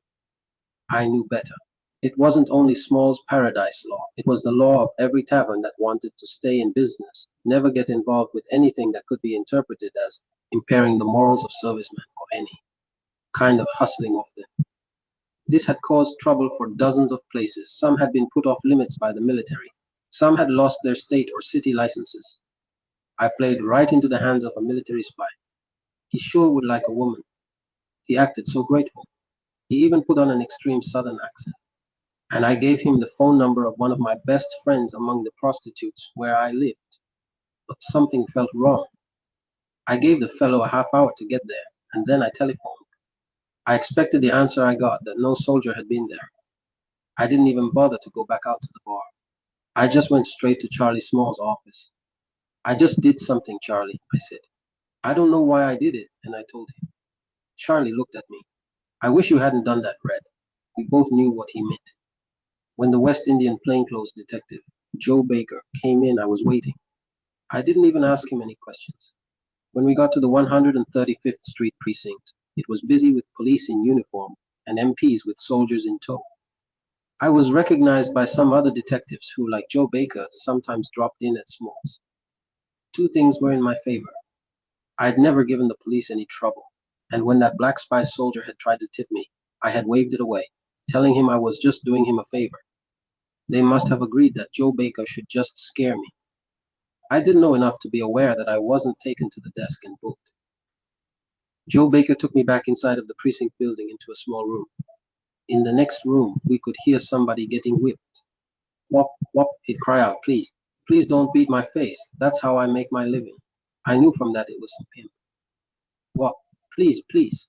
I knew better. It wasn't only Small's paradise law, it was the law of every tavern that wanted to stay in business, never get involved with anything that could be interpreted as impairing the morals of servicemen or any kind of hustling of them. This had caused trouble for dozens of places. Some had been put off limits by the military. Some had lost their state or city licenses. I played right into the hands of a military spy. He sure would like a woman. He acted so grateful. He even put on an extreme southern accent. And I gave him the phone number of one of my best friends among the prostitutes where I lived. But something felt wrong. I gave the fellow a half hour to get there, and then I telephoned. I expected the answer I got, that no soldier had been there. I didn't even bother to go back out to the bar. I just went straight to Charlie Small's office. I just did something, Charlie, I said. I don't know why I did it, and I told him. Charlie looked at me. I wish you hadn't done that, Red. We both knew what he meant. When the West Indian plainclothes detective, Joe Baker, came in, I was waiting. I didn't even ask him any questions. When we got to the 135th Street precinct, it was busy with police in uniform and MPs with soldiers in tow. I was recognized by some other detectives who, like Joe Baker, sometimes dropped in at Smalls. Two things were in my favor. I'd never given the police any trouble, and when that black spy soldier had tried to tip me, I had waved it away, telling him I was just doing him a favor. They must have agreed that Joe Baker should just scare me. I didn't know enough to be aware that I wasn't taken to the desk and booked. Joe Baker took me back inside of the precinct building into a small room. In the next room, we could hear somebody getting whipped. Wop, wop, he'd cry out, please, please don't beat my face. That's how I make my living. I knew from that it was some pimp. Wop, please, please.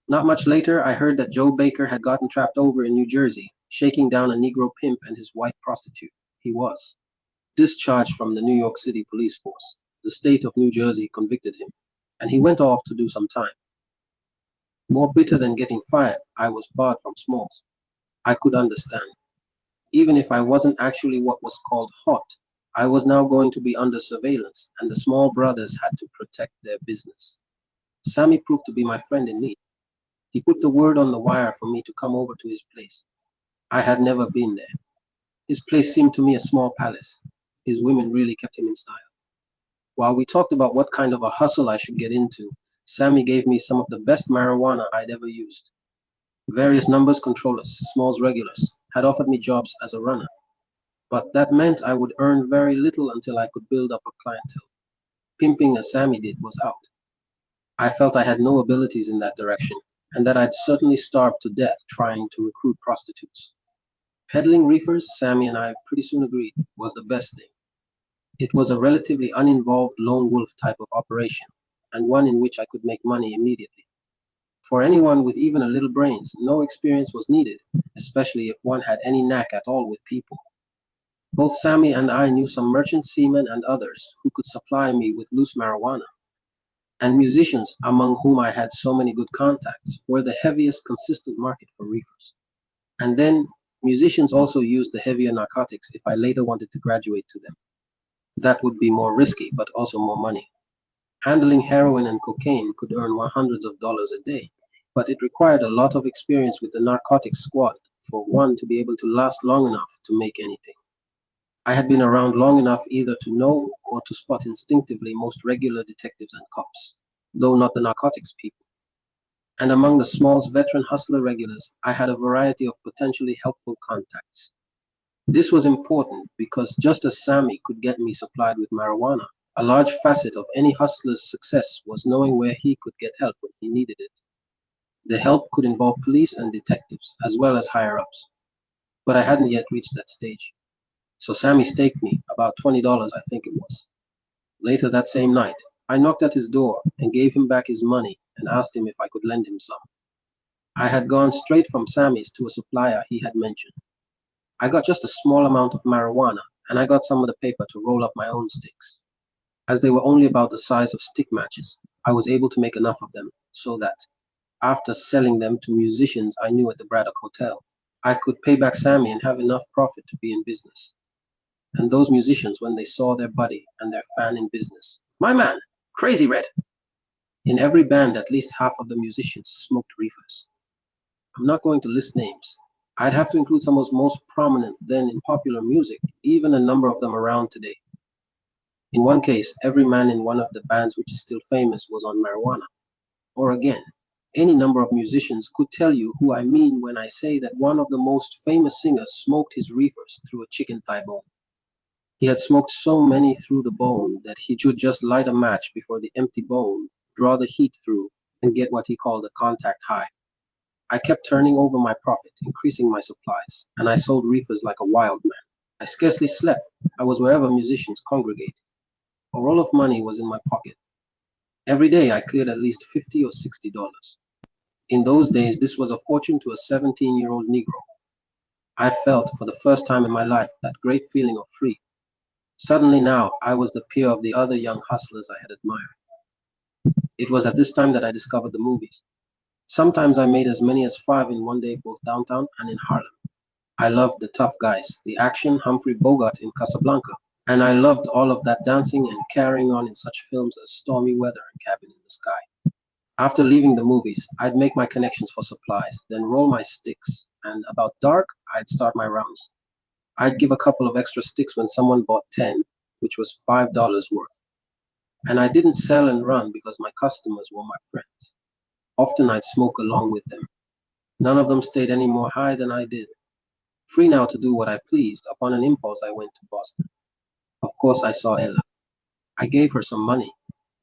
Not much later, I heard that Joe Baker had gotten trapped over in New Jersey, shaking down a Negro pimp and his white prostitute. He was discharged from the New York City police force. The state of New Jersey convicted him, and he went off to do some time. More bitter than getting fired, I was barred from Smalls. I could understand. Even if I wasn't actually what was called hot, I was now going to be under surveillance, and the Small brothers had to protect their business. Sammy proved to be my friend in need. He put the word on the wire for me to come over to his place. I had never been there. His place seemed to me a small palace. His women really kept him in style. While we talked about what kind of a hustle I should get into, Sammy gave me some of the best marijuana I'd ever used. Various numbers controllers, Smalls regulars, had offered me jobs as a runner. But that meant I would earn very little until I could build up a clientele. Pimping as Sammy did was out. I felt I had no abilities in that direction, and that I'd certainly starve to death trying to recruit prostitutes. Peddling reefers, Sammy and I pretty soon agreed, was the best thing. It was a relatively uninvolved lone wolf type of operation, and one in which I could make money immediately. For anyone with even a little brains, no experience was needed, especially if one had any knack at all with people. Both Sammy and I knew some merchant seamen and others who could supply me with loose marijuana. And musicians, among whom I had so many good contacts, were the heaviest consistent market for reefers. And then, musicians also used the heavier narcotics if I later wanted to graduate to them. That would be more risky, but also more money. Handling heroin and cocaine could earn hundreds of dollars a day, but it required a lot of experience with the narcotics squad for one to be able to last long enough to make anything. I had been around long enough either to know or to spot instinctively most regular detectives and cops, though not the narcotics people. And among the Smalls veteran hustler regulars, I had a variety of potentially helpful contacts. This was important because just as Sammy could get me supplied with marijuana, a large facet of any hustler's success was knowing where he could get help when he needed it. The help could involve police and detectives, as well as higher-ups. But I hadn't yet reached that stage. So Sammy staked me, about $20 I think it was. Later that same night, I knocked at his door and gave him back his money and asked him if I could lend him some. I had gone straight from Sammy's to a supplier he had mentioned. I got just a small amount of marijuana, and I got some of the paper to roll up my own sticks. As they were only about the size of stick matches, I was able to make enough of them so that, after selling them to musicians I knew at the Braddock Hotel, I could pay back Sammy and have enough profit to be in business. And those musicians, when they saw their buddy and their fan in business, my man, Crazy Red. In every band, at least half of the musicians smoked reefers. I'm not going to list names. I'd have to include some of the most prominent then in popular music, even a number of them around today. In one case, every man in one of the bands which is still famous was on marijuana. Or again, any number of musicians could tell you who I mean when I say that one of the most famous singers smoked his reefers through a chicken thigh bone. He had smoked so many through the bone that he should just light a match before the empty bone, draw the heat through, and get what he called a contact high. I kept turning over my profit, increasing my supplies, and I sold reefers like a wild man. I scarcely slept. I was wherever musicians congregated. A roll of money was in my pocket. Every day I cleared at least $50 or $60. In those days, this was a fortune to a 17-year-old Negro. I felt, for the first time in my life, that great feeling of freedom. Suddenly now, I was the peer of the other young hustlers I had admired. It was at this time that I discovered the movies. Sometimes I made as many as 5 in one day, both downtown and in Harlem. I loved the tough guys, the action, Humphrey Bogart in Casablanca, and I loved all of that dancing and carrying on in such films as Stormy Weather and Cabin in the Sky. After leaving the movies, I'd make my connections for supplies, then roll my sticks, and about dark, I'd start my rounds. I'd give a couple of extra sticks when someone bought 10, which was $5 worth. And I didn't sell and run because my customers were my friends. Often I'd smoke along with them. None of them stayed any more high than I did. Free now to do what I pleased, upon an impulse I went to Boston. Of course I saw Ella. I gave her some money.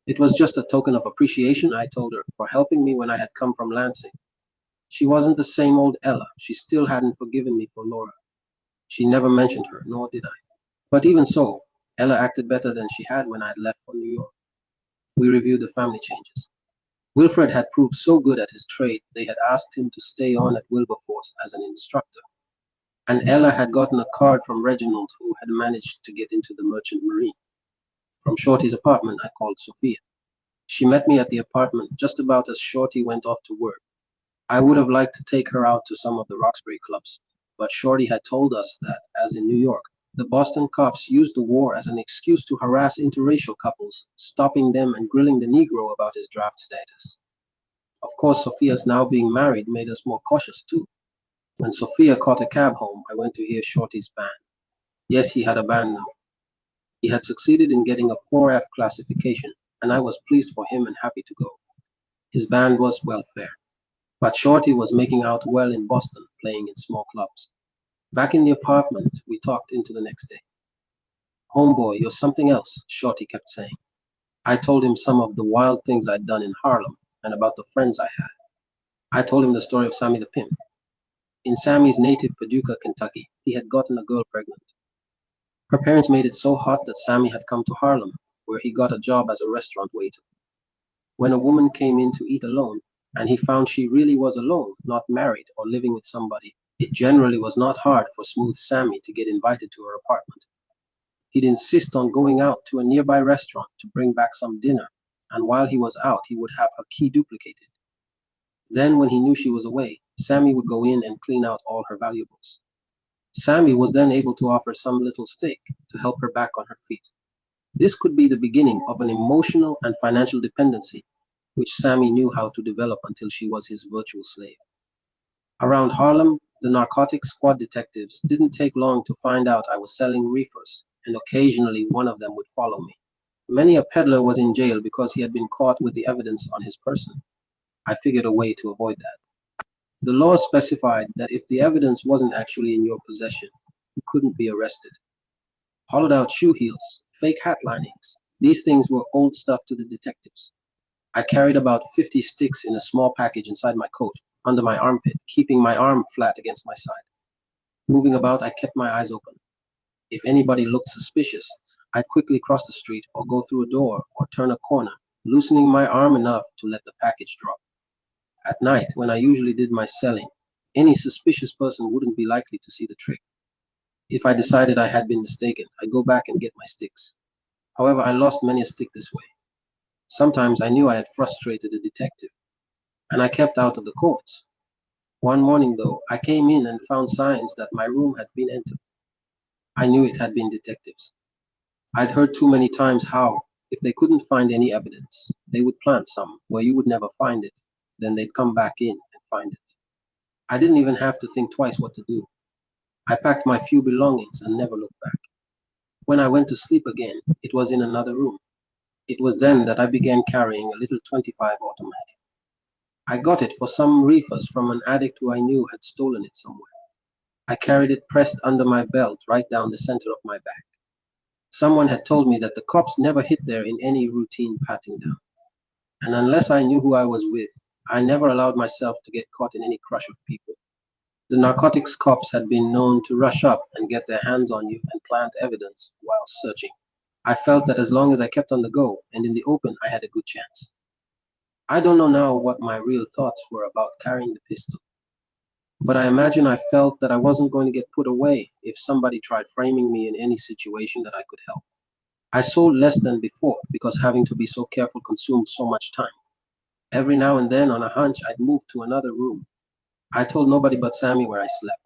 It was just a token of appreciation, I told her, for helping me when I had come from Lansing. She wasn't the same old Ella. She still hadn't forgiven me for Laura. She never mentioned her, nor did I. But even so, Ella acted better than she had when I had left for New York. We reviewed the family changes. Wilfred had proved so good at his trade, they had asked him to stay on at Wilberforce as an instructor. And Ella had gotten a card from Reginald, who had managed to get into the Merchant Marine. From Shorty's apartment, I called Sophia. She met me at the apartment just about as Shorty went off to work. I would have liked to take her out to some of the Roxbury clubs, but Shorty had told us that, as in New York, the Boston cops used the war as an excuse to harass interracial couples, stopping them and grilling the Negro about his draft status. Of course, Sophia's now being married made us more cautious too. When Sophia caught a cab home, I went to hear Shorty's band. Yes, he had a band now. He had succeeded in getting a 4F classification, and I was pleased for him and happy to go. His band was welfare. But Shorty was making out well in Boston, playing in small clubs. Back in the apartment, we talked into the next day. Homeboy, you're something else, Shorty kept saying. I told him some of the wild things I'd done in Harlem and about the friends I had. I told him the story of Sammy the Pimp. In Sammy's native Paducah, Kentucky, he had gotten a girl pregnant. Her parents made it so hot that Sammy had come to Harlem, where he got a job as a restaurant waiter. When a woman came in to eat alone, and he found she really was alone, not married or living with somebody, it generally was not hard for Smooth Sammy to get invited to her apartment. He'd insist on going out to a nearby restaurant to bring back some dinner, and while he was out, he would have her key duplicated. Then, when he knew she was away, Sammy would go in and clean out all her valuables. Sammy was then able to offer some little stake to help her back on her feet. This could be the beginning of an emotional and financial dependency, which Sammy knew how to develop until she was his virtual slave. Around Harlem, the narcotics squad detectives didn't take long to find out I was selling reefers, and occasionally one of them would follow me. Many a peddler was in jail because he had been caught with the evidence on his person. I figured a way to avoid that. The law specified that if the evidence wasn't actually in your possession, you couldn't be arrested. Hollowed out shoe heels, fake hat linings, these things were old stuff to the detectives. I carried about 50 sticks in a small package inside my coat, under my armpit, keeping my arm flat against my side. Moving about, I kept my eyes open. If anybody looked suspicious, I'd quickly cross the street or go through a door or turn a corner, loosening my arm enough to let the package drop. At night, when I usually did my selling, any suspicious person wouldn't be likely to see the trick. If I decided I had been mistaken, I'd go back and get my sticks. However, I lost many a stick this way. Sometimes I knew I had frustrated a detective, and I kept out of the courts. One morning, though, I came in and found signs that my room had been entered. I knew it had been detectives. I'd heard too many times how, if they couldn't find any evidence, they would plant some where you would never find it. Then they'd come back in and find it. I didn't even have to think twice what to do. I packed my few belongings and never looked back. When I went to sleep again, it was in another room. It was then that I began carrying a little 25 automatic. I got it for some reefers from an addict who I knew had stolen it somewhere. I carried it pressed under my belt right down the center of my back. Someone had told me that the cops never hit there in any routine patting down. And unless I knew who I was with, I never allowed myself to get caught in any crush of people. The narcotics cops had been known to rush up and get their hands on you and plant evidence while searching. I felt that as long as I kept on the go and in the open, I had a good chance. I don't know now what my real thoughts were about carrying the pistol, but I imagine I felt that I wasn't going to get put away if somebody tried framing me in any situation that I could help. I sold less than before because having to be so careful consumed so much time. Every now and then, on a hunch, I'd move to another room. I told nobody but Sammy where I slept.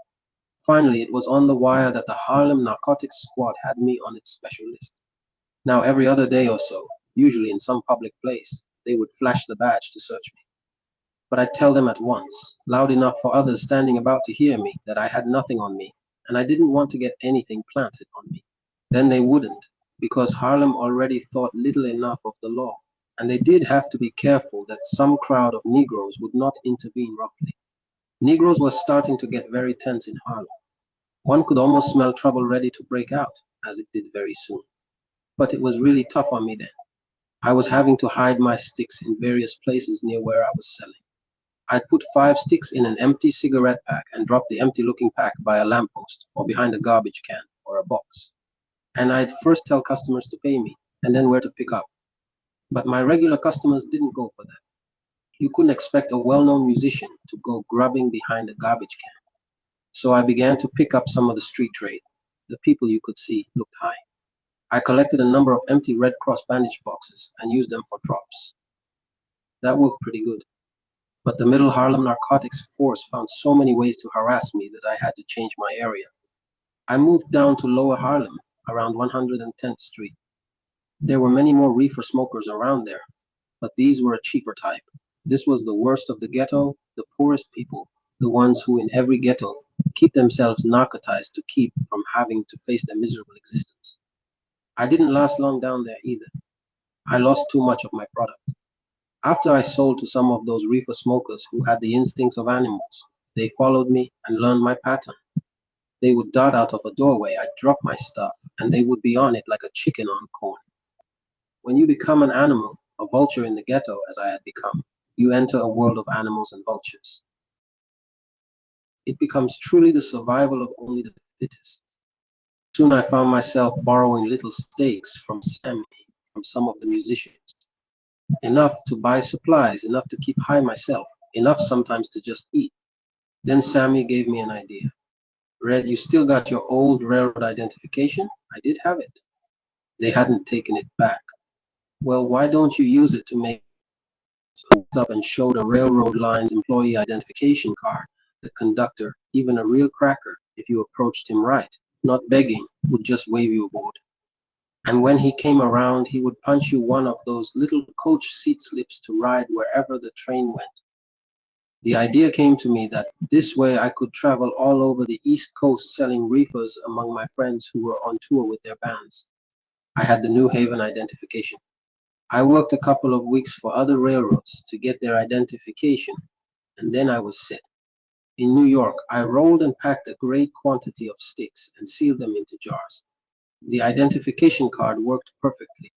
Finally, it was on the wire that the Harlem Narcotics Squad had me on its special list. Now, every other day or so, usually in some public place, they would flash the badge to search me. But I'd tell them at once, loud enough for others standing about to hear me, that I had nothing on me, and I didn't want to get anything planted on me. Then they wouldn't, because Harlem already thought little enough of the law, and they did have to be careful that some crowd of Negroes would not intervene roughly. Negroes were starting to get very tense in Harlem. One could almost smell trouble ready to break out, as it did very soon. But it was really tough on me then. I was having to hide my sticks in various places near where I was selling. I'd put 5 sticks in an empty cigarette pack and drop the empty-looking pack by a lamppost or behind a garbage can or a box. And I'd first tell customers to pay me and then where to pick up. But my regular customers didn't go for that. You couldn't expect a well-known musician to go grubbing behind a garbage can. So I began to pick up some of the street trade. The people you could see looked high. I collected a number of empty Red Cross bandage boxes and used them for drops. That worked pretty good. But the Middle Harlem Narcotics Force found so many ways to harass me that I had to change my area. I moved down to Lower Harlem, around 110th Street. There were many more reefer smokers around there, but these were a cheaper type. This was the worst of the ghetto, the poorest people, the ones who in every ghetto keep themselves narcotized to keep from having to face their miserable existence. I didn't last long down there either. I lost too much of my product. After I sold to some of those reefer smokers who had the instincts of animals, they followed me and learned my pattern. They would dart out of a doorway, I'd drop my stuff, and they would be on it like a chicken on corn. When you become an animal, a vulture in the ghetto as I had become, you enter a world of animals and vultures. It becomes truly the survival of only the fittest. Soon I found myself borrowing little stakes from Sammy, from some of the musicians. Enough to buy supplies, enough to keep high myself, enough sometimes to just eat. Then Sammy gave me an idea. Red, you still got your old railroad identification? I did have it. They hadn't taken it back. Well, why don't you use it to make up and show the railroad line's employee identification card? The conductor, even a real cracker, if you approached him right, not begging, would just wave you aboard. And when he came around, he would punch you one of those little coach seat slips to ride wherever the train went. The idea came to me that this way I could travel all over the East Coast selling reefers among my friends who were on tour with their bands. I had the New Haven identification. I worked a couple of weeks for other railroads to get their identification, and then I was set. In New York, I rolled and packed a great quantity of sticks and sealed them into jars. The identification card worked perfectly.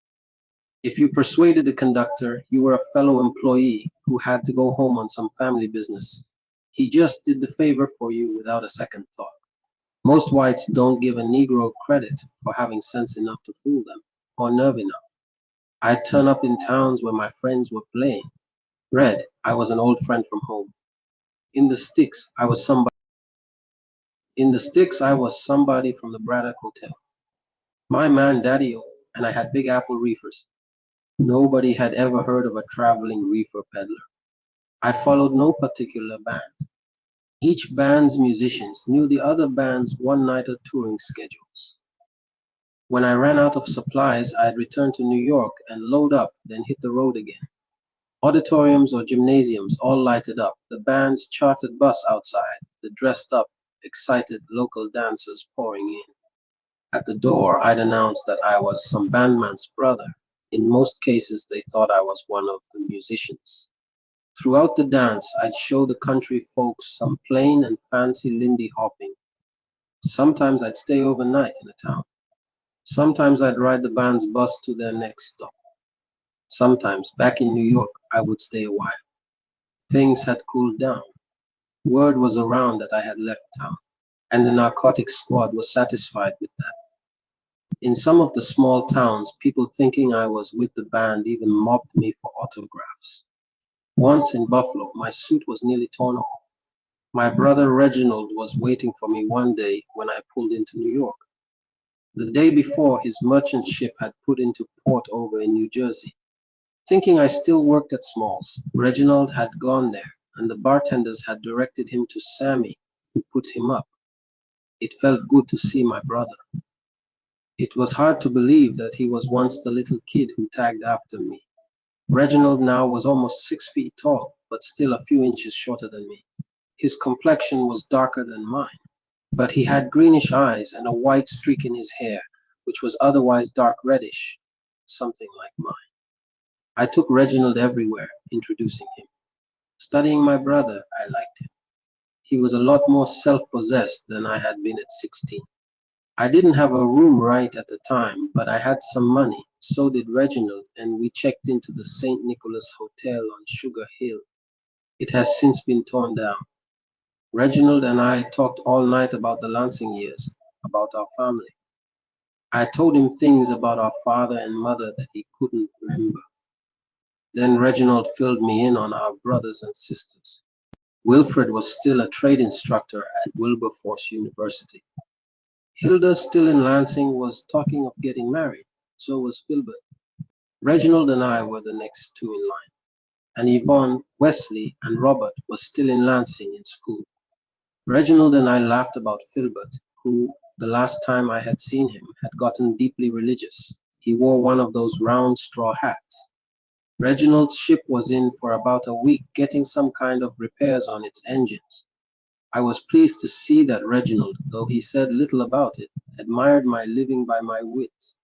If you persuaded the conductor you were a fellow employee who had to go home on some family business, he just did the favor for you without a second thought. Most whites don't give a Negro credit for having sense enough to fool them, or nerve enough. I'd turn up in towns where my friends were playing, Red, I was an old friend from home. In the sticks, I was somebody. In the sticks, I was somebody from the Braddock Hotel. My man Daddy-O, and I had Big Apple reefers. Nobody had ever heard of a traveling reefer peddler. I followed no particular band. Each band's musicians knew the other band's one-nighter touring schedules. When I ran out of supplies, I'd return to New York and load up, then hit the road again. Auditoriums or gymnasiums all lighted up, the band's chartered bus outside, the dressed up, excited local dancers pouring in. At the door, I'd announce that I was some bandman's brother. In most cases, they thought I was one of the musicians. Throughout the dance, I'd show the country folks some plain and fancy Lindy hopping. Sometimes I'd stay overnight in a town. Sometimes I'd ride the band's bus to their next stop. Sometimes, back in New York, I would stay a while. Things had cooled down. Word was around that I had left town, and the narcotics squad was satisfied with that. In some of the small towns, people thinking I was with the band even mobbed me for autographs. Once in Buffalo, my suit was nearly torn off. My brother Reginald was waiting for me one day when I pulled into New York. The day before, his merchant ship had put into port over in New Jersey. Thinking I still worked at Smalls, Reginald had gone there, and the bartenders had directed him to Sammy, who put him up. It felt good to see my brother. It was hard to believe that he was once the little kid who tagged after me. Reginald now was almost 6 feet tall, but still a few inches shorter than me. His complexion was darker than mine, but he had greenish eyes and a white streak in his hair, which was otherwise dark reddish, something like mine. I took Reginald everywhere, introducing him. Studying my brother, I liked him. He was a lot more self-possessed than I had been at 16. I didn't have a room right at the time, but I had some money. So did Reginald, and we checked into the St. Nicholas Hotel on Sugar Hill. It has since been torn down. Reginald and I talked all night about the Lansing years, about our family. I told him things about our father and mother that he couldn't remember. Then Reginald filled me in on our brothers and sisters. Wilfred was still a trade instructor at Wilberforce University. Hilda, still in Lansing, was talking of getting married. So was Filbert. Reginald and I were the next two in line. And Yvonne, Wesley, and Robert were still in Lansing in school. Reginald and I laughed about Filbert, who, the last time I had seen him, had gotten deeply religious. He wore one of those round straw hats. Reginald's ship was in for about a week getting some kind of repairs on its engines. I was pleased to see that Reginald, though he said little about it, admired my living by my wits.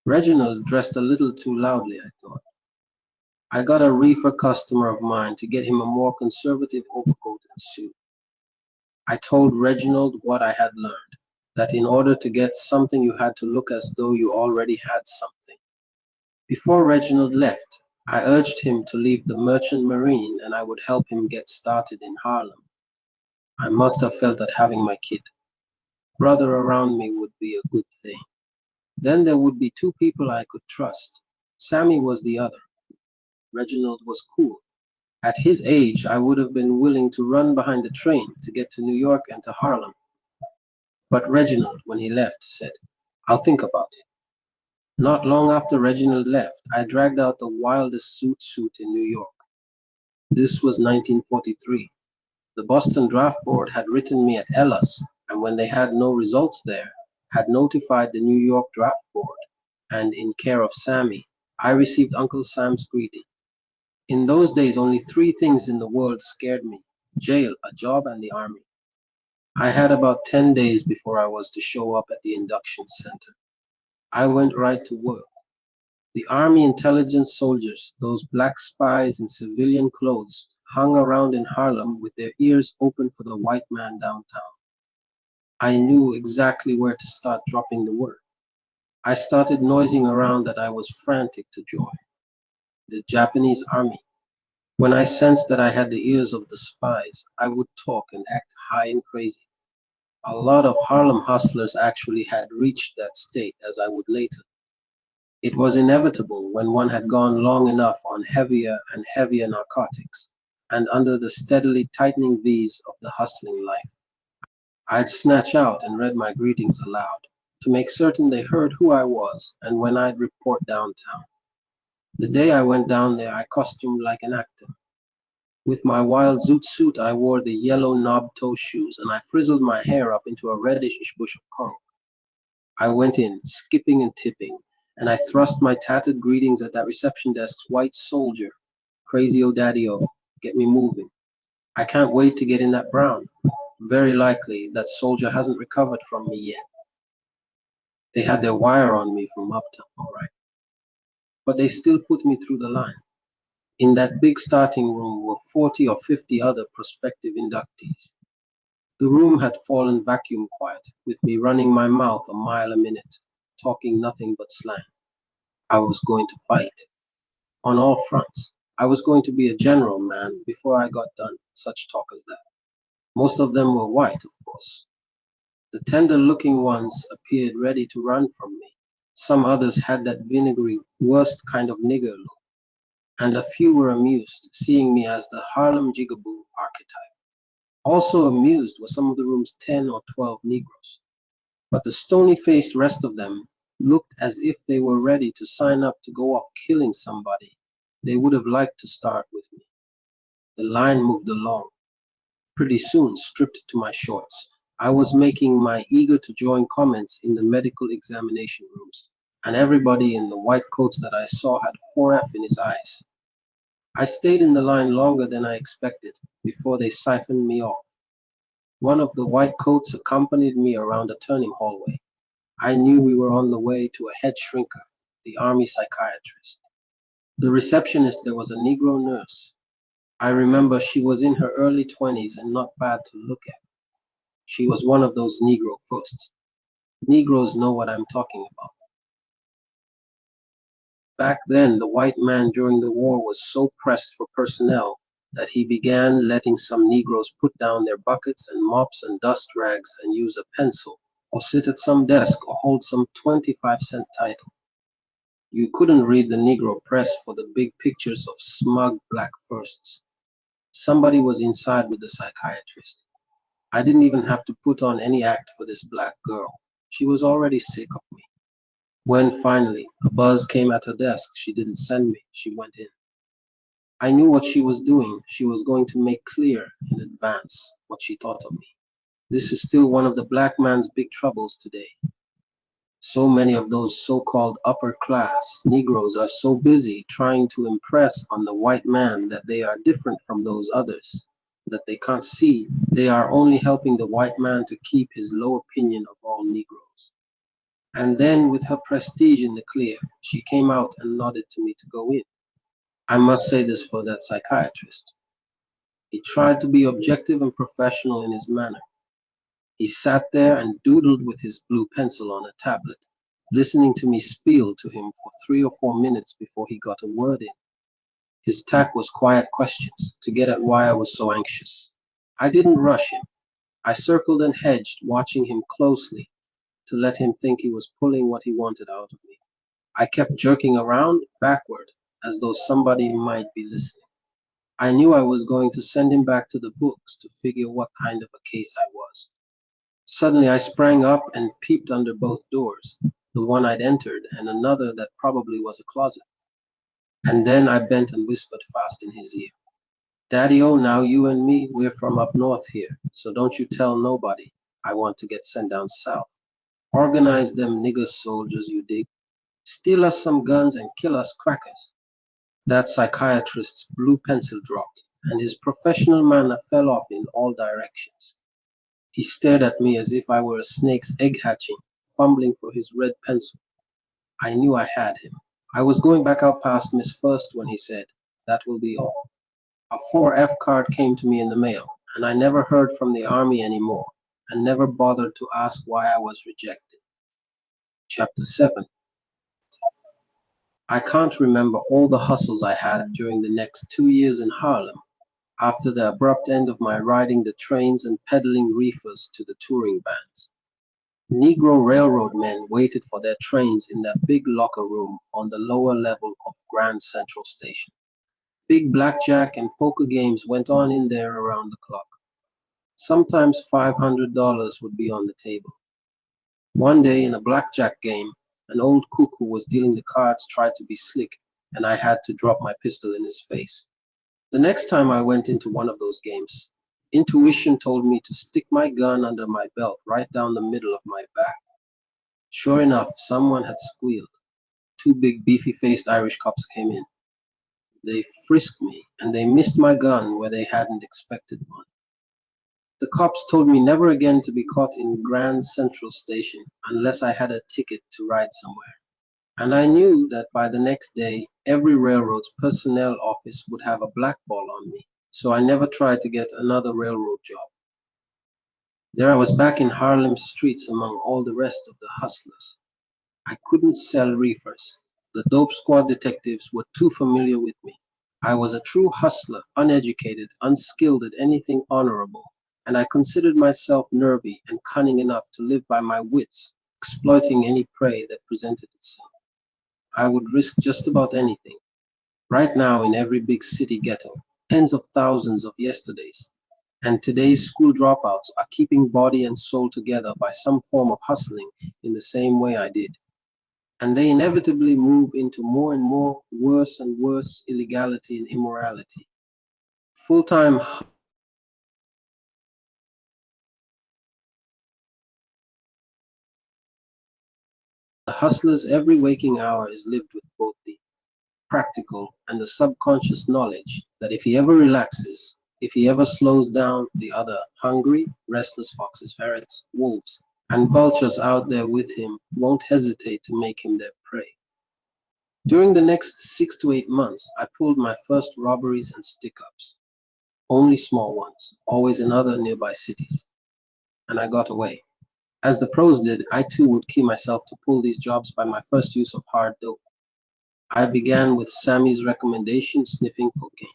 Reginald dressed a little too loudly, I thought. I got a reefer customer of mine to get him a more conservative overcoat and suit. I told Reginald what I had learned, that in order to get something you had to look as though you already had something. Before Reginald left, I urged him to leave the Merchant Marine and I would help him get started in Harlem. I must have felt that having my kid, brother around me would be a good thing. Then there would be two people I could trust. Sammy was the other. Reginald was cool. At his age, I would have been willing to run behind the train to get to New York and to Harlem. But Reginald, when he left, said, "I'll think about it." Not long after Reginald left, I dragged out the wildest suit in New York. This was 1943. The Boston Draft Board had written me at Ellis, and when they had no results there, had notified the New York Draft Board, and in care of Sammy, I received Uncle Sam's greeting. In those days, only three things in the world scared me: jail, a job, and the army. I had about 10 days before I was to show up at the induction center. I went right to work. The Army intelligence soldiers, those black spies in civilian clothes, hung around in Harlem with their ears open for the white man downtown. I knew exactly where to start dropping the word. I started noising around that I was frantic to join the Japanese army. When I sensed that I had the ears of the spies, I would talk and act high and crazy. A lot of Harlem hustlers actually had reached that state, as I would later. It was inevitable when one had gone long enough on heavier and heavier narcotics, and under the steadily tightening V's of the hustling life. I'd snatch out and read my greetings aloud, to make certain they heard who I was and when I'd report downtown. The day I went down there, I costumed like an actor. With my wild zoot suit, I wore the yellow knob-toe shoes, and I frizzled my hair up into a reddish bush of conch. I went in, skipping and tipping, and I thrust my tattered greetings at that reception desk's white soldier. Crazy O Daddy O, get me moving. I can't wait to get in that brown. Very likely that soldier hasn't recovered from me yet. They had their wire on me from uptown, all right. But they still put me through the line. In that big starting room were 40 or 50 other prospective inductees. The room had fallen vacuum quiet, with me running my mouth a mile a minute, talking nothing but slang. I was going to fight. On all fronts. I was going to be a general, man, before I got done, such talk as that. Most of them were white, of course. The tender-looking ones appeared ready to run from me. Some others had that vinegary, worst kind of nigger look, and a few were amused, seeing me as the Harlem Jigaboo archetype. Also amused were some of the room's 10 or 12 Negroes. But the stony-faced rest of them looked as if they were ready to sign up to go off killing somebody they would have liked to start with me. The line moved along. Pretty soon, stripped to my shorts, I was making my eager-to-join comments in the medical examination rooms, and everybody in the white coats that I saw had 4F in his eyes. I stayed in the line longer than I expected before they siphoned me off. One of the white coats accompanied me around a turning hallway. I knew we were on the way to a head shrinker, the army psychiatrist. The receptionist there was a Negro nurse. I remember she was in her early 20s and not bad to look at. She was one of those Negro firsts. Negroes know what I'm talking about. Back then, the white man during the war was so pressed for personnel that he began letting some Negroes put down their buckets and mops and dust rags and use a pencil, or sit at some desk or hold some 25-cent title. You couldn't read the Negro press for the big pictures of smug black firsts. Somebody was inside with the psychiatrist. I didn't even have to put on any act for this black girl. She was already sick of me. When finally a buzz came at her desk, she didn't send me. She went in. I knew what she was doing. She was going to make clear in advance what she thought of me. This is still one of the black man's big troubles today. So many of those so-called upper-class Negroes are so busy trying to impress on the white man that they are different from those others, that they can't see they are only helping the white man to keep his low opinion of all Negroes. And then, with her prestige in the clear, she came out and nodded to me to go in. I must say this for that psychiatrist. He tried to be objective and professional in his manner. He sat there and doodled with his blue pencil on a tablet, listening to me spiel to him for 3 or 4 minutes before he got a word in. His tack was quiet questions to get at why I was so anxious. I didn't rush him. I circled and hedged, watching him closely to let him think he was pulling what he wanted out of me. I kept jerking around backward as though somebody might be listening. I knew I was going to send him back to the books to figure what kind of a case I was. Suddenly I sprang up and peeped under both doors, the one I'd entered and another that probably was a closet. And then I bent and whispered fast in his ear. Daddy-o, now you and me, we're from up north here, so don't you tell nobody I want to get sent down south. Organize them nigger soldiers, you dig. Steal us some guns and kill us crackers. That psychiatrist's blue pencil dropped, and his professional manner fell off in all directions. He stared at me as if I were a snake's egg hatching, fumbling for his red pencil. I knew I had him. I was going back out past Miss First when he said, "That will be all." A 4F card came to me in the mail, and I never heard from the army anymore, and never bothered to ask why I was rejected. Chapter 7. I can't remember all the hustles I had during the next 2 years in Harlem, after the abrupt end of my riding the trains and peddling reefers to the touring bands. Negro railroad men waited for their trains in that big locker room on the lower level of Grand Central Station. Big blackjack and poker games went on in there around the clock. Sometimes $500 would be on the table. One day in a blackjack game, an old cook who was dealing the cards tried to be slick, and I had to drop my pistol in his face. The next time I went into one of those games, intuition told me to stick my gun under my belt right down the middle of my back. Sure enough, someone had squealed. Two big beefy-faced Irish cops came in. They frisked me, and they missed my gun where they hadn't expected one. The cops told me never again to be caught in Grand Central Station unless I had a ticket to ride somewhere. And I knew that by the next day, every railroad's personnel office would have a blackball on me, so I never tried to get another railroad job. There I was back in Harlem's streets among all the rest of the hustlers. I couldn't sell reefers. The dope squad detectives were too familiar with me. I was a true hustler, uneducated, unskilled at anything honorable, and I considered myself nervy and cunning enough to live by my wits, exploiting any prey that presented itself. I would risk just about anything. Right now, in every big city ghetto, tens of thousands of yesterdays and today's school dropouts are keeping body and soul together by some form of hustling in the same way I did. And they inevitably move into more and more worse and worse illegality and immorality. Full-time hustlers' every waking hour is lived with both the practical and the subconscious knowledge that if he ever relaxes, if he ever slows down, the other hungry, restless foxes, ferrets, wolves, and vultures out there with him won't hesitate to make him their prey. During the next 6 to 8 months, I pulled my first robberies and stick-ups. Only small ones, always in other nearby cities. And I got away. As the pros did, I too would key myself to pull these jobs by my first use of hard dope. I began with Sammy's recommendation, sniffing cocaine.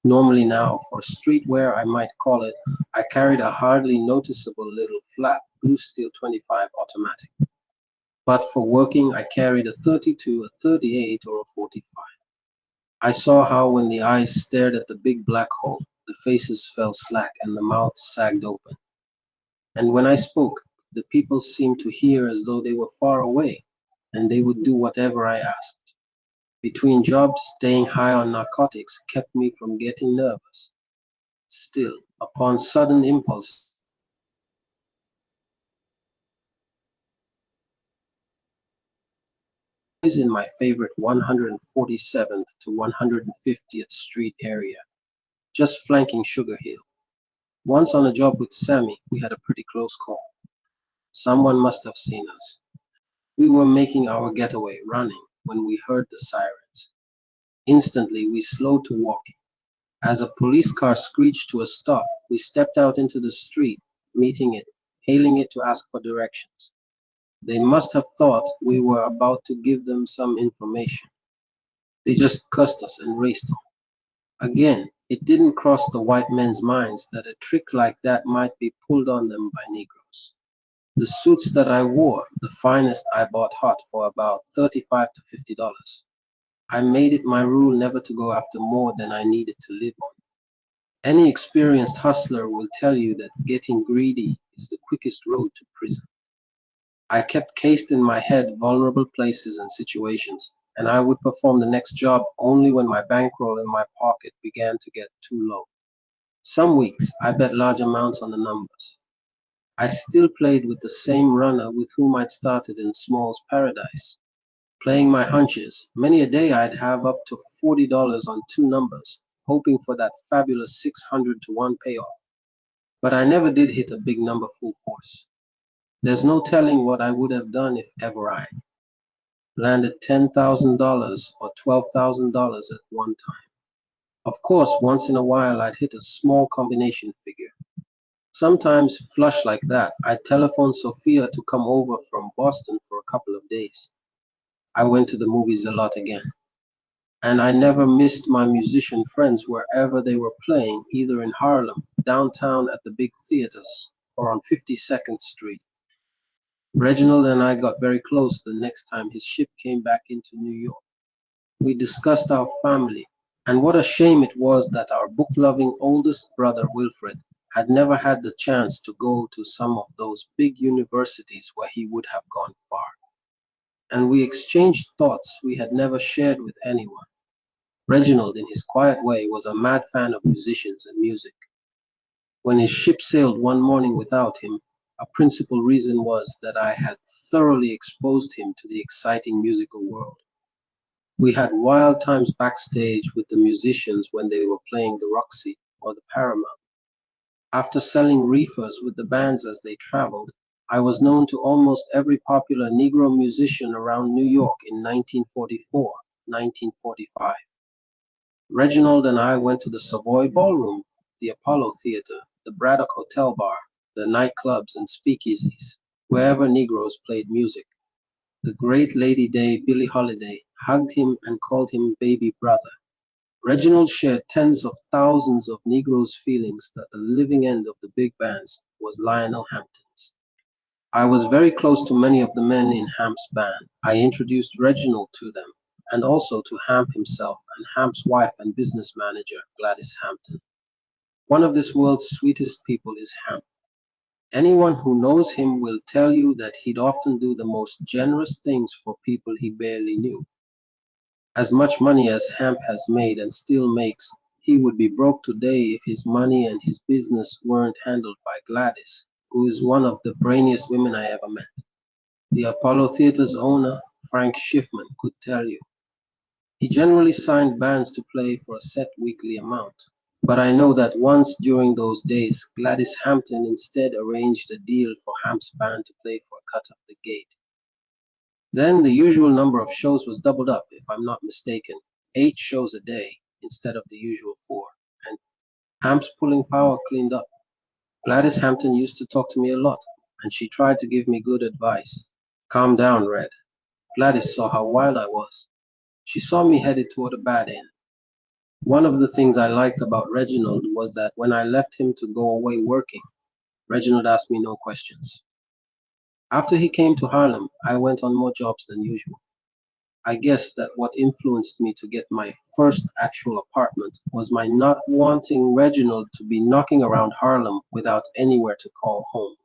Normally now, for streetwear I might call it, I carried a hardly noticeable little flat blue steel 25 automatic. But for working I carried a 32, a 38, or a 45. I saw how when the eyes stared at the big black hole, the faces fell slack and the mouths sagged open. And when I spoke, the people seemed to hear as though they were far away, and they would do whatever I asked. Between jobs, staying high on narcotics kept me from getting nervous. Still, upon sudden impulse, I was in my favorite 147th to 150th Street area, just flanking Sugar Hill. Once on a job with Sammy, we had a pretty close call. Someone must have seen us. We were making our getaway, running, when we heard the sirens. Instantly, we slowed to walking. As a police car screeched to a stop, we stepped out into the street, meeting it, hailing it to ask for directions. They must have thought we were about to give them some information. They just cussed us and raced on. Again, it didn't cross the white men's minds that a trick like that might be pulled on them by Negroes. The suits that I wore, the finest I bought hot for about $35 to $50. I made it my rule never to go after more than I needed to live on. Any experienced hustler will tell you that getting greedy is the quickest road to prison. I kept cased in my head vulnerable places and situations, and I would perform the next job only when my bankroll in my pocket began to get too low. Some weeks I bet large amounts on the numbers. I still played with the same runner with whom I'd started in Small's Paradise. Playing my hunches, many a day I'd have up to $40 on two numbers, hoping for that fabulous 600 to 1 payoff. But I never did hit a big number full force. There's no telling what I would have done if ever I landed $10,000 or $12,000 at one time. Of course, once in a while I'd hit a small combination figure. Sometimes, flush like that, I'd telephone Sophia to come over from Boston for a couple of days. I went to the movies a lot again. And I never missed my musician friends wherever they were playing, either in Harlem, downtown at the big theaters, or on 52nd Street. Reginald and I got very close the next time his ship came back into New York. We discussed our family, and what a shame it was that our book-loving oldest brother Wilfred had never had the chance to go to some of those big universities where he would have gone far. And we exchanged thoughts we had never shared with anyone. Reginald, in his quiet way, was a mad fan of musicians and music. When his ship sailed one morning without him, a principal reason was that I had thoroughly exposed him to the exciting musical world. We had wild times backstage with the musicians when they were playing the Roxy or the Paramount. After selling reefers with the bands as they traveled, I was known to almost every popular Negro musician around New York in 1944, 1945. Reginald and I went to the Savoy Ballroom, the Apollo Theater, the Braddock Hotel Bar, the nightclubs and speakeasies, wherever Negroes played music. The great Lady Day, Billie Holiday, hugged him and called him baby brother. Reginald shared tens of thousands of Negroes' feelings that the living end of the big bands was Lionel Hampton's. I was very close to many of the men in Hamp's band. I introduced Reginald to them, and also to Hamp himself and Hamp's wife and business manager, Gladys Hampton. One of this world's sweetest people is Hamp. Anyone who knows him will tell you that he'd often do the most generous things for people he barely knew. As much money as Hamp has made and still makes, he would be broke today if his money and his business weren't handled by Gladys, who is one of the brainiest women I ever met. The Apollo Theater's owner, Frank Schiffman, could tell you. He generally signed bands to play for a set weekly amount. But I know that once during those days, Gladys Hampton instead arranged a deal for Hamp's band to play for a cut of the gate. Then the usual number of shows was doubled up, if I'm not mistaken, 8 shows a day instead of the usual 4, and Hamp's pulling power cleaned up. Gladys Hampton used to talk to me a lot, and she tried to give me good advice. Calm down, Red. Gladys saw how wild I was. She saw me headed toward a bad end. One of the things I liked about Reginald was that when I left him to go away working, Reginald asked me no questions. After he came to Harlem, I went on more jobs than usual. I guess that what influenced me to get my first actual apartment was my not wanting Reginald to be knocking around Harlem without anywhere to call home.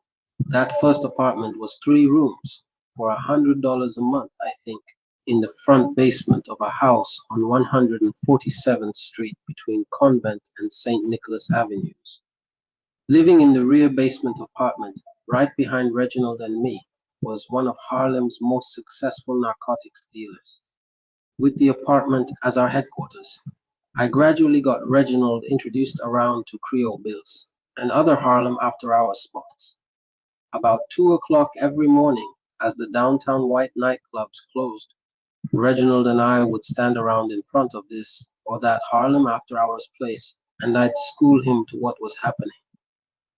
That first apartment was 3 rooms for $100 a month, I think, in the front basement of a house on 147th Street between Convent and St. Nicholas Avenues. Living in the rear basement apartment, right behind Reginald and me, was one of Harlem's most successful narcotics dealers. With the apartment as our headquarters, I gradually got Reginald introduced around to Creole Bills and other Harlem after-hours spots. About 2 o'clock every morning, as the downtown white nightclubs closed, Reginald and I would stand around in front of this or that Harlem after-hours place, and I'd school him to what was happening.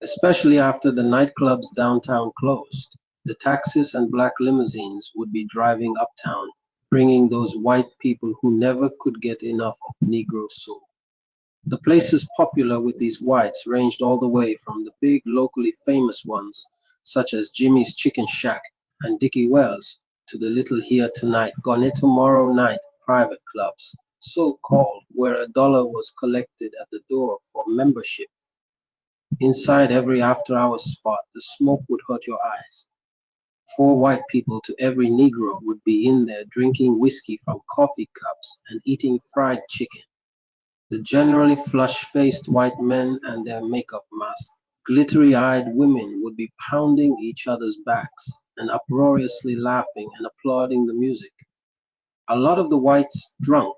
Especially after the nightclubs downtown closed, the taxis and black limousines would be driving uptown, bringing those white people who never could get enough of Negro soul. The places popular with these whites ranged all the way from the big locally famous ones, such as Jimmy's Chicken Shack and Dickie Wells, to the little here tonight, gone tomorrow night private clubs, so called, where $1 was collected at the door for membership. Inside every after-hours spot, the smoke would hurt your eyes. 4 white people to every Negro would be in there drinking whiskey from coffee cups and eating fried chicken. The generally flush-faced white men and their makeup masks, glittery-eyed women would be pounding each other's backs and uproariously laughing and applauding the music. A lot of the whites, drunk,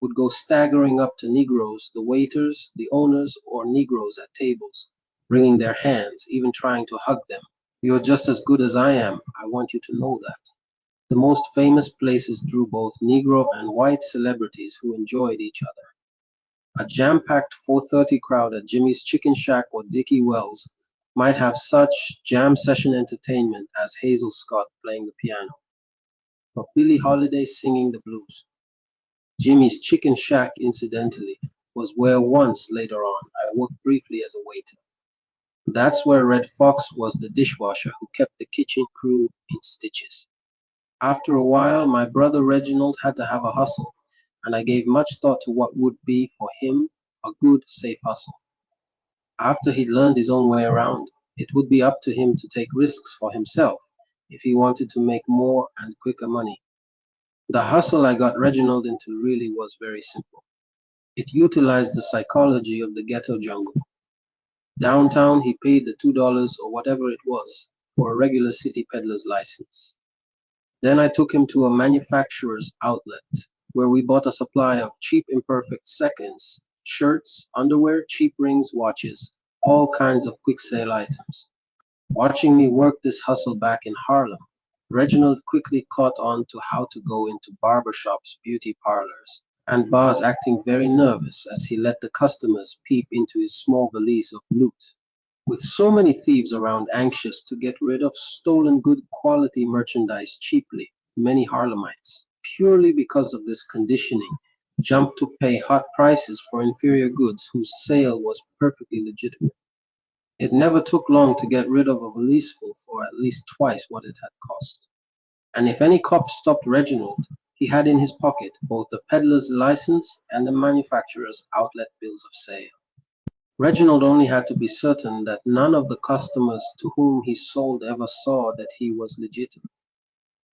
would go staggering up to Negroes, the waiters, the owners, or Negroes at tables, wringing their hands, even trying to hug them. You're just as good as I am, I want you to know that. The most famous places drew both Negro and white celebrities who enjoyed each other. A jam-packed 4:30 crowd at Jimmy's Chicken Shack or Dickie Wells might have such jam session entertainment as Hazel Scott playing the piano, or Billie Holiday singing the blues. Jimmy's Chicken Shack, incidentally, was where once later on I worked briefly as a waiter. That's where Red Fox was the dishwasher who kept the kitchen crew in stitches. After a while, my brother Reginald had to have a hustle, and I gave much thought to what would be for him a good, safe hustle. After he'd learned his own way around, it would be up to him to take risks for himself if he wanted to make more and quicker money. The hustle I got Reginald into really was very simple. It utilized the psychology of the ghetto jungle. Downtown, he paid the $2 or whatever it was for a regular city peddler's license. Then I took him to a manufacturer's outlet where we bought a supply of cheap imperfect seconds, shirts, underwear, cheap rings, watches, all kinds of quick sale items. Watching me work this hustle back in Harlem, Reginald quickly caught on to how to go into barber shops, beauty parlors, and bars, acting very nervous as he let the customers peep into his small valise of loot. With so many thieves around anxious to get rid of stolen good quality merchandise cheaply, many Harlemites, purely because of this conditioning, jumped to pay hot prices for inferior goods whose sale was perfectly legitimate. It never took long to get rid of a valise full for at least twice what it had cost. And if any cop stopped Reginald, he had in his pocket both the peddler's license and the manufacturer's outlet bills of sale. Reginald only had to be certain that none of the customers to whom he sold ever saw that he was legitimate.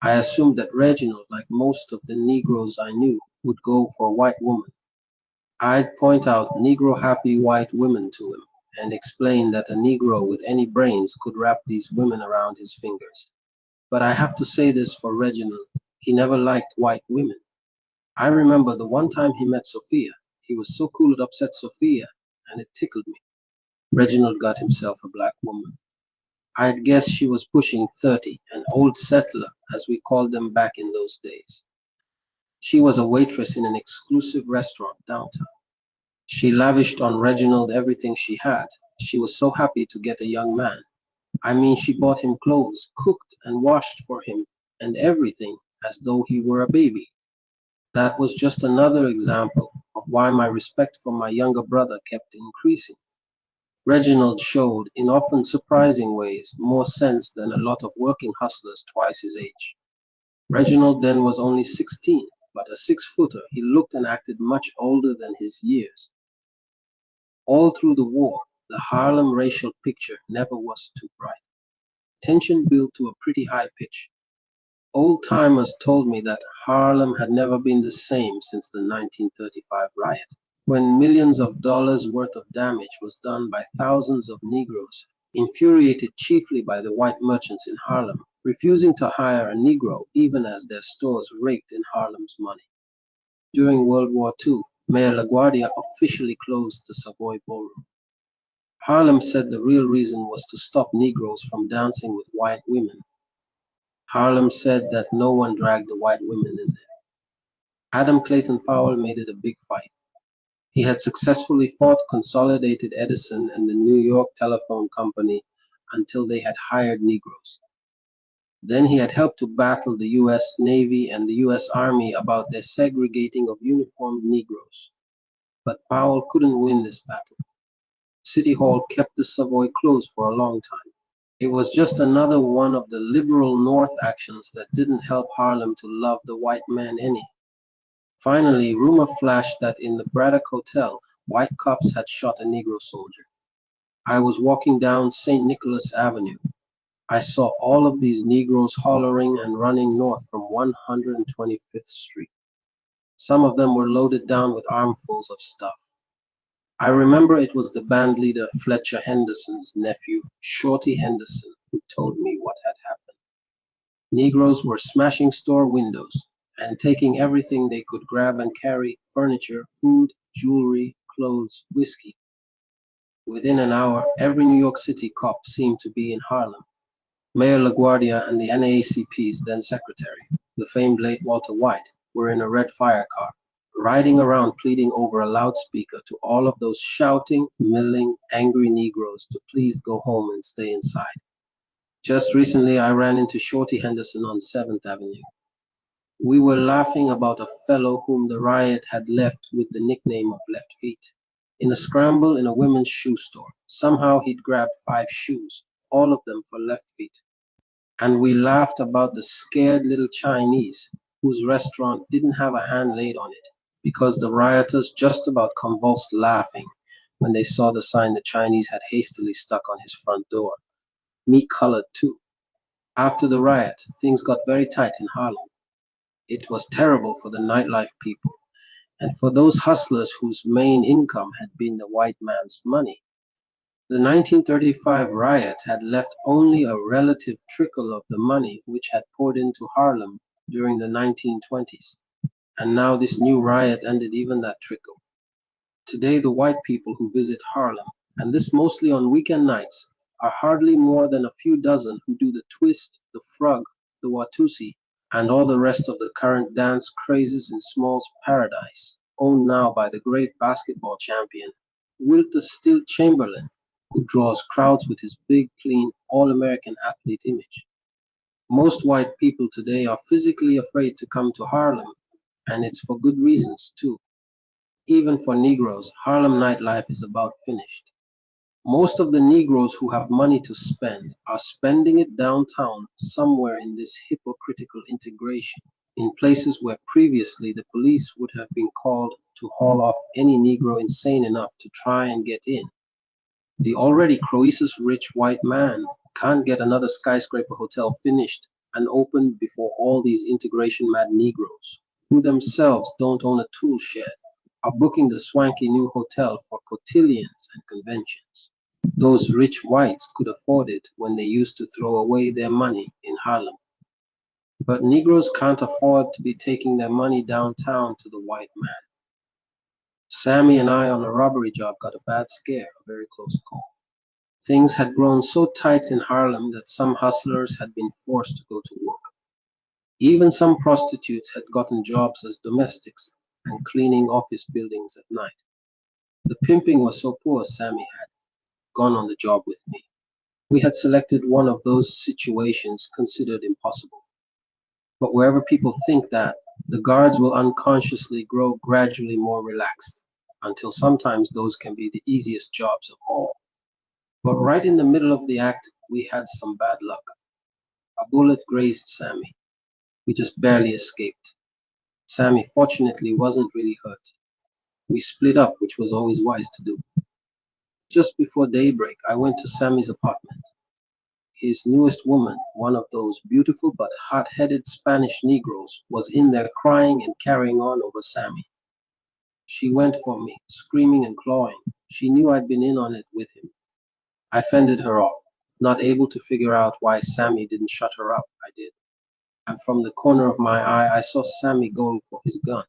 I assumed that Reginald, like most of the Negroes I knew, would go for a white woman. I'd point out Negro-happy white women to him and explain that a Negro with any brains could wrap these women around his fingers. But I have to say this for Reginald, he never liked white women. I remember the one time he met Sophia, he was so cool it upset Sophia, and it tickled me. Reginald got himself a black woman. I'd guess she was pushing 30, an old settler, as we called them back in those days. She was a waitress in an exclusive restaurant downtown. She lavished on Reginald everything she had. She was so happy to get a young man. I mean, she bought him clothes, cooked and washed for him, and everything as though he were a baby. That was just another example of why my respect for my younger brother kept increasing. Reginald showed, in often surprising ways, more sense than a lot of working hustlers twice his age. Reginald then was only 16, but a 6-footer, he looked and acted much older than his years. All through the war, the Harlem racial picture never was too bright. Tension built to a pretty high pitch. Old-timers told me that Harlem had never been the same since the 1935 riot, when millions of dollars worth of damage was done by thousands of Negroes, infuriated chiefly by the white merchants in Harlem, refusing to hire a Negro even as their stores raked in Harlem's money. During World War II, Mayor LaGuardia officially closed the Savoy Ballroom. Harlem said the real reason was to stop Negroes from dancing with white women. Harlem said that no one dragged the white women in there. Adam Clayton Powell made it a big fight. He had successfully fought Consolidated Edison and the New York Telephone Company until they had hired Negroes. Then he had helped to battle the U.S. Navy and the U.S. Army about their segregating of uniformed Negroes. But Powell couldn't win this battle. City Hall kept the Savoy closed for a long time. It was just another one of the liberal North actions that didn't help Harlem to love the white man any. Finally, rumor flashed that in the Braddock Hotel, white cops had shot a Negro soldier. I was walking down St. Nicholas Avenue. I saw all of these Negroes hollering and running north from 125th Street. Some of them were loaded down with armfuls of stuff. I remember it was the band leader Fletcher Henderson's nephew, Shorty Henderson, who told me what had happened. Negroes were smashing store windows and taking everything they could grab and carry: furniture, food, jewelry, clothes, whiskey. Within an hour, every New York City cop seemed to be in Harlem. Mayor LaGuardia and the NAACP's then secretary, the famed late Walter White, were in a red fire car, riding around pleading over a loudspeaker to all of those shouting, milling, angry Negroes to please go home and stay inside. Just recently, I ran into Shorty Henderson on 7th Avenue. We were laughing about a fellow whom the riot had left with the nickname of Left Feet. In a scramble in a women's shoe store, somehow he'd grabbed 5 shoes, all of them for left feet. And we laughed about the scared little Chinese whose restaurant didn't have a hand laid on it, because the rioters just about convulsed laughing when they saw the sign the Chinese had hastily stuck on his front door. Me colored too. After the riot, things got very tight in Harlem. It was terrible for the nightlife people and for those hustlers whose main income had been the white man's money. The 1935 riot had left only a relative trickle of the money which had poured into Harlem during the 1920s, and now this new riot ended even that trickle. Today the white people who visit Harlem, and this mostly on weekend nights, are hardly more than a few dozen who do the twist, the frog, the watusi, and all the rest of the current dance crazes in Small's Paradise, owned now by the great basketball champion, Wilter Still Chamberlain, who draws crowds with his big, clean, all-American athlete image. Most white people today are physically afraid to come to Harlem, and it's for good reasons, too. Even for Negroes, Harlem nightlife is about finished. Most of the Negroes who have money to spend are spending it downtown somewhere in this hypocritical integration, in places where previously the police would have been called to haul off any Negro insane enough to try and get in. The already Croesus rich white man can't get another skyscraper hotel finished and opened before all these integration mad Negroes, who themselves don't own a tool shed, are booking the swanky new hotel for cotillions and conventions. Those rich whites could afford it when they used to throw away their money in Harlem. But Negroes can't afford to be taking their money downtown to the white man. Sammy and I on a robbery job got a bad scare, a very close call. Things had grown so tight in Harlem that some hustlers had been forced to go to work. Even some prostitutes had gotten jobs as domestics and cleaning office buildings at night. The pimping was so poor Sammy had gone on the job with me. We had selected one of those situations considered impossible. But wherever people think that, the guards will unconsciously grow gradually more relaxed, until sometimes those can be the easiest jobs of all. But right in the middle of the act, we had some bad luck. A bullet grazed Sammy. We just barely escaped. Sammy fortunately wasn't really hurt. We split up, which was always wise to do. Just before daybreak, I went to Sammy's apartment. His newest woman, one of those beautiful but hot-headed Spanish Negroes, was in there crying and carrying on over Sammy. She went for me, screaming and clawing. She knew I'd been in on it with him. I fended her off, not able to figure out why Sammy didn't shut her up. I did. And from the corner of my eye, I saw Sammy going for his gun.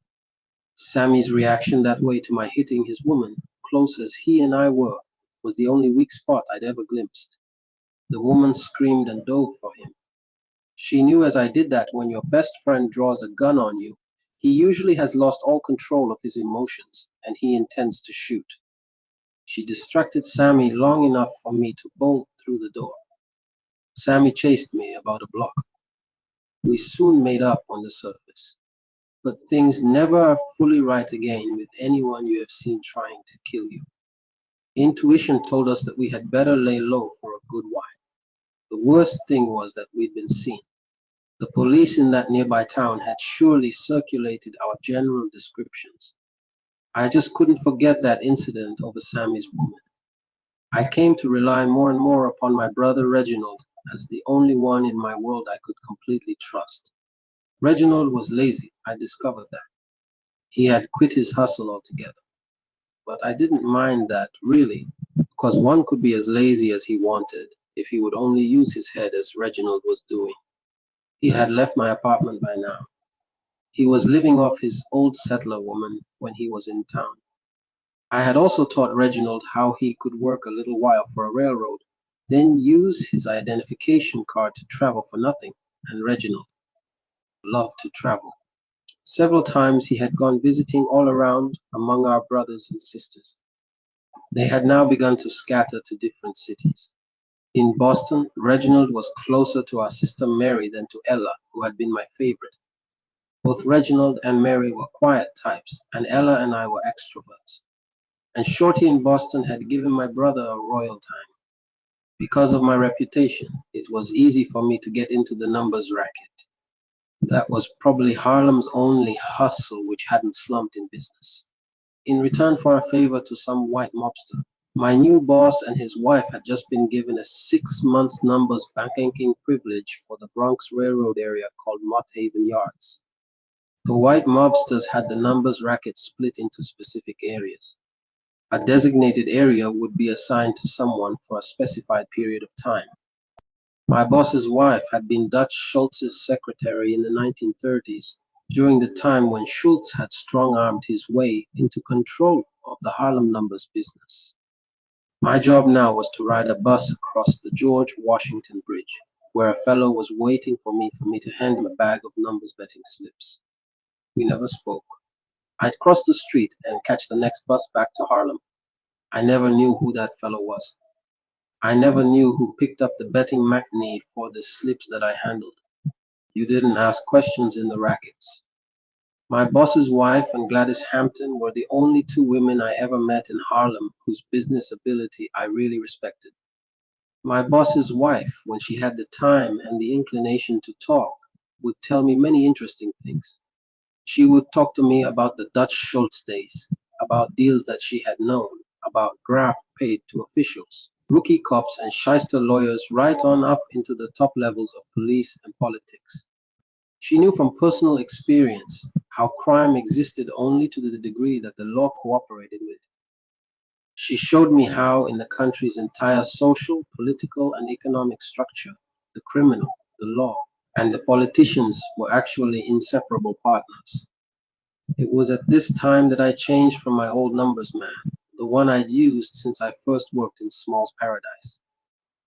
Sammy's reaction that way to my hitting his woman, close as he and I were, was the only weak spot I'd ever glimpsed. The woman screamed and dove for him. She knew as I did that when your best friend draws a gun on you, he usually has lost all control of his emotions, and he intends to shoot. She distracted Sammy long enough for me to bolt through the door. Sammy chased me about a block. We soon made up on the surface. But things never are fully right again with anyone you have seen trying to kill you. Intuition told us that we had better lay low for a good while. The worst thing was that we'd been seen. The police in that nearby town had surely circulated our general descriptions. I just couldn't forget that incident over Sammy's woman. I came to rely more and more upon my brother Reginald as the only one in my world I could completely trust. Reginald was lazy, I discovered that. He had quit his hustle altogether. But I didn't mind that, really, because one could be as lazy as he wanted if he would only use his head as Reginald was doing. He had left my apartment by now. He was living off his old settler woman when he was in town. I had also taught Reginald how he could work a little while for a railroad, then use his identification card to travel for nothing, and Reginald loved to travel. Several times he had gone visiting all around among our brothers and sisters. They had now begun to scatter to different cities. In Boston, Reginald was closer to our sister Mary than to Ella, who had been my favorite. Both Reginald and Mary were quiet types, and Ella and I were extroverts. and Shorty in Boston had given my brother a royal time. Because of my reputation, it was easy for me to get into the numbers racket. That was probably Harlem's only hustle which hadn't slumped in business. In return for a favor to some white mobster, my new boss and his wife had just been given a 6 month numbers banking privilege for the Bronx Railroad area called Mott Haven Yards. The white mobsters had the numbers racket split into specific areas. A designated area would be assigned to someone for a specified period of time. My boss's wife had been Dutch Schultz's secretary in the 1930s, during the time when Schultz had strong-armed his way into control of the Harlem numbers business. My job now was to ride a bus across the George Washington Bridge, where a fellow was waiting for me to hand him a bag of numbers betting slips. We never spoke. I'd cross the street and catch the next bus back to Harlem. I never knew who that fellow was. I never knew who picked up the betting matinee for the slips that I handled. You didn't ask questions in the rackets. My boss's wife and Gladys Hampton were the only two women I ever met in Harlem whose business ability I really respected. My boss's wife, when she had the time and the inclination to talk, would tell me many interesting things. She would talk to me about the Dutch Schultz days, about deals that she had known, about graft paid to officials, rookie cops and shyster lawyers right on up into the top levels of police and politics. She knew from personal experience how crime existed only to the degree that the law cooperated with it. She showed me how in the country's entire social, political, and economic structure, the criminal, the law, and the politicians were actually inseparable partners. It was at this time that I changed from my old numbers man, the one I'd used since I first worked in Small's Paradise.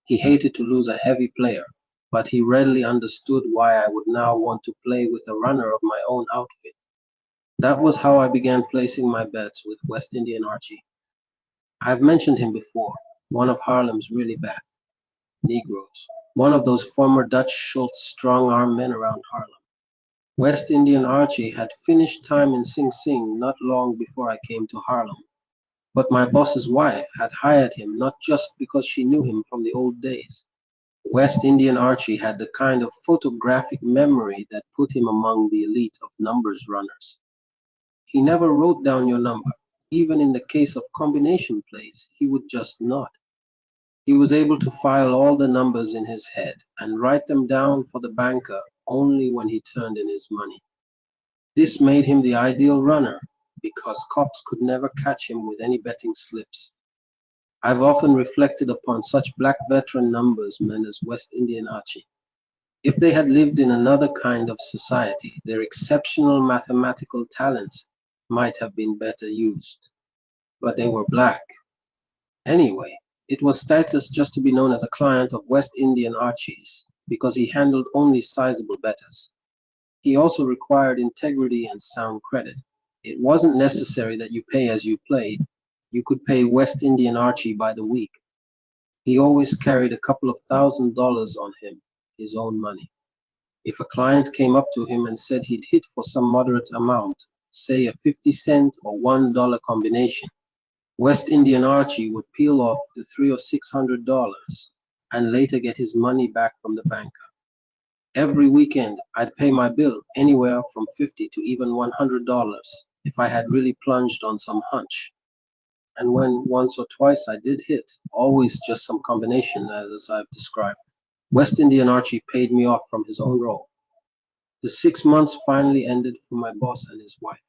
He hated to lose a heavy player, but he readily understood why I would now want to play with a runner of my own outfit. That was how I began placing my bets with West Indian Archie. I've mentioned him before, one of Harlem's really bad Negroes, one of those former Dutch Schultz strong-arm men around Harlem. West Indian Archie had finished time in Sing Sing not long before I came to Harlem, but my boss's wife had hired him not just because she knew him from the old days. West Indian Archie had the kind of photographic memory that put him among the elite of numbers runners. He never wrote down your number. Even in the case of combination plays, he would just nod. He was able to file all the numbers in his head and write them down for the banker only when he turned in his money. This made him the ideal runner because cops could never catch him with any betting slips. I've often reflected upon such black veteran numbers men as West Indian Archie. If they had lived in another kind of society, their exceptional mathematical talents might have been better used. But they were black. Anyway, it was status just to be known as a client of West Indian Archie's because he handled only sizable bettors. He also required integrity and sound credit. It wasn't necessary that you pay as you played. You could pay West Indian Archie by the week. He always carried a couple of $1,000s on him, his own money. If a client came up to him and said he'd hit for some moderate amount, say a 50-cent or $1 combination, West Indian Archie would peel off the $300 or $600 and later get his money back from the banker. Every weekend, I'd pay my bill anywhere from $50 to even $100 if I had really plunged on some hunch. And when once or twice I did hit, always just some combination as I've described, West Indian Archie paid me off from his own roll. The 6 months finally ended for my boss and his wife.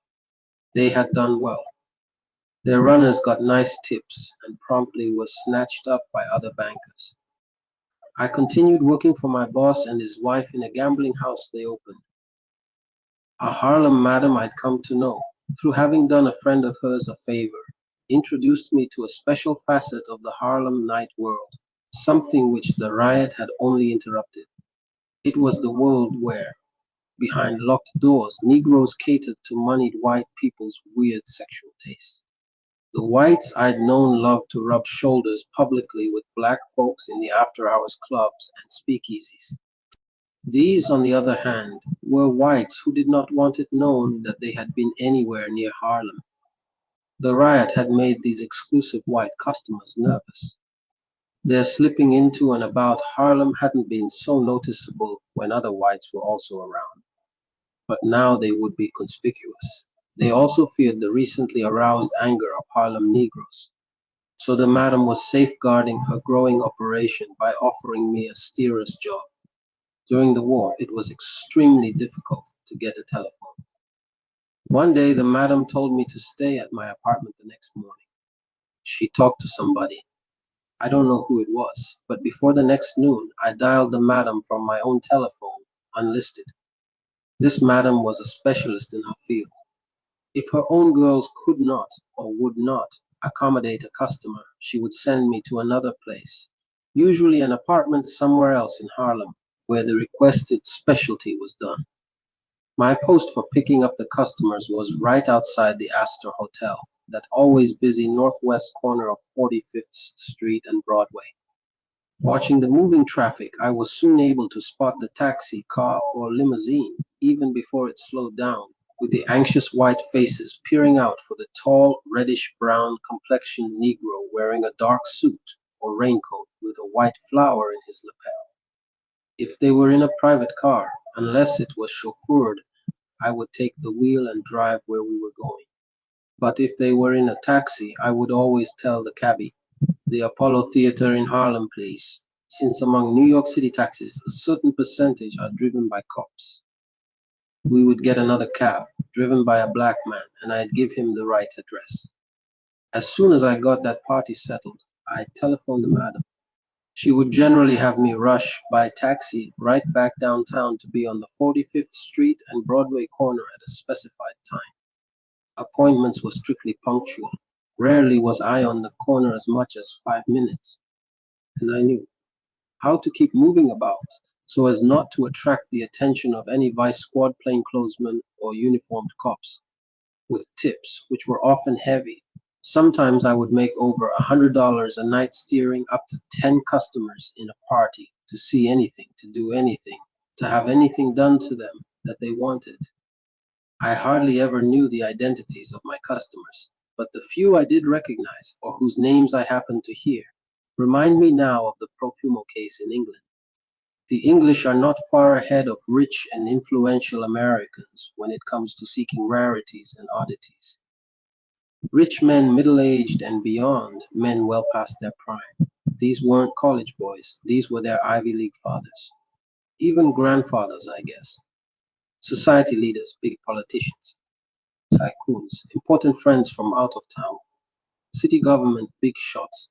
They had done well. Their runners got nice tips and promptly were snatched up by other bankers. I continued working for my boss and his wife in a gambling house they opened. A Harlem madam I'd come to know, through having done a friend of hers a favor, introduced me to a special facet of the Harlem night world, something which the riot had only interrupted. It was the world where, behind locked doors, Negroes catered to moneyed white people's weird sexual tastes. The whites I'd known loved to rub shoulders publicly with black folks in the after-hours clubs and speakeasies. These, on the other hand, were whites who did not want it known that they had been anywhere near Harlem. The riot had made these exclusive white customers nervous. Their slipping into and about Harlem hadn't been so noticeable when other whites were also around, but now they would be conspicuous. They also feared the recently aroused anger of Harlem Negroes, so the madam was safeguarding her growing operation by offering me a steerer's job. During the war, it was extremely difficult to get a telephone. One day, the madam told me to stay at my apartment the next morning. She talked to somebody. I don't know who it was, but before the next noon, I dialed the madam from my own telephone, unlisted. This madam was a specialist in her field. If her own girls could not or would not accommodate a customer, she would send me to another place, usually an apartment somewhere else in Harlem, where the requested specialty was done. My post for picking up the customers was right outside the Astor Hotel, that always busy northwest corner of 45th Street and Broadway. Watching the moving traffic, I was soon able to spot the taxi, car, or limousine, even before it slowed down, with the anxious white faces peering out for the tall, reddish-brown complexioned Negro wearing a dark suit or raincoat with a white flower in his lapel. If they were in a private car, unless it was chauffeured, I would take the wheel and drive where we were going. But if they were in a taxi, I would always tell the cabbie, "The Apollo Theater in Harlem, please," since among New York City taxis, a certain percentage are driven by cops. We would get another cab, driven by a black man, and I'd give him the right address. As soon as I got that party settled, I'd telephone the madam. She would generally have me rush by taxi right back downtown to be on the 45th Street and Broadway corner at a specified time. Appointments were strictly punctual. Rarely was I on the corner as much as 5 minutes, and I knew how to keep moving about so as not to attract the attention of any vice squad plainclothesmen or uniformed cops, with tips, which were often heavy. Sometimes I would make over $100 a night steering up to 10 customers in a party to see anything, to do anything, to have anything done to them that they wanted. I hardly ever knew the identities of my customers, but the few I did recognize, or whose names I happened to hear, remind me now of the Profumo case in England. The English are not far ahead of rich and influential Americans when it comes to seeking rarities and oddities. Rich men, middle-aged and beyond, men well past their prime. These weren't college boys, these were their Ivy League fathers. Even grandfathers, I guess. Society leaders, big politicians, tycoons, important friends from out of town, city government, big shots,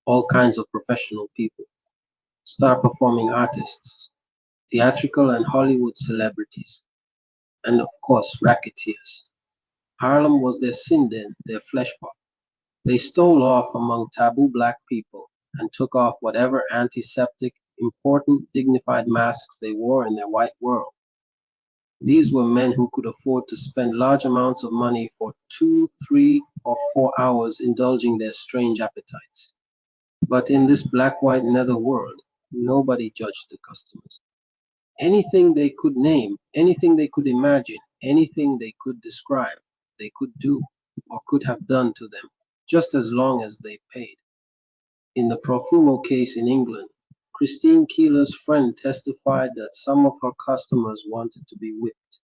all kinds of professional people, star performing artists, theatrical and Hollywood celebrities, and of course, racketeers. Harlem was their sin den, their flesh pot. They stole off among taboo black people and took off whatever antiseptic, important, dignified masks they wore in their white world. These were men who could afford to spend large amounts of money for 2, 3, or 4 hours indulging their strange appetites. But in this black-white nether world, nobody judged the customers. Anything they could name, anything they could imagine, anything they could describe, they could do or could have done to them, just as long as they paid. In the Profumo case in England, Christine Keeler's friend testified that some of her customers wanted to be whipped.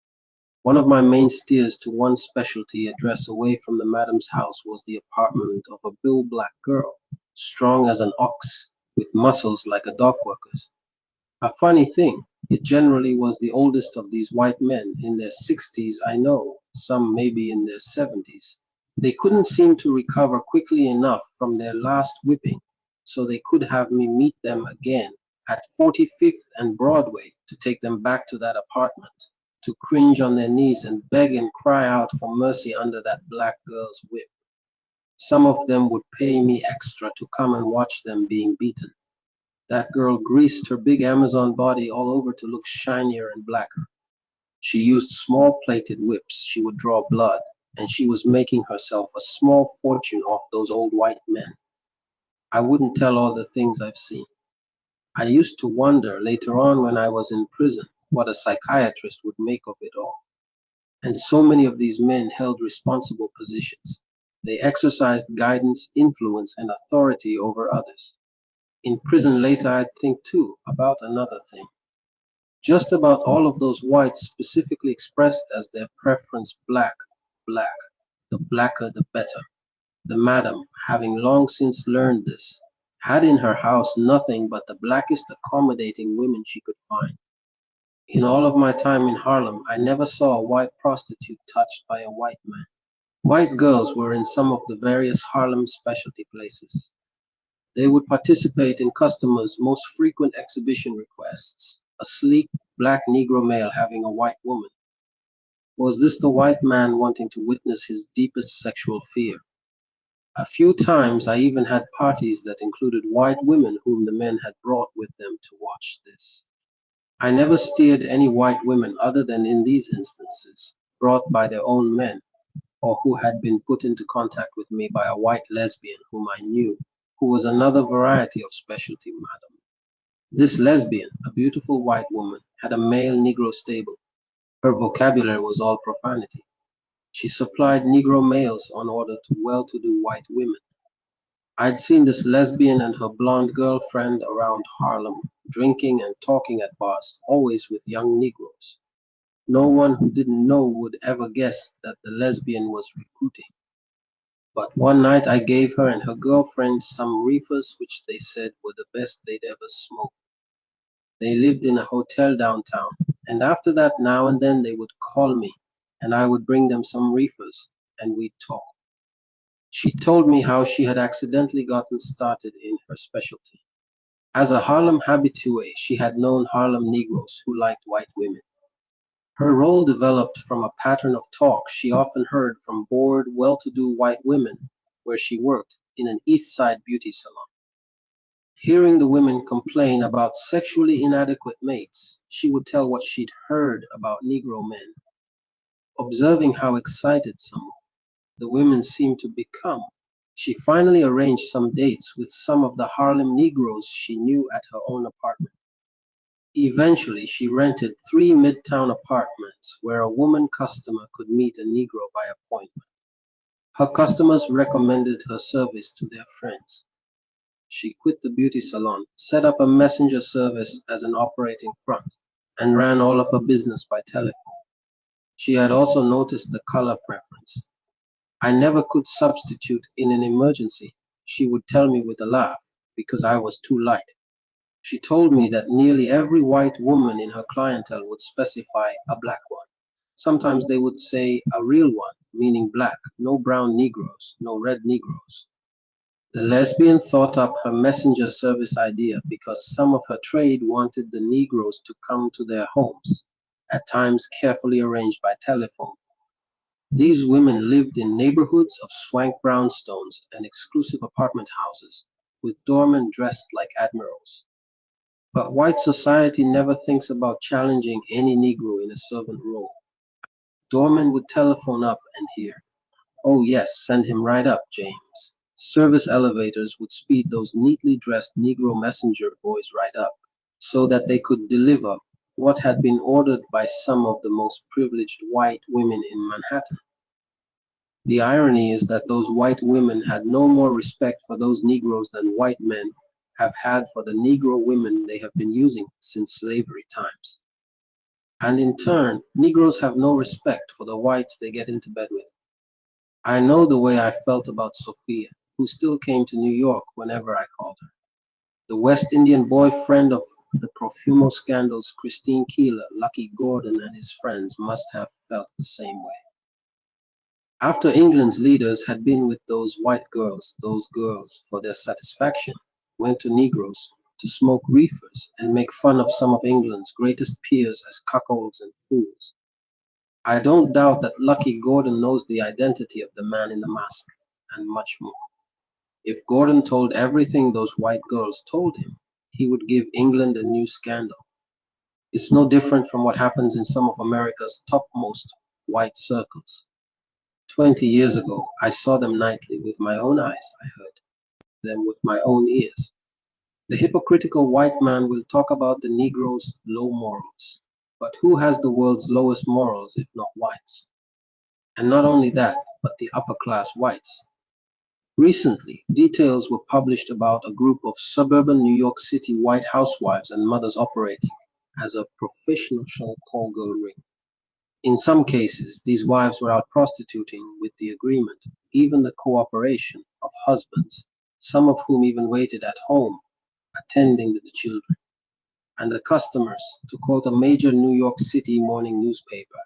One of my main steers to one specialty address away from the madam's house was the apartment of a bill black girl, strong as an ox, with muscles like a dock worker's. A funny thing, it generally was the oldest of these white men, in their 60s I know, some maybe in their 70s. They couldn't seem to recover quickly enough from their last whipping, so they could have me meet them again at 45th and Broadway to take them back to that apartment, to cringe on their knees and beg and cry out for mercy under that black girl's whip. Some of them would pay me extra to come and watch them being beaten. That girl greased her big Amazon body all over to look shinier and blacker. She used small plated whips, she would draw blood, and she was making herself a small fortune off those old white men. I wouldn't tell all the things I've seen. I used to wonder later on when I was in prison what a psychiatrist would make of it all. And so many of these men held responsible positions. They exercised guidance, influence, and authority over others. In prison later, I'd think too about another thing. Just about all of those whites specifically expressed as their preference black, black, the blacker the better. The madam, having long since learned this, had in her house nothing but the blackest accommodating women she could find. In all of my time in Harlem, I never saw a white prostitute touched by a white man. White girls were in some of the various Harlem specialty places. They would participate in customers' most frequent exhibition requests, a sleek black Negro male having a white woman. Was this the white man wanting to witness his deepest sexual fear? A few times I even had parties that included white women whom the men had brought with them to watch this. I never steered any white women other than in these instances, brought by their own men, or who had been put into contact with me by a white lesbian whom I knew, who was another variety of specialty madam. This lesbian, a beautiful white woman, had a male Negro stable. Her vocabulary was all profanity. She supplied Negro males on order to well-to-do white women. I'd seen this lesbian and her blonde girlfriend around Harlem, drinking and talking at bars, always with young Negroes. No one who didn't know would ever guess that the lesbian was recruiting. But one night I gave her and her girlfriend some reefers which they said were the best they'd ever smoked. They lived in a hotel downtown, and after that now and then they would call me, and I would bring them some reefers, and we'd talk. She told me how she had accidentally gotten started in her specialty. As a Harlem habitué, she had known Harlem Negroes who liked white women. Her role developed from a pattern of talk she often heard from bored, well-to-do white women where she worked in an East Side beauty salon. Hearing the women complain about sexually inadequate mates, she would tell what she'd heard about Negro men. Observing how excited some the women seemed to become, she finally arranged some dates with some of the Harlem Negroes she knew at her own apartment. Eventually, she rented 3 midtown apartments where a woman customer could meet a Negro by appointment. Her customers recommended her service to their friends. She quit the beauty salon, set up a messenger service as an operating front, and ran all of her business by telephone. She had also noticed the color preference. I never could substitute in an emergency, she would tell me with a laugh, because I was too light. She told me that nearly every white woman in her clientele would specify a black one. Sometimes they would say a real one, meaning black, no brown Negroes, no red Negroes. The lesbian thought up her messenger service idea because some of her trade wanted the Negroes to come to their homes, at times carefully arranged by telephone. These women lived in neighborhoods of swank brownstones and exclusive apartment houses, with doormen dressed like admirals. But white society never thinks about challenging any Negro in a servant role. Doormen would telephone up and hear, "Oh yes, send him right up, James." Service elevators would speed those neatly dressed Negro messenger boys right up, so that they could deliver what had been ordered by some of the most privileged white women in Manhattan. The irony is that those white women had no more respect for those Negroes than white men have had for the Negro women they have been using since slavery times. And in turn, Negroes have no respect for the whites they get into bed with. I know the way I felt about Sophia, who still came to New York whenever I called her. The West Indian boyfriend of the Profumo scandal's Christine Keeler, Lucky Gordon, and his friends must have felt the same way. After England's leaders had been with those white girls, those girls, for their satisfaction, went to Negroes to smoke reefers and make fun of some of England's greatest peers as cuckolds and fools. I don't doubt that Lucky Gordon knows the identity of the man in the mask, and much more. If Gordon told everything those white girls told him, he would give England a new scandal. It's no different from what happens in some of America's topmost white circles. 20 years ago, I saw them nightly with my own eyes, I heard them with my own ears. The hypocritical white man will talk about the Negro's low morals. But who has the world's lowest morals if not whites? And not only that, but the upper class whites. Recently, details were published about a group of suburban New York City white housewives and mothers operating as a professional call girl ring. In some cases, these wives were out prostituting with the agreement, even the cooperation, of husbands, some of whom even waited at home, attending to the children, and the customers, to quote a major New York City morning newspaper.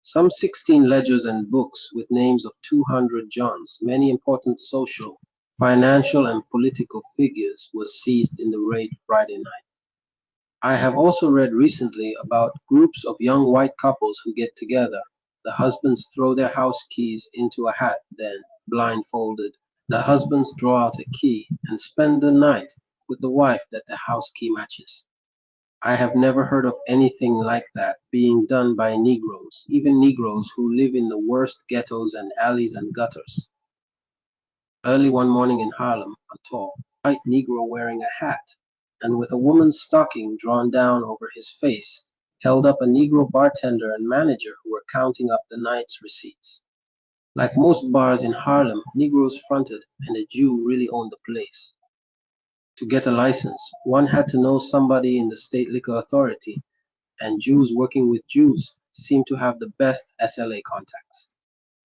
Some 16 ledgers and books with names of 200 Johns, many important social, financial, and political figures, were seized in the raid Friday night. I have also read recently about groups of young white couples who get together. The husbands throw their house keys into a hat, then, blindfolded, the husbands draw out a key and spend the night with the wife that the house key matches. I have never heard of anything like that being done by Negroes, even Negroes who live in the worst ghettos and alleys and gutters. Early one morning in Harlem, a tall, white Negro wearing a hat and with a woman's stocking drawn down over his face held up a Negro bartender and manager who were counting up the night's receipts. Like most bars in Harlem, Negroes fronted and a Jew really owned the place. To get a license, one had to know somebody in the state liquor authority, and Jews working with Jews seemed to have the best SLA contacts.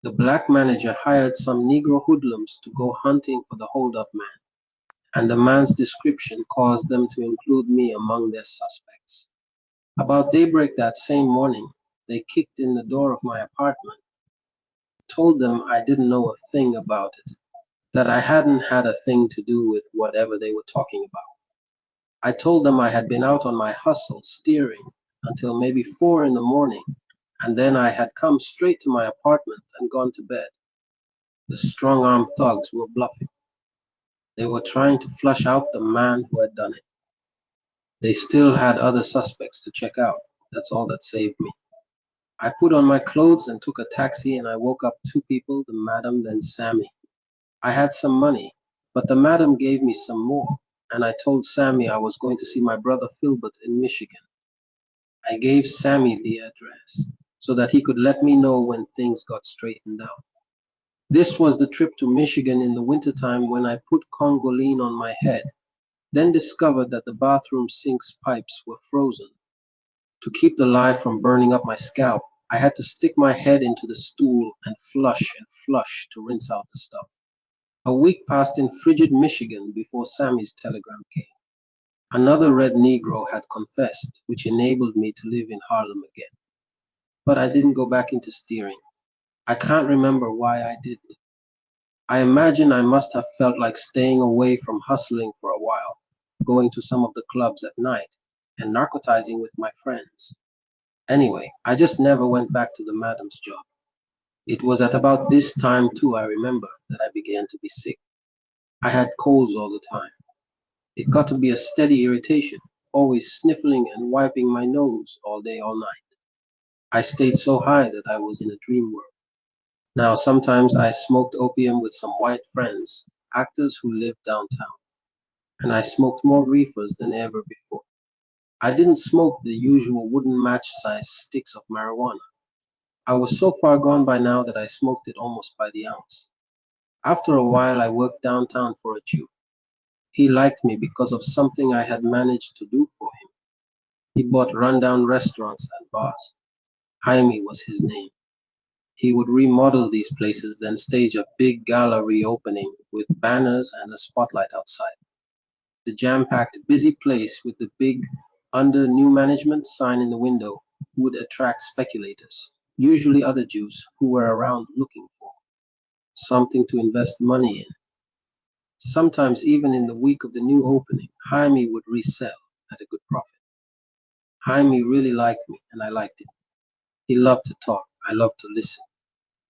The black manager hired some Negro hoodlums to go hunting for the holdup man, and the man's description caused them to include me among their suspects. About daybreak that same morning, they kicked in the door of my apartment, told them I didn't know a thing about it, that I hadn't had a thing to do with whatever they were talking about. I told them I had been out on my hustle steering until maybe 4 in the morning, and then I had come straight to my apartment and gone to bed. The strong-armed thugs were bluffing. They were trying to flush out the man who had done it. They still had other suspects to check out. That's all that saved me. I put on my clothes and took a taxi, and I woke up two people, the madam, then Sammy. I had some money, but the madam gave me some more, and I told Sammy I was going to see my brother Philbert in Michigan. I gave Sammy the address so that he could let me know when things got straightened out. This was the trip to Michigan in the wintertime when I put Congoline on my head, then discovered that the bathroom sink's pipes were frozen. To keep the lye from burning up my scalp, I had to stick my head into the stool and flush to rinse out the stuff. A week passed in frigid Michigan before Sammy's telegram came. Another red Negro had confessed, which enabled me to live in Harlem again. But I didn't go back into steering. I can't remember why I didn't. I imagine I must have felt like staying away from hustling for a while, going to some of the clubs at night, and narcotizing with my friends. Anyway, I just never went back to the madam's job. It was at about this time, too, I remember, that I began to be sick. I had colds all the time. It got to be a steady irritation, always sniffling and wiping my nose all day, all night. I stayed so high that I was in a dream world. Now, sometimes I smoked opium with some white friends, actors who lived downtown, and I smoked more reefers than ever before. I didn't smoke the usual wooden match-sized sticks of marijuana. I was so far gone by now that I smoked it almost by the ounce. After a while, I worked downtown for a Jew. He liked me because of something I had managed to do for him. He bought rundown restaurants and bars. Jaime was his name. He would remodel these places, then stage a big gala reopening with banners and a spotlight outside. The jam-packed, busy place with the big "Under New Management" sign in the window would attract speculators, usually other Jews who were around looking for something to invest money in. Sometimes even in the week of the new opening, Jaime would resell at a good profit. Jaime really liked me, and I liked him. He loved to talk. I loved to listen.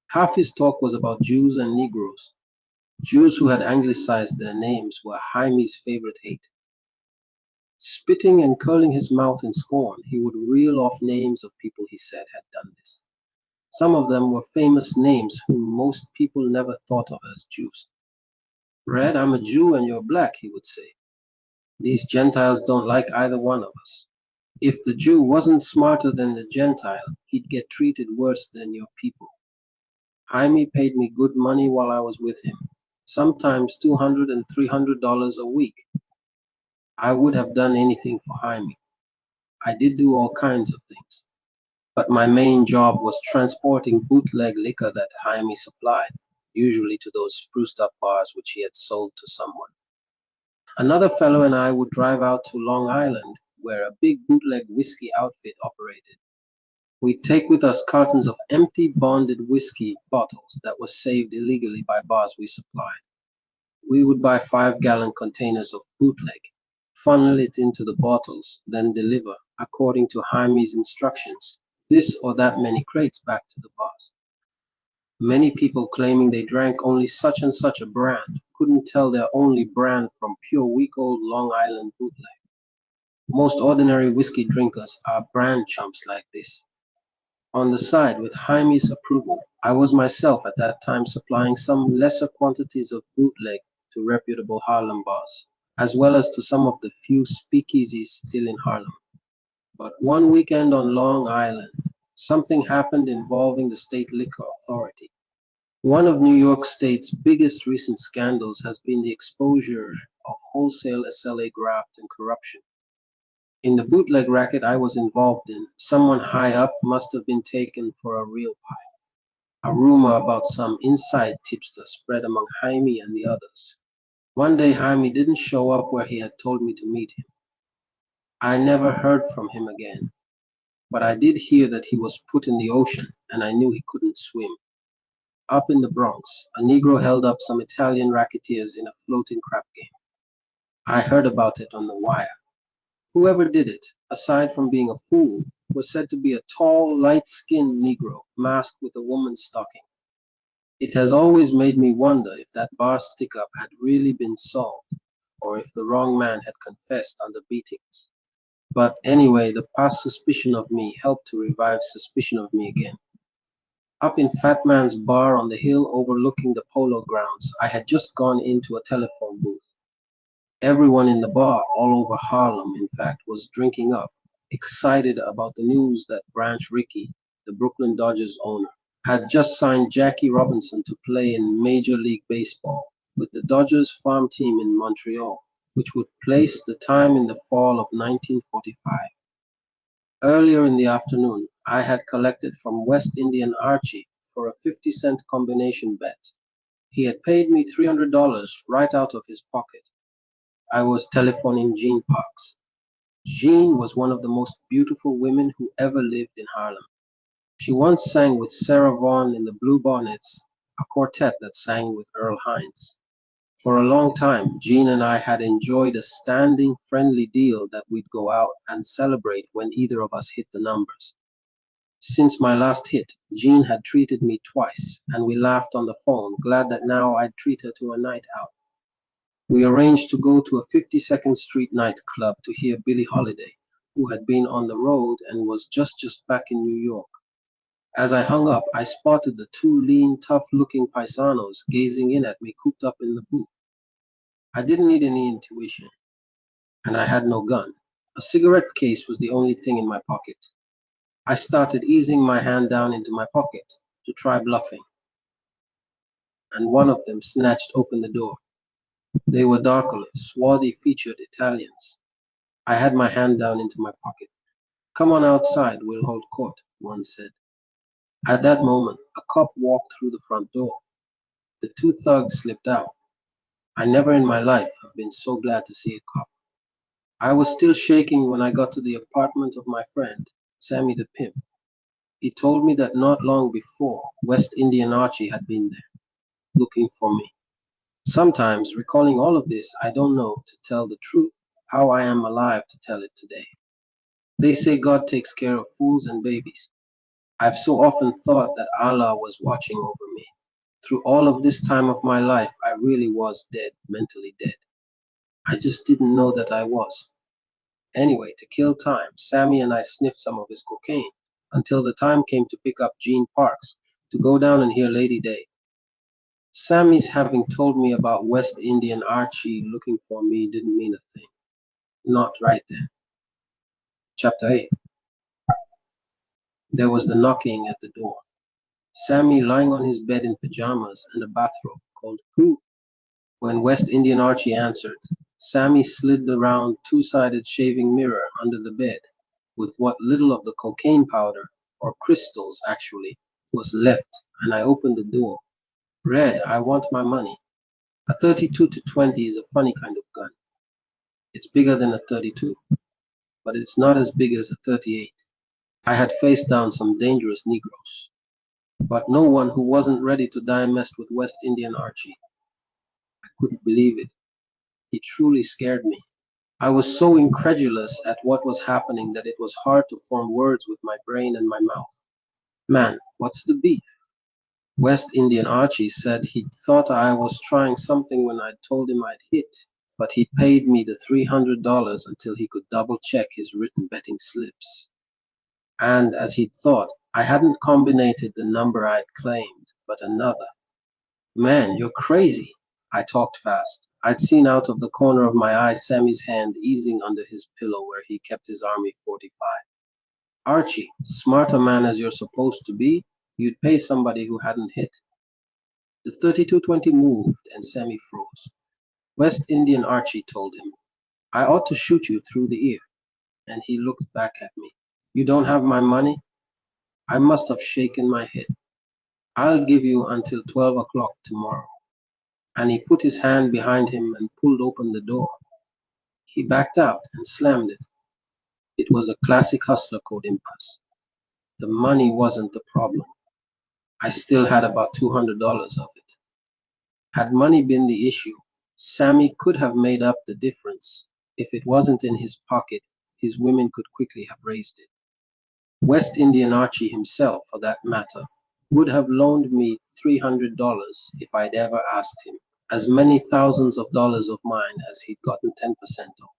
Half his talk was about Jews and Negroes. Jews who had anglicized their names were Jaime's favorite hate. Spitting and curling his mouth in scorn, he would reel off names of people he said had done this. Some of them were famous names whom most people never thought of as Jews. "Red, I'm a Jew and you're black," he would say. "These Gentiles don't like either one of us. If the Jew wasn't smarter than the Gentile, he'd get treated worse than your people." Jaime paid me good money while I was with him. sometimes $200 and $300 a week. I would have done anything for Jaime. I did do all kinds of things, but my main job was transporting bootleg liquor that Jaime supplied, usually to those spruced up bars which he had sold to someone. Another fellow and I would drive out to Long Island, where a big bootleg whiskey outfit operated. We'd take with us cartons of empty bonded whiskey bottles that were saved illegally by bars we supplied. We would buy 5-gallon containers of bootleg, funnel it into the bottles, then deliver, according to Jaime's instructions, this or that many crates back to the bars. Many people claiming they drank only such and such a brand couldn't tell their only brand from pure week-old Long Island bootleg. Most ordinary whiskey drinkers are brand chumps like this. On the side, with Jaime's approval, I was myself at that time supplying some lesser quantities of bootleg to reputable Harlem bars, as well as to some of the few speakeasies still in Harlem. But one weekend on Long Island, something happened involving the state liquor authority. One of New York State's biggest recent scandals has been the exposure of wholesale SLA graft and corruption. In the bootleg racket I was involved in, someone high up must have been taken for a real pie. A rumor about some inside tipster spread among Jaime and the others. One day Jaime didn't show up where he had told me to meet him. I never heard from him again, but I did hear that he was put in the ocean, and I knew he couldn't swim. Up in the Bronx, a Negro held up some Italian racketeers in a floating crap game. I heard about it on the wire. Whoever did it, aside from being a fool, was said to be a tall, light-skinned Negro masked with a woman's stocking. It has always made me wonder if that bar stick-up had really been solved, or if the wrong man had confessed under beatings. But anyway, the past suspicion of me helped to revive suspicion of me again. Up in Fat Man's bar on the hill overlooking the polo grounds, I had just gone into a telephone booth. Everyone in the bar, all over Harlem, in fact, was drinking up, excited about the news that Branch Rickey, the Brooklyn Dodgers owner, had just signed Jackie Robinson to play in Major League Baseball with the Dodgers farm team in Montreal, which would place the time in the fall of 1945. Earlier in the afternoon, I had collected from West Indian Archie for a 50-cent combination bet. He had paid me $300 right out of his pocket. I was telephoning Jean Parks. Jean was one of the most beautiful women who ever lived in Harlem. She once sang with Sarah Vaughan in the Bluebonnets, a quartet that sang with Earl Hines. For a long time, Jean and I had enjoyed a standing, friendly deal that we'd go out and celebrate when either of us hit the numbers. Since my last hit, Jean had treated me twice, and we laughed on the phone, glad that now I'd treat her to a night out. We arranged to go to a 52nd Street nightclub to hear Billie Holiday, who had been on the road and was just back in New York. As I hung up, I spotted the two lean, tough-looking paisanos gazing in at me cooped up in the booth. I didn't need any intuition, and I had no gun. A cigarette case was the only thing in my pocket. I started easing my hand down into my pocket to try bluffing, and one of them snatched open the door. They were dark-olive, swarthy-featured Italians. I had my hand down into my pocket. "Come on outside, we'll hold court," one said. At that moment, a cop walked through the front door. The two thugs slipped out. I never in my life have been so glad to see a cop. I was still shaking when I got to the apartment of my friend, Sammy the Pimp. He told me that not long before, West Indian Archie had been there, looking for me. Sometimes, recalling all of this, I don't know, to tell the truth, how I am alive to tell it today. They say God takes care of fools and babies. I've so often thought that Allah was watching over me. Through all of this time of my life, I really was dead, mentally dead. I just didn't know that I was. Anyway, to kill time, Sammy and I sniffed some of his cocaine until the time came to pick up Jean Parks to go down and hear Lady Day. Sammy's having told me about West Indian Archie looking for me didn't mean a thing. Not right then. Chapter 8. There was the knocking at the door. Sammy lying on his bed in pajamas and a bathrobe called "Who?" When West Indian Archie answered, Sammy slid the round two-sided shaving mirror under the bed with what little of the cocaine powder, or crystals actually, was left, and I opened the door. Red, I want my money. A 32 to 20 is a funny kind of gun. It's bigger than a 32, but it's not as big as a 38. I had faced down some dangerous Negroes, but no one who wasn't ready to die messed with West Indian Archie. I couldn't believe it. He truly scared me. I was so incredulous at what was happening that it was hard to form words with my brain and my mouth. Man, what's the beef? West Indian Archie said he'd thought I was trying something when I'd told him I'd hit, but he'd paid me the $300 until he could double-check his written betting slips. And, as he'd thought, I hadn't combinated the number I'd claimed, but another. Man, you're crazy. I talked fast. I'd seen out of the corner of my eye Sammy's hand easing under his pillow where he kept his Army 45. Archie, smart a man as you're supposed to be, you'd pay somebody who hadn't hit. The 32-20 moved, and Sammy froze. West Indian Archie told him, I ought to shoot you through the ear. And he looked back at me. You don't have my money? I must have shaken my head. I'll give you until 12 o'clock tomorrow. And he put his hand behind him and pulled open the door. He backed out and slammed it. It was a classic hustler code impasse. The money wasn't the problem. I still had about $200 of it. Had money been the issue, Sammy could have made up the difference. If it wasn't in his pocket, his women could quickly have raised it. West Indian Archie himself, for that matter, would have loaned me $300 if I'd ever asked him, as many thousands of dollars of mine as he'd gotten 10% of.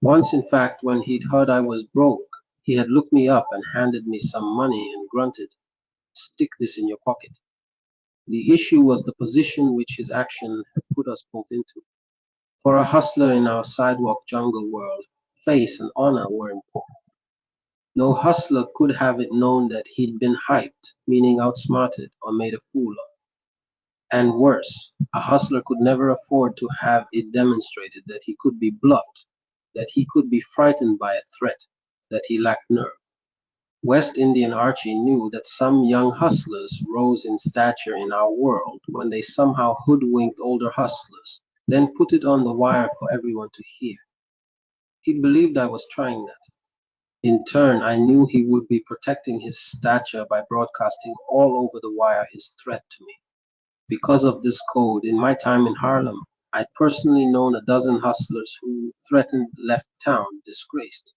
Once, in fact, when he'd heard I was broke, he had looked me up and handed me some money and grunted, Stick this in your pocket. The issue was the position which his action had put us both into. For a hustler in our sidewalk jungle world, face and honor were important. No hustler could have it known that he'd been hyped, meaning outsmarted or made a fool of. And worse, a hustler could never afford to have it demonstrated that he could be bluffed, that he could be frightened by a threat, that he lacked nerve. West Indian Archie knew that some young hustlers rose in stature in our world when they somehow hoodwinked older hustlers, then put it on the wire for everyone to hear. He believed I was trying that. In turn, I knew he would be protecting his stature by broadcasting all over the wire his threat to me. Because of this code, in my time in Harlem, I'd personally known a dozen hustlers who threatened left town disgraced.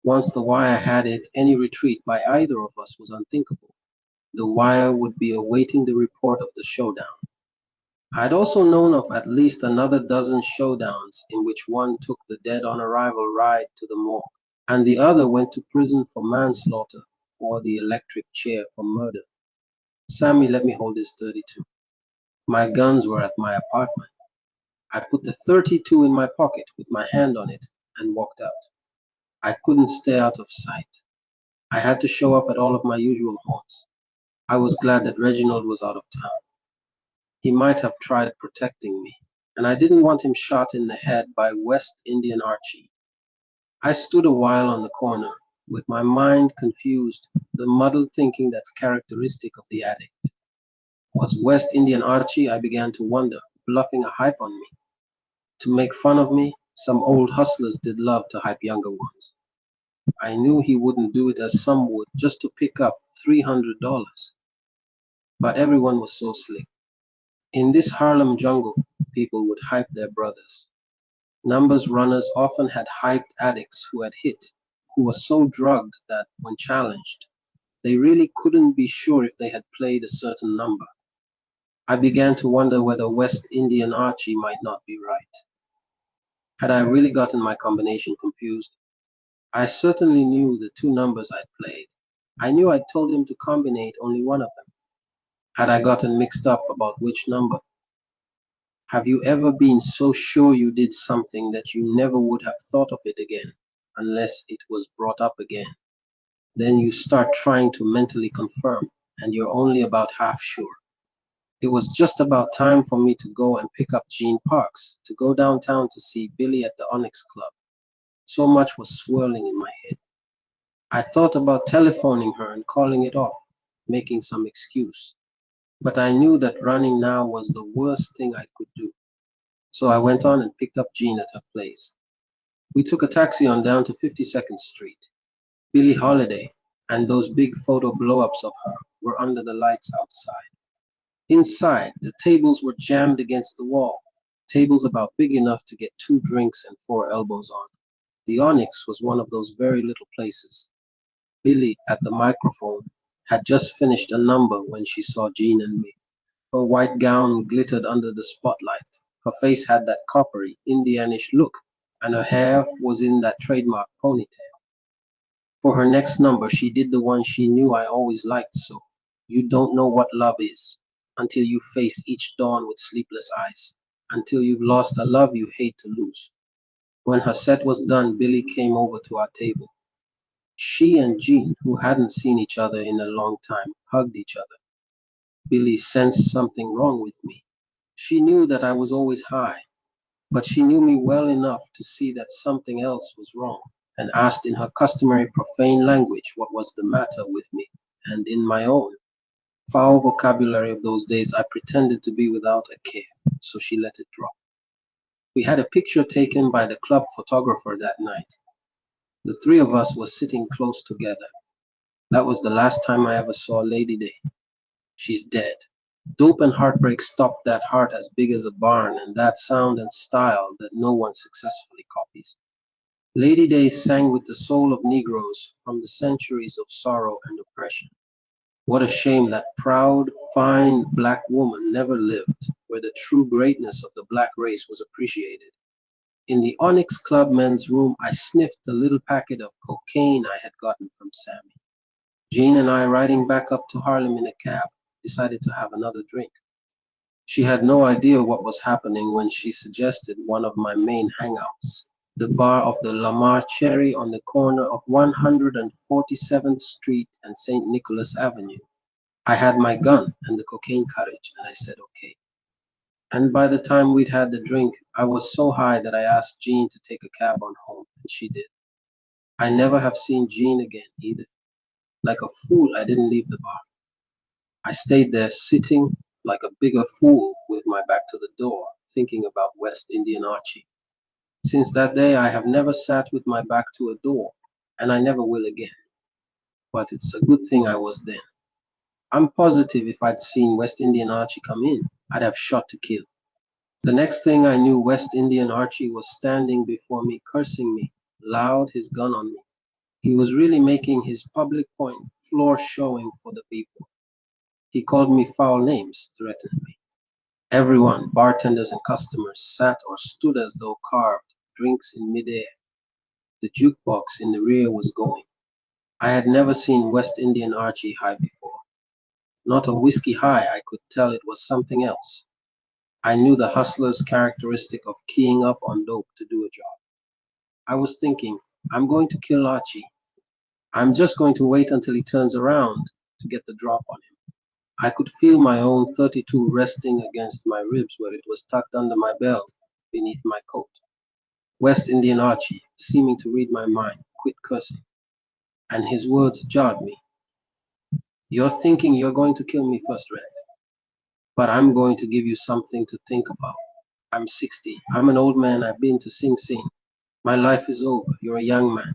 Once the wire had it, any retreat by either of us was unthinkable. The wire would be awaiting the report of the showdown. I'd also known of at least another dozen showdowns in which one took the dead on arrival ride to the morgue, and the other went to prison for manslaughter or the electric chair for murder. Sammy let me hold his 32. My guns were at my apartment. I put the 32 in my pocket with my hand on it and walked out. I couldn't stay out of sight. I had to show up at all of my usual haunts. I was glad that Reginald was out of town. He might have tried protecting me, and I didn't want him shot in the head by West Indian Archie. I stood a while on the corner, with my mind confused, the muddled thinking that's characteristic of the addict. Was West Indian Archie, I began to wonder, bluffing a hype on me? To make fun of me? Some old hustlers did love to hype younger ones. I knew he wouldn't do it as some would, just to pick up $300. But everyone was so slick. In this Harlem jungle, people would hype their brothers. Numbers runners often had hyped addicts who had hit, who were so drugged that, when challenged, they really couldn't be sure if they had played a certain number. I began to wonder whether West Indian Archie might not be right. Had I really gotten my combination confused? I certainly knew the two numbers I'd played. I knew I'd told him to combinate only one of them. Had I gotten mixed up about which number? Have you ever been so sure you did something that you never would have thought of it again, unless it was brought up again? Then you start trying to mentally confirm, and you're only about half sure. It was just about time for me to go and pick up Jean Parks, to go downtown to see Billy at the Onyx Club. So much was swirling in my head. I thought about telephoning her and calling it off, making some excuse. But I knew that running now was the worst thing I could do. So I went on and picked up Jean at her place. We took a taxi on down to 52nd Street. Billie Holiday and those big photo blow-ups of her were under the lights outside. Inside, the tables were jammed against the wall, tables about big enough to get 2 drinks and 4 elbows on. The Onyx was one of those very little places. Billie, at the microphone, had just finished a number when she saw Jean and me. Her white gown glittered under the spotlight. Her face had that coppery, Indianish look, and her hair was in that trademark ponytail. For her next number, she did the one she knew I always liked so. You don't know what love is until you face each dawn with sleepless eyes, until you've lost a love you hate to lose. When her set was done, Billie came over to our table. She and Jean, who hadn't seen each other in a long time, hugged each other. Billie sensed something wrong with me. She knew that I was always high, but she knew me well enough to see that something else was wrong, and asked in her customary profane language what was the matter with me, and in my own foul vocabulary of those days I pretended to be without a care, so she let it drop. We had a picture taken by the club photographer that night. The three of us were sitting close together. That was the last time I ever saw Lady Day. She's dead. Dope and heartbreak stopped that heart as big as a barn, and that sound and style that no one successfully copies. Lady Day sang with the soul of Negroes from the centuries of sorrow and oppression. What a shame that proud, fine black woman never lived where the true greatness of the black race was appreciated. In the Onyx Club men's room, I sniffed the little packet of cocaine I had gotten from Sammy. Jean and I, riding back up to Harlem in a cab, decided to have another drink. She had no idea what was happening when she suggested one of my main hangouts, the bar of the Lamar Cherry on the corner of 147th Street and St. Nicholas Avenue. I had my gun and the cocaine cartridge, and I said okay. And by the time we'd had the drink, I was so high that I asked Jean to take a cab on home, and she did. I never have seen Jean again either. Like a fool, I didn't leave the bar. I stayed there sitting like a bigger fool with my back to the door, thinking about West Indian Archie. Since that day, I have never sat with my back to a door, and I never will again. But it's a good thing I was then. I'm positive if I'd seen West Indian Archie come in, I'd have shot to kill. The next thing I knew, West Indian Archie was standing before me, cursing me, loud, his gun on me. He was really making his public point, floor showing for the people. He called me foul names, threatened me. Everyone, bartenders and customers, sat or stood as though carved, drinks in midair. The jukebox in the rear was going. I had never seen West Indian Archie high before. Not a whiskey high, I could tell it was something else. I knew the hustler's characteristic of keying up on dope to do a job. I was thinking, I'm going to kill Archie. I'm just going to wait until he turns around to get the drop on him. I could feel my own 32 resting against my ribs where it was tucked under my belt, beneath my coat. West Indian Archie, seeming to read my mind, quit cursing, and his words jarred me. You're thinking you're going to kill me first, Red, but I'm going to give you something to think about. I'm 60. I'm an old man. I've been to Sing Sing. My life is over. You're a young man.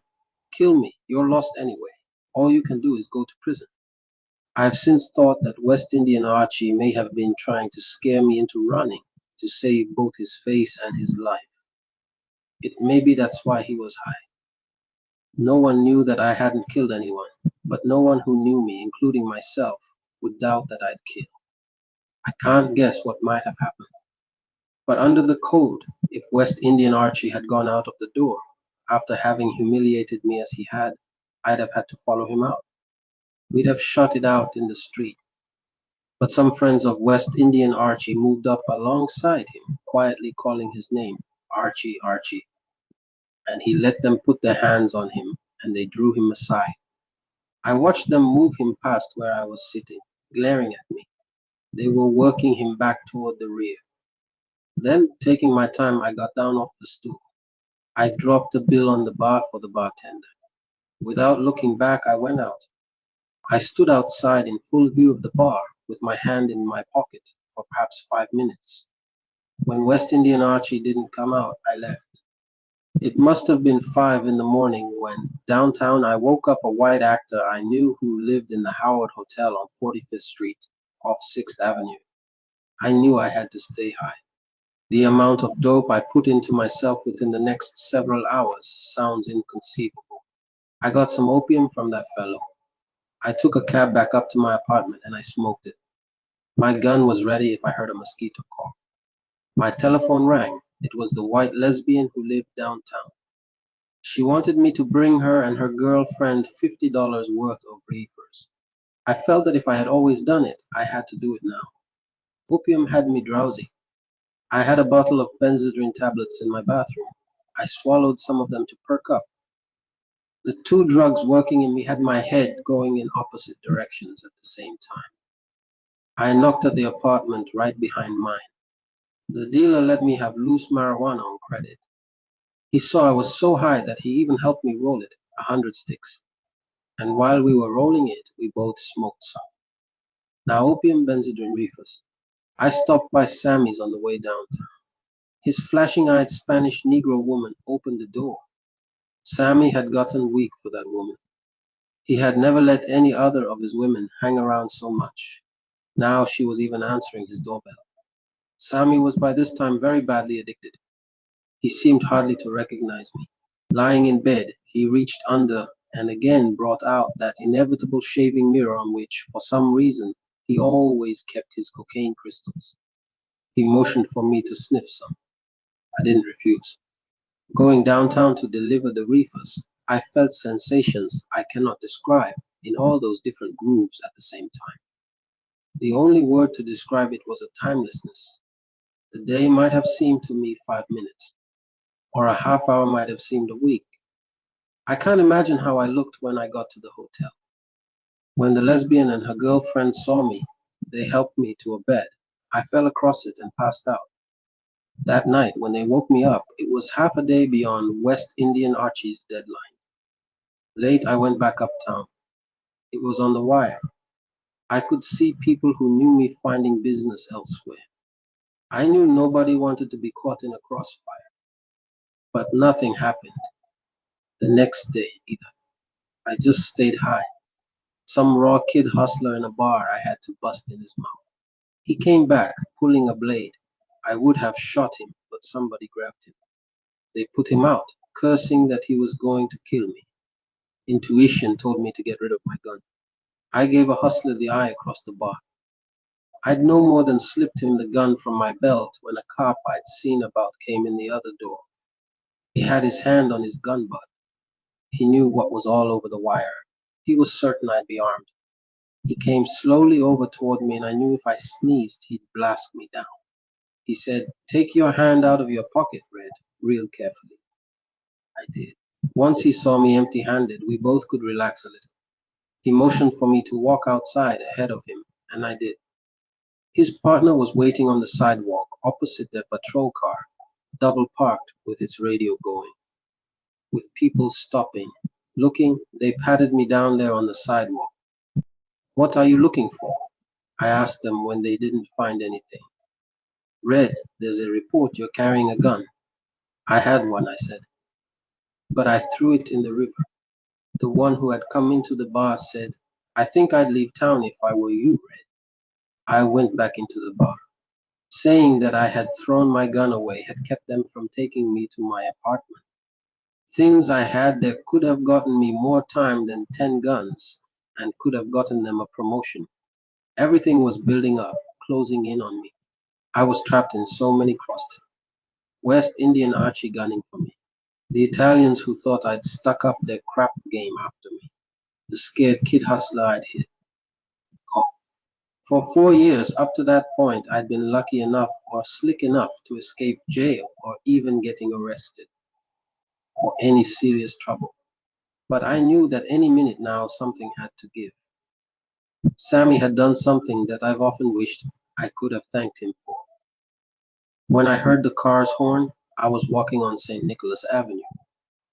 Kill me. You're lost anyway. All you can do is go to prison. I've since thought that West Indian Archie may have been trying to scare me into running to save both his face and his life. It may be that's why he was high. No one knew that I hadn't killed anyone, but no one who knew me, including myself, would doubt that I'd killed. I can't guess what might have happened. But under the code, if West Indian Archie had gone out of the door, after having humiliated me as he had, I'd have had to follow him out. We'd have shut it out in the street. But some friends of West Indian Archie moved up alongside him, quietly calling his name, Archie, Archie. And he let them put their hands on him, and they drew him aside. I watched them move him past where I was sitting, glaring at me. They were working him back toward the rear. Then, taking my time, I got down off the stool. I dropped the bill on the bar for the bartender. Without looking back, I went out. I stood outside in full view of the bar with my hand in my pocket for perhaps 5 minutes. When West Indian Archie didn't come out, I left. It must have been 5 in the morning when, downtown, I woke up a white actor I knew who lived in the Howard Hotel on 45th Street off 6th Avenue. I knew I had to stay high. The amount of dope I put into myself within the next several hours sounds inconceivable. I got some opium from that fellow. I took a cab back up to my apartment and I smoked it. My gun was ready if I heard a mosquito cough. My telephone rang. It was the white lesbian who lived downtown. She wanted me to bring her and her girlfriend $50 worth of reefers. I felt that if I had always done it, I had to do it now. Opium had me drowsy. I had a bottle of Benzedrine tablets in my bathroom. I swallowed some of them to perk up. The two drugs working in me had my head going in opposite directions at the same time. I knocked at the apartment right behind mine. The dealer let me have loose marijuana on credit. He saw I was so high that he even helped me roll it, 100 sticks. And while we were rolling it, we both smoked some. Now opium, Benzedrine reefers. I stopped by Sammy's on the way downtown. His flashing-eyed Spanish Negro woman opened the door. Sammy had gotten weak for that woman. He had never let any other of his women hang around so much. Now she was even answering his doorbell. Sammy was by this time very badly addicted. He seemed hardly to recognize me. Lying in bed, he reached under and again brought out that inevitable shaving mirror on which, for some reason, he always kept his cocaine crystals. He motioned for me to sniff some. I didn't refuse. Going downtown to deliver the reefers, I felt sensations I cannot describe in all those different grooves at the same time. The only word to describe it was a timelessness. The day might have seemed to me 5 minutes, or a half hour might have seemed a week. I can't imagine how I looked when I got to the hotel. When the lesbian and her girlfriend saw me, they helped me to a bed. I fell across it and passed out. That night, when they woke me up, it was half a day beyond West Indian Archie's deadline. Late, I went back uptown. It was on the wire. I could see people who knew me finding business elsewhere. I knew nobody wanted to be caught in a crossfire, but nothing happened the next day either. I just stayed high. Some raw kid hustler in a bar I had to bust in his mouth. He came back, pulling a blade. I would have shot him, but somebody grabbed him. They put him out, cursing that he was going to kill me. Intuition told me to get rid of my gun. I gave a hustler the eye across the bar. I'd no more than slipped him the gun from my belt when a cop I'd seen about came in the other door. He had his hand on his gun butt. He knew what was all over the wire. He was certain I'd be armed. He came slowly over toward me, and I knew if I sneezed, he'd blast me down. He said, "Take your hand out of your pocket, Red," real carefully. I did. Once he saw me empty-handed, we both could relax a little. He motioned for me to walk outside ahead of him, and I did. His partner was waiting on the sidewalk opposite their patrol car, double parked with its radio going. With people stopping, looking, they patted me down there on the sidewalk. "What are you looking for?" I asked them when they didn't find anything. "Red, there's a report you're carrying a gun." "I had one," I said, "but I threw it in the river." The one who had come into the bar said, "I think I'd leave town if I were you, Red." I went back into the bar. Saying that I had thrown my gun away had kept them from taking me to my apartment. Things I had there could have gotten me more time than 10 guns and could have gotten them a promotion. Everything was building up, closing in on me. I was trapped in so many crosses. West Indian Archie gunning for me. The Italians who thought I'd stuck up their crap game after me. The scared kid hustler I'd hit. Oh. For 4 years up to that point, I'd been lucky enough or slick enough to escape jail or even getting arrested or any serious trouble. But I knew that any minute now something had to give. Sammy had done something that I've often wished I could have thanked him for. When I heard the car's horn, I was walking on St. Nicholas Avenue,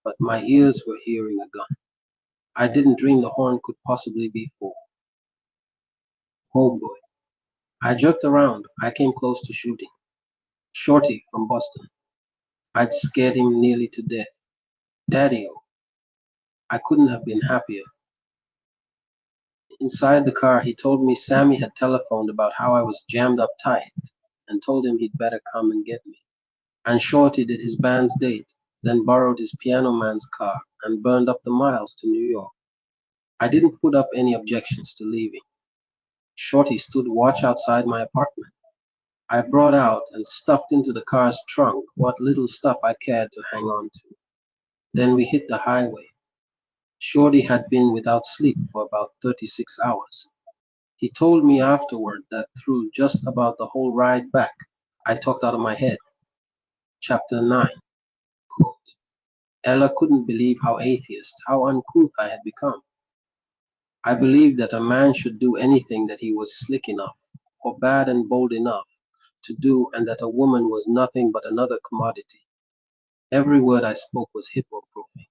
but my ears were hearing a gun. I didn't dream the horn could possibly be for. Oh boy. I jerked around. I came close to shooting. Shorty from Boston. I'd scared him nearly to death. Daddy-o. I couldn't have been happier. Inside the car, he told me Sammy had telephoned about how I was jammed up tight and told him he'd better come and get me. And Shorty did his band's date, then borrowed his piano man's car and burned up the miles to New York. I didn't put up any objections to leaving. Shorty stood watch outside my apartment. I brought out and stuffed into the car's trunk what little stuff I cared to hang on to. Then we hit the highway. Shorty had been without sleep for about 36 hours. He told me afterward that through just about the whole ride back, I talked out of my head. Chapter 9, quote, Ella couldn't believe how atheist, how uncouth I had become. I believed that a man should do anything that he was slick enough, or bad and bold enough, to do, and that a woman was nothing but another commodity. Every word I spoke was hip or profane.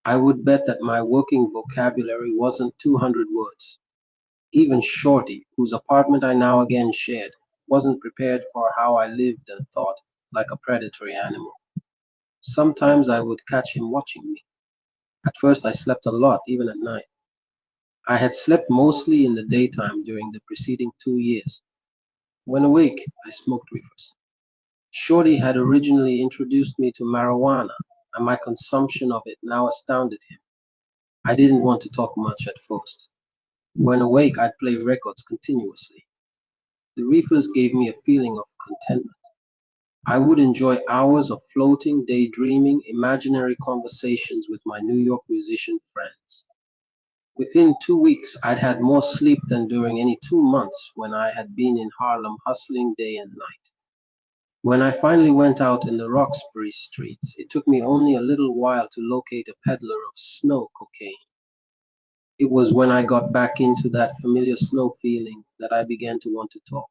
I would bet that my working vocabulary wasn't 200 words. Even Shorty, whose apartment I now again shared, wasn't prepared for how I lived and thought, like a predatory animal. Sometimes I would catch him watching me. At first I slept a lot, even at night. I had slept mostly in the daytime during the preceding 2 years. When awake, I smoked reefers. Shorty had originally introduced me to marijuana, and my consumption of it now astounded him. I didn't want to talk much at first. When awake, I'd play records continuously. The reefers gave me a feeling of contentment. I would enjoy hours of floating, daydreaming, imaginary conversations with my New York musician friends. Within 2 weeks, I'd had more sleep than during any 2 months when I had been in Harlem hustling day and night. When I finally went out in the Roxbury streets, it took me only a little while to locate a peddler of snow cocaine. It was when I got back into that familiar snow feeling that I began to want to talk.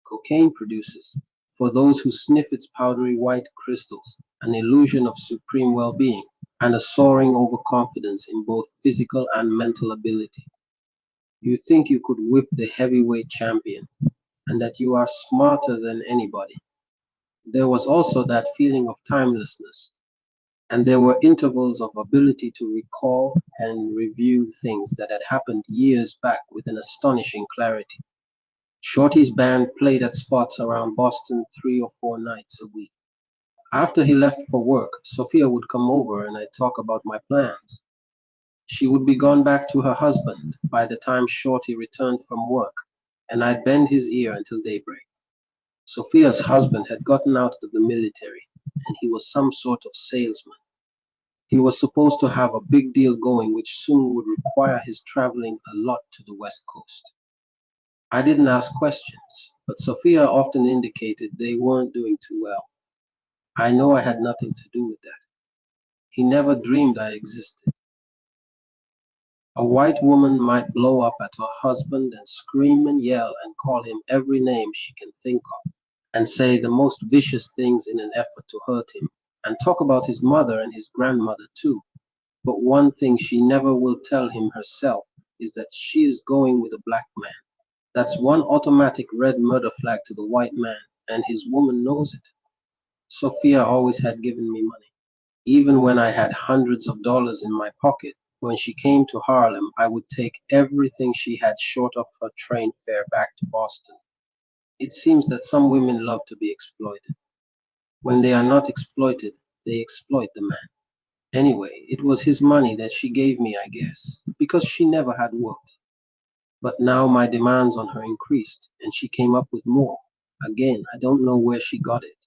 Cocaine produces, for those who sniff its powdery white crystals, an illusion of supreme well-being and a soaring overconfidence in both physical and mental ability. You think you could whip the heavyweight champion and that you are smarter than anybody. There was also that feeling of timelessness, and there were intervals of ability to recall and review things that had happened years back with an astonishing clarity. Shorty's band played at spots around Boston 3 or 4 nights a week. After he left for work, Sophia would come over and I'd talk about my plans. She would be gone back to her husband by the time Shorty returned from work, and I'd bend his ear until daybreak. Sophia's husband had gotten out of the military, and he was some sort of salesman. He was supposed to have a big deal going which soon would require his traveling a lot to the West Coast. I didn't ask questions, but Sophia often indicated they weren't doing too well. I know I had nothing to do with that. He never dreamed I existed. A white woman might blow up at her husband and scream and yell and call him every name she can think of, and say the most vicious things in an effort to hurt him, and talk about his mother and his grandmother too. But one thing she never will tell him herself is that she is going with a black man. That's one automatic red murder flag to the white man, and his woman knows it. Sophia always had given me money. Even when I had hundreds of dollars in my pocket, when she came to Harlem, I would take everything she had short of her train fare back to Boston. It seems that some women love to be exploited. When they are not exploited, they exploit the man. Anyway, it was his money that she gave me, I guess, because she never had worked. But now my demands on her increased, and she came up with more. Again, I don't know where she got it.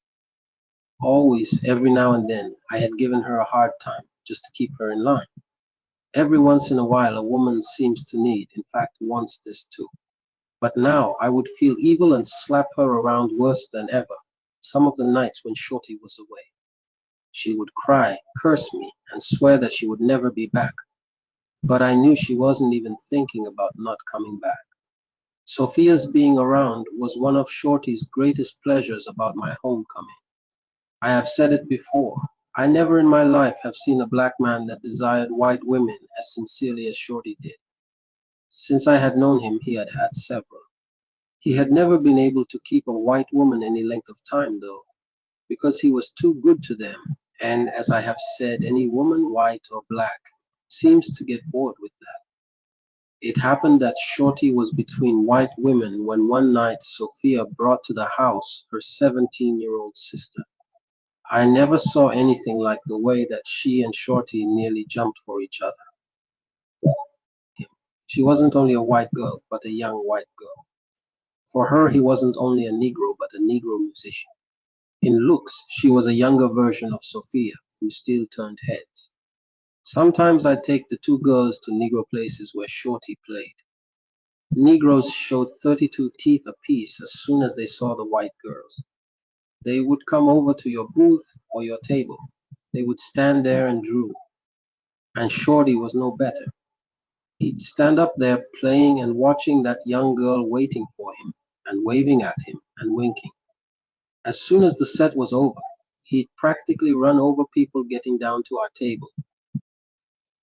Always, every now and then, I had given her a hard time, just to keep her in line. Every once in a while, a woman seems to need, in fact, wants this too. But now I would feel evil and slap her around worse than ever, some of the nights when Shorty was away. She would cry, curse me, and swear that she would never be back. But I knew she wasn't even thinking about not coming back. Sophia's being around was one of Shorty's greatest pleasures about my homecoming. I have said it before, I never in my life have seen a black man that desired white women as sincerely as Shorty did. Since I had known him, he had had several. He had never been able to keep a white woman any length of time, though, because he was too good to them, and as I have said, any woman, white or black, seems to get bored with that. It happened that Shorty was between white women when one night Sophia brought to the house her 17-year-old sister. I never saw anything like the way that she and Shorty nearly jumped for each other. She wasn't only a white girl, but a young white girl. For her, he wasn't only a Negro, but a Negro musician. In looks, she was a younger version of Sophia, who still turned heads. Sometimes I'd take the two girls to Negro places where Shorty played. Negroes showed 32 teeth apiece as soon as they saw the white girls. They would come over to your booth or your table. They would stand there and drool. And Shorty was no better. He'd stand up there playing and watching that young girl waiting for him and waving at him and winking. As soon as the set was over, he'd practically run over people getting down to our table.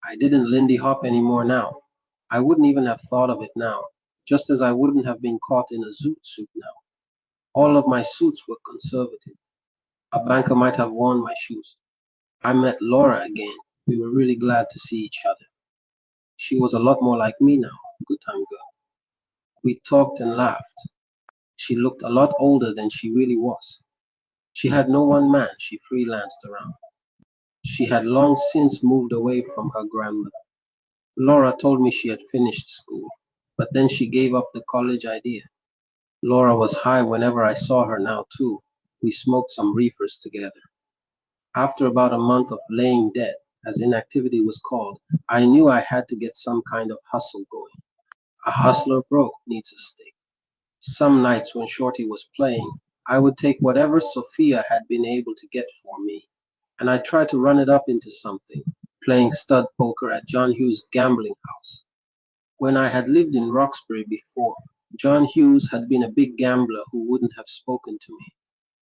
I didn't Lindy Hop anymore now. I wouldn't even have thought of it now, just as I wouldn't have been caught in a zoot suit now. All of my suits were conservative. A banker might have worn my shoes. I met Laura again. We were really glad to see each other. She was a lot more like me now, good time girl. We talked and laughed. She looked a lot older than she really was. She had no one man she freelanced around. She had long since moved away from her grandmother. Laura told me she had finished school, but then she gave up the college idea. Laura was high whenever I saw her now too. We smoked some reefers together. After about a month of laying dead, as inactivity was called, I knew I had to get some kind of hustle going. A hustler broke needs a stick. Some nights when Shorty was playing, I would take whatever Sophia had been able to get for me, and I'd try to run it up into something, playing stud poker at John Hughes' gambling house. When I had lived in Roxbury before, John Hughes had been a big gambler who wouldn't have spoken to me.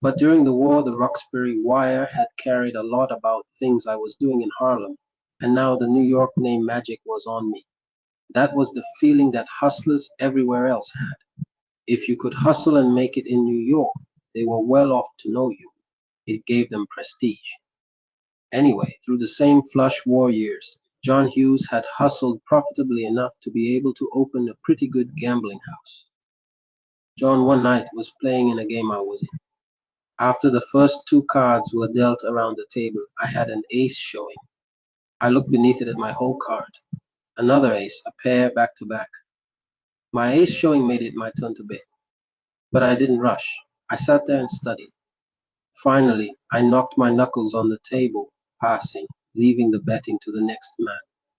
But during the war, the Roxbury Wire had carried a lot about things I was doing in Harlem, and now the New York name magic was on me. That was the feeling that hustlers everywhere else had. If you could hustle and make it in New York, they were well off to know you. It gave them prestige. Anyway, through the same flush war years, John Hughes had hustled profitably enough to be able to open a pretty good gambling house. John one night was playing in a game I was in. After the first two cards were dealt around the table, I had an ace showing. I looked beneath it at my whole card. Another ace, a pair back to back. My ace showing made it my turn to bet. But I didn't rush. I sat there and studied. Finally, I knocked my knuckles on the table, passing, leaving the betting to the next man.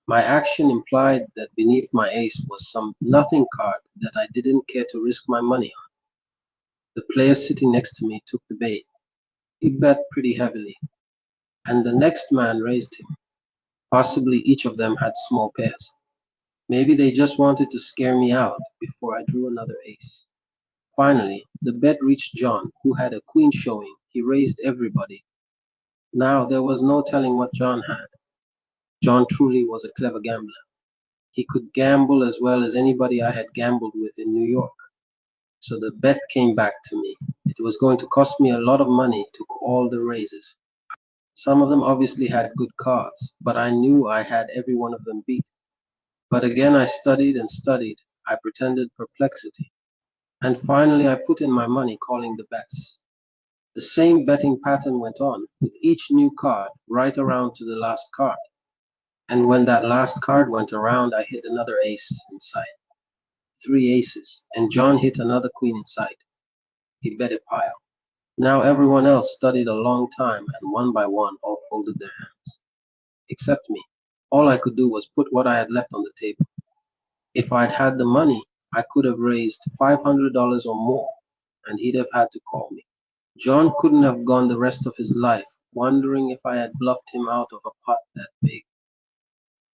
My action implied that beneath my ace was some nothing card that I didn't care to risk my money on. The player sitting next to me took the bait. He bet pretty heavily, and the next man raised him. Possibly each of them had small pairs. Maybe they just wanted to scare me out before I drew another ace. Finally, the bet reached John, who had a queen showing. He raised everybody. Now there was no telling what John had. John truly was a clever gambler. He could gamble as well as anybody I had gambled with in New York. So the bet came back to me. It was going to cost me a lot of money to call the raises. Some of them obviously had good cards, but I knew I had every one of them beat. But again I studied and studied. I pretended perplexity. And finally I put in my money calling the bets. The same betting pattern went on, with each new card right around to the last card. And when that last card went around, I hit another ace inside. 3 aces, and John hit another queen inside. He bet a pile. Now everyone else studied a long time, and one by one all folded their hands. Except me. All I could do was put what I had left on the table. If I'd had the money, I could have raised $500 or more, and he'd have had to call me. John couldn't have gone the rest of his life wondering if I had bluffed him out of a pot that big.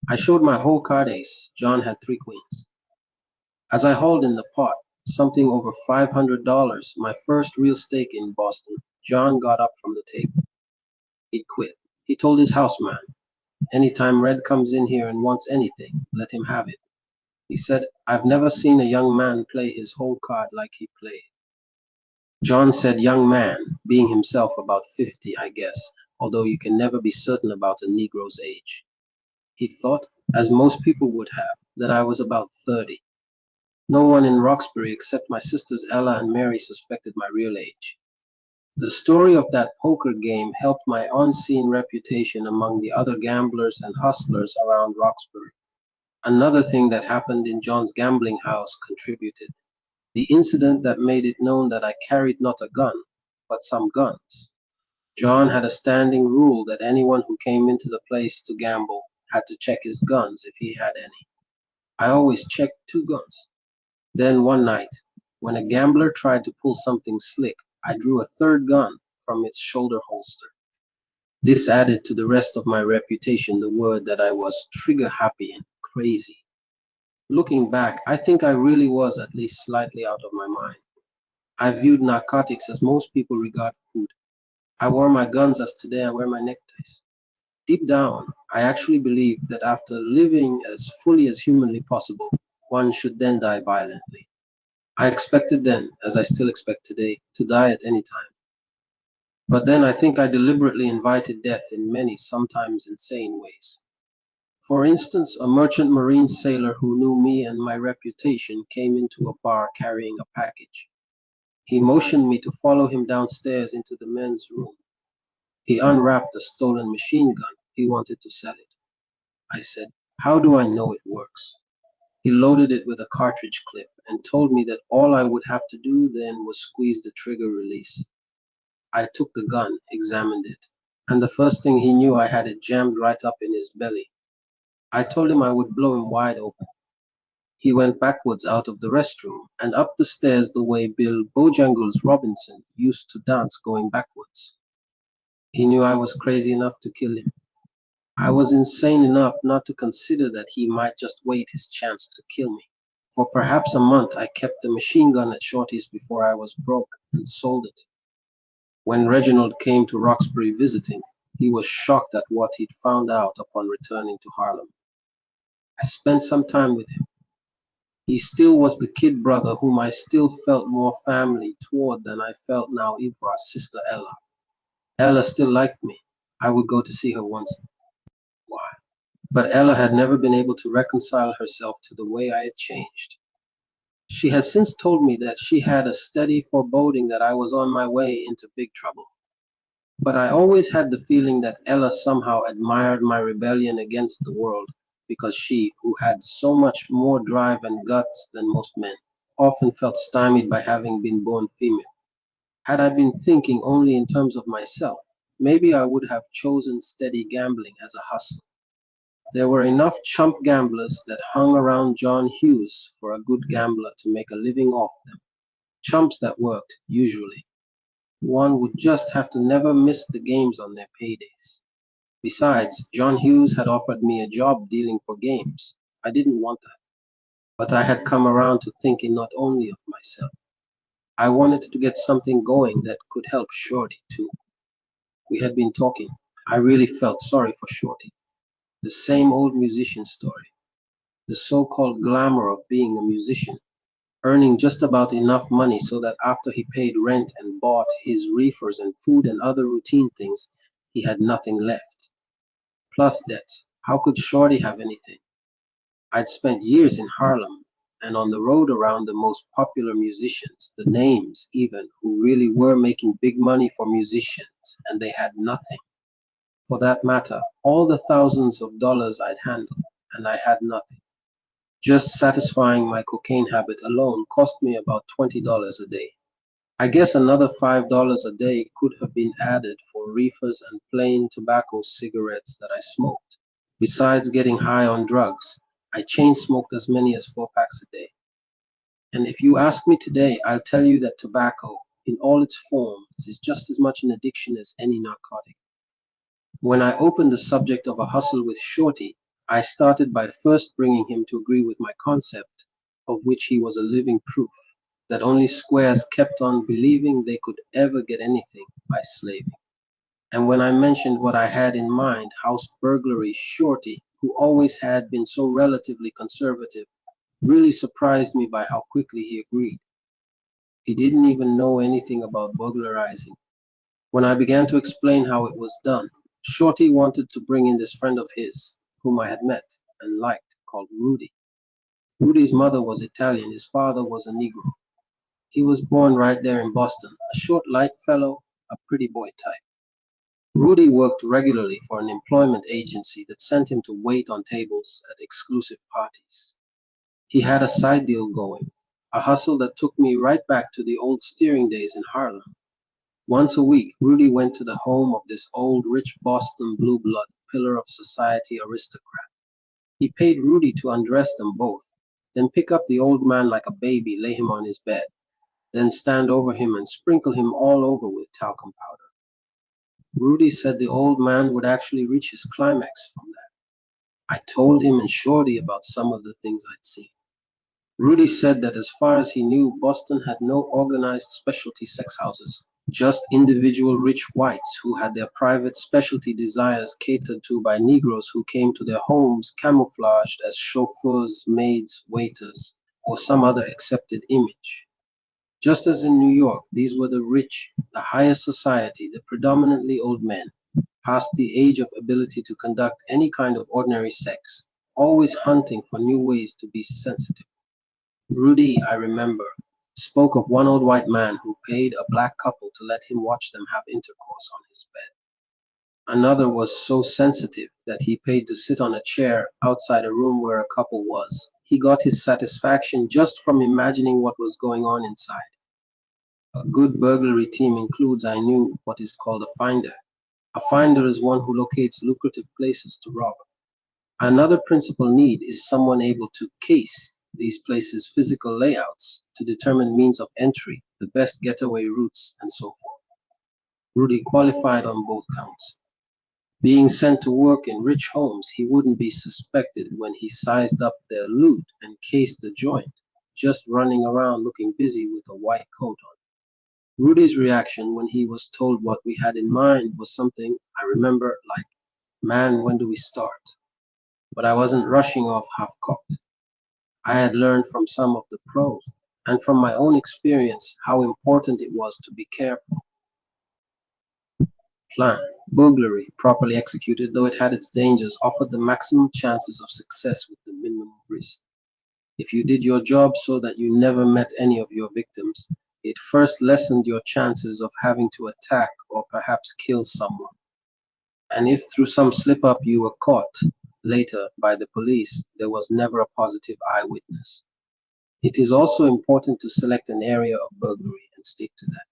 I showed my whole card ace. John had 3 queens. As I hauled in the pot, something over $500, my first real stake in Boston. John got up from the table. He'd quit. He told his houseman, anytime Red comes in here and wants anything, let him have it. He said, I've never seen a young man play his whole card like he played. John said young man, being himself about 50, I guess, although you can never be certain about a Negro's age. He thought, as most people would have, that I was about 30. No one in Roxbury except my sisters Ella and Mary suspected my real age. The story of that poker game helped my unseen reputation among the other gamblers and hustlers around Roxbury. Another thing that happened in John's gambling house contributed. The incident that made it known that I carried not a gun, but some guns. John had a standing rule that anyone who came into the place to gamble had to check his guns if he had any. I always checked 2 guns. Then one night, when a gambler tried to pull something slick, I drew a third gun from its shoulder holster. This added to the rest of my reputation the word that I was trigger happy and crazy. Looking back, I think I really was at least slightly out of my mind. I viewed narcotics as most people regard food. I wore my guns as today I wear my neckties. Deep down, I actually believed that after living as fully as humanly possible, one should then die violently. I expected then, as I still expect today, to die at any time. But then I think I deliberately invited death in many, sometimes insane ways. For instance, a merchant marine sailor who knew me and my reputation came into a bar carrying a package. He motioned me to follow him downstairs into the men's room. He unwrapped a stolen machine gun. He wanted to sell it. I said, how do I know it works? He loaded it with a cartridge clip and told me that all I would have to do then was squeeze the trigger release. I took the gun, examined it, and the first thing he knew I had it jammed right up in his belly. I told him I would blow him wide open. He went backwards out of the restroom and up the stairs the way Bill Bojangles Robinson used to dance going backwards. He knew I was crazy enough to kill him. I was insane enough not to consider that he might just wait his chance to kill me. For perhaps a month I kept the machine gun at Shorty's before I was broke and sold it. When Reginald came to Roxbury visiting, he was shocked at what he'd found out upon returning to Harlem. I spent some time with him. He still was the kid brother whom I still felt more family toward than I felt now even for our sister Ella. Ella still liked me. I would go to see her once in a while. But Ella had never been able to reconcile herself to the way I had changed. She has since told me that she had a steady foreboding that I was on my way into big trouble. But I always had the feeling that Ella somehow admired my rebellion against the world, because she, who had so much more drive and guts than most men, often felt stymied by having been born female. Had I been thinking only in terms of myself, maybe I would have chosen steady gambling as a hustle. There were enough chump gamblers that hung around John Hughes for a good gambler to make a living off them. Chumps that worked, usually. One would just have to never miss the games on their paydays. Besides, John Hughes had offered me a job dealing for games. I didn't want that. But I had come around to thinking not only of myself. I wanted to get something going that could help Shorty, too. We had been talking. I really felt sorry for Shorty. The same old musician story. The so-called glamour of being a musician, earning just about enough money so that after he paid rent and bought his reefers and food and other routine things, he had nothing left. Plus debts. How could Shorty have anything? I'd spent years in Harlem and on the road around the most popular musicians, the names even, who really were making big money for musicians, and they had nothing. For that matter, all the thousands of dollars I'd handled, and I had nothing. Just satisfying my cocaine habit alone cost me about $20 a day. I guess another $5 a day could have been added for reefers and plain tobacco cigarettes that I smoked. Besides getting high on drugs, I chain smoked as many as 4 packs a day. And if you ask me today, I'll tell you that tobacco, in all its forms, is just as much an addiction as any narcotic. When I opened the subject of a hustle with Shorty, I started by first bringing him to agree with my concept, of which he was a living proof. that only squares kept on believing they could ever get anything by slaving. And when I mentioned what I had in mind, house burglary, Shorty, who always had been so relatively conservative, really surprised me by how quickly he agreed. He didn't even know anything about burglarizing. When I began to explain how it was done, Shorty wanted to bring in this friend of his, whom I had met and liked, called Rudy. Rudy's mother was Italian, his father was a Negro. He was born right there in Boston, a short, light fellow, a pretty boy type. Rudy worked regularly for an employment agency that sent him to wait on tables at exclusive parties. He had a side deal going, a hustle that took me right back to the old steering days in Harlem. Once a week, Rudy went to the home of this old rich Boston blue blood pillar of society aristocrat. He paid Rudy to undress them both, then pick up the old man like a baby, lay him on his bed, then stand over him and sprinkle him all over with talcum powder. Rudy said the old man would actually reach his climax from that. I told him and Shorty about some of the things I'd seen. Rudy said that as far as he knew, Boston had no organized specialty sex houses, just individual rich whites who had their private specialty desires catered to by Negroes who came to their homes camouflaged as chauffeurs, maids, waiters, or some other accepted image. Just as in New York, these were the rich, the highest society, the predominantly old men, past the age of ability to conduct any kind of ordinary sex, always hunting for new ways to be sensitive. Rudy, I remember, spoke of one old white man who paid a black couple to let him watch them have intercourse on his bed. Another was so sensitive that he paid to sit on a chair outside a room where a couple was. He got his satisfaction just from imagining what was going on inside. A good burglary team includes, I knew, what is called a finder. A finder is one who locates lucrative places to rob. Another principal need is someone able to case these places' physical layouts to determine means of entry, the best getaway routes, and so forth. Rudy qualified on both counts. Being sent to work in rich homes, he wouldn't be suspected when he sized up their loot and cased the joint, just running around looking busy with a white coat on. Rudy's reaction when he was told what we had in mind was something I remember like, "Man, when do we start?" But I wasn't rushing off half-cocked. I had learned from some of the pros and from my own experience how important it was to be careful. Plan. Burglary, properly executed, though it had its dangers, offered the maximum chances of success with the minimum risk. If you did your job so that you never met any of your victims, it first lessened your chances of having to attack or perhaps kill someone. And if through some slip-up you were caught later by the police, there was never a positive eyewitness. It is also important to select an area of burglary and stick to that.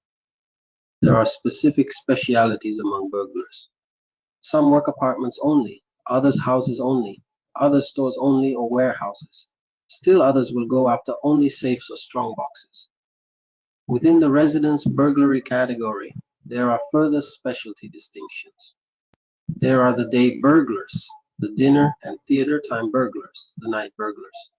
There are specific specialities among burglars. Some work apartments only, others houses only, others stores only or warehouses. Still others will go after only safes or strong boxes. Within the residence burglary category, there are further specialty distinctions. There are the day burglars, the dinner and theater time burglars, the night burglars.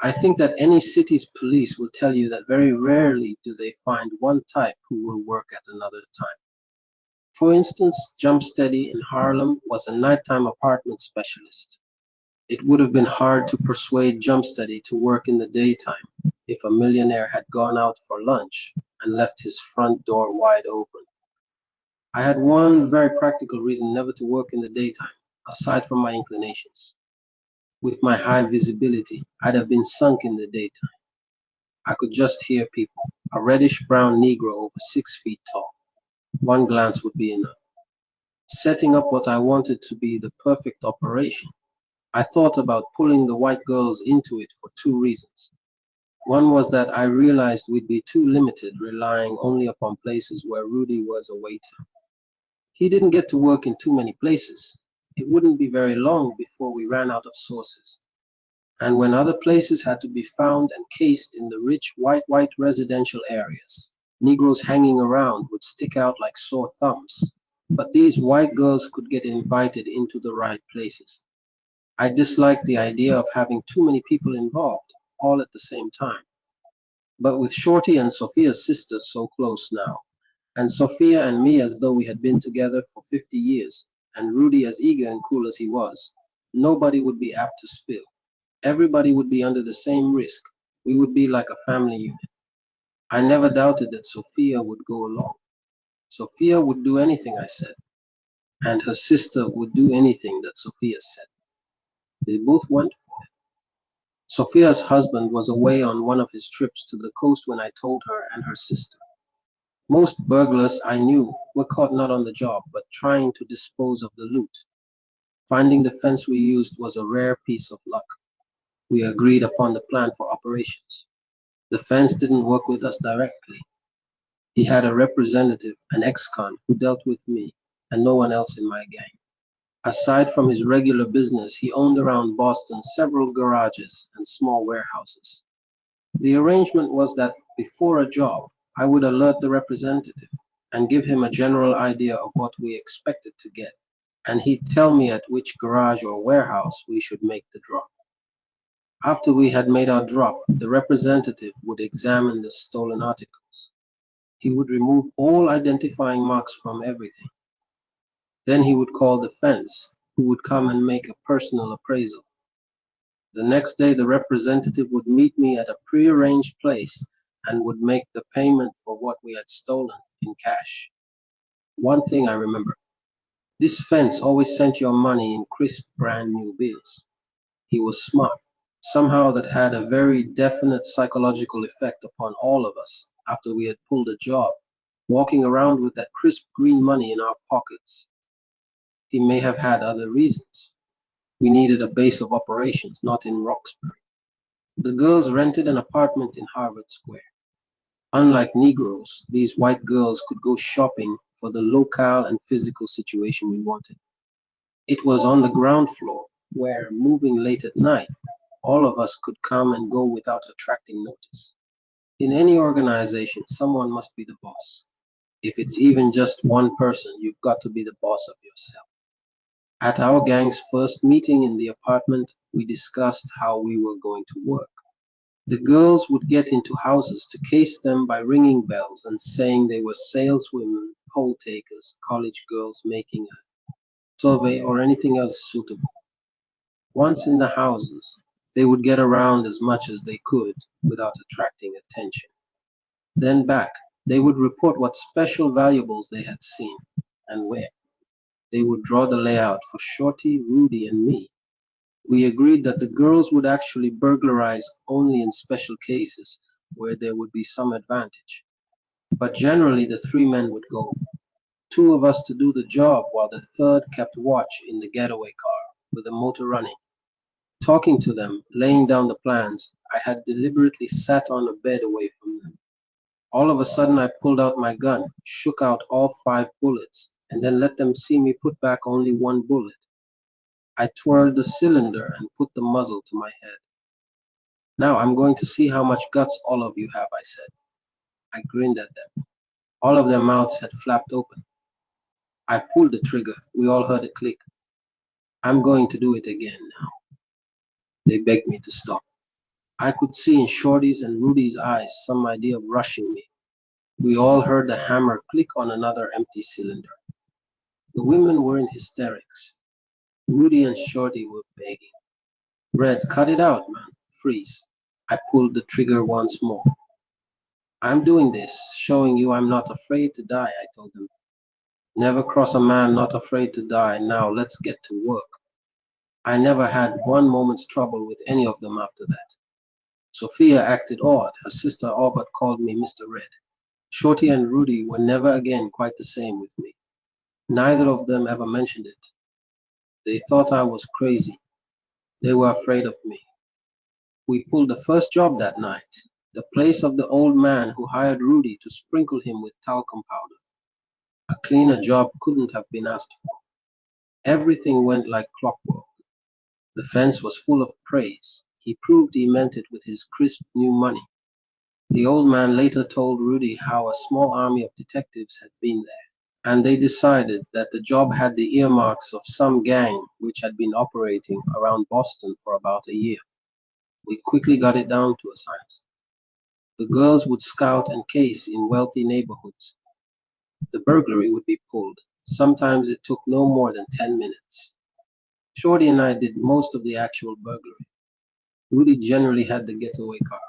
I think that any city's police will tell you that very rarely do they find one type who will work at another time. For instance, Jumpsteady in Harlem was a nighttime apartment specialist. It would have been hard to persuade Jumpsteady to work in the daytime if a millionaire had gone out for lunch and left his front door wide open. I had one very practical reason never to work in the daytime, aside from my inclinations. With my high visibility, I'd have been sunk in the daytime. I could just hear people, a reddish-brown Negro over 6 feet tall. One glance would be enough. Setting up what I wanted to be the perfect operation, I thought about pulling the white girls into it for two reasons. One was that I realized we'd be too limited relying only upon places where Rudy was a waiter. He didn't get to work in too many places. It wouldn't be very long before we ran out of sources. And when other places had to be found and cased in the rich white residential areas, Negroes hanging around would stick out like sore thumbs. But these white girls could get invited into the right places. I disliked the idea of having too many people involved, all at the same time. but with Shorty and Sophia's sister so close now, and Sophia and me as though we had been together for 50 years, and Rudy as eager and cool as he was, nobody would be apt to spill. Everybody would be under the same risk. We would be like a family unit. I never doubted that Sophia would go along. Sophia would do anything I said, and her sister would do anything that Sophia said. They both went for it. Sophia's husband was away on one of his trips to the coast when I told her and her sister. Most burglars I knew were caught not on the job, but trying to dispose of the loot. Finding the fence we used was a rare piece of luck. We agreed upon the plan for operations. The fence didn't work with us directly. He had a representative, an ex-con, who dealt with me and no one else in my gang. Aside from his regular business, he owned around Boston several garages and small warehouses. The arrangement was that before a job, I would alert the representative and give him a general idea of what we expected to get, and he'd tell me at which garage or warehouse we should make the drop. After we had made our drop, the representative would examine the stolen articles. He would remove all identifying marks from everything. Then he would call the fence, who would come and make a personal appraisal. The next day, the representative would meet me at a prearranged place and would make the payment for what we had stolen in cash. One thing I remember, this fence always sent your money in crisp brand new bills. He was smart. Somehow that had a very definite psychological effect upon all of us after we had pulled a job, walking around with that crisp green money in our pockets. He may have had other reasons. We needed a base of operations, not in Roxbury. The girls rented an apartment in Harvard Square. Unlike Negroes, these white girls could go shopping for the locale and physical situation we wanted. It was on the ground floor, where, moving late at night, all of us could come and go without attracting notice. In any organization, someone must be the boss. If it's even just one person, you've got to be the boss of yourself. At our gang's first meeting in the apartment, we discussed how we were going to work. The girls would get into houses to case them by ringing bells and saying they were saleswomen, poll takers, college girls making a survey or anything else suitable. Once in the houses, they would get around as much as they could without attracting attention. Then back, they would report what special valuables they had seen and where. They would draw the layout for Shorty, Rudy, and me. We agreed that the girls would actually burglarize only in special cases where there would be some advantage. But generally the three men would go, two of us to do the job while the third kept watch in the getaway car with the motor running. Talking to them, laying down the plans, I had deliberately sat on a bed away from them. All of a sudden I pulled out my gun, shook out all 5 bullets, and then let them see me put back only 1 bullet. I twirled the cylinder and put the muzzle to my head. Now I'm going to see how much guts all of you have, I said. I grinned at them. All of their mouths had flapped open. I pulled the trigger. We all heard a click. I'm going to do it again now. They begged me to stop. I could see in Shorty's and Rudy's eyes some idea of rushing me. We all heard the hammer click on another empty cylinder. The women were in hysterics. Rudy and Shorty were begging. Red, cut it out, man. Freeze. I pulled the trigger once more. I'm doing this, showing you I'm not afraid to die, I told them. Never cross a man not afraid to die. Now let's get to work. I never had one moment's trouble with any of them after that. Sophia acted odd. Her sister all but called me Mr. Red. Shorty and Rudy were never again quite the same with me. Neither of them ever mentioned it. They thought I was crazy. They were afraid of me. We pulled the first job that night, the place of the old man who hired Rudy to sprinkle him with talcum powder. A cleaner job couldn't have been asked for. Everything went like clockwork. The fence was full of praise. He proved he meant it with his crisp new money. The old man later told Rudy how a small army of detectives had been there, and they decided that the job had the earmarks of some gang which had been operating around Boston for about a year. We quickly got it down to a science. The girls would scout and case in wealthy neighborhoods. The burglary would be pulled. Sometimes it took no more than 10 minutes. Shorty and I did most of the actual burglary. Rudy generally had the getaway car.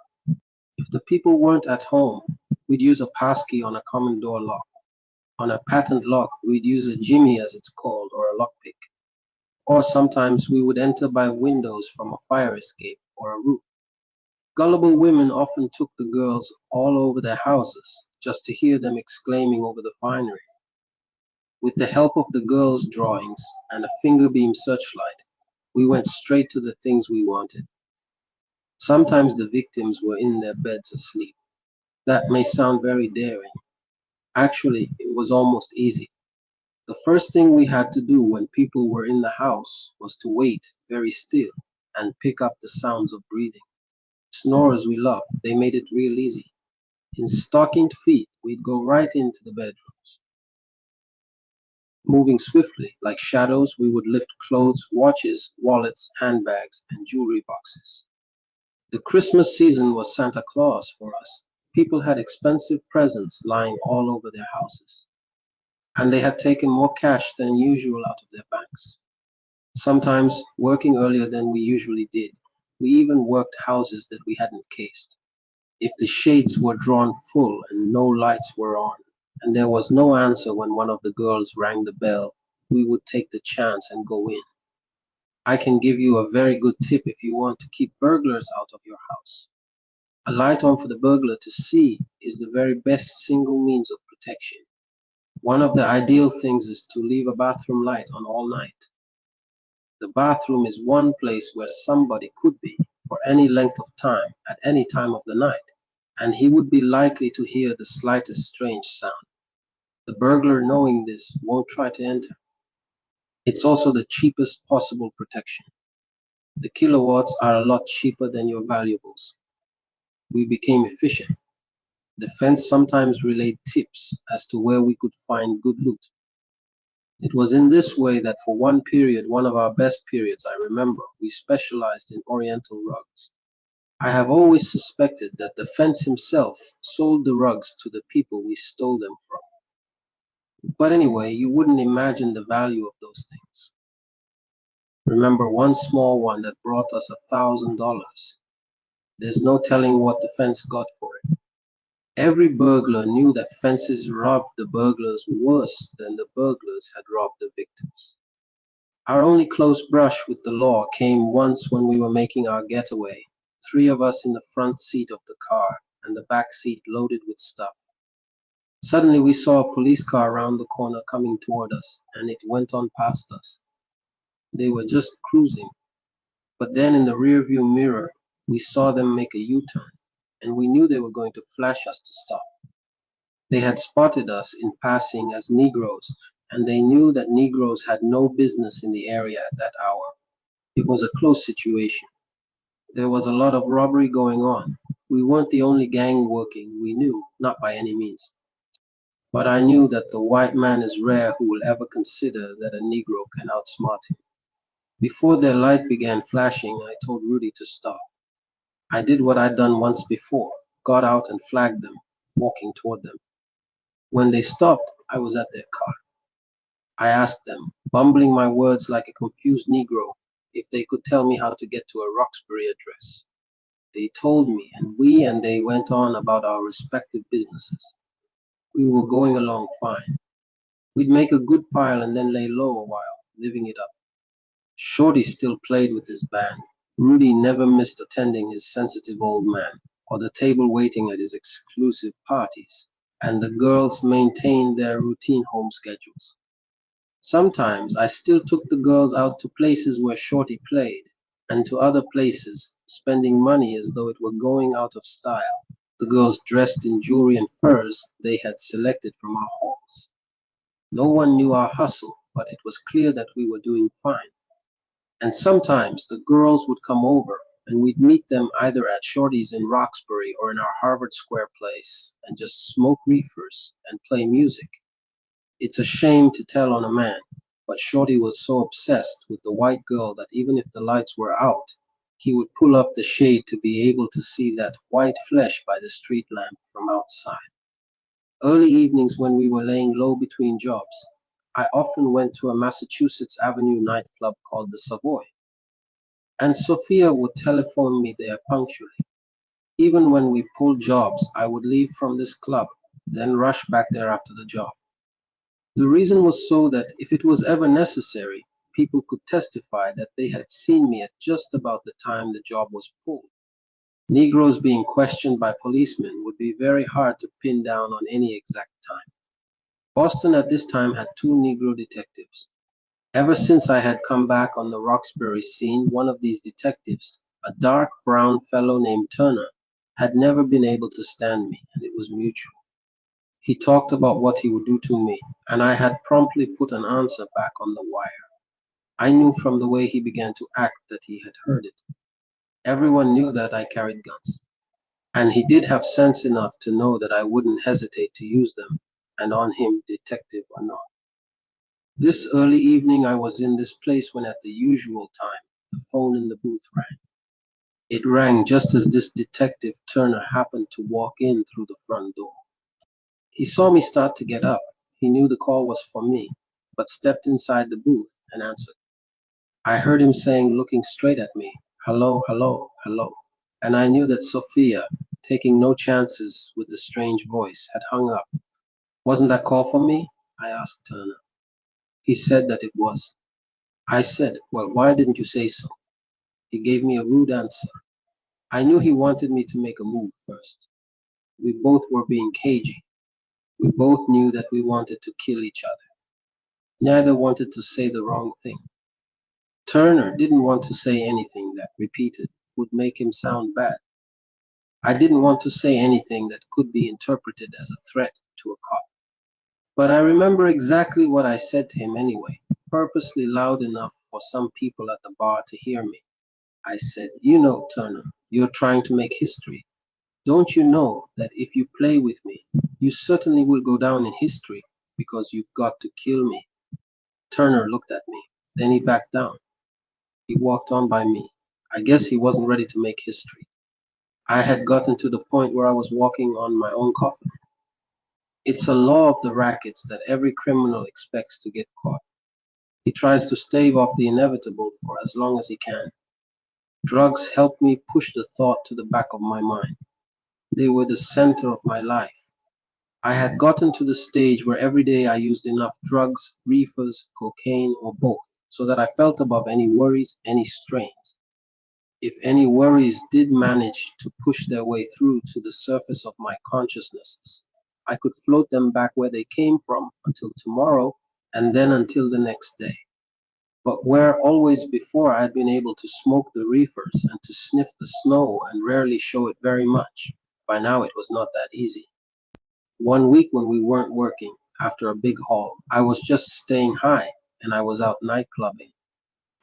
If the people weren't at home, we'd use a passkey on a common door lock. On a patent lock, we'd use a jimmy as it's called, or a lockpick. Or sometimes we would enter by windows from a fire escape or a roof. Gullible women often took the girls all over their houses just to hear them exclaiming over the finery. With the help of the girls' drawings and a finger beam searchlight, we went straight to the things we wanted. Sometimes the victims were in their beds asleep. That may sound very daring. Actually, it was almost easy. The first thing we had to do when people were in the house was to wait very still and pick up the sounds of breathing. Snorers we loved, they made it real easy. In stockinged feet, we'd go right into the bedrooms. Moving swiftly, like shadows, we would lift clothes, watches, wallets, handbags, and jewelry boxes. The Christmas season was Santa Claus for us. People had expensive presents lying all over their houses, and they had taken more cash than usual out of their banks. Sometimes, working earlier than we usually did, we even worked houses that we hadn't cased. If the shades were drawn full and no lights were on, and there was no answer when one of the girls rang the bell, we would take the chance and go in. I can give you a very good tip if you want to keep burglars out of your house. A light on for the burglar to see is the very best single means of protection. One of the ideal things is to leave a bathroom light on all night. The bathroom is one place where somebody could be for any length of time at any time of the night, and he would be likely to hear the slightest strange sound. The burglar, knowing this, won't try to enter. It's also the cheapest possible protection. The kilowatts are a lot cheaper than your valuables. We became efficient. The fence sometimes relayed tips as to where we could find good loot. It was in this way that for one period, one of our best periods, I remember, we specialized in Oriental rugs. I have always suspected that the fence himself sold the rugs to the people we stole them from. But anyway, you wouldn't imagine the value of those things. Remember one small one that brought us $1,000. There's no telling what the fence got for it. Every burglar knew that fences robbed the burglars worse than the burglars had robbed the victims. Our only close brush with the law came once when we were making our getaway, three of us in the front seat of the car and the back seat loaded with stuff. Suddenly we saw a police car around the corner coming toward us, and it went on past us. They were just cruising, but then in the rearview mirror, we saw them make a U-turn, and we knew they were going to flash us to stop. They had spotted us in passing as Negroes, and they knew that Negroes had no business in the area at that hour. It was a close situation. There was a lot of robbery going on. We weren't the only gang working, we knew, not by any means. But I knew that the white man is rare who will ever consider that a Negro can outsmart him. Before their light began flashing, I told Rudy to stop. I did what I'd done once before, got out and flagged them, walking toward them. When they stopped, I was at their car. I asked them, bumbling my words like a confused Negro, if they could tell me how to get to a Roxbury address. They told me, and we and they went on about our respective businesses. We were going along fine. We'd make a good pile and then lay low a while, living it up. Shorty still played with his band. Rudy never missed attending his sensitive old man, or the table waiting at his exclusive parties, and the girls maintained their routine home schedules. Sometimes I still took the girls out to places where Shorty played, and to other places, spending money as though it were going out of style. The girls dressed in jewelry and furs they had selected from our halls. No one knew our hustle, but it was clear that we were doing fine. And sometimes the girls would come over, and we'd meet them either at Shorty's in Roxbury or in our Harvard Square place, and just smoke reefers and play music. It's a shame to tell on a man, but Shorty was so obsessed with the white girl that even if the lights were out, He would pull up the shade to be able to see that white flesh by the street lamp from outside. Early evenings when we were laying low between jobs, I often went to a Massachusetts Avenue nightclub called the Savoy, and Sophia would telephone me there punctually. Even when we pulled jobs, I would leave from this club, then rush back there after the job. The reason was so that if it was ever necessary, people could testify that they had seen me at just about the time the job was pulled. Negroes being questioned by policemen would be very hard to pin down on any exact time. Boston at this time had two Negro detectives. Ever since I had come back on the Roxbury scene, one of these detectives, a dark brown fellow named Turner, had never been able to stand me, and it was mutual. He talked about what he would do to me, and I had promptly put an answer back on the wire. I knew from the way he began to act that he had heard it. Everyone knew that I carried guns, and he did have sense enough to know that I wouldn't hesitate to use them, and on him, detective or not. This early evening I was in this place when at the usual time the phone in the booth rang. It rang just as this detective Turner happened to walk in through the front door. He saw me start to get up. He knew the call was for me, but stepped inside the booth and answered. I heard him saying, looking straight at me, "Hello, hello, hello." And I knew that Sophia, taking no chances with the strange voice, had hung up. "Wasn't that call for me?" I asked Turner. He said that it was. I said, "Well, why didn't you say so?" He gave me a rude answer. I knew he wanted me to make a move first. We both were being cagey. We both knew that we wanted to kill each other. Neither wanted to say the wrong thing. Turner didn't want to say anything that, repeated, would make him sound bad. I didn't want to say anything that could be interpreted as a threat to a cop. But I remember exactly what I said to him anyway, purposely loud enough for some people at the bar to hear me. I said, "You know, Turner, you're trying to make history. Don't you know that if you play with me, you certainly will go down in history because you've got to kill me?" Turner looked at me. Then he backed down. He walked on by me. I guess he wasn't ready to make history. I had gotten to the point where I was walking on my own coffin. It's a law of the rackets that every criminal expects to get caught. He tries to stave off the inevitable for as long as he can. Drugs helped me push the thought to the back of my mind. They were the center of my life. I had gotten to the stage where every day I used enough drugs, reefers, cocaine, or both, so that I felt above any worries, any strains. If any worries did manage to push their way through to the surface of my consciousness, I could float them back where they came from until tomorrow, and then until the next day. But where always before I had been able to smoke the reefers and to sniff the snow and rarely show it very much, by now it was not that easy. One week when we weren't working, after a big haul, I was just staying high and I was out night clubbing.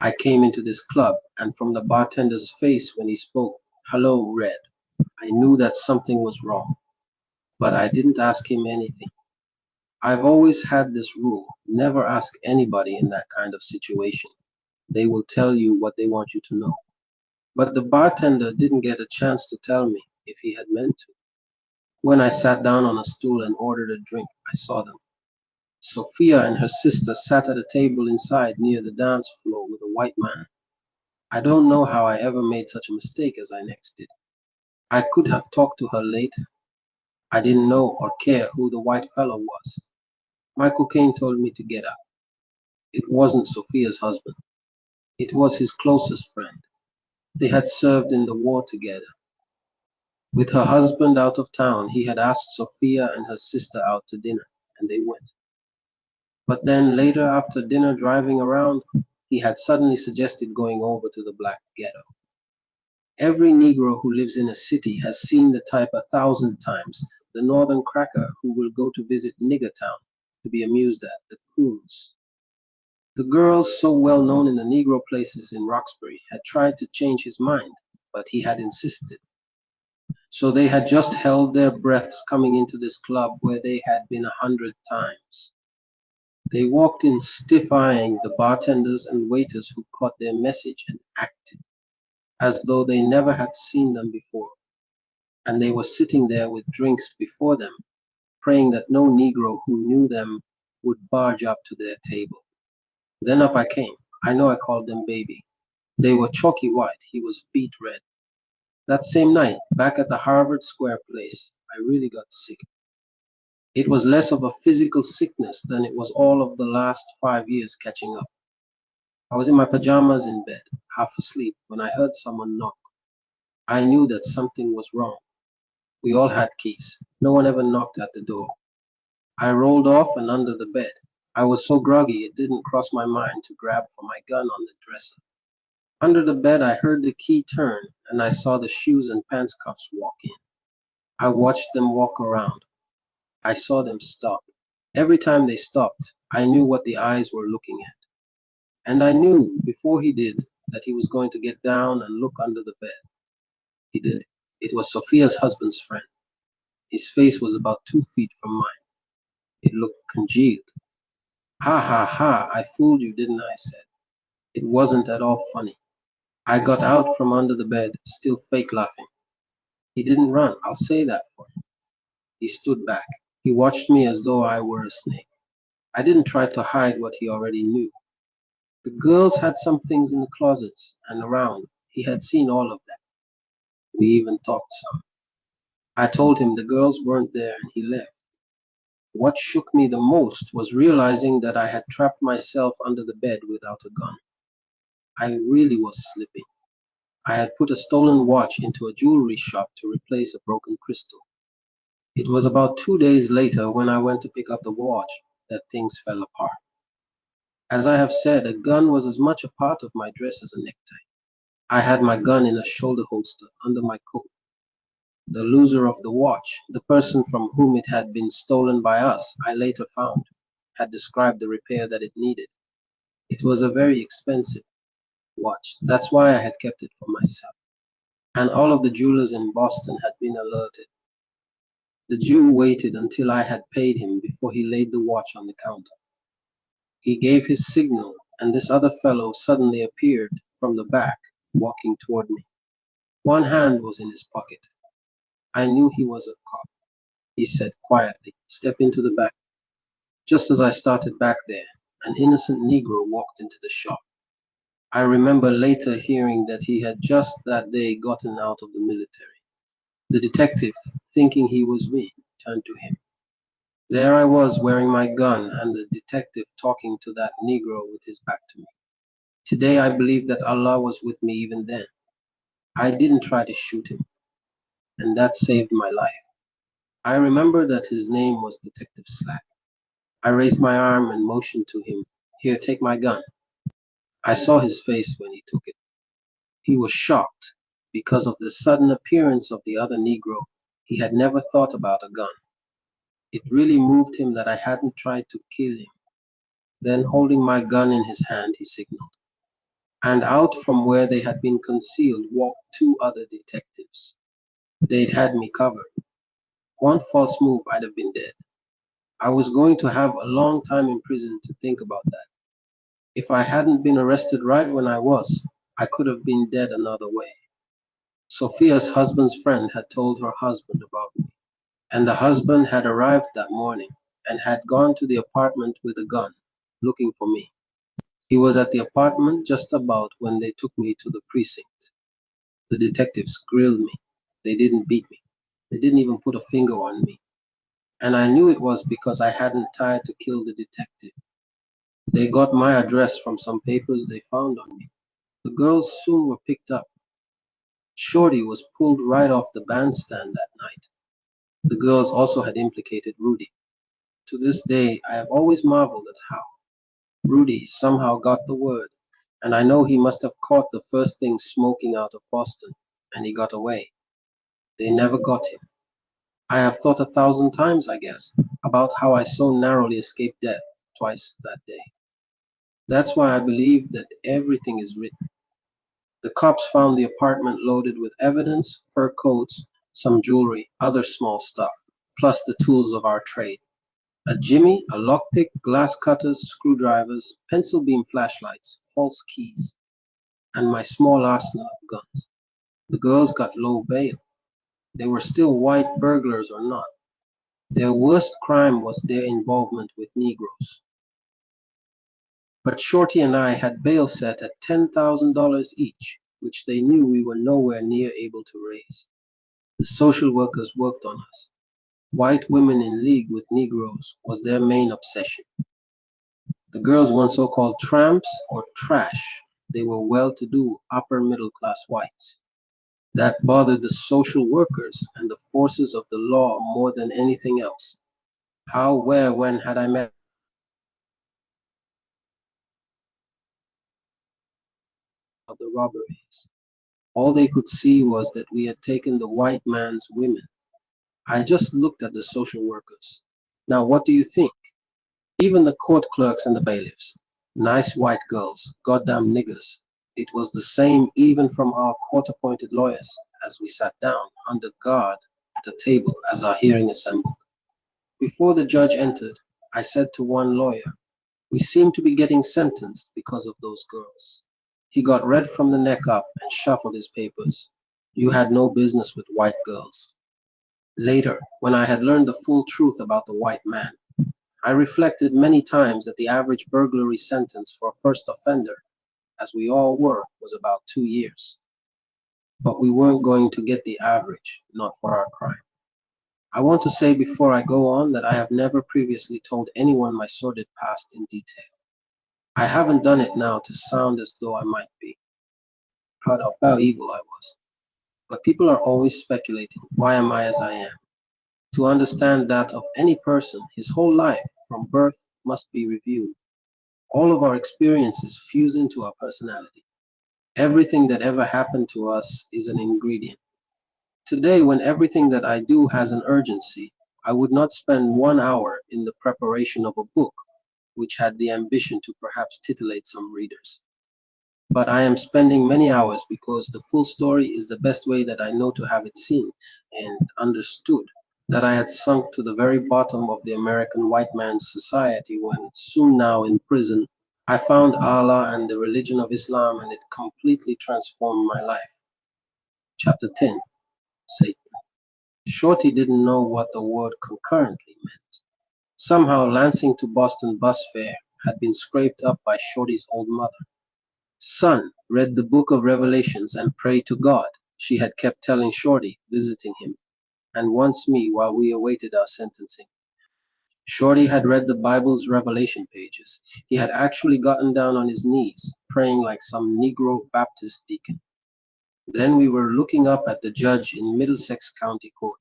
I came into this club, and from the bartender's face when he spoke, "Hello, Red," I knew that something was wrong. But I didn't ask him anything. I've always had this rule: never ask anybody in that kind of situation. They will tell you what they want you to know. But the bartender didn't get a chance to tell me if he had meant to. When I sat down on a stool and ordered a drink, I saw them. Sophia and her sister sat at a table inside near the dance floor with a white man. I don't know how I ever made such a mistake as I next did. I could have talked to her later. I didn't know or care who the white fellow was. My cocaine told me to get up. It wasn't Sophia's husband. It was his closest friend. They had served in the war together. With her husband out of town, he had asked Sophia and her sister out to dinner, and they went. But then later, after dinner driving around, he had suddenly suggested going over to the black ghetto. Every Negro who lives in a city has seen the type 1,000 times, the northern cracker who will go to visit Nigger Town to be amused at, the coons. The girls so well known in the Negro places in Roxbury had tried to change his mind, but he had insisted. So they had just held their breaths coming into this club where they had been 100 times. They walked in stiff-eyeing the bartenders and waiters who caught their message and acted. as though they never had seen them before, and they were sitting there with drinks before them, praying that no Negro who knew them would barge up to their table. Then up I came. I know I called them baby. They were chalky white, he was beet red. That same night, back at the Harvard Square place, I really got sick. It was less of a physical sickness than it was all of the last 5 years catching up. I was in my pajamas in bed, half asleep, when I heard someone knock. I knew that something was wrong. We all had keys. No one ever knocked at the door. I rolled off and under the bed. I was so groggy it didn't cross my mind to grab for my gun on the dresser. Under the bed I heard the key turn and I saw the shoes and pants cuffs walk in. I watched them walk around. I saw them stop. Every time they stopped, I knew what the eyes were looking at. And I knew before he did that he was going to get down and look under the bed. He did. It was Sophia's husband's friend. His face was about 2 feet from mine. It looked congealed. Ha ha ha, I fooled you, didn't I? Said. It wasn't at all funny. I got out from under the bed, still fake laughing. He didn't run, I'll say that for him. He stood back. He watched me as though I were a snake. I didn't try to hide what he already knew. The girls had some things in the closets and around. He had seen all of that. We even talked some. I told him the girls weren't there and he left. What shook me the most was realizing that I had trapped myself under the bed without a gun. I really was slipping. I had put a stolen watch into a jewelry shop to replace a broken crystal. It was about 2 days later when I went to pick up the watch that things fell apart. As I have said, a gun was as much a part of my dress as a necktie. I had my gun in a shoulder holster under my coat. The loser of the watch, the person from whom it had been stolen by us, I later found, had described the repair that it needed. It was a very expensive watch. That's why I had kept it for myself. And all of the jewelers in Boston had been alerted. The Jew waited until I had paid him before he laid the watch on the counter. He gave his signal, and this other fellow suddenly appeared from the back, walking toward me. One hand was in his pocket. I knew he was a cop. He said quietly, "Step into the back." Just as I started back there, an innocent Negro walked into the shop. I remember later hearing that he had just that day gotten out of the military. The detective, thinking he was me, turned to him. There I was wearing my gun and the detective talking to that Negro with his back to me. Today I believe that Allah was with me even then. I didn't try to shoot him, and that saved my life. I remember that his name was Detective Slack. I raised my arm and motioned to him, "Here, take my gun." I saw his face when he took it. He was shocked because of the sudden appearance of the other Negro. He had never thought about a gun. It really moved him that I hadn't tried to kill him. Then, holding my gun in his hand, he signaled. And out from where they had been concealed walked two other detectives. They'd had me covered. One false move, I'd have been dead. I was going to have a long time in prison to think about that. If I hadn't been arrested right when I was, I could have been dead another way. Sophia's husband's friend had told her husband about me, and the husband had arrived that morning and had gone to the apartment with a gun, looking for me. He was at the apartment just about when they took me to the precinct. The detectives grilled me. They didn't beat me. They didn't even put a finger on me. And I knew it was because I hadn't tried to kill the detective. They got my address from some papers they found on me. The girls soon were picked up. Shorty was pulled right off the bandstand that night. The girls also had implicated Rudy. To this day, I have always marveled at how Rudy somehow got the word, and I know he must have caught the first thing smoking out of Boston, and he got away. They never got him. I have thought 1,000 times, I guess, about how I so narrowly escaped death twice that day. That's why I believe that everything is written. The cops found the apartment loaded with evidence, fur coats, some jewelry, other small stuff, plus the tools of our trade. A jimmy, a lockpick, glass cutters, screwdrivers, pencil beam flashlights, false keys. and my small arsenal of guns. The girls got low bail. They were still white burglars or not. Their worst crime was their involvement with Negroes. But Shorty and I had bail set at $10,000 each, which they knew we were nowhere near able to raise. The social workers worked on us. White women in league with Negroes was their main obsession. The girls weren't so-called tramps or trash. They were well-to-do, upper-middle-class whites. That bothered the social workers and the forces of the law more than anything else. How, where, when had I met the robberies? All they could see was that we had taken the white man's women. I just looked at the social workers. Now what do you think? Even the court clerks and the bailiffs. Nice white girls, goddamn niggers. It was the same even from our court-appointed lawyers as we sat down under guard at a table as our hearing assembled. Before the judge entered, I said to one lawyer, "We seem to be getting sentenced because of those girls." He got red from the neck up and shuffled his papers. "You had no business with white girls." Later, when I had learned the full truth about the white man, I reflected many times that the average burglary sentence for a first offender, as we all were, was about 2 years. But we weren't going to get the average, not for our crime. I want to say before I go on that I have never previously told anyone my sordid past in detail. I haven't done it now to sound as though I might be proud of how evil I was. But people are always speculating, why am I as I am? To understand that of any person, his whole life, from birth, must be reviewed. All of our experiences fuse into our personality. Everything that ever happened to us is an ingredient. Today, when everything that I do has an urgency, I would not spend 1 hour in the preparation of a book, which had the ambition to perhaps titillate some readers. But I am spending many hours because the full story is the best way that I know to have it seen and understood, that I had sunk to the very bottom of the American white man's society when, soon now in prison, I found Allah and the religion of Islam, and it completely transformed my life. Chapter 10. Satan. Shorty didn't know what the word concurrently meant. Somehow Lansing to Boston bus fare had been scraped up by Shorty's old mother. "Son, read the book of Revelations and pray to God," she had kept telling Shorty, visiting him, and once me while we awaited our sentencing. Shorty had read the Bible's Revelation pages. He had actually gotten down on his knees, praying like some Negro Baptist deacon. Then we were looking up at the judge in Middlesex County Court.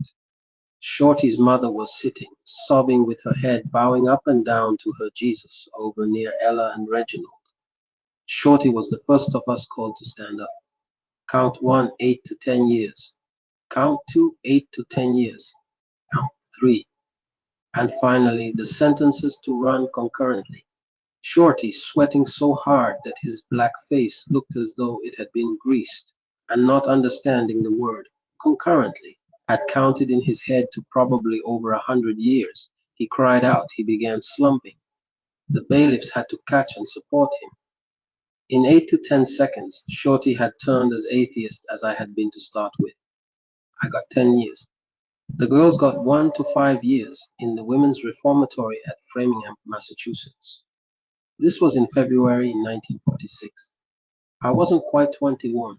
Shorty's mother was sitting, sobbing with her head bowing up and down to her Jesus over near Ella and Reginald. Shorty was the first of us called to stand up. Count 1, 8 to 10 years. Count 2, 8 to 10 years. Count 3. And finally, the sentences to run concurrently. Shorty, sweating so hard that his black face looked as though it had been greased, and not understanding the word concurrently, had counted in his head to probably over 100 years. He cried out. He began slumping. The bailiffs had to catch and support him. In 8 to 10 seconds, Shorty had turned as atheist as I had been to start with. I got 10 years. The girls got 1 to 5 years in the women's reformatory at Framingham, Massachusetts. This was in February 1946. I wasn't quite 21.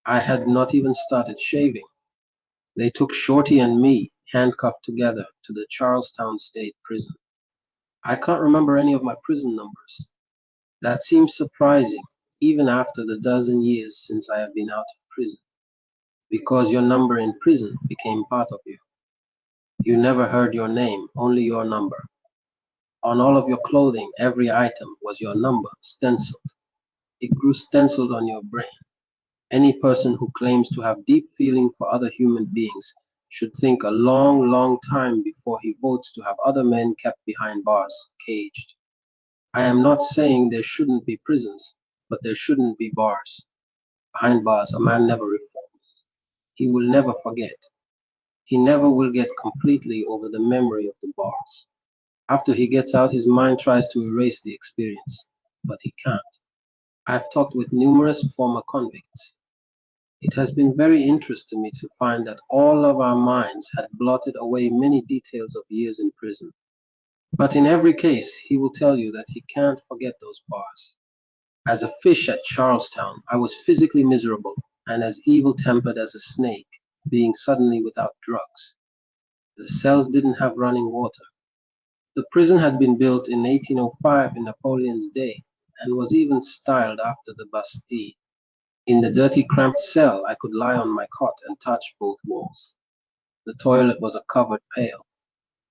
I had not even started shaving. They took Shorty and me, handcuffed together, to the Charlestown State Prison. I can't remember any of my prison numbers. That seems surprising, even after the dozen years since I have been out of prison, because your number in prison became part of you. You never heard your name, only your number. On all of your clothing, every item was your number, stenciled. It grew stenciled on your brain. Any person who claims to have deep feeling for other human beings should think a long, long time before he votes to have other men kept behind bars, caged. I am not saying there shouldn't be prisons, but there shouldn't be bars. Behind bars, a man never reforms. He will never forget. He never will get completely over the memory of the bars. After he gets out, his mind tries to erase the experience, but he can't. I've talked with numerous former convicts. It has been very interesting to me to find that all of our minds had blotted away many details of years in prison. But in every case, he will tell you that he can't forget those bars. As a fish at Charlestown, I was physically miserable and as evil-tempered as a snake, being suddenly without drugs. The cells didn't have running water. The prison had been built in 1805 in Napoleon's day and was even styled after the Bastille. In the dirty, cramped cell, I could lie on my cot and touch both walls. The toilet was a covered pail.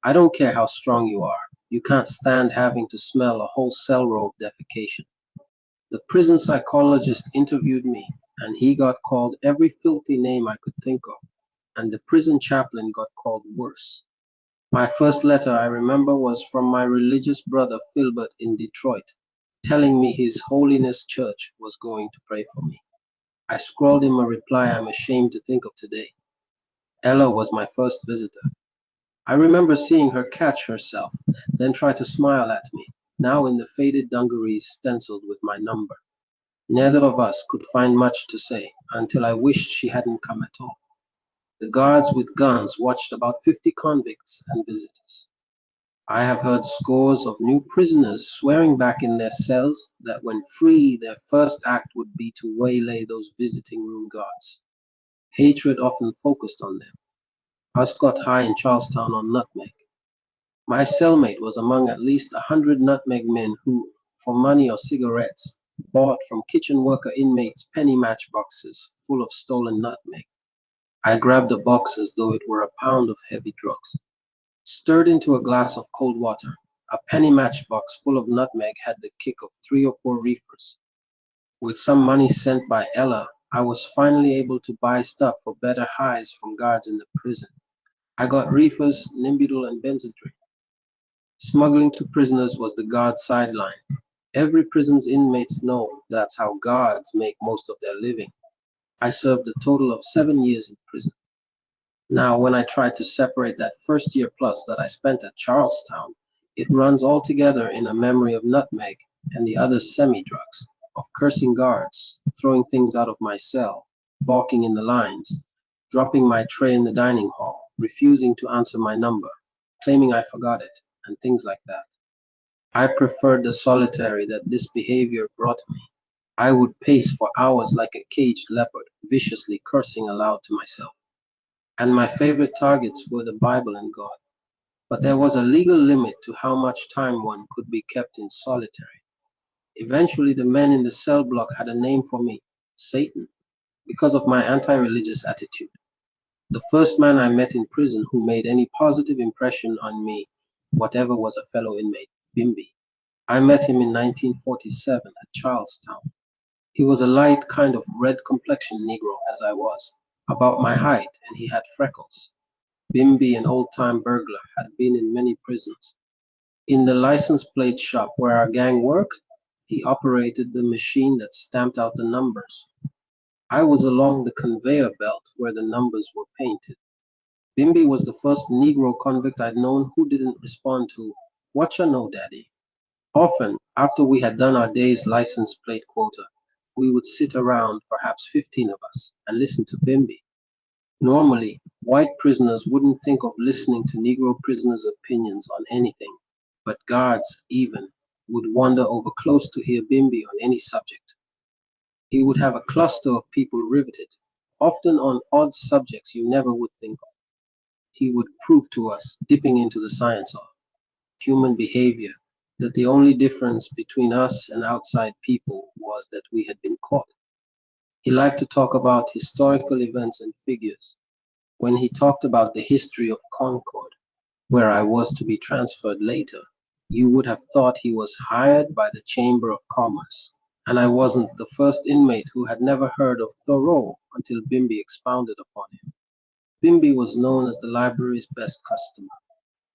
I don't care how strong you are, you can't stand having to smell a whole cell row of defecation. The prison psychologist interviewed me, and he got called every filthy name I could think of, and the prison chaplain got called worse. My first letter, I remember, was from my religious brother Philbert in Detroit, telling me His Holiness Church was going to pray for me. I scrawled him a reply I'm ashamed to think of today. Ella was my first visitor. I remember seeing her catch herself, then try to smile at me, now in the faded dungarees stenciled with my number. Neither of us could find much to say until I wished she hadn't come at all. The guards with guns watched about 50 convicts and visitors. I have heard scores of new prisoners swearing back in their cells that when free, their first act would be to waylay those visiting room guards. Hatred often focused on them. Us got high in Charlestown on nutmeg. My cellmate was among at least 100 nutmeg men who, for money or cigarettes, bought from kitchen worker inmates penny matchboxes full of stolen nutmeg. I grabbed a box as though it were a pound of heavy drugs. Stirred into a glass of cold water, a penny matchbox full of nutmeg had the kick of 3 or 4 reefers. With some money sent by Ella, I was finally able to buy stuff for better highs from guards in the prison. I got reefers, Nimbudal, and Benzedrine. Smuggling to prisoners was the guard's sideline. Every prison's inmates know that's how guards make most of their living. I served a total of 7 years in prison. Now, when I try to separate that first year plus that I spent at Charlestown, it runs all together in a memory of nutmeg and the other semi-drugs, of cursing guards, throwing things out of my cell, balking in the lines, dropping my tray in the dining hall, refusing to answer my number, claiming I forgot it, and things like that. I preferred the solitary that this behavior brought me. I would pace for hours like a caged leopard, viciously cursing aloud to myself. And my favorite targets were the Bible and God. But there was a legal limit to how much time one could be kept in solitary. Eventually, the men in the cell block had a name for me, Satan, because of my anti-religious attitude. The first man I met in prison who made any positive impression on me, whatever was a fellow inmate, Bimbi. I met him in 1947 at Charlestown. He was a light, kind of red-complexioned Negro, as I was, about my height, and he had freckles. Bimbi, an old-time burglar, had been in many prisons. In the license plate shop where our gang worked, he operated the machine that stamped out the numbers. I was along the conveyor belt where the numbers were painted. Bimbi was the first Negro convict I'd known who didn't respond to, "Whatcha know, Daddy?" Often, after we had done our day's license plate quota, we would sit around, perhaps 15 of us, and listen to Bimbi. Normally, white prisoners wouldn't think of listening to Negro prisoners' opinions on anything, but guards, even, would wander over close to hear Bimbi on any subject. He would have a cluster of people riveted, often on odd subjects you never would think of. He would prove to us, dipping into the science of human behavior, that the only difference between us and outside people was that we had been caught. He liked to talk about historical events and figures. When he talked about the history of Concord, where I was to be transferred later, you would have thought he was hired by the Chamber of Commerce. And I wasn't the first inmate who had never heard of Thoreau until Bimbi expounded upon him. Bimbi was known as the library's best customer.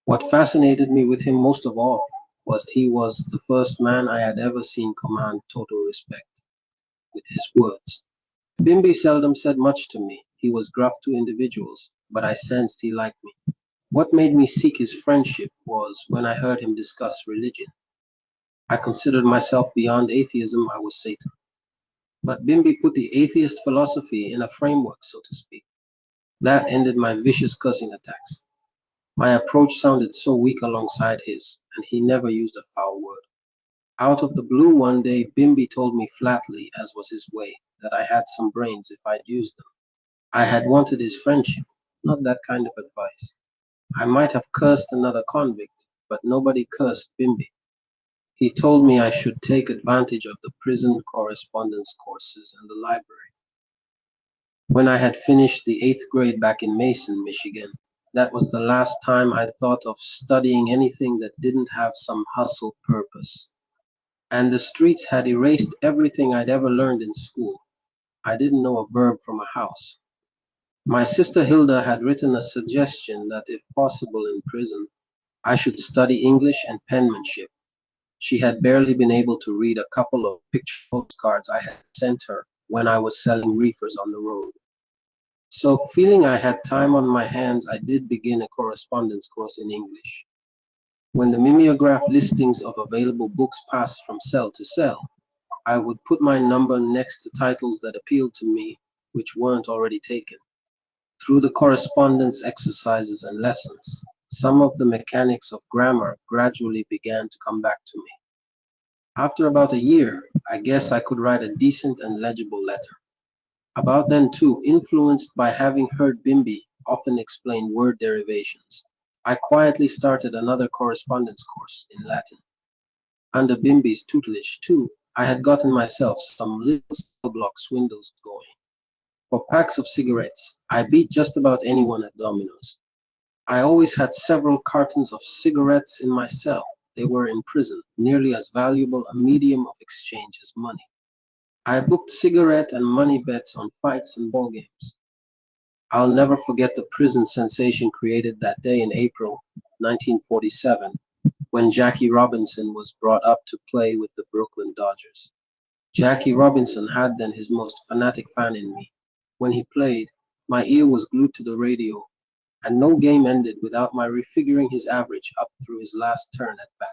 What fascinated me with him most of all was he was the first man I had ever seen command total respect with his words. Bimbi seldom said much to me. He was gruff to individuals, but I sensed he liked me. What made me seek his friendship was when I heard him discuss religion. I considered myself beyond atheism. I was Satan. But Bimbi put the atheist philosophy in a framework, so to speak. That ended my vicious cursing attacks. My approach sounded so weak alongside his, and he never used a foul word. Out of the blue one day, Bimbi told me flatly, as was his way, that I had some brains if I'd used them. I had wanted his friendship, not that kind of advice. I might have cursed another convict, but nobody cursed Bimbi. He told me I should take advantage of the prison correspondence courses and the library. When I had finished the 8th grade back in Mason, Michigan, that was the last time I'd thought of studying anything that didn't have some hustle purpose. And the streets had erased everything I'd ever learned in school. I didn't know a verb from a house. My sister Hilda had written a suggestion that if possible in prison, I should study English and penmanship. She had barely been able to read a couple of picture postcards I had sent her when I was selling reefers on the road. So, feeling I had time on my hands, I did begin a correspondence course in English. When the mimeograph listings of available books passed from cell to cell, I would put my number next to titles that appealed to me, which weren't already taken. Through the correspondence exercises and lessons, some of the mechanics of grammar gradually began to come back to me. After about a year, I guess I could write a decent and legible letter. About then too, influenced by having heard Bimbi often explain word derivations, I quietly started another correspondence course in Latin. Under Bimbi's tutelage too, I had gotten myself some little cell block swindles going. For packs of cigarettes, I beat just about anyone at dominoes. I always had several cartons of cigarettes in my cell. They were in prison, nearly as valuable a medium of exchange as money. I booked cigarette and money bets on fights and ball games. I'll never forget the prison sensation created that day in April 1947 when Jackie Robinson was brought up to play with the Brooklyn Dodgers. Jackie Robinson had then his most fanatic fan in me. When he played, my ear was glued to the radio, and no game ended without my refiguring his average up through his last turn at bat.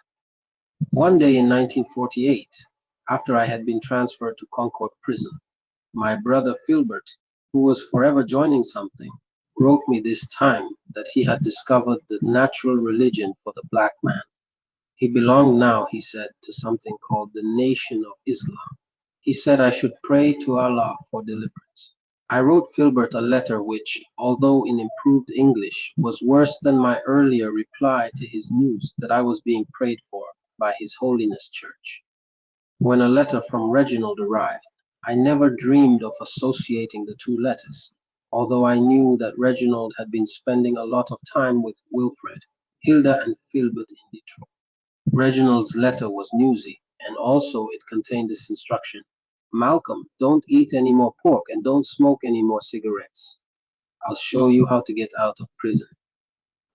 One day in 1948, after I had been transferred to Concord Prison, my brother Philbert, who was forever joining something, wrote me this time that he had discovered the natural religion for the black man. He belonged now, he said, to something called the Nation of Islam. He said I should pray to Allah for deliverance. I wrote Philbert a letter which, although in improved English, was worse than my earlier reply to his news that I was being prayed for by His Holiness Church. When a letter from Reginald arrived, I never dreamed of associating the two letters, although I knew that Reginald had been spending a lot of time with Wilfred, Hilda, and Philbert in Detroit. Reginald's letter was newsy, and also it contained this instruction: Malcolm, don't eat any more pork and don't smoke any more cigarettes. I'll show you how to get out of prison.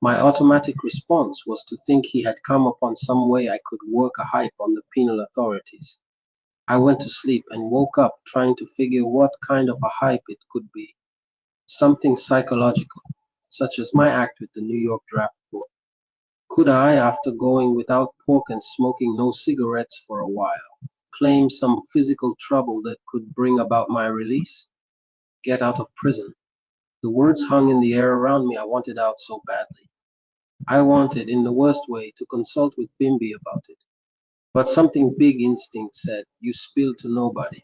My automatic response was to think he had come upon some way I could work a hype on the penal authorities. I went to sleep and woke up trying to figure what kind of a hype it could be. Something psychological, such as my act with the New York Draft Board. Could I, after going without pork and smoking no cigarettes for a while, claim some physical trouble that could bring about my release? Get out of prison. The words hung in the air around me. I wanted out so badly. I wanted, in the worst way, to consult with Bimbi about it. But something big instinct said, you spill to nobody.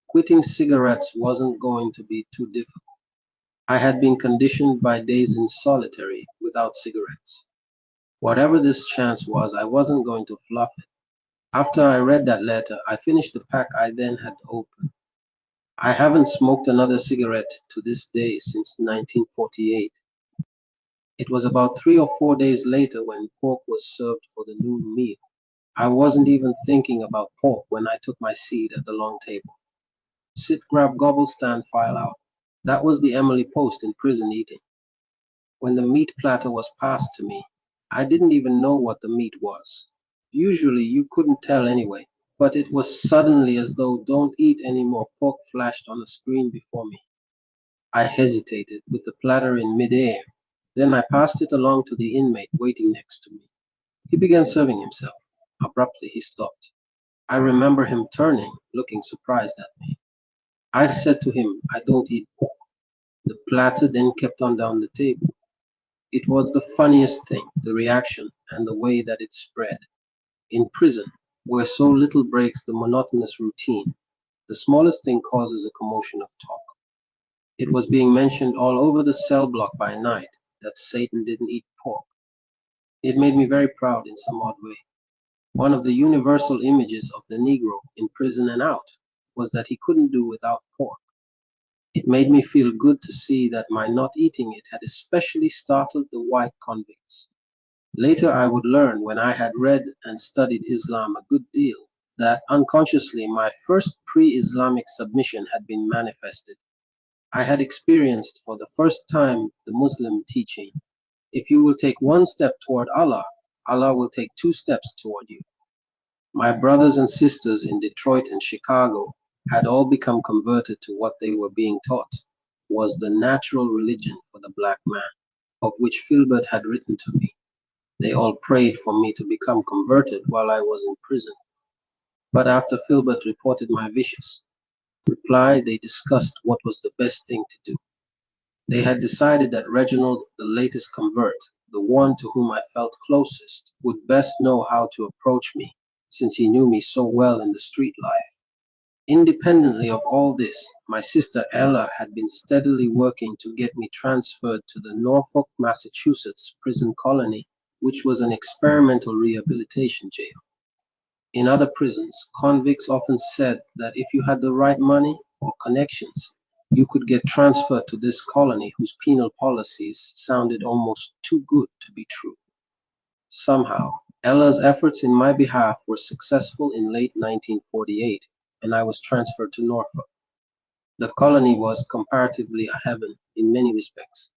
Quitting cigarettes wasn't going to be too difficult. I had been conditioned by days in solitary without cigarettes. Whatever this chance was, I wasn't going to fluff it. After I read that letter, I finished the pack I then had opened. I haven't smoked another cigarette to this day since 1948. It was about 3 or 4 days later when pork was served for the noon meal. I wasn't even thinking about pork when I took my seat at the long table. Sit, grab, gobble, stand, file out. That was the Emily Post in prison eating. When the meat platter was passed to me, I didn't even know what the meat was. Usually you couldn't tell anyway, but it was suddenly as though "don't eat any more pork" flashed on the screen before me. I hesitated with the platter in midair. Then I passed it along to the inmate waiting next to me. He began serving himself. Abruptly he stopped. I remember him turning, looking surprised at me. I said to him, I don't eat pork. The platter then kept on down the table. It was the funniest thing, the reaction and the way that it spread. In prison, where so little breaks the monotonous routine, the smallest thing causes a commotion of talk. It was being mentioned all over the cell block by night that Satan didn't eat pork. It made me very proud in some odd way. One of the universal images of the Negro in prison and out was that he couldn't do without pork. It made me feel good to see that my not eating it had especially startled the white convicts. Later I would learn, when I had read and studied Islam a good deal, that unconsciously my first pre-Islamic submission had been manifested. I had experienced for the first time the Muslim teaching, if you will take one step toward Allah, Allah will take two steps toward you. My brothers and sisters in Detroit and Chicago had all become converted to what they were being taught was the natural religion for the black man, of which Filbert had written to me. They all prayed for me to become converted while I was in prison. But after Filbert reported my vicious reply, they discussed what was the best thing to do. They had decided that Reginald, the latest convert, the one to whom I felt closest, would best know how to approach me, since he knew me so well in the street life. Independently of all this, my sister Ella had been steadily working to get me transferred to the Norfolk, Massachusetts prison colony, which was an experimental rehabilitation jail. In other prisons, convicts often said that if you had the right money or connections, you could get transferred to this colony whose penal policies sounded almost too good to be true. Somehow, Ella's efforts in my behalf were successful in late 1948, and I was transferred to Norfolk. The colony was comparatively a heaven in many respects.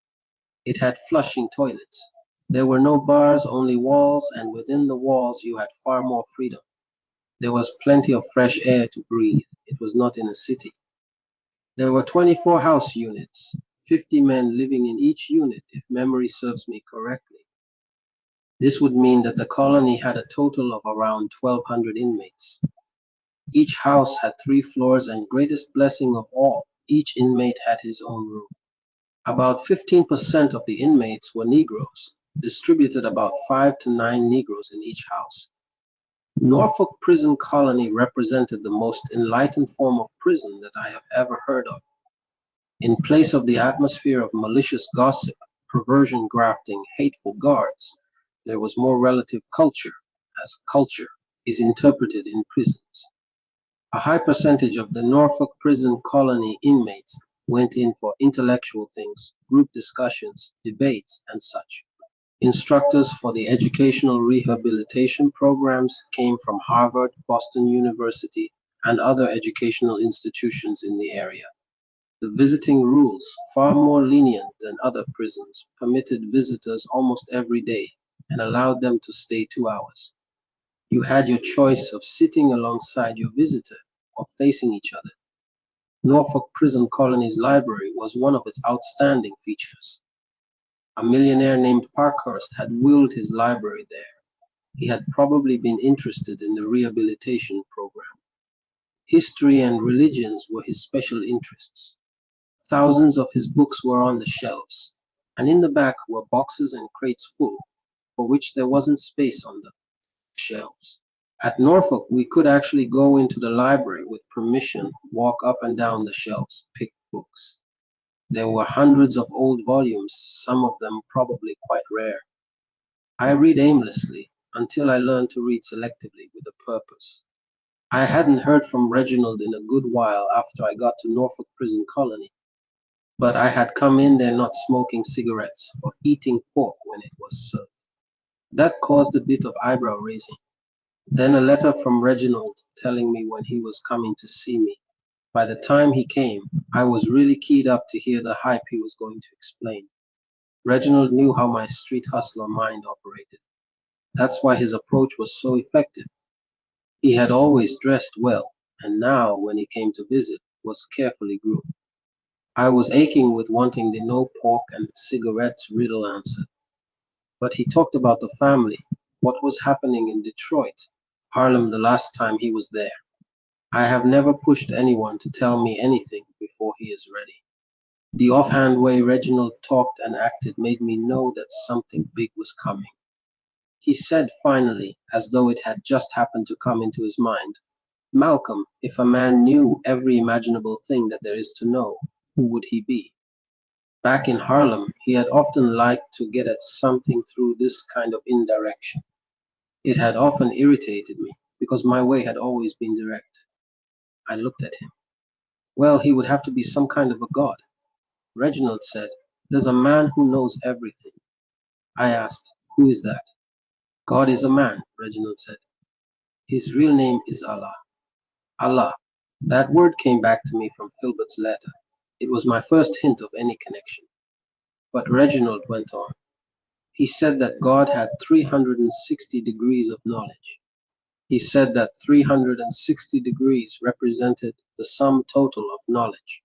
It had flushing toilets. There were no bars, only walls, and within the walls you had far more freedom. There was plenty of fresh air to breathe. It was not in a city. There were 24 house units, 50 men living in each unit, if memory serves me correctly. This would mean that the colony had a total of around 1,200 inmates. Each house had 3 floors, and greatest blessing of all, each inmate had his own room. About 15% of the inmates were Negroes, distributed about 5 to 9 Negroes in each house. Norfolk Prison Colony represented the most enlightened form of prison that I have ever heard of. In place of the atmosphere of malicious gossip, perversion grafting, hateful guards, there was more relative culture, as culture is interpreted in prisons. A high percentage of the Norfolk Prison Colony inmates went in for intellectual things, group discussions, debates, and such. Instructors for the educational rehabilitation programs came from Harvard, Boston University, and other educational institutions in the area. The visiting rules, far more lenient than other prisons, permitted visitors almost every day and allowed them to stay 2 hours. You had your choice of sitting alongside your visitor or facing each other. Norfolk Prison Colony's library was one of its outstanding features. A millionaire named Parkhurst had willed his library there. He had probably been interested in the rehabilitation program. History and religions were his special interests. Thousands of his books were on the shelves, and in the back were boxes and crates full, for which there wasn't space on the shelves. At Norfolk, we could actually go into the library with permission, walk up and down the shelves, pick books. There were hundreds of old volumes, some of them probably quite rare. I read aimlessly until I learned to read selectively with a purpose. I hadn't heard from Reginald in a good while after I got to Norfolk Prison Colony, but I had come in there not smoking cigarettes or eating pork when it was served. That caused a bit of eyebrow raising. Then a letter from Reginald telling me when he was coming to see me. By the time he came, I was really keyed up to hear the hype he was going to explain. Reginald knew how my street hustler mind operated. That's why his approach was so effective. He had always dressed well, and now, when he came to visit, was carefully groomed. I was aching with wanting the no pork and cigarettes riddle answered. But he talked about the family, what was happening in Detroit, Harlem the last time he was there. I have never pushed anyone to tell me anything before he is ready. The offhand way Reginald talked and acted made me know that something big was coming. He said finally, as though it had just happened to come into his mind, "Malcolm, if a man knew every imaginable thing that there is to know, who would he be?" Back in Harlem, he had often liked to get at something through this kind of indirection. It had often irritated me, because my way had always been direct. I looked at him. Well, he would have to be some kind of a god. Reginald said, "There's a man who knows everything." I asked, "Who is that?" "God is a man," Reginald said. "His real name is Allah." Allah. That word came back to me from Filbert's letter. It was my first hint of any connection. But Reginald went on. He said that God had 360 degrees of knowledge. He said that 360 degrees represented the sum total of knowledge.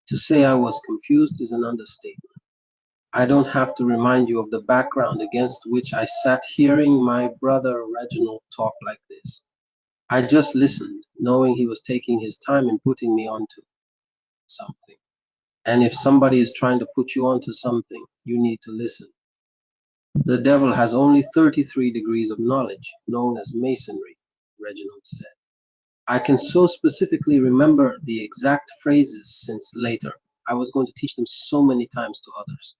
To say I was confused is an understatement. I don't have to remind you of the background against which I sat hearing my brother Reginald talk like this. I just listened, knowing he was taking his time in putting me onto something. And if somebody is trying to put you onto something, you need to listen. The devil has only 33 degrees of knowledge, known as masonry, Reginald said. I can so specifically remember the exact phrases since later I was going to teach them so many times to others.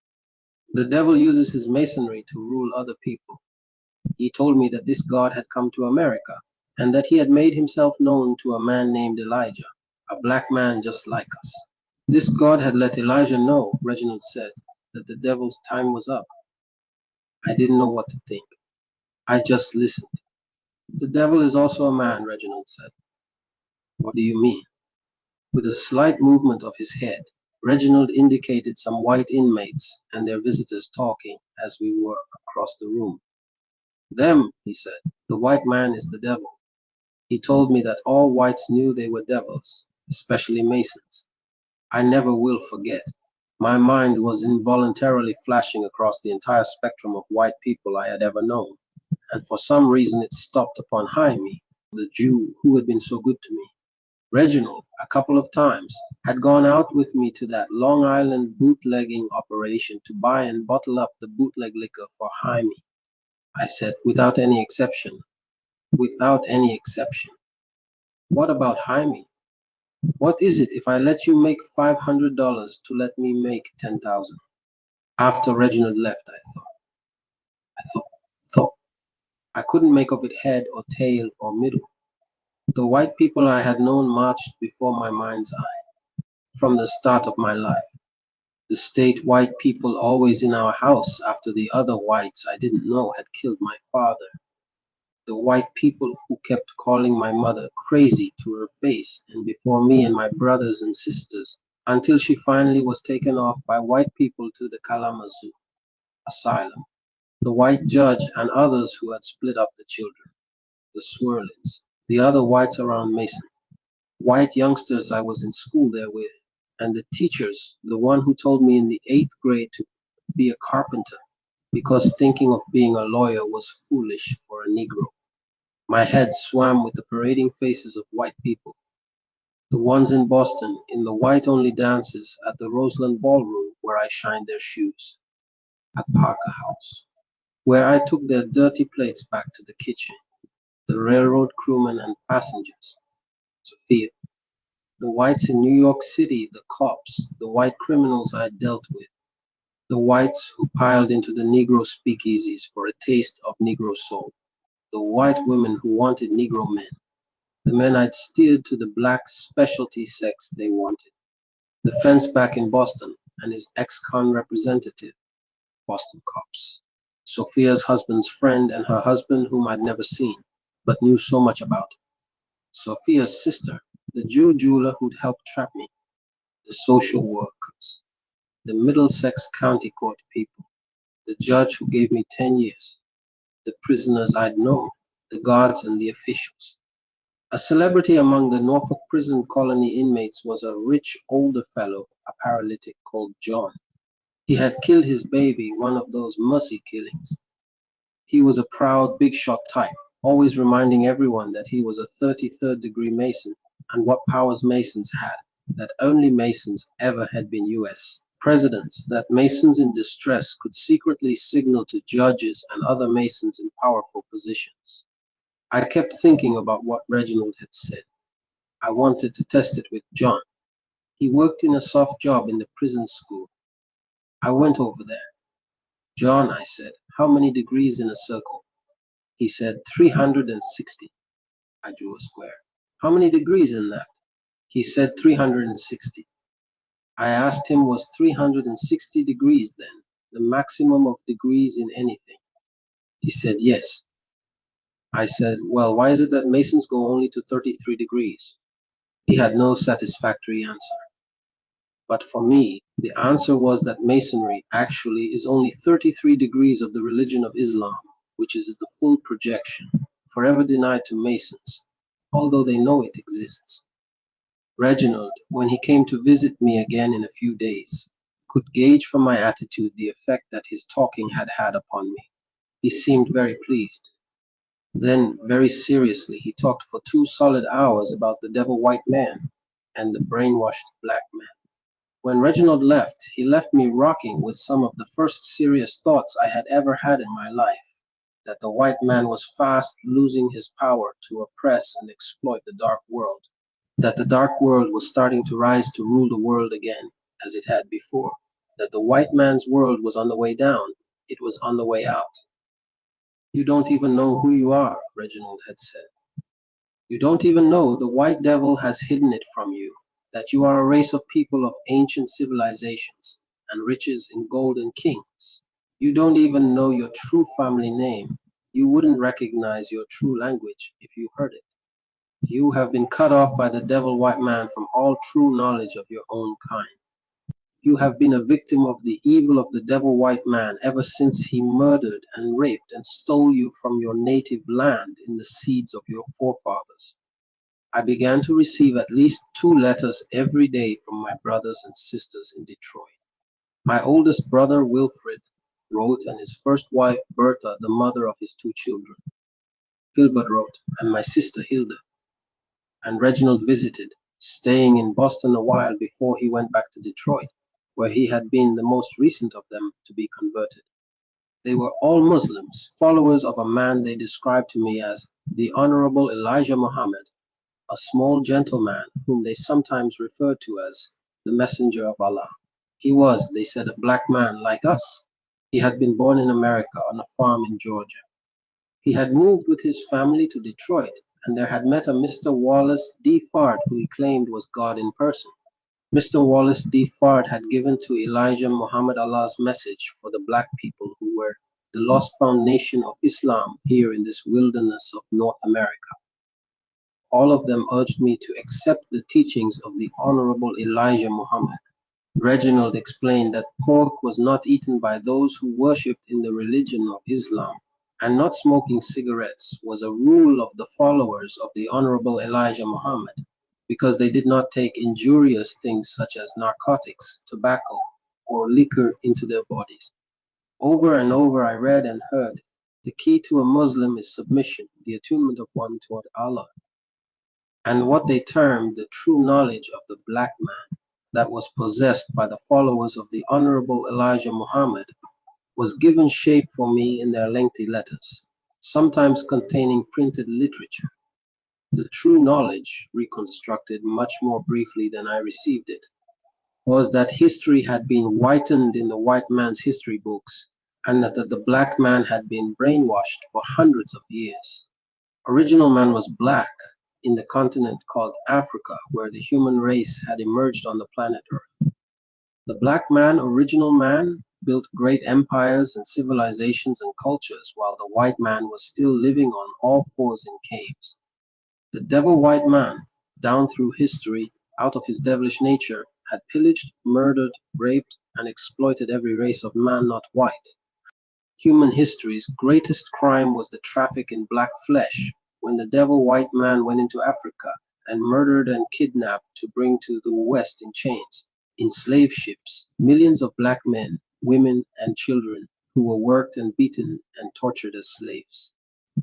The devil uses his masonry to rule other people. He told me that this God had come to America, and that he had made himself known to a man named Elijah, a black man just like us. This God had let Elijah know, Reginald said, that the devil's time was up. I didn't know what to think. I just listened. "The devil is also a man," Reginald said. "What do you mean?" With a slight movement of his head, Reginald indicated some white inmates and their visitors talking as we were across the room. "Them," he said. "The white man is the devil. He told me that all whites knew they were devils, especially Masons. I never will forget. My mind was involuntarily flashing across the entire spectrum of white people I had ever known, and for some reason it stopped upon Jaime, the Jew who had been so good to me. Reginald, a couple of times, had gone out with me to that Long Island bootlegging operation to buy and bottle up the bootleg liquor for Jaime. I said, without any exception. Without any exception. What about Jaime? What is it if I let you make $500 to let me make 10,000? After Reginald left, I thought. I couldn't make of it head or tail or middle. The white people I had known marched before my mind's eye from the start of my life. The state white people always in our house after the other whites I didn't know had killed my father. The white people who kept calling my mother crazy to her face and before me and my brothers and sisters until she finally was taken off by white people to the Kalamazoo asylum. The white judge and others who had split up the children. The Swirlins, the other whites around Mason. White youngsters I was in school there with, and the teachers, the one who told me in the 8th grade to be a carpenter because thinking of being a lawyer was foolish for a Negro. My head swam with the parading faces of white people, the ones in Boston in the white-only dances at the Roseland Ballroom where I shined their shoes, at Parker House, where I took their dirty plates back to the kitchen, the railroad crewmen and passengers, Sophia, the whites in New York City, the cops, the white criminals I dealt with, the whites who piled into the Negro speakeasies for a taste of Negro soul, the white women who wanted Negro men, the men I'd steered to the black specialty sex they wanted, the fence back in Boston and his ex-con representative, Boston cops, Sophia's husband's friend and her husband whom I'd never seen, but knew so much about, Sophia's sister, the Jew jeweler who'd helped trap me, the social workers, the Middlesex County Court people, the judge who gave me 10 years, the prisoners I'd known, the guards and the officials. A celebrity among the Norfolk prison colony inmates was a rich older fellow, a paralytic called John. He had killed his baby, one of those mercy killings. He was a proud, big shot type, always reminding everyone that he was a 33rd degree Mason and what powers Masons had. that only Masons ever had been US presidents, that Masons in distress could secretly signal to judges and other Masons in powerful positions. I kept thinking about what Reginald had said. I wanted to test it with John. He worked in a soft job in the prison school. I went over there. John, I said, how many degrees in a circle? He said, 360. I drew a square. How many degrees in that? He said, 360. I asked him, was 360 degrees then the maximum of degrees in anything? He said, yes. I said, well, why is it that Masons go only to 33 degrees? He had no satisfactory answer. But for me, the answer was that Masonry actually is only 33 degrees of the religion of Islam, which is the full projection, forever denied to Masons, although they know it exists. Reginald, when he came to visit me again in a few days, could gauge from my attitude the effect that his talking had had upon me. He seemed very pleased. Then, very seriously, he talked for 2 solid hours about the devil white man and the brainwashed black man. When Reginald left, he left me rocking with some of the first serious thoughts I had ever had in my life, that the white man was fast losing his power to oppress and exploit the dark world, that the dark world was starting to rise to rule the world again, as it had before, that the white man's world was on the way down, it was on the way out. You don't even know who you are, Reginald had said. You don't even know the white devil has hidden it from you, that you are a race of people of ancient civilizations and riches in gold and kings. You don't even know your true family name. You wouldn't recognize your true language if you heard it. You have been cut off by the devil white man from all true knowledge of your own kind. You have been a victim of the evil of the devil white man ever since he murdered and raped and stole you from your native land in the seeds of your forefathers. I began to receive at least 2 letters every day from my brothers and sisters in Detroit. My oldest brother, Wilfred, wrote, and his first wife, Bertha, the mother of his 2 children. Gilbert wrote, and my sister, Hilda. And Reginald visited, staying in Boston a while before he went back to Detroit, where he had been the most recent of them to be converted. They were all Muslims, followers of a man they described to me as the Honorable Elijah Muhammad, a small gentleman whom they sometimes referred to as the Messenger of Allah. He was, they said, a black man like us. He had been born in America on a farm in Georgia. He had moved with his family to Detroit, and there had met a Mr. Wallace D. Fard, who he claimed was God in person. Mr. Wallace D. Fard had given to Elijah Muhammad Allah's message for the black people who were the lost found nation of Islam here in this wilderness of North America. All of them urged me to accept the teachings of the Honorable Elijah Muhammad. Reginald explained that pork was not eaten by those who worshipped in the religion of Islam, and not smoking cigarettes was a rule of the followers of the Honorable Elijah Muhammad, because they did not take injurious things such as narcotics, tobacco, or liquor into their bodies. Over and over I read and heard, the key to a Muslim is submission, the attunement of one toward Allah, and what they termed the true knowledge of the black man that was possessed by the followers of the Honorable Elijah Muhammad was given shape for me in their lengthy letters, sometimes containing printed literature. The true knowledge, reconstructed much more briefly than I received it, was that history had been whitened in the white man's history books, and that the black man had been brainwashed for hundreds of years. Original man was black in the continent called Africa, where the human race had emerged on the planet Earth. The black man, original man, built great empires and civilizations and cultures, while the white man was still living on all fours in caves. The devil white man, down through history, out of his devilish nature, had pillaged, murdered, raped, and exploited every race of man not white. Human history's greatest crime was the traffic in black flesh, when the devil white man went into Africa and murdered and kidnapped to bring to the West in chains, in slave ships, millions of black men, women, and children who were worked and beaten and tortured as slaves.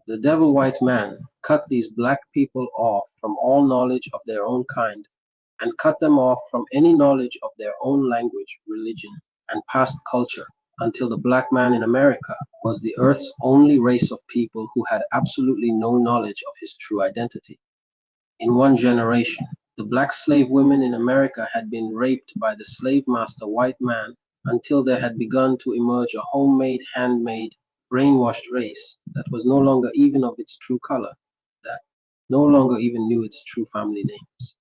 The devil white man cut these black people off from all knowledge of their own kind and cut them off from any knowledge of their own language, religion, and past culture until the black man in America was the earth's only race of people who had absolutely no knowledge of his true identity. In one generation, the black slave women in America had been raped by the slave master white man until there had begun to emerge a homemade, handmade, brainwashed race that was no longer even of its true color, that no longer even knew its true family names.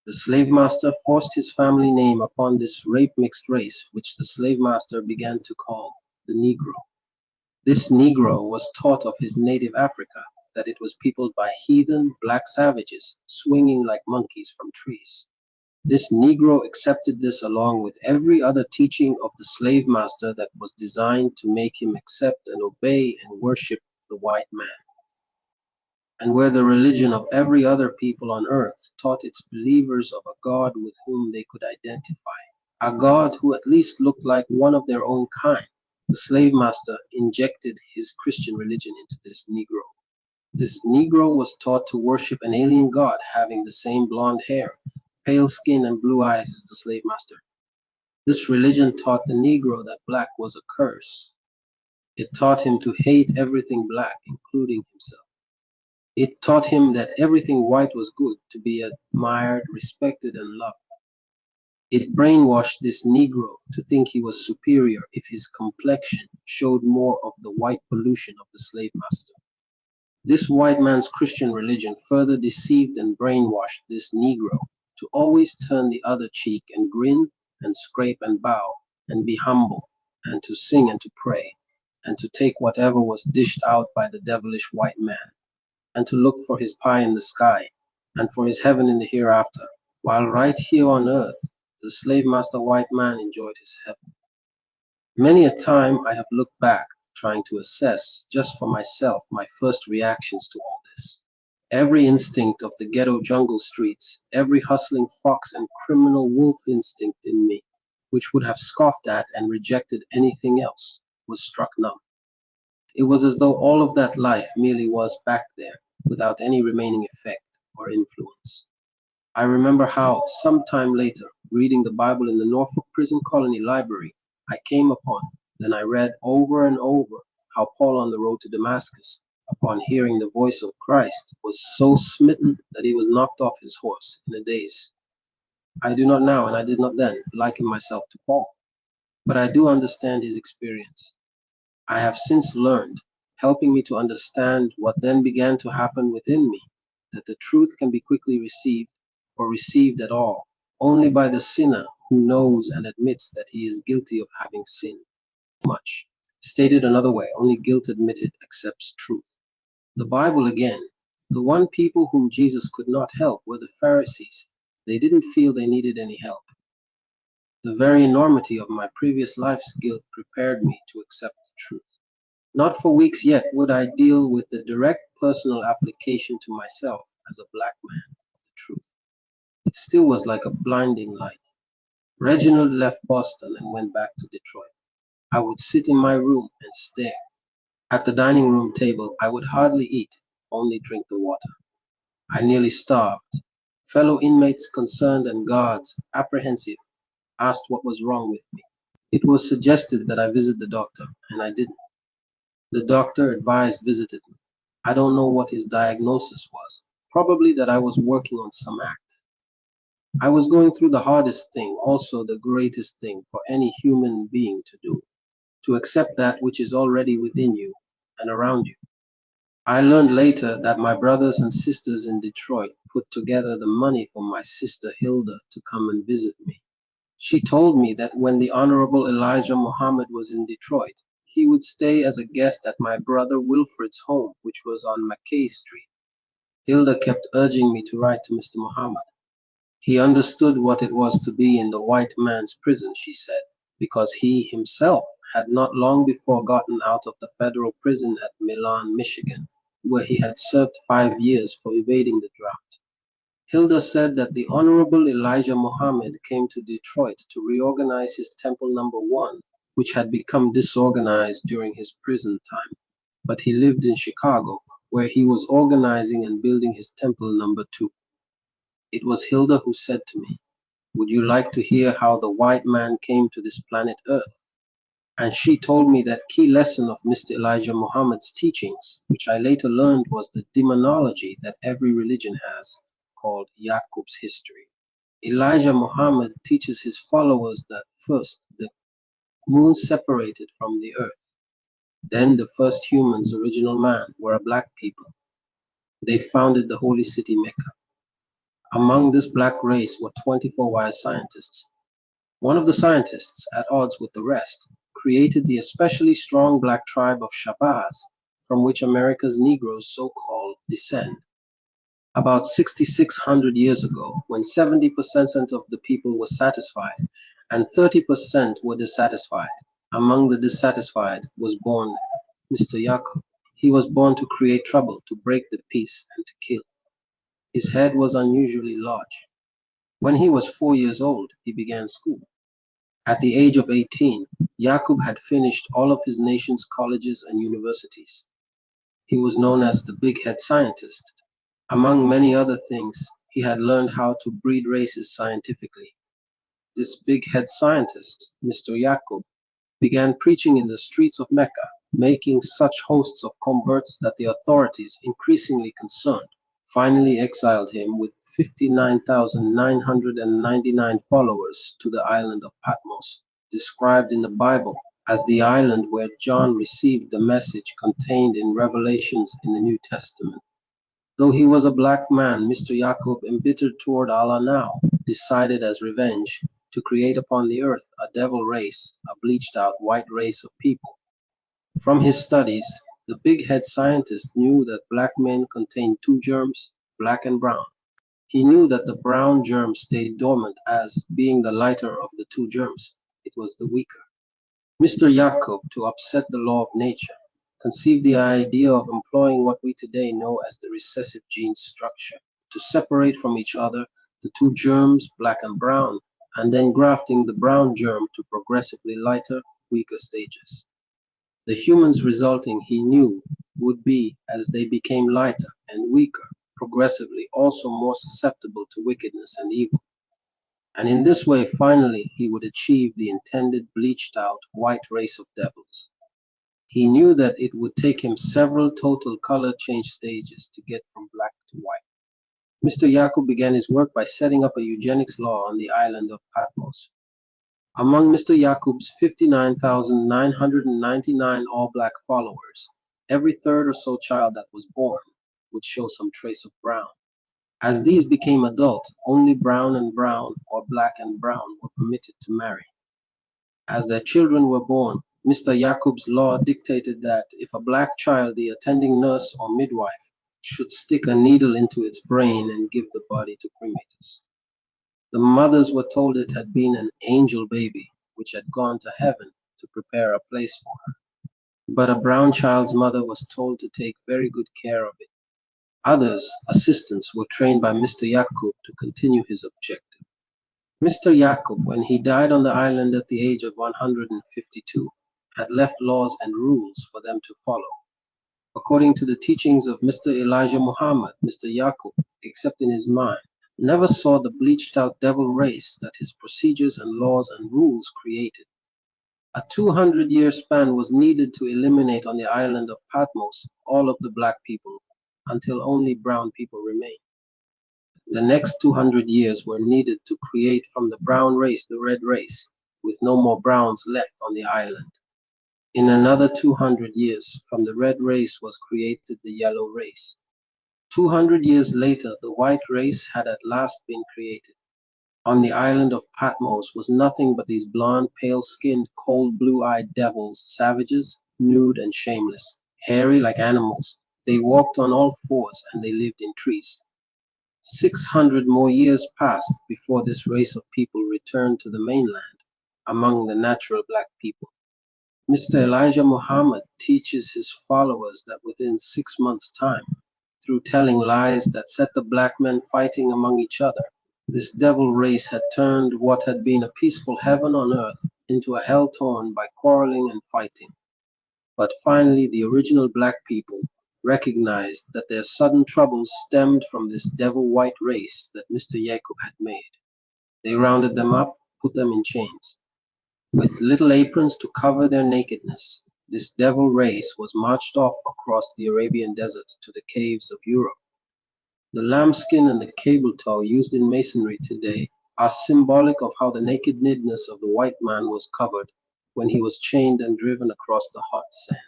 The slave master forced his family name upon this rape mixed race, which the slave master began to call the Negro. This Negro was taught of his native Africa that it was peopled by heathen black savages swinging like monkeys from trees. This Negro accepted this along with every other teaching of the slave master that was designed to make him accept and obey and worship the white man. And where the religion of every other people on earth taught its believers of a God with whom they could identify, a God who at least looked like one of their own kind, the slave master injected his Christian religion into this Negro. This Negro was taught to worship an alien God having the same blonde hair, pale skin, and blue eyes as the slave master. This religion taught the Negro that black was a curse. It taught him to hate everything black, including himself. It taught him that everything white was good, to be admired, respected, and loved. It brainwashed this Negro to think he was superior if his complexion showed more of the white pollution of the slave master. This white man's Christian religion further deceived and brainwashed this Negro to always turn the other cheek and grin and scrape and bow and be humble and to sing and to pray and to take whatever was dished out by the devilish white man and to look for his pie in the sky and for his heaven in the hereafter, while right here on earth the slave master white man enjoyed his heaven. Many a time I have looked back, trying to assess, just for myself, my first reactions to all this. Every instinct of the ghetto jungle streets, every hustling fox and criminal wolf instinct in me, which would have scoffed at and rejected anything else, was struck numb. It was as though all of that life merely was back there, without any remaining effect or influence. I remember how, some time later, reading the Bible in the Norfolk Prison Colony Library, I came upon, then I read over and over, how Paul on the road to Damascus, upon hearing the voice of Christ, was so smitten that he was knocked off his horse in a daze. I do not now, and I did not then, liken myself to Paul, but I do understand his experience. I have since learned, helping me to understand what then began to happen within me, that the truth can be quickly received, or received at all, only by the sinner who knows and admits that he is guilty of having sinned much. Stated another way, only guilt admitted accepts truth. The Bible again, the one people whom Jesus could not help were the Pharisees. They didn't feel they needed any help. The very enormity of my previous life's guilt prepared me to accept the truth. Not for weeks yet would I deal with the direct personal application to myself as a black man of the truth. It still was like a blinding light. Reginald left Boston and went back to Detroit. I would sit in my room and stare. At the dining room table, I would hardly eat, only drink the water. I nearly starved. Fellow inmates concerned and guards, apprehensive, asked what was wrong with me. It was suggested that I visit the doctor, and I didn't. The doctor advised visited me. I don't know what his diagnosis was. Probably that I was working on some act. I was going through the hardest thing, also the greatest thing for any human being to do, to accept that which is already within you and around you. I learned later that my brothers and sisters in Detroit put together the money for my sister Hilda to come and visit me. She told me that when the Honorable Elijah Muhammad was in Detroit, he would stay as a guest at my brother Wilfred's home, which was on McKay Street. Hilda kept urging me to write to Mr. Muhammad. He understood what it was to be in the white man's prison, she said, because he himself had not long before gotten out of the federal prison at Milan, Michigan, where he had served 5 years for evading the draft. Hilda said that the Honorable Elijah Muhammad came to Detroit to reorganize his Temple Number 1, which had become disorganized during his prison time, but he lived in Chicago, where he was organizing and building his Temple Number 2. It was Hilda who said to me, "Would you like to hear how the white man came to this planet Earth?" And she told me that key lesson of Mr. Elijah Muhammad's teachings, which I later learned was the demonology that every religion has, called Yaqub's history. Elijah Muhammad teaches his followers that first the moon separated from the earth. Then the first humans, original man, were a black people. They founded the holy city Mecca. Among this black race were 24 wise scientists. One of the scientists, at odds with the rest, created the especially strong black tribe of Shabazz, from which America's Negroes so-called descend. About 6,600 years ago, when 70% of the people were satisfied and 30% were dissatisfied, among the dissatisfied was born Mr. Yaqub. He was born to create trouble, to break the peace, and to kill. His head was unusually large. When he was 4 years old, he began school. At the age of 18, Yaqub had finished all of his nation's colleges and universities. He was known as the big head scientist. Among many other things, he had learned how to breed races scientifically. This big head scientist, Mr. Yaqub, began preaching in the streets of Mecca, making such hosts of converts that the authorities, increasingly concerned, finally exiled him with 59,999 followers to the island of Patmos, described in the Bible as the island where John received the message contained in Revelations in the New Testament. Though he was a black man, Mr. Yaqub, embittered toward Allah now, decided as revenge to create upon the earth a devil race, a bleached out white race of people. From his studies, the big head scientist knew that black men contained two germs, black and brown. He knew that the brown germ stayed dormant as, being the lighter of the two germs, it was the weaker. Mr. Yaqub, to upset the law of nature, conceived the idea of employing what we today know as the recessive gene structure, to separate from each other the two germs, black and brown, and then grafting the brown germ to progressively lighter, weaker stages. The humans resulting, he knew, would be, as they became lighter and weaker, progressively also more susceptible to wickedness and evil. And in this way, finally, he would achieve the intended bleached out white race of devils. He knew that it would take him several total color change stages to get from black to white. Mr. Yaqub began his work by setting up a eugenics law on the island of Patmos. Among Mr. Yaqub's 59,999 all-black followers, every third or so child that was born would show some trace of brown. As these became adult, only brown and brown or black and brown were permitted to marry. As their children were born, Mr. Yaqub's law dictated that if a black child, the attending nurse or midwife should stick a needle into its brain and give the body to cremators. The mothers were told it had been an angel baby, which had gone to heaven to prepare a place for her. But a brown child's mother was told to take very good care of it. Others, assistants, were trained by Mr. Yaqub to continue his objective. Mr. Yaqub, when he died on the island at the age of 152, had left laws and rules for them to follow. According to the teachings of Mr. Elijah Muhammad, Mr. Yaqub, except in his mind, never saw the bleached out devil race that his procedures and laws and rules created. A 200-year span was needed to eliminate on the island of Patmos all of the black people until only brown people remained. The next 200 years were needed to create from the brown race the red race, with no more browns left on the island. In another 200 years, from the red race was created the yellow race. 200 years later, the white race had at last been created. On the island of Patmos was nothing but these blonde, pale-skinned, cold blue-eyed devils, savages, nude and shameless, hairy like animals. They walked on all fours and they lived in trees. 600 more years passed before this race of people returned to the mainland among the natural black people. Mr. Elijah Muhammad teaches his followers that within 6 months' time, through telling lies that set the black men fighting among each other, this devil race had turned what had been a peaceful heaven on earth into a hell torn by quarreling and fighting. But finally, the original black people, recognized that their sudden troubles stemmed from this devil white race that Mr. Jacob had made. They rounded them up, put them in chains. With little aprons to cover their nakedness, this devil race was marched off across the Arabian desert to the caves of Europe. The lambskin and the cable tow used in masonry today are symbolic of how the nakedness of the white man was covered when he was chained and driven across the hot sand.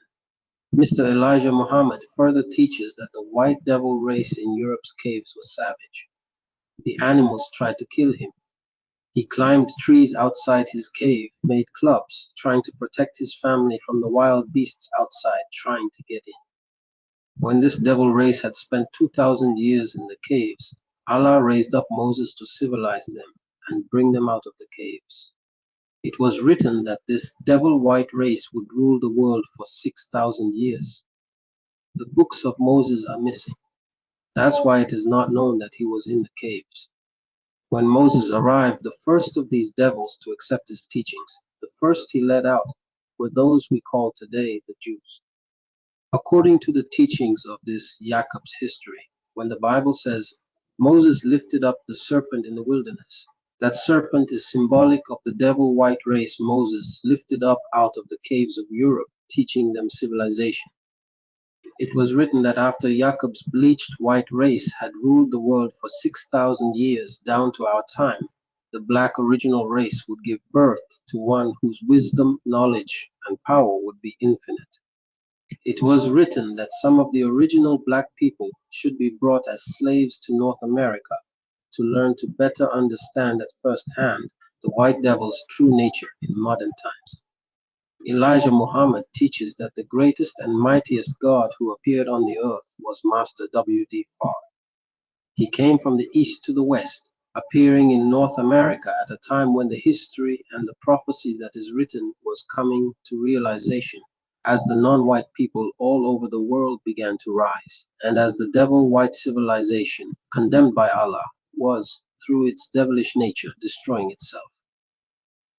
Mr. Elijah Muhammad further teaches that the white devil race in Europe's caves was savage. The animals tried to kill him. He climbed trees outside his cave, made clubs, trying to protect his family from the wild beasts outside trying to get in. When this devil race had spent 2,000 years in the caves, Allah raised up Moses to civilize them and bring them out of the caves. It was written that this devil white race would rule the world for 6,000 years. The books of Moses are missing. That's why it is not known that he was in the caves. When Moses arrived, the first of these devils to accept his teachings, the first he led out, were those we call today the Jews. According to the teachings of this Jacob's history, when the Bible says Moses lifted up the serpent in the wilderness, that serpent is symbolic of the devil white race Moses lifted up out of the caves of Europe, teaching them civilization. It was written that after Jacob's bleached white race had ruled the world for 6,000 years down to our time, the black original race would give birth to one whose wisdom, knowledge, and power would be infinite. It was written that some of the original black people should be brought as slaves to North America to learn to better understand at first hand the white devil's true nature in modern times. Elijah Muhammad teaches that the greatest and mightiest God who appeared on the earth was Master W.D. Farr. He came from the east to the west, appearing in North America at a time when the history and the prophecy that is written was coming to realization, as the non-white people all over the world began to rise, and as the devil white civilization, condemned by Allah, was, through its devilish nature, destroying itself.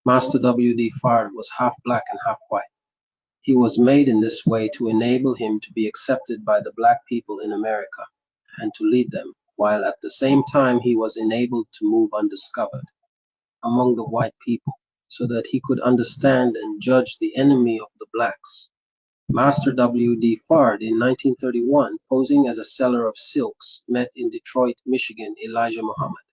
Master W.D. Farr was half black and half white. He was made in this way to enable him to be accepted by the black people in America and to lead them, while at the same time he was enabled to move undiscovered among the white people so that he could understand and judge the enemy of the blacks. Master W.D. Farr in 1931, posing as a seller of silks, met in Detroit, Michigan, Elijah Muhammad.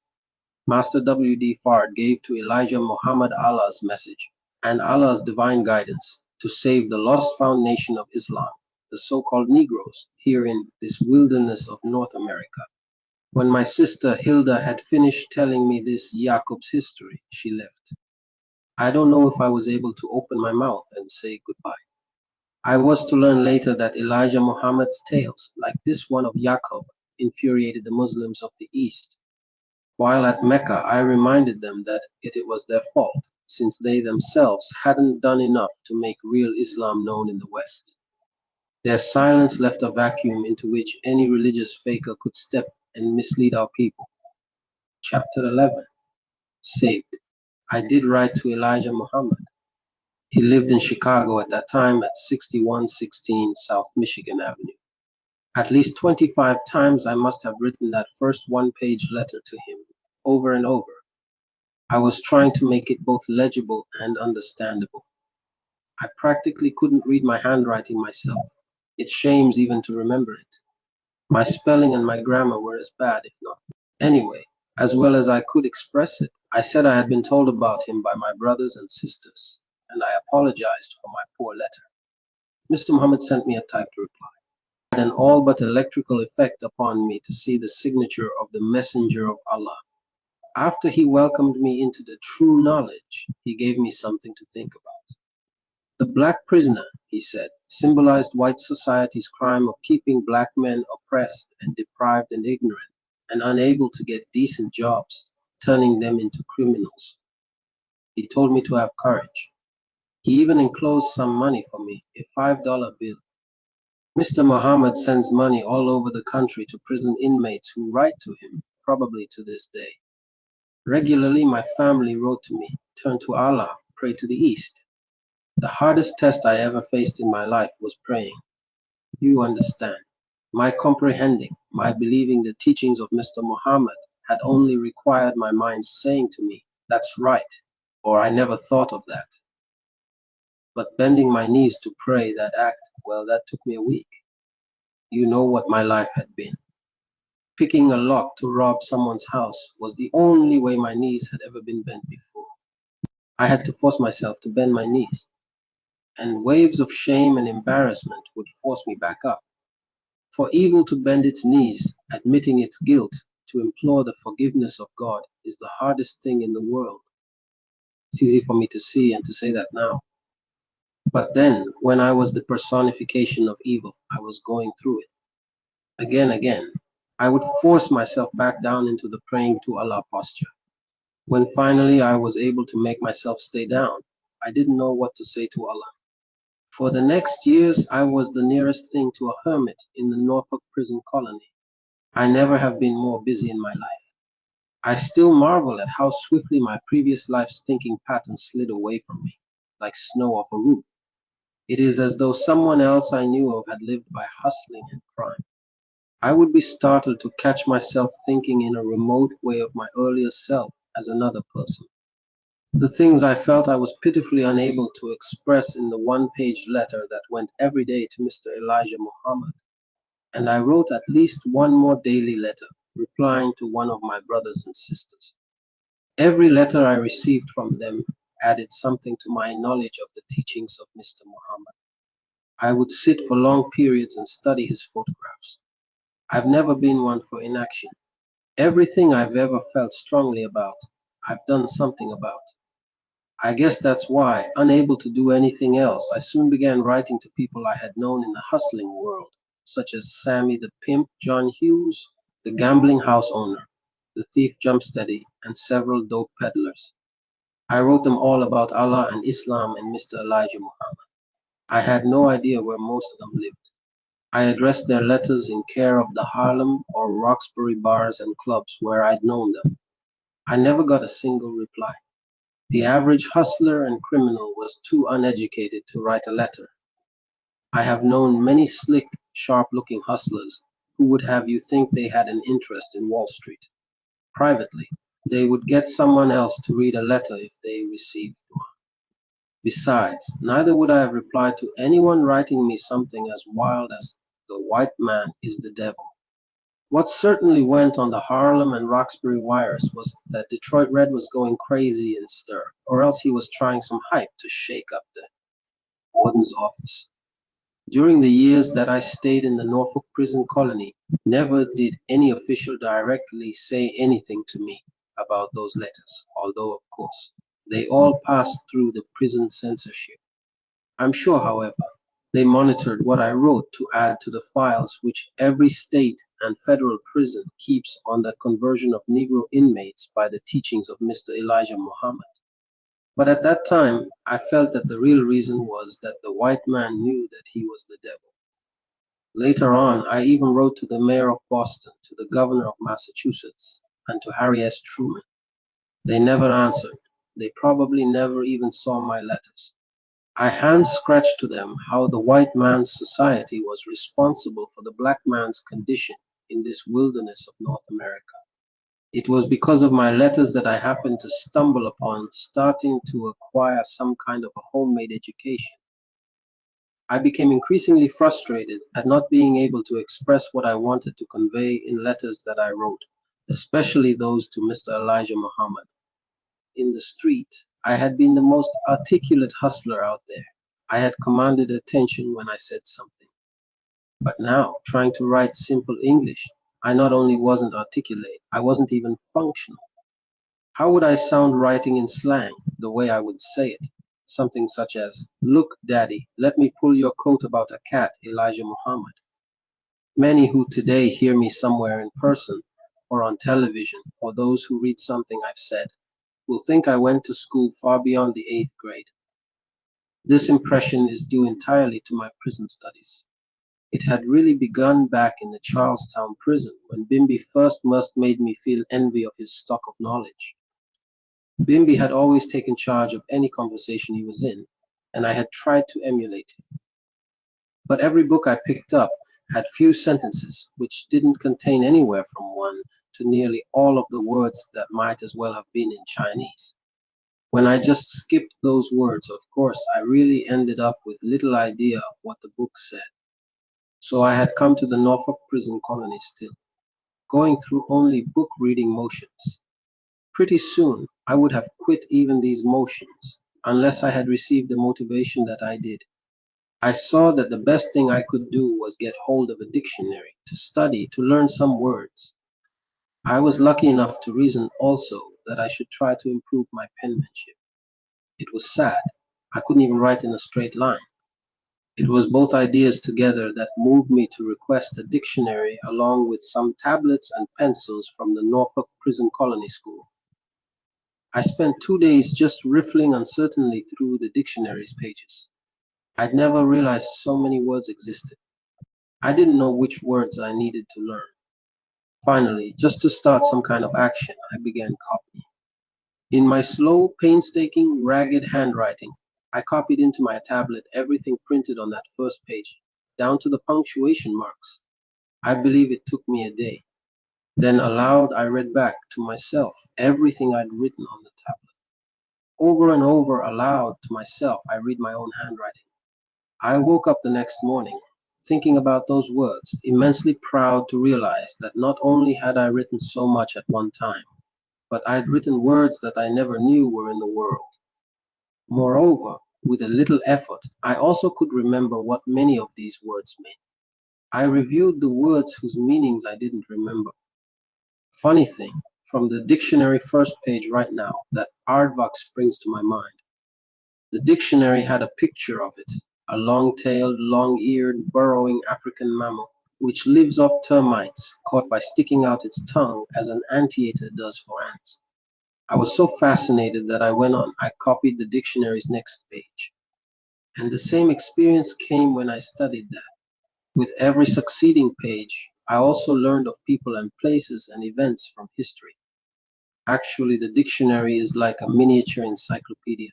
Master W.D. Farr gave to Elijah Muhammad Allah's message and Allah's divine guidance to save the lost found nation of Islam, the so-called Negroes, here in this wilderness of North America. When my sister Hilda had finished telling me this Jacob's history, she left. I don't know if I was able to open my mouth and say goodbye. I was to learn later that Elijah Muhammad's tales, like this one of Jacob, infuriated the Muslims of the East. While at Mecca, I reminded them that it was their fault, since they themselves hadn't done enough to make real Islam known in the West. Their silence left a vacuum into which any religious faker could step and mislead our people. Chapter 11. Saved. I did write to Elijah Muhammad. He lived in Chicago at that time at 6116 South Michigan Avenue. At least 25 times I must have written that first one-page letter to him, over and over. I was trying to make it both legible and understandable. I practically couldn't read my handwriting myself. It shames even to remember it. My spelling and my grammar were as bad, if not. Anyway, as well as I could express it, I said I had been told about him by my brothers and sisters, and I apologized for my poor letter. Mr. Muhammad sent me a typed reply. It had an all but electrical effect upon me to see the signature of the messenger of Allah. After he welcomed me into the true knowledge, he gave me something to think about. The black prisoner, he said, symbolized white society's crime of keeping black men oppressed and deprived and ignorant and unable to get decent jobs, turning them into criminals. He told me to have courage. He even enclosed some money for me, a $5 bill. Mr. Muhammad sends money all over the country to prison inmates who write to him, probably to this day. Regularly, my family wrote to me, turn to Allah, pray to the East. The hardest test I ever faced in my life was praying. You understand. My comprehending, my believing the teachings of Mr. Muhammad had only required my mind saying to me, "That's right," or "I never thought of that." But bending my knees to pray that act, well, that took me a week. You know what my life had been. Picking a lock to rob someone's house was the only way my knees had ever been bent before. I had to force myself to bend my knees, and waves of shame and embarrassment would force me back up. For evil to bend its knees, admitting its guilt, to implore the forgiveness of God, is the hardest thing in the world. It's easy for me to see and to say that now. But then, when I was the personification of evil, I was going through it. Again, I would force myself back down into the praying to Allah posture. When finally I was able to make myself stay down, I didn't know what to say to Allah. For the next years, I was the nearest thing to a hermit in the Norfolk prison colony. I never have been more busy in my life. I still marvel at how swiftly my previous life's thinking patterns slid away from me, like snow off a roof. It is as though someone else I knew of had lived by hustling and crime. I would be startled to catch myself thinking in a remote way of my earlier self as another person. The things I felt I was pitifully unable to express in the one-page letter that went every day to Mr. Elijah Muhammad. And I wrote at least one more daily letter, replying to one of my brothers and sisters. Every letter I received from them added something to my knowledge of the teachings of Mr. Muhammad. I would sit for long periods and study his photographs. I've never been one for inaction. Everything I've ever felt strongly about, I've done something about. I guess that's why, unable to do anything else, I soon began writing to people I had known in the hustling world, such as Sammy the Pimp John Hughes, the gambling house owner, the thief Jumpsteady, and several dope peddlers. I wrote them all about Allah and Islam and Mr. Elijah Muhammad. I had no idea where most of them lived. I addressed their letters in care of the Harlem or Roxbury bars and clubs where I'd known them. I never got a single reply. The average hustler and criminal was too uneducated to write a letter. I have known many slick, sharp-looking hustlers who would have you think they had an interest in Wall Street. Privately, they would get someone else to read a letter if they received one. Besides, neither would I have replied to anyone writing me something as wild as "the white man is the devil." What certainly went on the Harlem and Roxbury wires was that Detroit Red was going crazy in stir, or else he was trying some hype to shake up the warden's office. During the years that I stayed in the Norfolk prison colony, never did any official directly say anything to me about those letters, although, of course, they all passed through the prison censorship. I'm sure, however, they monitored what I wrote to add to the files which every state and federal prison keeps on the conversion of Negro inmates by the teachings of Mr. Elijah Muhammad. But at that time, I felt that the real reason was that the white man knew that he was the devil. Later on, I even wrote to the mayor of Boston, to the governor of Massachusetts, and to Harry S. Truman. They never answered. They probably never even saw my letters. I hand-scratched to them how the white man's society was responsible for the black man's condition in this wilderness of North America. It was because of my letters that I happened to stumble upon starting to acquire some kind of a homemade education. I became increasingly frustrated at not being able to express what I wanted to convey in letters that I wrote, especially those to Mr. Elijah Muhammad. In the street, I had been the most articulate hustler out there. I had commanded attention when I said something. But now, trying to write simple English, I not only wasn't articulate, I wasn't even functional. How would I sound writing in slang, the way I would say it? Something such as, "Look, Daddy, let me pull your coat about a cat, Elijah Muhammad." Many who today hear me somewhere in person, or on television, or those who read something I've said, will think I went to school far beyond the 8th grade. This impression is due entirely to my prison studies. It had really begun back in the Charlestown prison when Bimby first made me feel envy of his stock of knowledge. Bimby had always taken charge of any conversation he was in, and I had tried to emulate him. But every book I picked up had few sentences which didn't contain anywhere from one to nearly all of the words that might as well have been in Chinese. When I just skipped those words, of course, I really ended up with little idea of what the book said. So I had come to the Norfolk prison colony still, going through only book reading motions. Pretty soon, I would have quit even these motions, unless I had received the motivation that I did. I saw that the best thing I could do was get hold of a dictionary, to study, to learn some words. I was lucky enough to reason also that I should try to improve my penmanship. It was sad. I couldn't even write in a straight line. It was both ideas together that moved me to request a dictionary along with some tablets and pencils from the Norfolk Prison Colony School. I spent 2 days just riffling uncertainly through the dictionary's pages. I'd never realized so many words existed. I didn't know which words I needed to learn. Finally, just to start some kind of action, I began copying. In my slow, painstaking, ragged handwriting, I copied into my tablet everything printed on that first page, down to the punctuation marks. I believe it took me a day. Then aloud I read back to myself everything I'd written on the tablet. Over and over aloud to myself I read my own handwriting. I woke up the next morning, thinking about those words, immensely proud to realize that not only had I written so much at one time, but I had written words that I never knew were in the world. Moreover, with a little effort, I also could remember what many of these words meant. I reviewed the words whose meanings I didn't remember. Funny thing, from the dictionary first page right now, that aardvark springs to my mind. The dictionary had a picture of it, a long-tailed, long-eared, burrowing African mammal, which lives off termites, caught by sticking out its tongue as an anteater does for ants. I was so fascinated that I went on. I copied the dictionary's next page. And the same experience came when I studied that. With every succeeding page, I also learned of people and places and events from history. Actually, the dictionary is like a miniature encyclopedia.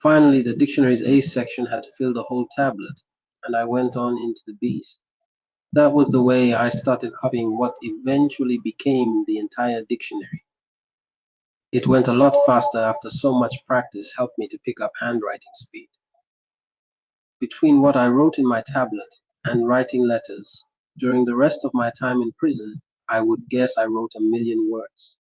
Finally, the dictionary's A section had filled a whole tablet, and I went on into the B's. That was the way I started copying what eventually became the entire dictionary. It went a lot faster after so much practice helped me to pick up handwriting speed. Between what I wrote in my tablet and writing letters, during the rest of my time in prison, I would guess I wrote 1,000,000 words.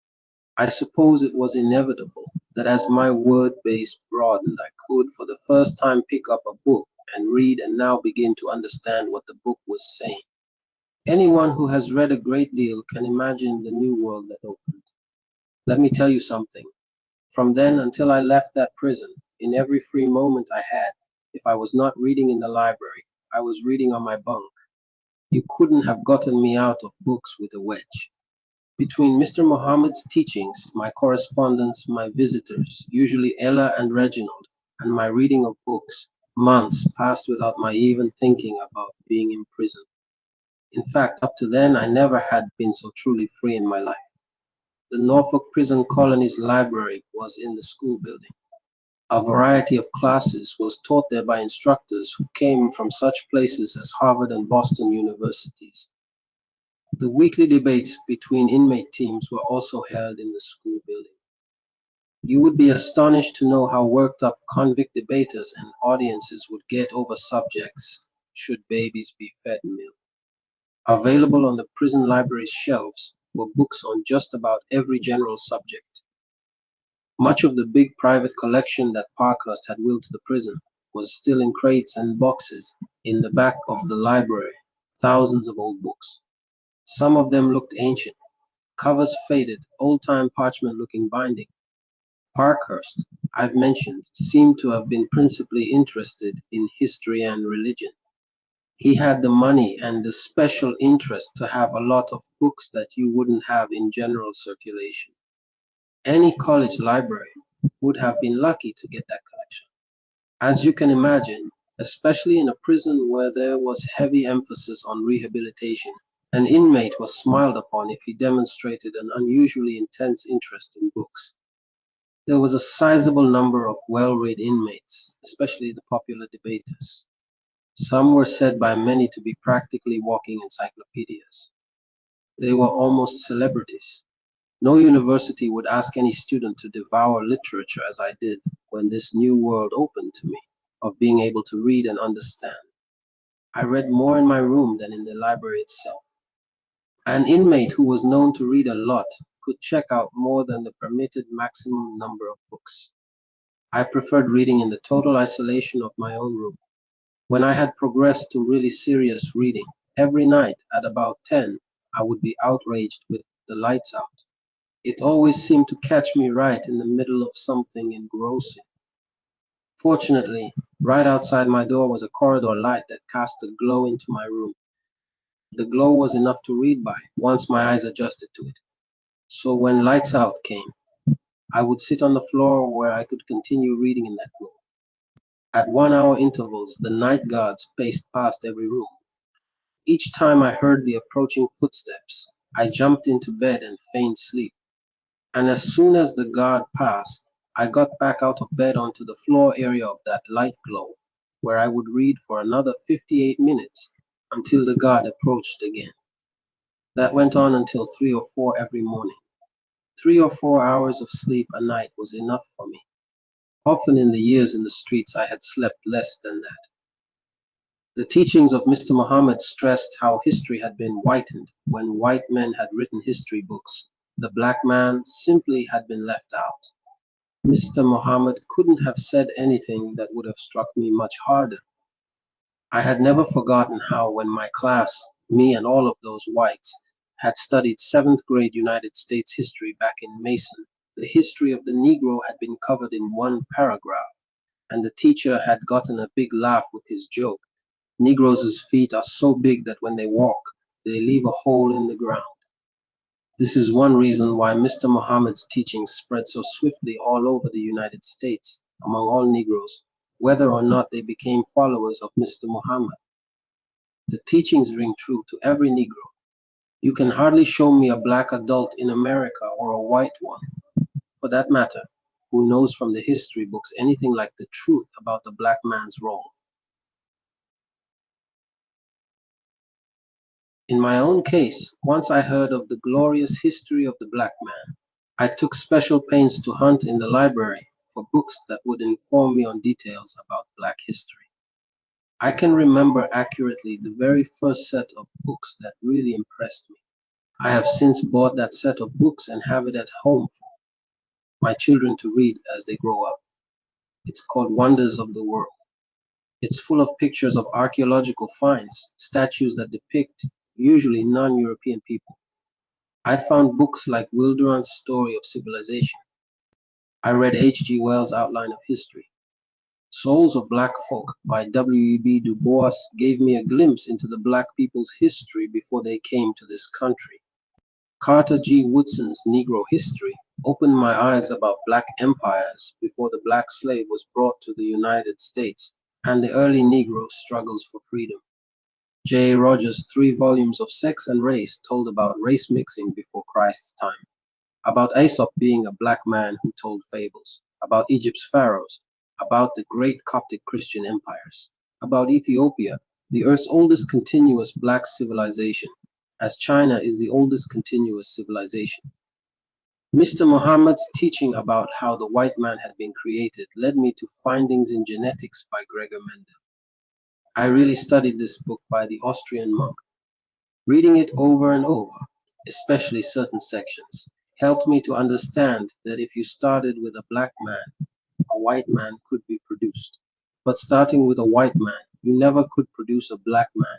I suppose it was inevitable that as my word base broadened, I could for the first time pick up a book and read and now begin to understand what the book was saying. Anyone who has read a great deal can imagine the new world that opened. Let me tell you something. From then until I left that prison, in every free moment I had, if I was not reading in the library, I was reading on my bunk. You couldn't have gotten me out of books with a wedge. Between Mr. Muhammad's teachings, my correspondence, my visitors, usually Ella and Reginald, and my reading of books, months passed without my even thinking about being in prison. In fact, up to then, I never had been so truly free in my life. The Norfolk Prison Colony's library was in the school building. A variety of classes was taught there by instructors who came from such places as Harvard and Boston universities. The weekly debates between inmate teams were also held in the school building. You would be astonished to know how worked up convict debaters and audiences would get over subjects, should babies be fed milk. Available on the prison library's shelves were books on just about every general subject. Much of the big private collection that Parkhurst had willed to the prison was still in crates and boxes in the back of the library, thousands of old books. Some of them looked ancient, covers faded, old-time parchment-looking binding. Parkhurst, I've mentioned, seemed to have been principally interested in history and religion. He had the money and the special interest to have a lot of books that you wouldn't have in general circulation. Any college library would have been lucky to get that collection. As you can imagine, especially in a prison where there was heavy emphasis on rehabilitation, an inmate was smiled upon if he demonstrated an unusually intense interest in books. There was a sizable number of well-read inmates, especially the popular debaters. Some were said by many to be practically walking encyclopedias. They were almost celebrities. No university would ask any student to devour literature as I did when this new world opened to me of being able to read and understand. I read more in my room than in the library itself. An inmate who was known to read a lot could check out more than the permitted maximum number of books. I preferred reading in the total isolation of my own room. When I had progressed to really serious reading, every night at about 10, I would be outraged with the lights out. It always seemed to catch me right in the middle of something engrossing. Fortunately, right outside my door was a corridor light that cast a glow into my room. The glow was enough to read by once my eyes adjusted to it. So when lights out came, I would sit on the floor where I could continue reading in that glow. At 1 hour intervals, the night guards paced past every room. Each time I heard the approaching footsteps, I jumped into bed and feigned sleep. And as soon as the guard passed, I got back out of bed onto the floor area of that light glow, where I would read for another 58 minutes until the guard approached again. That went on until 3 or 4 every morning. 3 or 4 hours of sleep a night was enough for me. Often in the years in the streets, I had slept less than that. The teachings of Mr. Muhammad stressed how history had been whitened when white men had written history books. The black man simply had been left out. Mr. Muhammad couldn't have said anything that would have struck me much harder. I had never forgotten how, when my class, me and all of those whites, had studied seventh grade United States history back in Mason, the history of the Negro had been covered in one paragraph, and the teacher had gotten a big laugh with his joke. Negroes' feet are so big that when they walk, they leave a hole in the ground. This is one reason why Mr. Muhammad's teachings spread so swiftly all over the United States among all Negroes, whether or not they became followers of Mr. Muhammad. The teachings ring true to every Negro. You can hardly show me a black adult in America or a white one, for that matter, who knows from the history books anything like the truth about the black man's role. In my own case, once I heard of the glorious history of the black man, I took special pains to hunt in the library for books that would inform me on details about black history. I can remember accurately the very first set of books that really impressed me. I have since bought that set of books and have it at home for my children to read as they grow up. It's called Wonders of the World. It's full of pictures of archaeological finds, statues that depict usually non-European people. I found books like Will Durant's Story of Civilization. I read H.G. Wells' Outline of History. Souls of Black Folk by W.E.B. Du Bois gave me a glimpse into the black people's history before they came to this country. Carter G. Woodson's Negro History opened my eyes about black empires before the black slave was brought to the United States and the early Negro struggles for freedom. J. Rogers' 3 volumes of Sex and Race told about race mixing before Christ's time, about Aesop being a black man who told fables, about Egypt's pharaohs, about the great Coptic Christian empires, about Ethiopia, the Earth's oldest continuous black civilization, as China is the oldest continuous civilization. Mr. Muhammad's teaching about how the white man had been created led me to Findings in Genetics by Gregor Mendel. I really studied this book by the Austrian monk. Reading it over and over, especially certain sections, helped me to understand that if you started with a black man, a white man could be produced. But starting with a white man, you never could produce a black man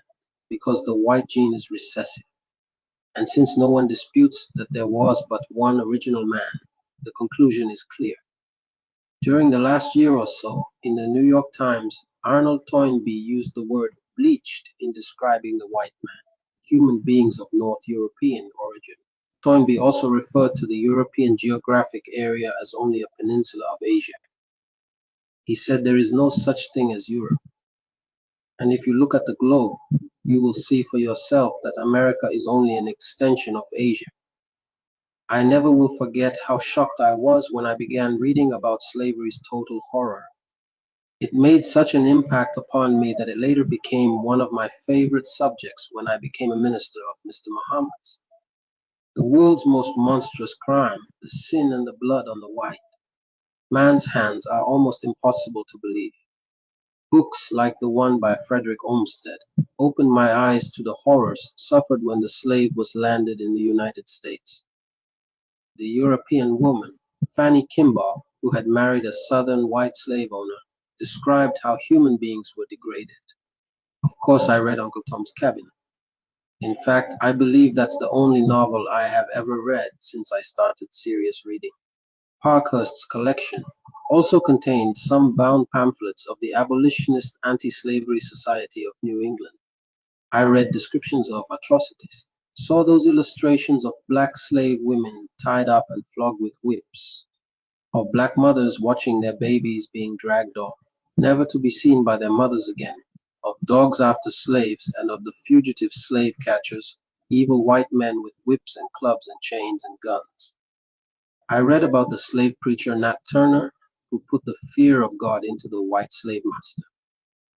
because the white gene is recessive. And since no one disputes that there was but one original man, the conclusion is clear. During the last year or so, in the New York Times, Arnold Toynbee used the word bleached in describing the white man, human beings of North European origin. Toynbee also referred to the European geographic area as only a peninsula of Asia. He said there is no such thing as Europe. And if you look at the globe, you will see for yourself that America is only an extension of Asia. I never will forget how shocked I was when I began reading about slavery's total horror. It made such an impact upon me that it later became one of my favorite subjects when I became a minister of Mr. Muhammad's. The world's most monstrous crime, the sin and the blood on the white man's hands, are almost impossible to believe. Books like the one by Frederick Olmsted opened my eyes to the horrors suffered when the slave was landed in the United States. The European woman, Fanny Kimball, who had married a Southern white slave owner, described how human beings were degraded. Of course, I read Uncle Tom's Cabin. In fact, I believe that's the only novel I have ever read since I started serious reading. Parkhurst's collection also contained some bound pamphlets of the Abolitionist Anti-Slavery Society of New England. I read descriptions of atrocities, saw those illustrations of black slave women tied up and flogged with whips, of black mothers watching their babies being dragged off, never to be seen by their mothers again, of dogs after slaves, and of the fugitive slave catchers, evil white men with whips and clubs and chains and guns. I read about the slave preacher Nat Turner, who put the fear of God into the white slave master.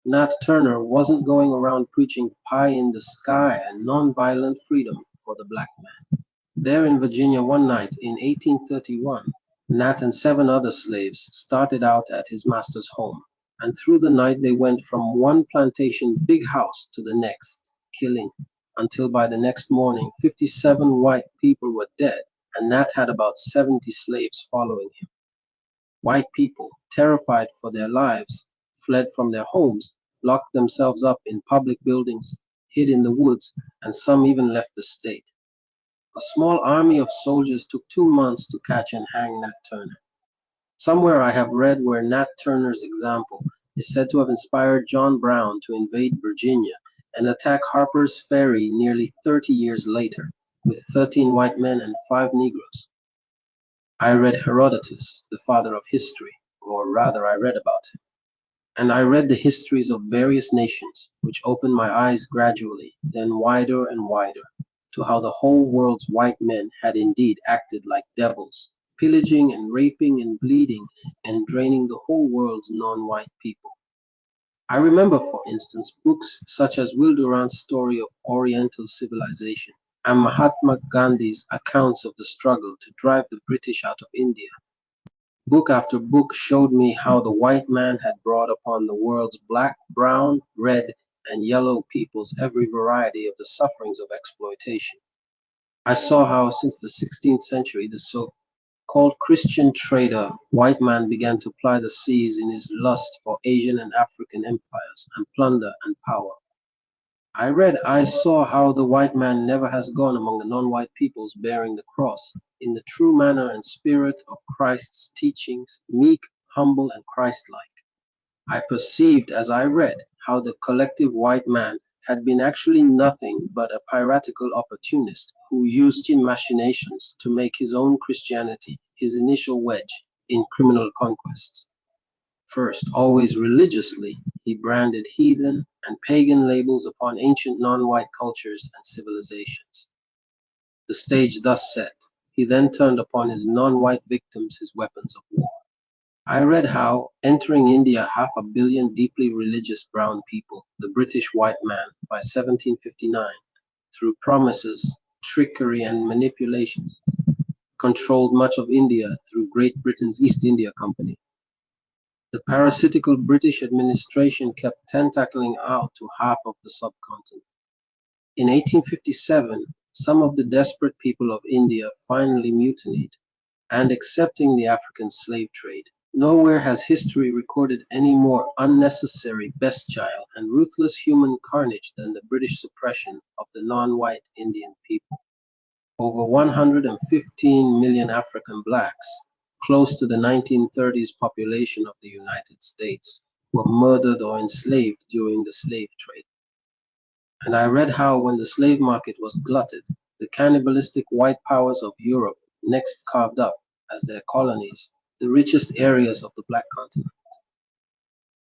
Nat Turner wasn't going around preaching pie in the sky and nonviolent freedom for the black man. There in Virginia one night in 1831, Nat and 7 other slaves started out at his master's home, and through the night they went from one plantation big house to the next, killing, until by the next morning 57 white people were dead, and Nat had about 70 slaves following him. White people, terrified for their lives, fled from their homes, locked themselves up in public buildings, hid in the woods, and some even left the state. A small army of soldiers took 2 months to catch and hang Nat Turner. Somewhere I have read where Nat Turner's example is said to have inspired John Brown to invade Virginia and attack Harper's Ferry nearly 30 years later, with 13 white men and 5 Negroes. I read Herodotus, the father of history, or rather I read about him. And I read the histories of various nations, which opened my eyes gradually, then wider and wider, to how the whole world's white men had indeed acted like devils, pillaging and raping and bleeding and draining the whole world's non-white people. I remember, for instance, books such as Will Durant's story of Oriental civilization and Mahatma Gandhi's accounts of the struggle to drive the British out of India. Book after book showed me how the white man had brought upon the world's black, brown, red, and yellow peoples every variety of the sufferings of exploitation. I saw how, since the 16th century, the so-called Christian trader white man began to ply the seas in his lust for Asian and African empires and plunder and power. I saw how the white man never has gone among the non-white peoples bearing the cross in the true manner and spirit of Christ's teachings, meek, humble, and Christ-like. I perceived as I read how the collective white man had been actually nothing but a piratical opportunist who used in machinations to make his own Christianity his initial wedge in criminal conquests. First, always religiously, he branded heathen and pagan labels upon ancient non-white cultures and civilizations. The stage thus set, he then turned upon his non-white victims his weapons of war. I read how, entering India 500 million deeply religious brown people, the British white man, by 1759, through promises, trickery, and manipulations, controlled much of India through Great Britain's East India Company. The parasitical British administration kept tentacling out to half of the subcontinent. In 1857, some of the desperate people of India finally mutinied, and accepting the African slave trade. Nowhere has history recorded any more unnecessary, bestial, and ruthless human carnage than the British suppression of the non-white Indian people. Over 115 million African blacks, close to the 1930s population of the United States, were murdered or enslaved during the slave trade. And I read how, when the slave market was glutted, the cannibalistic white powers of Europe next carved up, as their colonies, the richest areas of the black continent.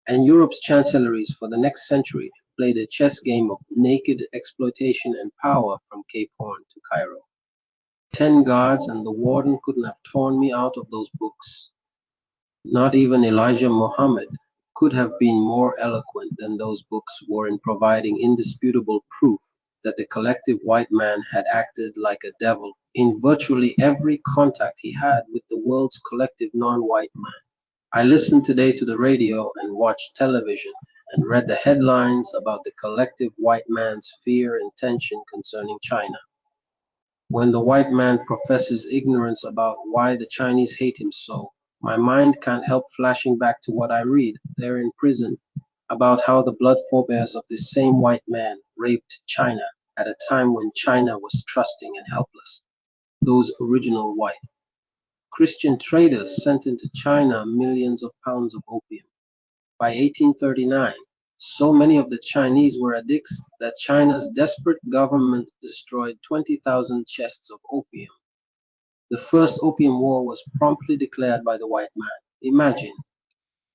And Europe's chancelleries for the next century played a chess game of naked exploitation and power from Cape Horn to Cairo. 10 guards and the warden couldn't have torn me out of those books. Not even Elijah Muhammad could have been more eloquent than those books were in providing indisputable proof that the collective white man had acted like a devil in virtually every contact he had with the world's collective non-white man. I listened today to the radio and watched television and read the headlines about the collective white man's fear and tension concerning China. When the white man professes ignorance about why the Chinese hate him so, my mind can't help flashing back to what I read there in prison about how the blood forebears of this same white man raped China at a time when China was trusting and helpless. Those original white Christian traders sent into China millions of pounds of opium. By 1839, so many of the Chinese were addicts that China's desperate government destroyed 20,000 chests of opium. The first Opium War was promptly declared by the white man. Imagine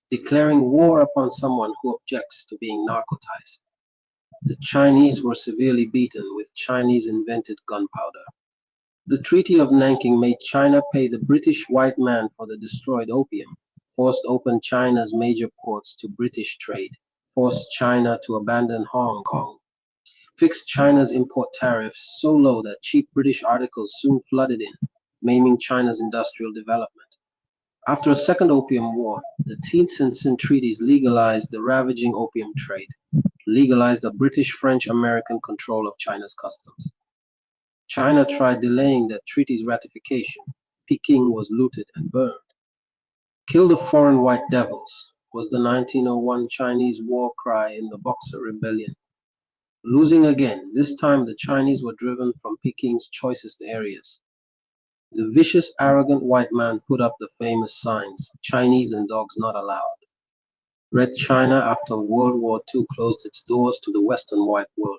declaring war upon someone who objects to being narcotized. The Chinese were severely beaten with Chinese invented gunpowder. The Treaty of Nanking made China pay the British white man for the destroyed opium, forced open China's major ports to British trade, forced China to abandon Hong Kong, fixed China's import tariffs so low that cheap British articles soon flooded in, maiming China's industrial development. After a second Opium War, the Teenshin treaties legalized the ravaging opium trade, legalized the British-French-American control of China's customs. China tried delaying that treaty's ratification. Peking was looted and burned. Kill the foreign white devils was the 1901 Chinese war cry in the Boxer Rebellion. Losing again, this time the Chinese were driven from Peking's choicest areas. The vicious, arrogant white man put up the famous signs, Chinese and dogs not allowed. Red China after World War II closed its doors to the Western white world.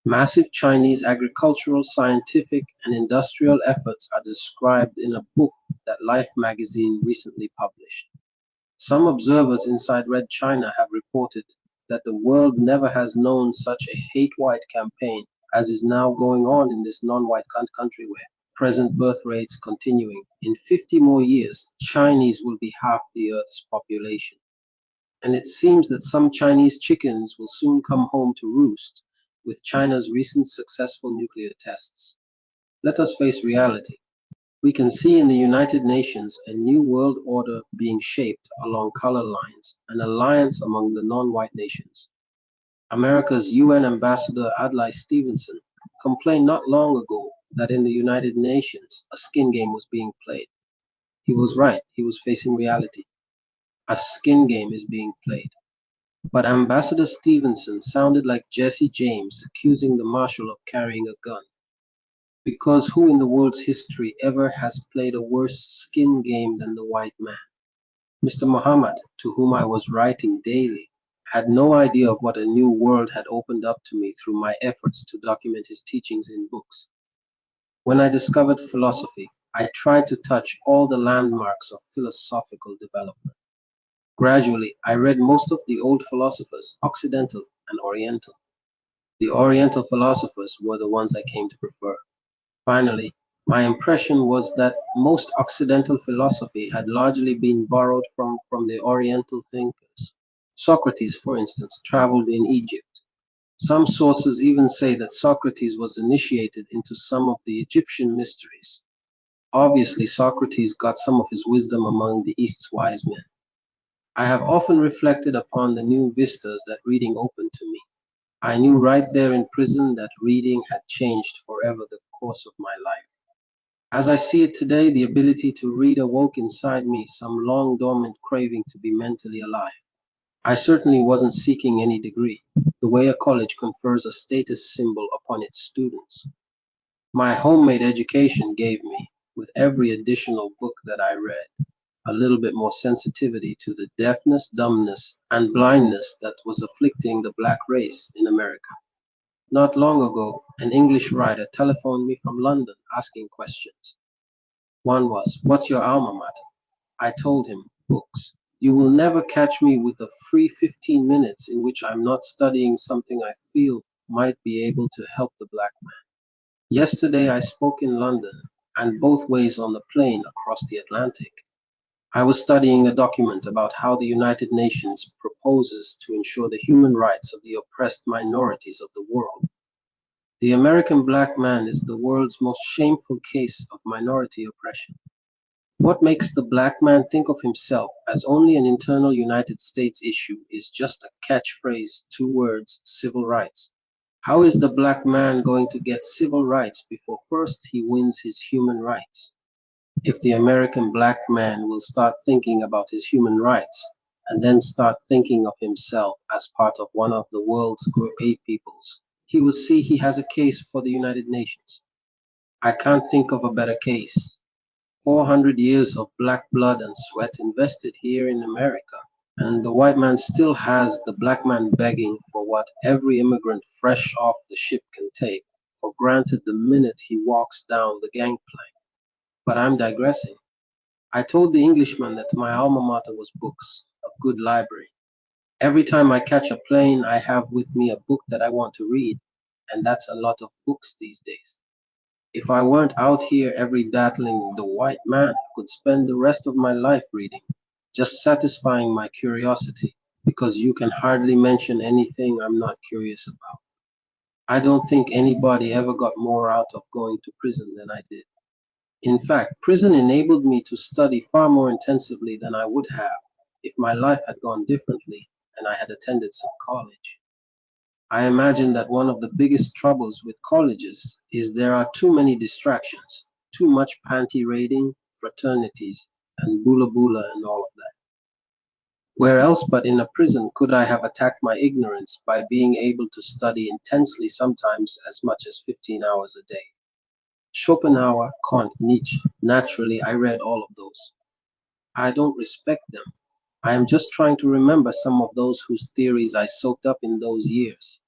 Massive Chinese agricultural, scientific, and industrial efforts are described in a book that Life magazine recently published. Some observers inside Red China have reported that the world never has known such a hate white campaign as is now going on in this non-white country where present birth rates continuing. In 50 more years, Chinese will be half the Earth's population. And it seems that some Chinese chickens will soon come home to roost with China's recent successful nuclear tests. Let us face reality. We can see in the United Nations a new world order being shaped along color lines, an alliance among the non-white nations. America's UN Ambassador Adlai Stevenson complained not long ago that in the United Nations a skin game was being played. He was right, he was facing reality. A skin game is being played. But Ambassador Stevenson sounded like Jesse James accusing the marshal of carrying a gun. Because who in the world's history ever has played a worse skin game than the white man? Mr. Muhammad, to whom I was writing daily, had no idea of what a new world had opened up to me through my efforts to document his teachings in books. When I discovered philosophy, I tried to touch all the landmarks of philosophical development. Gradually, I read most of the old philosophers, Occidental and Oriental. The Oriental philosophers were the ones I came to prefer. Finally, my impression was that most Occidental philosophy had largely been borrowed from the Oriental thinkers. Socrates, for instance, traveled in Egypt. Some sources even say that Socrates was initiated into some of the Egyptian mysteries. Obviously, Socrates got some of his wisdom among the East's wise men. I have often reflected upon the new vistas that reading opened to me. I knew right there in prison that reading had changed forever the course of my life. As I see it today, the ability to read awoke inside me some long dormant craving to be mentally alive. I certainly wasn't seeking any degree, the way a college confers a status symbol upon its students. My homemade education gave me, with every additional book that I read, a little bit more sensitivity to the deafness, dumbness, and blindness that was afflicting the black race in America. Not long ago, an English writer telephoned me from London asking questions. One was, "What's your alma mater?" I told him, "Books." You will never catch me with a free 15 minutes in which I'm not studying something I feel might be able to help the black man. Yesterday I spoke in London, and both ways on the plane across the Atlantic. I was studying a document about how the United Nations proposes to ensure the human rights of the oppressed minorities of the world. The American black man is the world's most shameful case of minority oppression. What makes the black man think of himself as only an internal United States issue is just a catchphrase, two words, civil rights. How is the black man going to get civil rights before first he wins his human rights? If the American black man will start thinking about his human rights and then start thinking of himself as part of one of the world's great peoples, he will see he has a case for the United Nations. I can't think of a better case. 400 years of black blood and sweat invested here in America, and the white man still has the black man begging for what every immigrant fresh off the ship can take for granted the minute he walks down the gangplank. But I'm digressing. I told the Englishman that my alma mater was books, a good library. Every time I catch a plane, I have with me a book that I want to read, and that's a lot of books these days. If I weren't out here every battling the white man, I could spend the rest of my life reading, just satisfying my curiosity, because you can hardly mention anything I'm not curious about. I don't think anybody ever got more out of going to prison than I did. In fact, prison enabled me to study far more intensively than I would have if my life had gone differently and I had attended some college. I imagine that one of the biggest troubles with colleges is there are too many distractions, too much panty raiding, fraternities, and bula bula and all of that. Where else but in a prison could I have attacked my ignorance by being able to study intensely, sometimes as much as 15 hours a day? Schopenhauer, Kant, Nietzsche. Naturally, I read all of those. I don't respect them. I am just trying to remember some of those whose theories I soaked up in those years.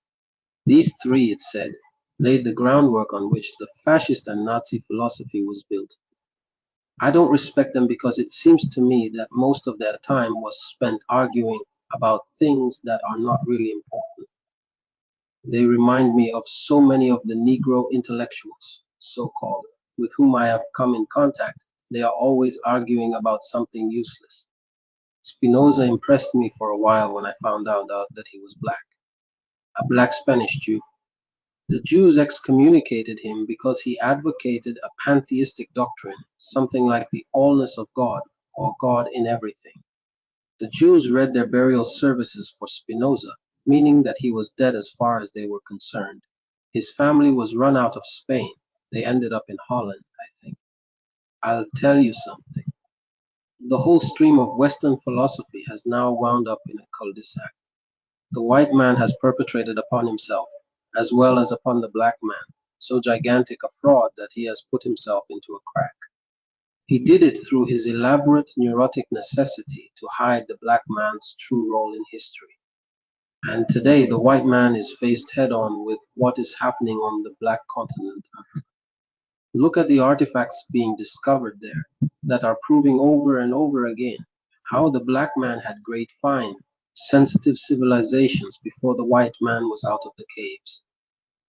These three, it said, laid the groundwork on which the fascist and Nazi philosophy was built. I don't respect them because it seems to me that most of their time was spent arguing about things that are not really important. They remind me of so many of the Negro intellectuals, so called, with whom I have come in contact. They are always arguing about something useless. Spinoza impressed me for a while when I found out that he was black, a black Spanish Jew. The Jews excommunicated him because he advocated a pantheistic doctrine, something like the allness of God, or God in everything. The Jews read their burial services for Spinoza, meaning that he was dead as far as they were concerned. His family was run out of Spain. They ended up in Holland, I think. I'll tell you something. The whole stream of Western philosophy has now wound up in a cul-de-sac. The white man has perpetrated upon himself, as well as upon the black man, so gigantic a fraud that he has put himself into a crack. He did it through his elaborate neurotic necessity to hide the black man's true role in history. And today the white man is faced head on with what is happening on the black continent, Africa. Look at the artifacts being discovered there that are proving over and over again how the black man had great fine, sensitive civilizations before the white man was out of the caves.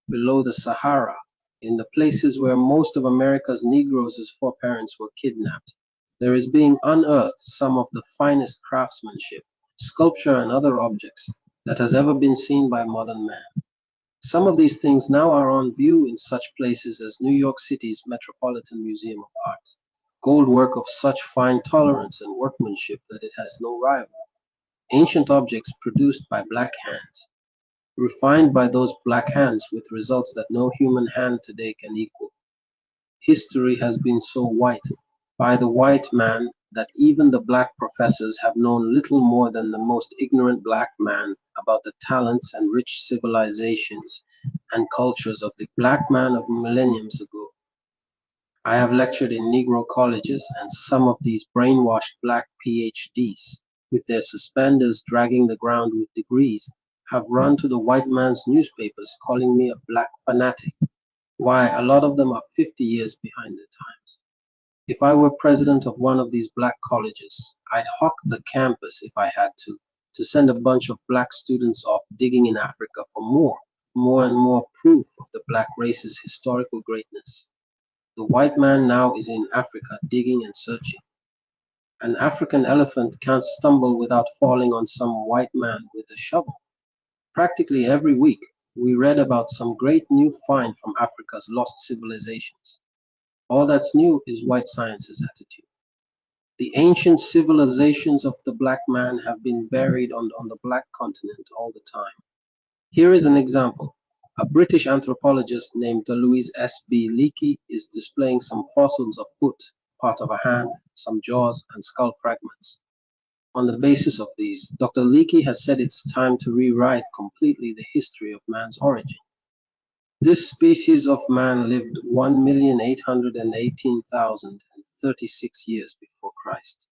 Below the Sahara, in the places where most of America's Negroes' foreparents were kidnapped, there is being unearthed some of the finest craftsmanship, sculpture, and other objects that has ever been seen by modern man. Some of these things now are on view in such places as New York City's Metropolitan Museum of Art, gold work of such fine tolerance and workmanship that it has no rival, ancient objects produced by black hands, refined by those black hands with results that no human hand today can equal. History has been so white by the white man that even the black professors have known little more than the most ignorant black man about the talents and rich civilizations and cultures of the black man of millenniums ago. I have lectured in Negro colleges, and some of these brainwashed black PhDs, with their suspenders dragging the ground with degrees, have run to the white man's newspapers calling me a black fanatic. Why, a lot of them are 50 years behind their times. If I were president of one of these black colleges, I'd hawk the campus if I had to send a bunch of black students off digging in Africa for more and more proof of the black race's historical greatness. The white man now is in Africa digging and searching. An African elephant can't stumble without falling on some white man with a shovel. Practically every week, we read about some great new find from Africa's lost civilizations. All that's new is white science's attitude. The ancient civilizations of the black man have been buried on the black continent all the time. Here is an example. A British anthropologist named Louise S. B. Leakey is displaying some fossils of foot, part of a hand, some jaws, and skull fragments. On the basis of these, Dr. Leakey has said it's time to rewrite completely the history of man's origin. This species of man lived 1,818,036 years before Christ,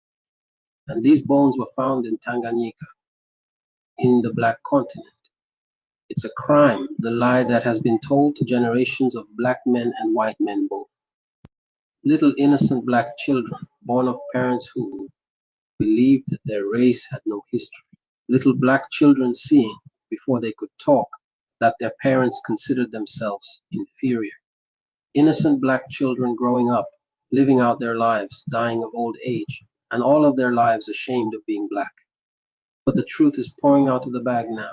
and these bones were found in Tanganyika, in the Black Continent. It's a crime, the lie that has been told to generations of black men and white men both. Little innocent black children, born of parents who believed that their race had no history. Little black children seeing, before they could talk, that their parents considered themselves inferior. Innocent black children growing up, living out their lives, dying of old age, and all of their lives ashamed of being black. But the truth is pouring out of the bag now.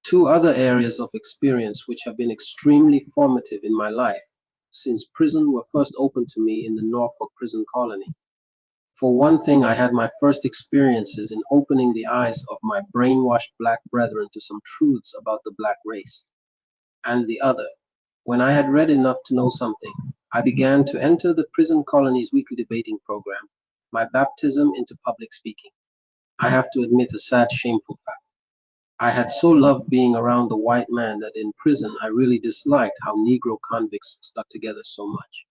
Two other areas of experience which have been extremely formative in my life since prison were first opened to me in the Norfolk prison colony. For one thing, I had my first experiences in opening the eyes of my brainwashed black brethren to some truths about the black race. And the other, when I had read enough to know something, I began to enter the prison colony's weekly debating program, my baptism into public speaking. I have to admit a sad, shameful fact. I had so loved being around the white man that in prison I really disliked how Negro convicts stuck together so much.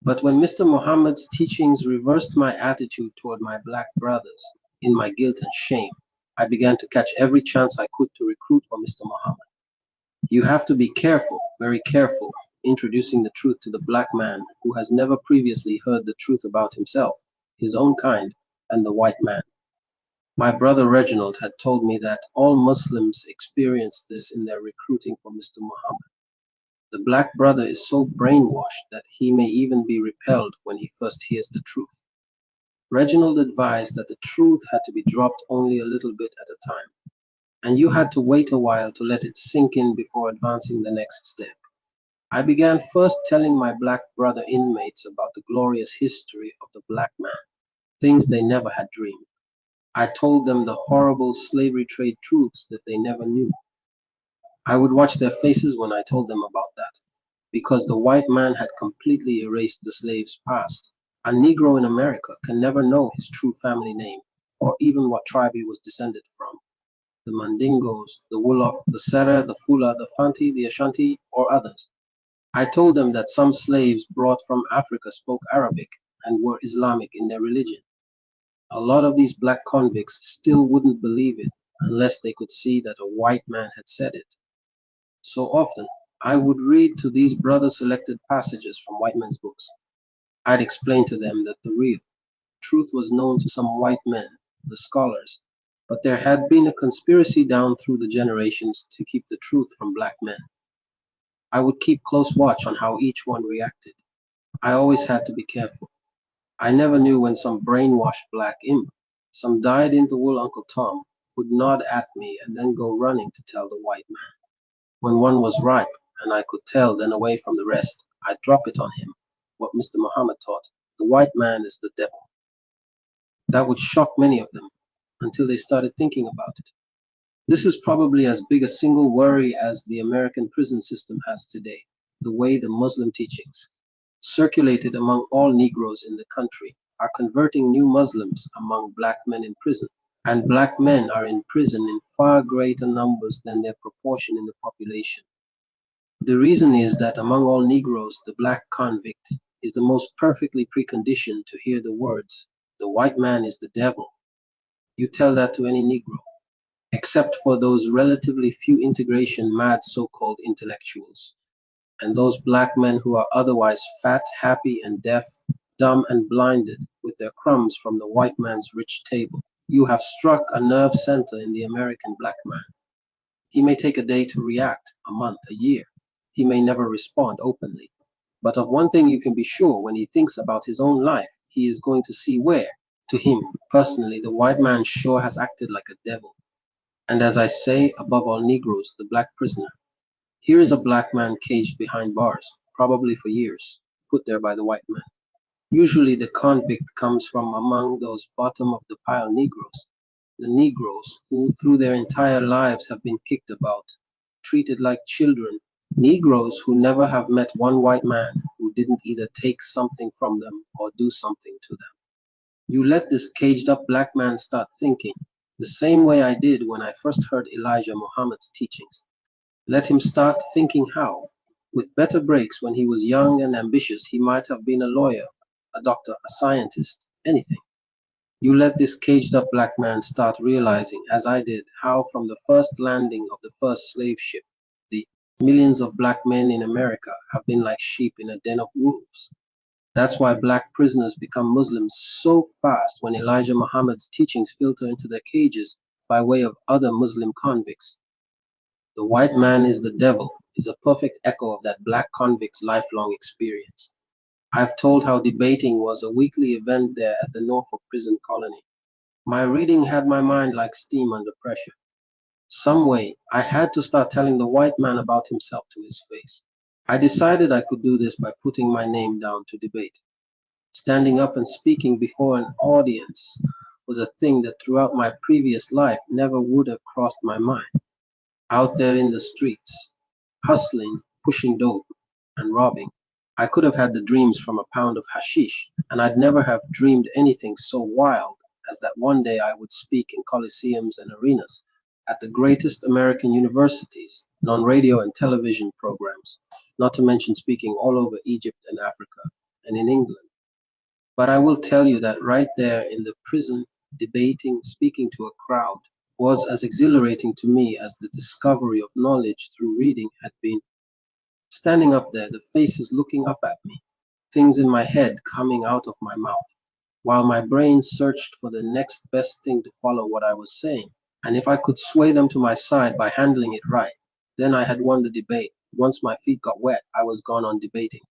But when Mr. Muhammad's teachings reversed my attitude toward my black brothers, in my guilt and shame, I began to catch every chance I could to recruit for Mr. Muhammad. You have to be careful, very careful, introducing the truth to the black man who has never previously heard the truth about himself, his own kind, and the white man. My brother Reginald had told me that all Muslims experience this in their recruiting for Mr. Muhammad. The black brother is so brainwashed that he may even be repelled when he first hears the truth. Reginald advised that the truth had to be dropped only a little bit at a time, and you had to wait a while to let it sink in before advancing the next step. I began first telling my black brother inmates about the glorious history of the black man, things they never had dreamed. I told them the horrible slavery trade truths that they never knew. I would watch their faces when I told them about that, because the white man had completely erased the slave's past. A Negro in America can never know his true family name, or even what tribe he was descended from. The Mandingos, the Wolof, the Sera, the Fula, the Fanti, the Ashanti, or others. I told them that some slaves brought from Africa spoke Arabic and were Islamic in their religion. A lot of these black convicts still wouldn't believe it unless they could see that a white man had said it. So often, I would read to these brothers selected passages from white men's books. I'd explain to them that the real truth was known to some white men, the scholars, but there had been a conspiracy down through the generations to keep the truth from black men. I would keep close watch on how each one reacted. I always had to be careful. I never knew when some brainwashed black imp, some dyed-in-the-wool Uncle Tom, would nod at me and then go running to tell the white man. When one was ripe, and I could tell then away from the rest, I'd drop it on him, what Mr. Muhammad taught. The white man is the devil. That would shock many of them, until they started thinking about it. This is probably as big a single worry as the American prison system has today, the way the Muslim teachings, circulated among all Negroes in the country, are converting new Muslims among black men in prison, and black men are in prison in far greater numbers than their proportion in the population. The reason is that among all Negroes, the black convict is the most perfectly preconditioned to hear the words, "The white man is the devil." You tell that to any Negro, except for those relatively few integration mad so-called intellectuals, and those black men who are otherwise fat, happy, and deaf, dumb, and blinded with their crumbs from the white man's rich table. You have struck a nerve center in the American black man. He may take a day to react, a month, a year. He may never respond openly. But of one thing you can be sure: when he thinks about his own life, he is going to see where, To him, personally, the white man sure has acted like a devil. And as I say, above all Negroes, the black prisoner. Here is a black man caged behind bars, probably for years, put there by the white man. Usually the convict comes from among those bottom of the pile Negroes, the Negroes who through their entire lives have been kicked about, treated like children, Negroes who never have met one white man who didn't either take something from them or do something to them. You let this caged up black man start thinking, the same way I did when I first heard Elijah Muhammad's teachings. Let him start thinking how, with better breaks when he was young and ambitious, he might have been a lawyer, a doctor, a scientist, anything. You let this caged up black man start realizing, as I did, how from the first landing of the first slave ship, the millions of black men in America have been like sheep in a den of wolves. That's why black prisoners become Muslims so fast when Elijah Muhammad's teachings filter into their cages by way of other Muslim convicts. The white man is the devil is a perfect echo of that black convict's lifelong experience. I've told how debating was a weekly event there at the Norfolk prison colony. My reading had my mind like steam under pressure. Some way, I had to start telling the white man about himself to his face. I decided I could do this by putting my name down to debate. Standing up and speaking before an audience was a thing that throughout my previous life never would have crossed my mind. Out there in the streets, hustling, pushing dope, and robbing, I could have had the dreams from a pound of hashish, and I'd never have dreamed anything so wild as that one day I would speak in coliseums and arenas, at the greatest American universities, and on radio and television programs, not to mention speaking all over Egypt and Africa, and in England. But I will tell you that right there in the prison, debating, speaking to a crowd, was as exhilarating to me as the discovery of knowledge through reading had been. Standing up there, the faces looking up at me, things in my head coming out of my mouth, while my brain searched for the next best thing to follow what I was saying. And if I could sway them to my side by handling it right, then I had won the debate. Once my feet got wet, I was gone on debating.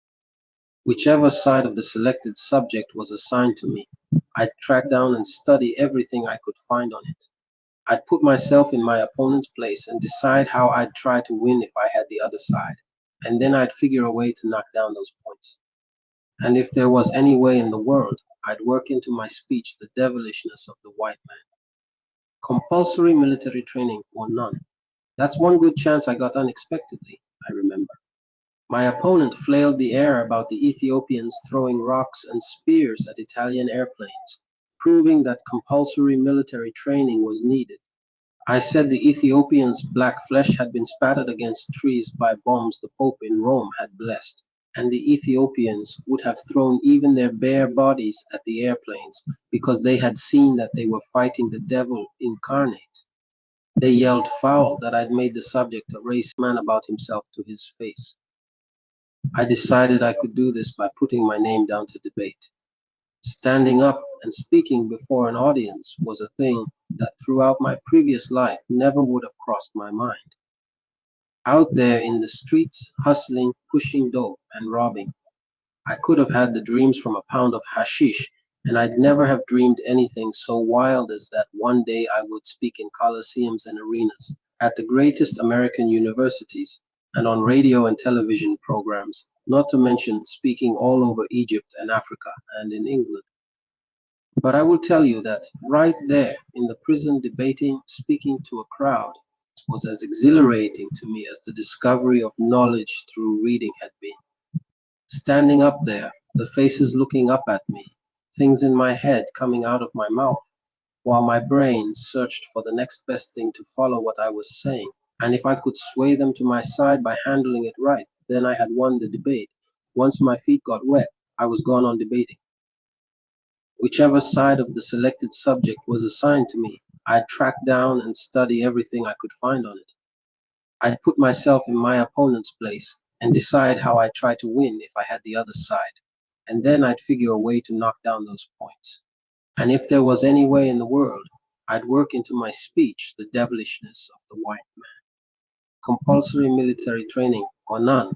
Whichever side of the selected subject was assigned to me, I'd track down and study everything I could find on it. I'd put myself in my opponent's place and decide how I'd try to win if I had the other side. And then I'd figure a way to knock down those points. And if there was any way in the world, I'd work into my speech the devilishness of the white man. Compulsory military training or none. That's one good chance I got unexpectedly, I remember. My opponent flailed the air about the Ethiopians throwing rocks and spears at Italian airplanes, proving that compulsory military training was needed. I said the Ethiopians' black flesh had been spattered against trees by bombs the Pope in Rome had blessed, and the Ethiopians would have thrown even their bare bodies at the airplanes because they had seen that they were fighting the devil incarnate. They yelled foul that I'd made the subject a race man about himself to his face. I decided I could do this by putting my name down to debate. Standing up and speaking before an audience was a thing that throughout my previous life never would have crossed my mind. Out there in the streets, hustling, pushing dope, and robbing, I could have had the dreams from a pound of hashish, and I'd never have dreamed anything so wild as that one day I would speak in coliseums and arenas, at the greatest American universities, and on radio and television programs, not to mention speaking all over Egypt and Africa and in England. But I will tell you that right there in the prison debating, speaking to a crowd, was as exhilarating to me as the discovery of knowledge through reading had been. Standing up there, the faces looking up at me, things in my head coming out of my mouth, while my brain searched for the next best thing to follow what I was saying. And if I could sway them to my side by handling it right, then I had won the debate. Once my feet got wet, I was gone on debating. Whichever side of the selected subject was assigned to me, I'd track down and study everything I could find on it. I'd put myself in my opponent's place and decide how I'd try to win if I had the other side. And then I'd figure a way to knock down those points. And if there was any way in the world, I'd work into my speech the devilishness of the white man. Compulsory military training or none.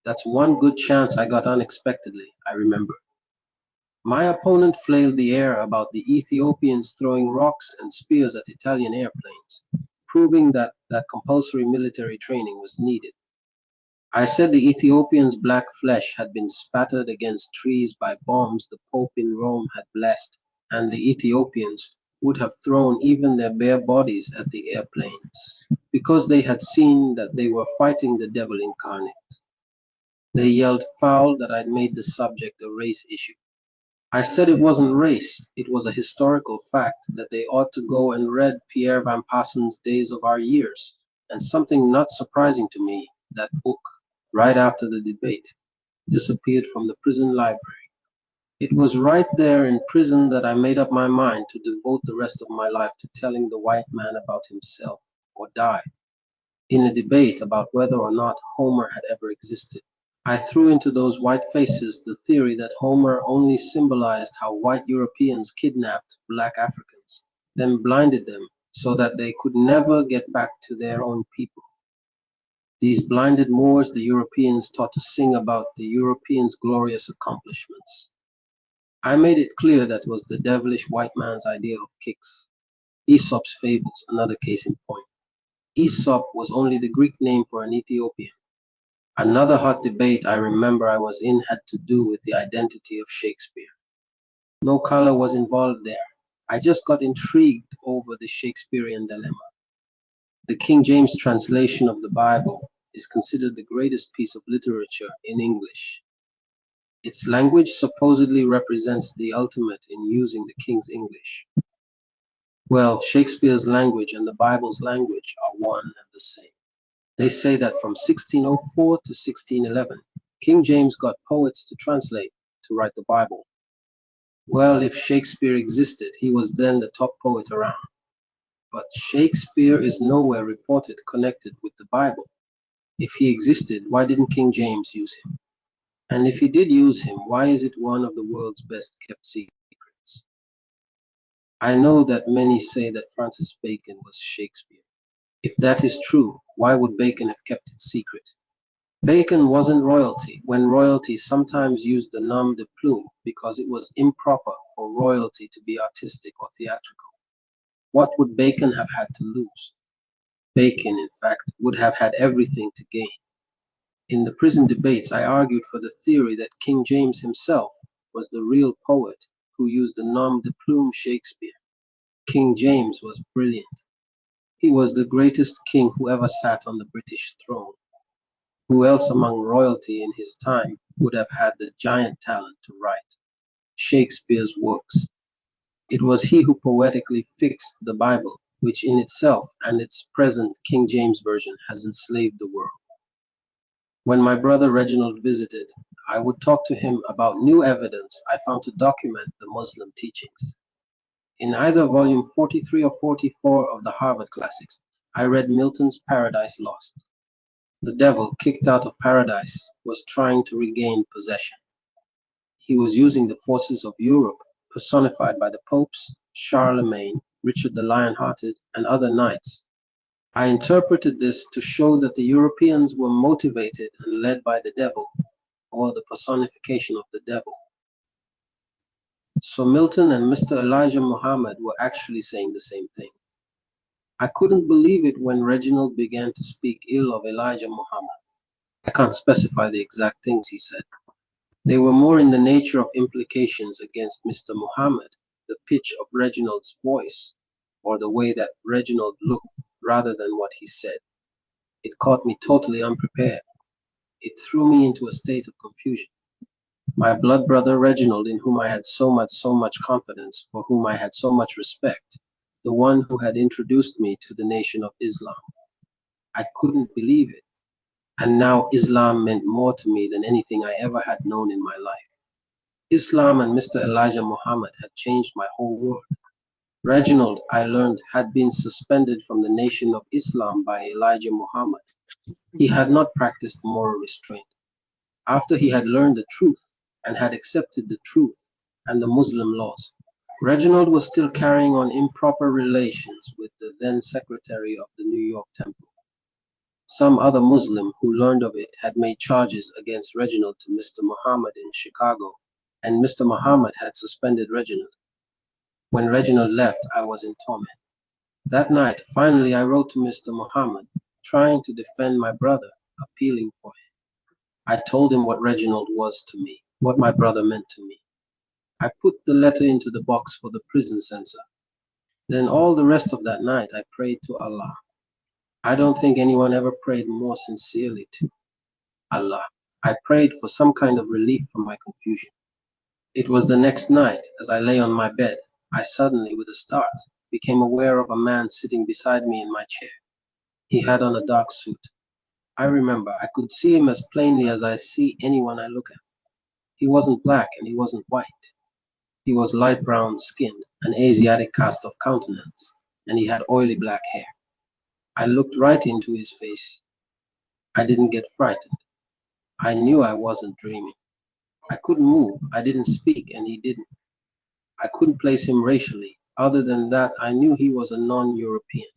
That's one good chance I got unexpectedly, I remember. My opponent flailed the air about the Ethiopians throwing rocks and spears at Italian airplanes, proving that compulsory military training was needed. I said the Ethiopians' black flesh had been spattered against trees by bombs the Pope in Rome had blessed, and the Ethiopians would have thrown even their bare bodies at the airplanes, because they had seen that they were fighting the devil incarnate. They yelled foul that I'd made the subject a race issue. I said it wasn't race, it was a historical fact that they ought to go and read Pierre Van Passen's Days of Our Years, and something not surprising to me, that book, right after the debate, disappeared from the prison library. It was right there in prison that I made up my mind to devote the rest of my life to telling the white man about himself, or die, in a debate about whether or not Homer had ever existed. I threw into those white faces the theory that Homer only symbolized how white Europeans kidnapped black Africans, then blinded them so that they could never get back to their own people. These blinded Moors the Europeans taught to sing about the Europeans' glorious accomplishments. I made it clear that was the devilish white man's idea of kicks. Aesop's fables, another case in point. Aesop was only the Greek name for an Ethiopian. Another hot debate I remember I was in had to do with the identity of Shakespeare. No color was involved there. I just got intrigued over the Shakespearean dilemma. The King James translation of the Bible is considered the greatest piece of literature in English. Its language supposedly represents the ultimate in using the King's English. Well, Shakespeare's language and the Bible's language are one and the same. They say that from 1604 to 1611, King James got poets to translate, to write the Bible. Well, if Shakespeare existed, he was then the top poet around. But Shakespeare is nowhere reported connected with the Bible. If he existed, why didn't King James use him? And if he did use him, why is it one of the world's best kept secrets? I know that many say that Francis Bacon was Shakespeare. If that is true, why would Bacon have kept it secret? Bacon wasn't royalty when royalty sometimes used the nom de plume because it was improper for royalty to be artistic or theatrical. What would Bacon have had to lose? Bacon, in fact, would have had everything to gain. In the prison debates, I argued for the theory that King James himself was the real poet who used the nom de plume Shakespeare. King James was brilliant. He was the greatest king who ever sat on the British throne. Who else among royalty in his time would have had the giant talent to write Shakespeare's works? It was he who poetically fixed the Bible, which in itself and its present King James Version has enslaved the world. When my brother Reginald visited, I would talk to him about new evidence I found to document the Muslim teachings. In either volume 43 or 44 of the Harvard Classics, I read Milton's Paradise Lost. The devil, kicked out of paradise, was trying to regain possession. He was using the forces of Europe, personified by the popes, Charlemagne, Richard the Lion-Hearted, and other knights. I interpreted this to show that the Europeans were motivated and led by the devil, or the personification of the devil. So Milton and Mr. Elijah Muhammad were actually saying the same thing. I couldn't believe it when Reginald began to speak ill of Elijah Muhammad. I can't specify the exact things he said. They were more in the nature of implications against Mr. Muhammad, the pitch of Reginald's voice, or the way that Reginald looked, rather than what he said. It caught me totally unprepared. It threw me into a state of confusion. My blood brother Reginald, in whom I had so much confidence, for whom I had so much respect, the one who had introduced me to the nation of Islam. I couldn't believe it. And now Islam meant more to me than anything I ever had known in my life. Islam and Mr. Elijah Muhammad had changed my whole world. Reginald, I learned, had been suspended from the nation of Islam by Elijah Muhammad. He had not practiced moral restraint. After he had learned the truth and had accepted the truth and the Muslim laws, Reginald was still carrying on improper relations with the then secretary of the New York Temple. Some other Muslim who learned of it had made charges against Reginald to Mr. Muhammad in Chicago, and Mr. Muhammad had suspended Reginald. When Reginald left, I was in torment. That night, finally, I wrote to Mr. Muhammad, trying to defend my brother, appealing for him. I told him what Reginald was to me, what my brother meant to me. I put the letter into the box for the prison censor. Then all the rest of that night, I prayed to Allah. I don't think anyone ever prayed more sincerely to Allah. I prayed for some kind of relief from my confusion. It was the next night, as I lay on my bed, I suddenly, with a start, became aware of a man sitting beside me in my chair. He had on a dark suit. I remember I could see him as plainly as I see anyone I look at. He wasn't black and he wasn't white. He was light brown skinned, an Asiatic cast of countenance, and he had oily black hair. I looked right into his face. I didn't get frightened. I knew I wasn't dreaming. I couldn't move, I didn't speak, and he didn't. I couldn't place him racially. Other than that, I knew he was a non-European.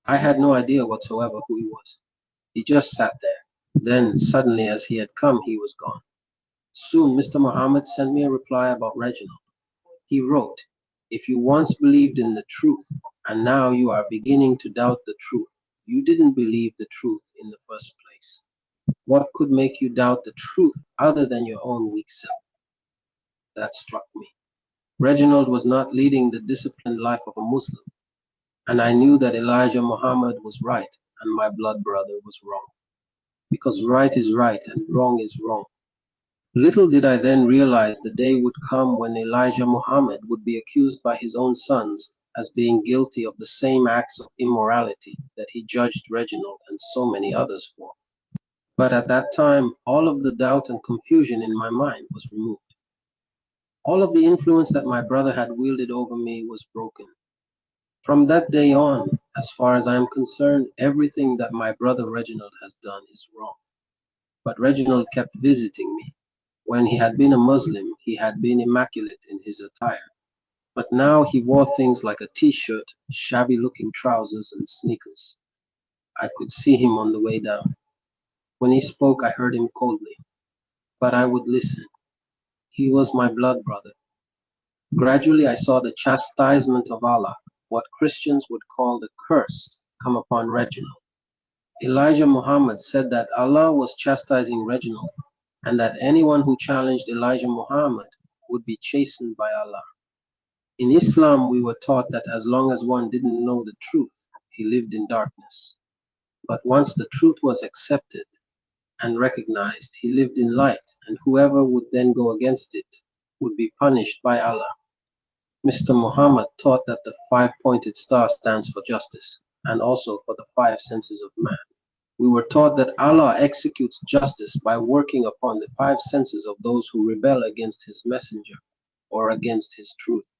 I had no idea whatsoever who he was. He just sat there. Then, suddenly as he had come, he was gone. Soon Mr. Muhammad sent me a reply about Reginald. He wrote, "If you once believed in the truth, and now you are beginning to doubt the truth, you didn't believe the truth in the first place. What could make you doubt the truth other than your own weak self?" That struck me. Reginald was not leading the disciplined life of a Muslim, and I knew that Elijah Muhammad was right and my blood brother was wrong. Because right is right and wrong is wrong. Little did I then realize the day would come when Elijah Muhammad would be accused by his own sons as being guilty of the same acts of immorality that he judged Reginald and so many others for. But at that time, all of the doubt and confusion in my mind was removed. All of the influence that my brother had wielded over me was broken. From that day on, as far as I am concerned, everything that my brother Reginald has done is wrong. But Reginald kept visiting me. When he had been a Muslim, he had been immaculate in his attire. But now he wore things like a t-shirt, shabby-looking trousers, and sneakers. I could see him on the way down. When he spoke, I heard him coldly. But I would listen. He was my blood brother. Gradually, I saw the chastisement of Allah, what Christians would call the curse, come upon Reginald. Elijah Muhammad said that Allah was chastising Reginald, and that anyone who challenged Elijah Muhammad would be chastened by Allah. In Islam, we were taught that as long as one didn't know the truth, he lived in darkness. But once the truth was accepted and recognized, he lived in light, and whoever would then go against it would be punished by Allah. Mr. Muhammad taught that the five-pointed star stands for justice, and also for the five senses of man. We were taught that Allah executes justice by working upon the five senses of those who rebel against His messenger or against His truth.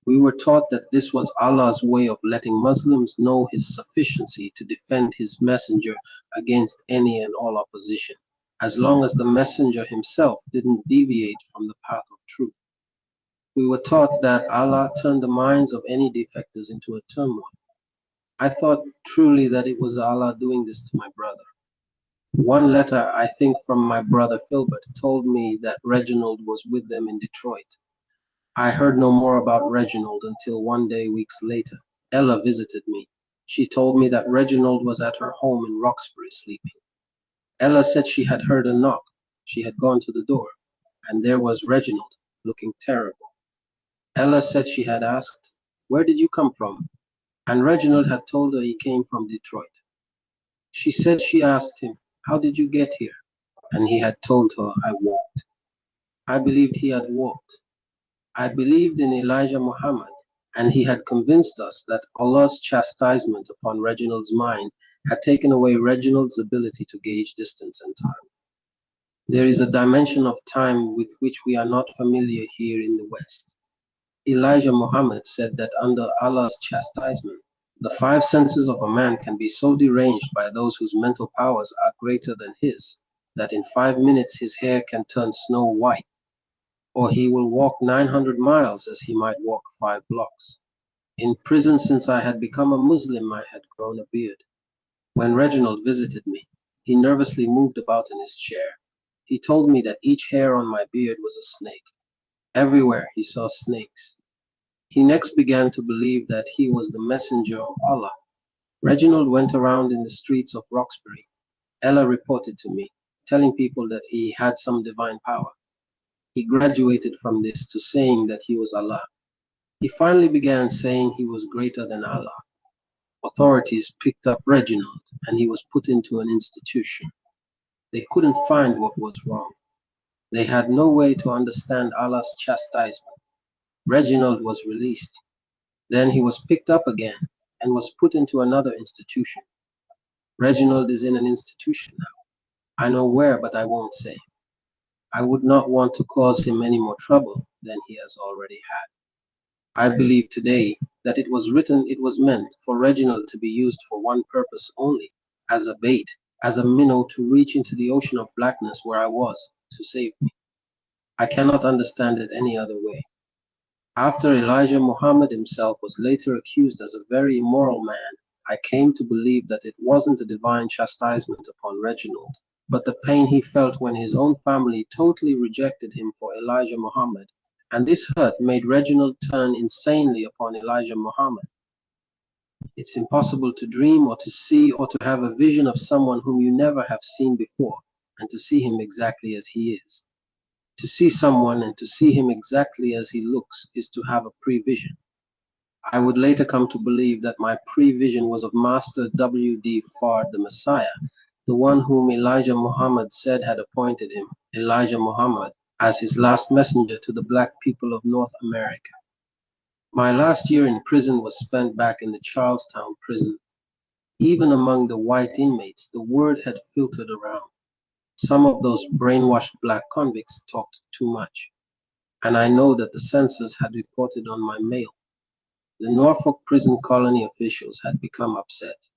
We were taught that this was Allah's way of letting Muslims know His sufficiency to defend His messenger against any and all opposition, as long as the messenger himself didn't deviate from the path of truth. We were taught that Allah turned the minds of any defectors into a turmoil. I thought truly that it was Allah doing this to my brother. One letter, I think from my brother Philbert, told me that Reginald was with them in Detroit. I heard no more about Reginald until one day, weeks later, Ella visited me. She told me that Reginald was at her home in Roxbury sleeping. Ella said she had heard a knock. She had gone to the door, and there was Reginald, looking terrible. Ella said she had asked, "Where did you come from?" And Reginald had told her he came from Detroit. She said she asked him, "How did you get here?" And he had told her, "I walked." I believed he had walked. I believed in Elijah Muhammad, and he had convinced us that Allah's chastisement upon Reginald's mind had taken away Reginald's ability to gauge distance and time. There is a dimension of time with which we are not familiar here in the West. Elijah Muhammad said that under Allah's chastisement, the five senses of a man can be so deranged by those whose mental powers are greater than his, that in 5 minutes his hair can turn snow white, or he will walk 900 miles as he might walk 5 blocks. In prison, since I had become a Muslim, I had grown a beard. When Reginald visited me, he nervously moved about in his chair. He told me that each hair on my beard was a snake. Everywhere he saw snakes. He next began to believe that he was the messenger of Allah. Reginald went around in the streets of Roxbury. Ella reported to me, telling people that he had some divine power. He graduated from this to saying that he was Allah. He finally began saying he was greater than Allah. Authorities picked up Reginald and he was put into an institution. They couldn't find what was wrong. They had no way to understand Allah's chastisement. Reginald was released. Then he was picked up again and was put into another institution. Reginald is in an institution now. I know where, but I won't say. I would not want to cause him any more trouble than he has already had. I believe today that it was written, it was meant for Reginald to be used for one purpose only, as a bait, as a minnow to reach into the ocean of blackness where I was, to save me. I cannot understand it any other way. After Elijah Muhammad himself was later accused as a very immoral man, I came to believe that it wasn't a divine chastisement upon Reginald, but the pain he felt when his own family totally rejected him for Elijah Muhammad, and this hurt made Reginald turn insanely upon Elijah Muhammad. It's impossible to dream or to see or to have a vision of someone whom you never have seen before, and to see him exactly as he is. To see someone and to see him exactly as he looks is to have a prevision. I would later come to believe that my prevision was of Master W.D. Fard, the Messiah, the one whom Elijah Muhammad said had appointed him, Elijah Muhammad, as his last messenger to the black people of North America. My last year in prison was spent back in the Charlestown prison. Even among the white inmates, the word had filtered around. Some of those brainwashed black convicts talked too much, and I know that the censors had reported on my mail. The Norfolk prison colony officials had become upset.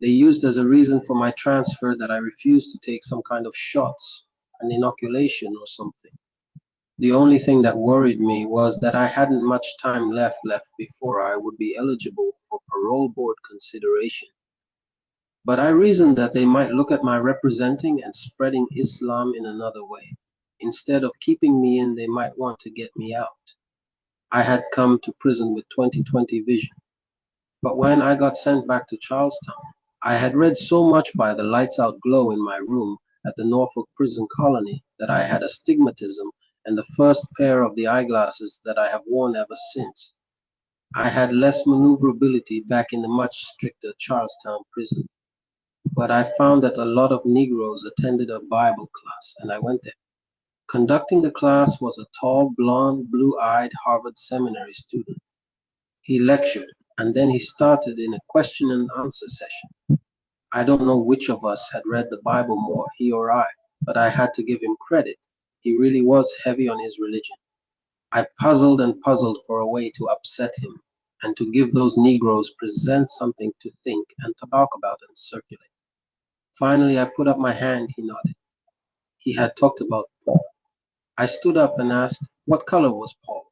They used as a reason for my transfer that I refused to take some kind of shots, an inoculation or something. The only thing that worried me was that I hadn't much time left before I would be eligible for parole board consideration. But I reasoned that they might look at my representing and spreading Islam in another way. Instead of keeping me in, they might want to get me out. I had come to prison with 20/20 vision. But when I got sent back to Charlestown, I had read so much by the lights out glow in my room at the Norfolk prison colony that I had astigmatism and the first pair of the eyeglasses that I have worn ever since. I had less maneuverability back in the much stricter Charlestown prison. But I found that a lot of Negroes attended a Bible class, and I went there. Conducting the class was a tall, blonde, blue-eyed Harvard Seminary student. He lectured, and then he started in a question and answer session. I don't know which of us had read the Bible more, he or I, but I had to give him credit. He really was heavy on his religion. I puzzled and puzzled for a way to upset him, and to give those Negroes present something to think and to talk about and circulate. Finally, I put up my hand, he nodded. He had talked about Paul. I stood up and asked, what color was Paul?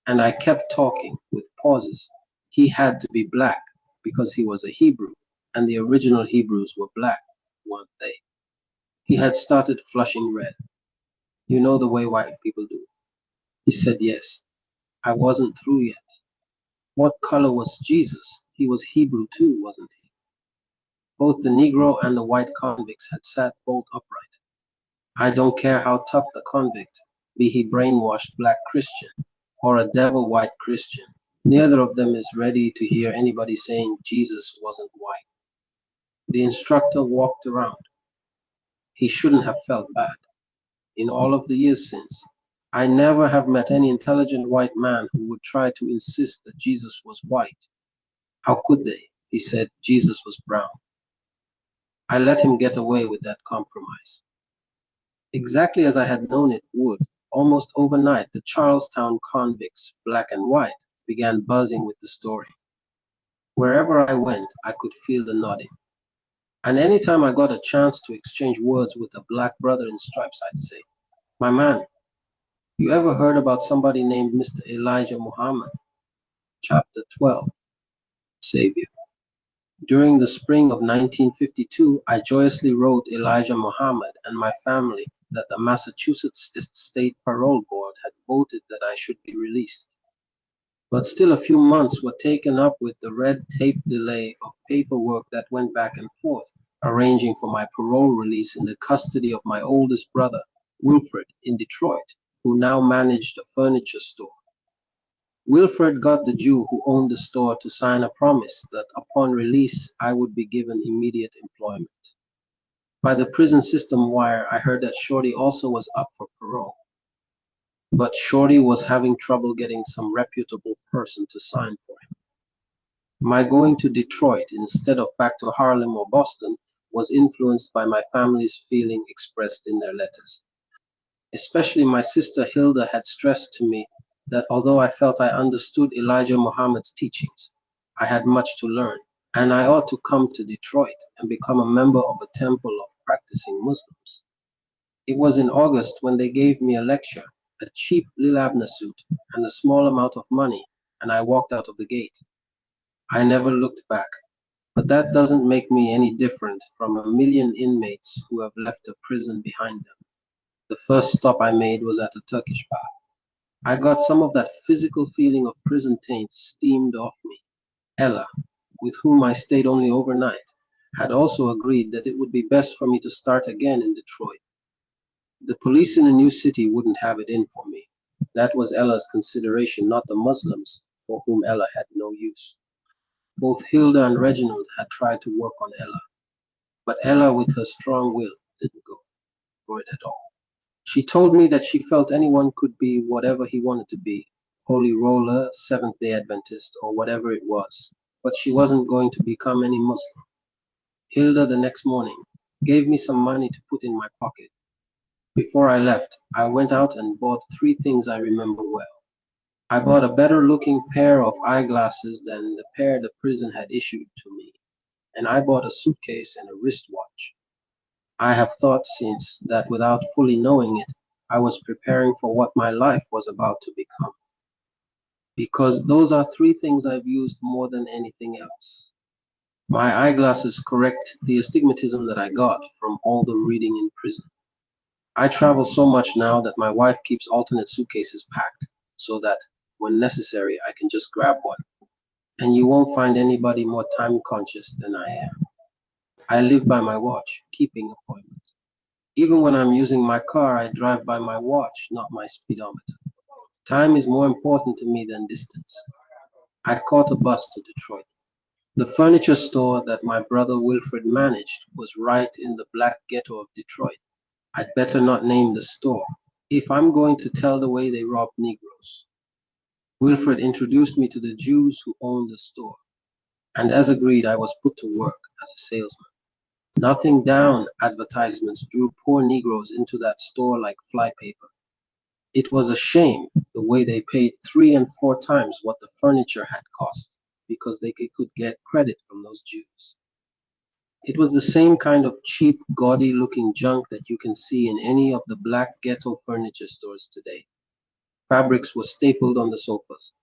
And I kept talking, with pauses. He had to be black, because he was a Hebrew, and the original Hebrews were black, weren't they? He had started flushing red. You know the way white people do. He said yes. I wasn't through yet. What color was Jesus? He was Hebrew too, wasn't he? Both the Negro and the white convicts had sat bolt upright. I don't care how tough the convict, be he brainwashed black Christian or a devil white Christian. Neither of them is ready to hear anybody saying Jesus wasn't white. The instructor walked around. He shouldn't have felt bad. In all of the years since, I never have met any intelligent white man who would try to insist that Jesus was white. How could they? He said Jesus was brown. I let him get away with that compromise. Exactly as I had known it would, almost overnight, the Charlestown convicts, black and white, began buzzing with the story. Wherever I went, I could feel the nodding. And anytime I got a chance to exchange words with a black brother in stripes, I'd say, my man, you ever heard about somebody named Mr. Elijah Muhammad? Chapter 12, Savior. During the spring of 1952, I joyously wrote Elijah Muhammad and my family that the Massachusetts State Parole Board had voted that I should be released. But still a few months were taken up with the red tape delay of paperwork that went back and forth, arranging for my parole release in the custody of my oldest brother, Wilfred, in Detroit, who now managed a furniture store. Wilfred got the Jew who owned the store to sign a promise that upon release I would be given immediate employment. By the prison system wire, I heard that Shorty also was up for parole. But Shorty was having trouble getting some reputable person to sign for him. My going to Detroit instead of back to Harlem or Boston was influenced by my family's feeling expressed in their letters. Especially my sister Hilda had stressed to me that although I felt I understood Elijah Muhammad's teachings, I had much to learn, and I ought to come to Detroit and become a member of a temple of practicing Muslims. It was in August when they gave me a lecture, a cheap Lil Abner suit, and a small amount of money, and I walked out of the gate. I never looked back, but that doesn't make me any different from a million inmates who have left a prison behind them. The first stop I made was at a Turkish bath. I got some of that physical feeling of prison taint steamed off me. Ella, with whom I stayed only overnight, had also agreed that it would be best for me to start again in Detroit. The police in a new city wouldn't have it in for me. That was Ella's consideration, not the Muslims, for whom Ella had no use. Both Hilda and Reginald had tried to work on Ella, but Ella, with her strong will, didn't go for it at all. She told me that she felt anyone could be whatever he wanted to be, holy roller, Seventh-day Adventist, or whatever it was, but she wasn't going to become any Muslim. Hilda, the next morning, gave me some money to put in my pocket. Before I left, I went out and bought 3 things I remember well. I bought a better-looking pair of eyeglasses than the pair the prison had issued to me, and I bought a suitcase and a wristwatch. I have thought since that without fully knowing it, I was preparing for what my life was about to become. Because those are 3 things I've used more than anything else. My eyeglasses correct the astigmatism that I got from all the reading in prison. I travel so much now that my wife keeps alternate suitcases packed, so that, when necessary, I can just grab one. And you won't find anybody more time conscious than I am. I live by my watch, keeping appointments. Even when I'm using my car, I drive by my watch, not my speedometer. Time is more important to me than distance. I caught a bus to Detroit. The furniture store that my brother Wilfred managed was right in the black ghetto of Detroit. I'd better not name the store, if I'm going to tell the way they robbed Negroes. Wilfred introduced me to the Jews who owned the store, and as agreed, I was put to work as a salesman. Nothing down advertisements drew poor Negroes into that store like flypaper. It was a shame the way they paid 3 and 4 times what the furniture had cost, because they could get credit from those Jews. It was the same kind of cheap, gaudy-looking junk that you can see in any of the black ghetto furniture stores today. Fabrics were stapled on the sofas.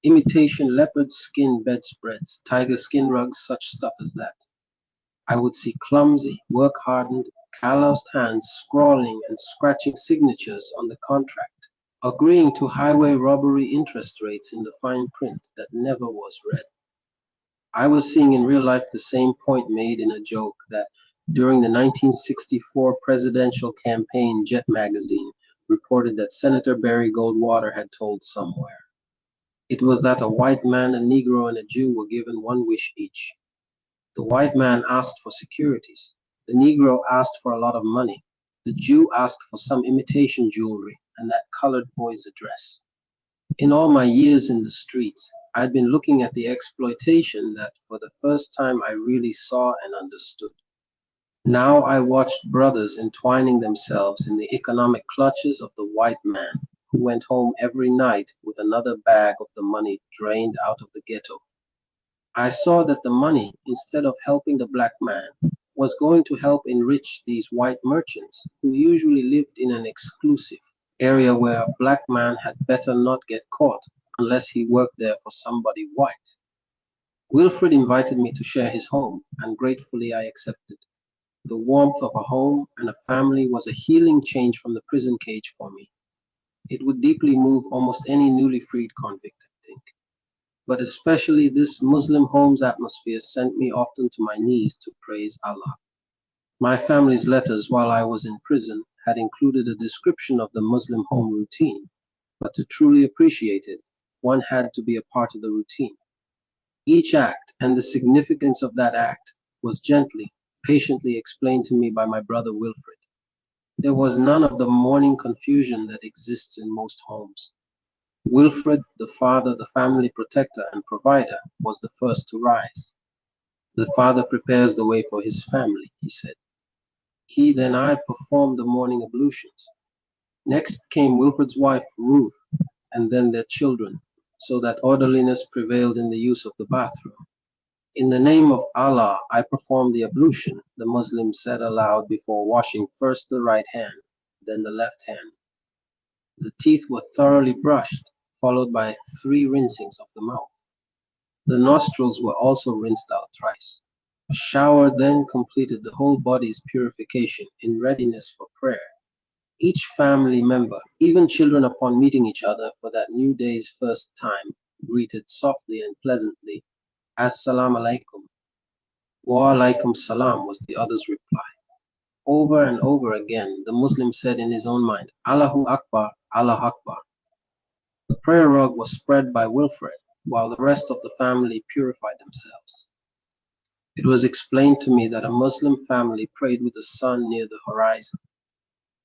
Imitation leopard skin bedspreads, tiger skin rugs, such stuff as that. I would see clumsy, work-hardened, calloused hands scrawling and scratching signatures on the contract, agreeing to highway robbery interest rates in the fine print that never was read. I was seeing in real life the same point made in a joke that during the 1964 presidential campaign, Jet magazine reported that Senator Barry Goldwater had told somewhere. It was that a white man, a Negro, and a Jew were given one wish each. The white man asked for securities. The Negro asked for a lot of money. The Jew asked for some imitation jewelry and that colored boy's address. In all my years in the streets, I'd been looking at the exploitation that for the first time I really saw and understood. Now I watched brothers entwining themselves in the economic clutches of the white man who went home every night with another bag of the money drained out of the ghetto. I saw that the money, instead of helping the black man, was going to help enrich these white merchants who usually lived in an exclusive area where a black man had better not get caught unless he worked there for somebody white. Wilfred invited me to share his home, and gratefully I accepted. The warmth of a home and a family was a healing change from the prison cage for me. It would deeply move almost any newly freed convict, I think. But especially this Muslim home's atmosphere sent me often to my knees to praise Allah. My family's letters while I was in prison had included a description of the Muslim home routine, but to truly appreciate it, one had to be a part of the routine. Each act and the significance of that act was gently, patiently explained to me by my brother Wilfred. There was none of the morning confusion that exists in most homes. Wilfred, the father, the family protector and provider, was the first to rise. The father prepares the way for his family, he said. He, then I, performed the morning ablutions. Next came Wilfred's wife, Ruth, and then their children, so that orderliness prevailed in the use of the bathroom. In the name of Allah, I perform the ablution, the Muslim said aloud before washing first the right hand, then the left hand. The teeth were thoroughly brushed, followed by 3 rinsings of the mouth. The nostrils were also rinsed out thrice. A shower then completed the whole body's purification in readiness for prayer. Each family member, even children upon meeting each other for that new day's first time, greeted softly and pleasantly, Assalamu alaikum. Wa alaikum salam was the other's reply. Over and over again, the Muslim said in his own mind, Allahu Akbar, Allah Akbar. The prayer rug was spread by Wilfred, while the rest of the family purified themselves. It was explained to me that a Muslim family prayed with the sun near the horizon.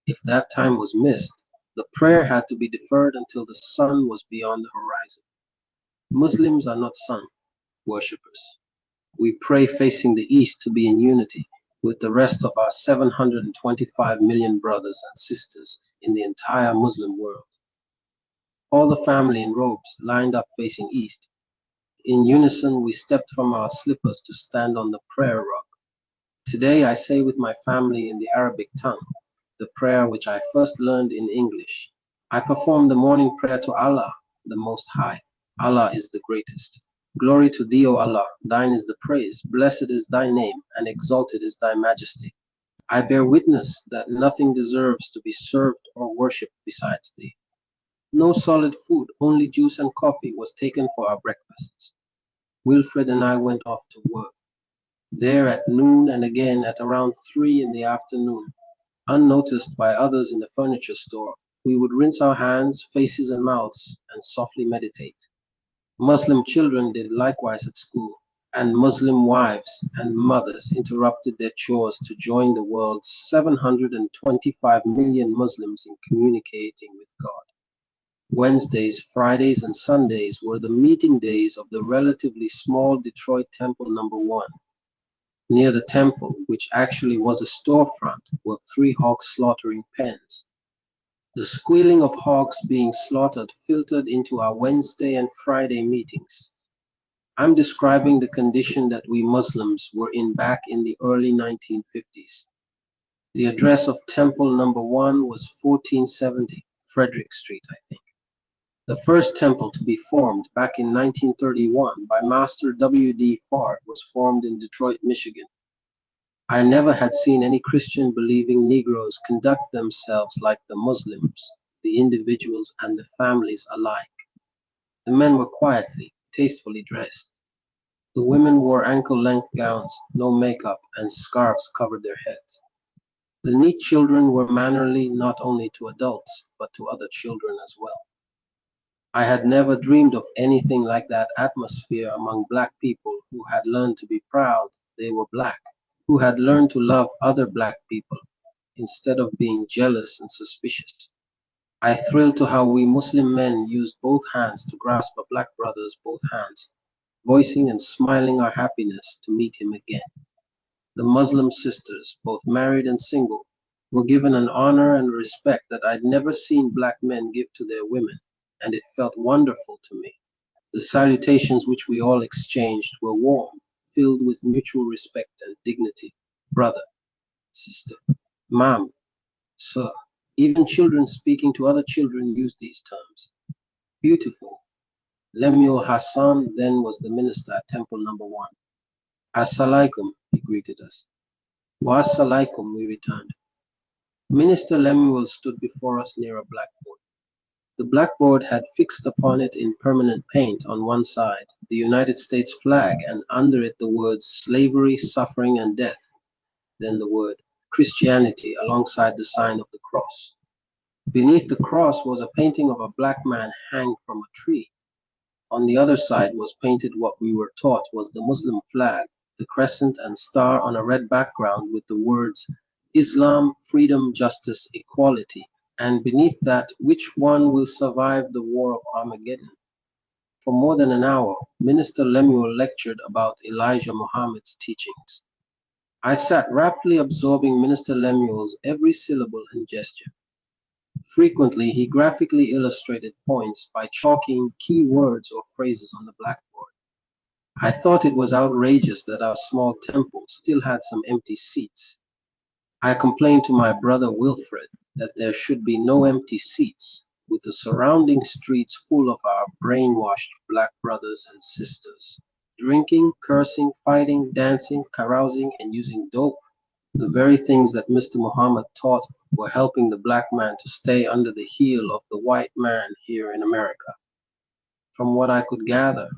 If that time was missed, the prayer had to be deferred until the sun was beyond the horizon. Muslims are not sun worshippers. We pray facing the east to be in unity with the rest of our 725 million brothers and sisters in the entire Muslim world. All the family in robes lined up facing east. In unison, we stepped from our slippers to stand on the prayer rug. Today I say with my family in the Arabic tongue, the prayer which I first learned in English. I perform the morning prayer to Allah, the Most High. Allah is the greatest. Glory to thee, O Allah, thine is the praise, blessed is thy name, and exalted is thy majesty. I bear witness that nothing deserves to be served or worshipped besides thee. No solid food, only juice and coffee was taken for our breakfasts. Wilfred and I went off to work. There at noon and again at around 3 in the afternoon, unnoticed by others in the furniture store, we would rinse our hands, faces and mouths and softly meditate. Muslim children did likewise at school, and Muslim wives and mothers interrupted their chores to join the world's 725 million Muslims in communicating with God. Wednesdays, Fridays, and Sundays were the meeting days of the relatively small Detroit Temple Number 1. Near the temple, which actually was a storefront, were 3 hog slaughtering pens. The squealing of hogs being slaughtered filtered into our Wednesday and Friday meetings. I'm describing the condition that we Muslims were in back in the early 1950s. The address of Temple Number 1 was 1470 Frederick Street, I think. The first temple to be formed back in 1931 by Master W.D. Fard was formed in Detroit, Michigan. I never had seen any Christian believing Negroes conduct themselves like the Muslims, the individuals and the families alike. The men were quietly, tastefully dressed. The women wore ankle-length gowns, no makeup, and scarves covered their heads. The neat children were mannerly not only to adults, but to other children as well. I had never dreamed of anything like that atmosphere among black people who had learned to be proud they were black, who had learned to love other black people instead of being jealous and suspicious. I thrilled to how we Muslim men used both hands to grasp a black brother's both hands, voicing and smiling our happiness to meet him again. The Muslim sisters, both married and single, were given an honor and respect that I'd never seen black men give to their women, and it felt wonderful to me. The salutations which we all exchanged were warm, filled with mutual respect and dignity. Brother, sister, ma'am, sir. Even children speaking to other children used these terms. Beautiful. Lemuel Hassan then was the minister at Temple Number 1. Assalamualaikum, he greeted us. Wassalaikum, we returned. Minister Lemuel stood before us near a blackboard. The blackboard had fixed upon it in permanent paint on one side the United States flag and under it the words slavery, suffering, and death, then the word Christianity alongside the sign of the cross. Beneath the cross was a painting of a black man hanged from a tree. On the other side was painted what we were taught was the Muslim flag, the crescent and star on a red background with the words Islam, freedom, justice, equality, and beneath that, which one will survive the war of Armageddon? For more than an hour, Minister Lemuel lectured about Elijah Muhammad's teachings. I sat raptly absorbing Minister Lemuel's every syllable and gesture. Frequently, he graphically illustrated points by chalking key words or phrases on the blackboard. I thought it was outrageous that our small temple still had some empty seats. I complained to my brother Wilfred that there should be no empty seats, with the surrounding streets full of our brainwashed black brothers and sisters, drinking, cursing, fighting, dancing, carousing, and using dope, the very things that Mr. Muhammad taught were helping the black man to stay under the heel of the white man here in America. From what I could gather,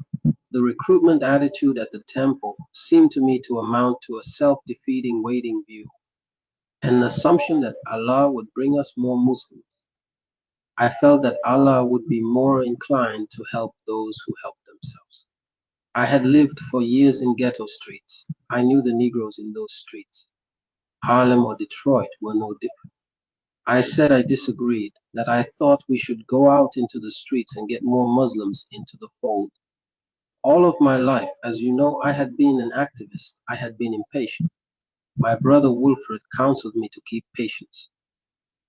the recruitment attitude at the temple seemed to me to amount to a self-defeating waiting view, an assumption that Allah would bring us more Muslims. I felt that Allah would be more inclined to help those who help themselves. I had lived for years in ghetto streets. I knew the Negroes in those streets. Harlem or Detroit were no different. I said I disagreed, that I thought we should go out into the streets and get more Muslims into the fold. All of my life, as you know, I had been an activist. I had been impatient. My brother Wilfred counseled me to keep patience.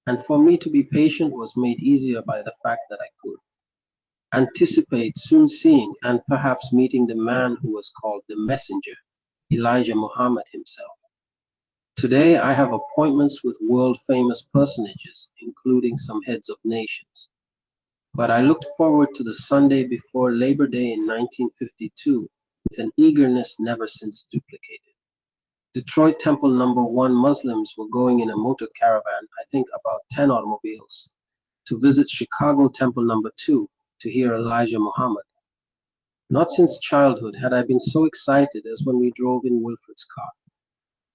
And for me to be patient was made easier by the fact that I could anticipate soon seeing and perhaps meeting the man who was called the messenger, Elijah Muhammad himself. Today I have appointments with world-famous personages, including some heads of nations. But I looked forward to the Sunday before Labor Day in 1952 with an eagerness never since duplicated. Detroit Temple number 1 Muslims were going in a motor caravan, I think about 10 automobiles, to visit Chicago Temple number 2 to hear Elijah Muhammad. Not since childhood had I been so excited as when we drove in Wilfred's car.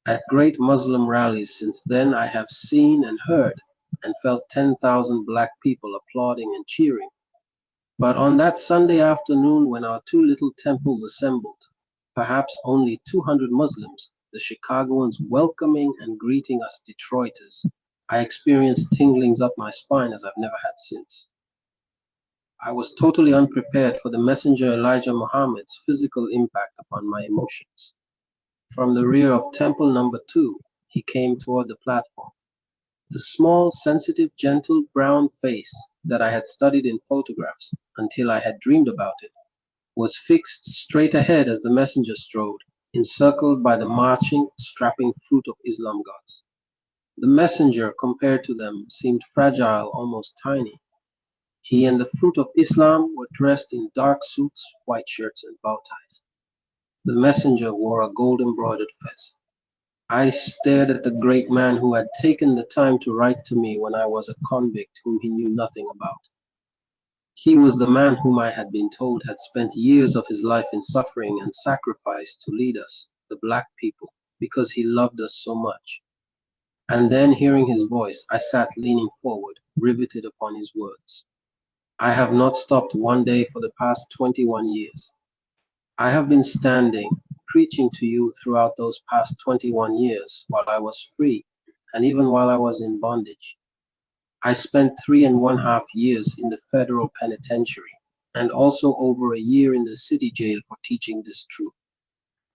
At great Muslim rallies since then I have seen and heard and felt 10,000 black people applauding and cheering. But on that Sunday afternoon when our two little temples assembled, perhaps only 200 Muslims, the Chicagoans welcoming and greeting us Detroiters, I experienced tinglings up my spine as I've never had since. I was totally unprepared for the messenger Elijah Muhammad's physical impact upon my emotions. From the rear of temple number 2, he came toward the platform. The small, sensitive, gentle brown face that I had studied in photographs until I had dreamed about it was fixed straight ahead as the messenger strode, encircled by the marching, strapping fruit of Islam gods. The messenger, compared to them, seemed fragile, almost tiny. He and the fruit of Islam were dressed in dark suits, white shirts, and bow ties. The messenger wore a gold-embroidered fez. I stared at the great man who had taken the time to write to me when I was a convict whom he knew nothing about. He was the man whom I had been told had spent years of his life in suffering and sacrifice to lead us, the black people, because he loved us so much. And then, hearing his voice, I sat leaning forward, riveted upon his words. I have not stopped one day for the past 21 years. I have been standing, preaching to you throughout those past 21 years while I was free, and even while I was in bondage. I spent 3.5 years in the federal penitentiary, and also over a year in the city jail for teaching this truth.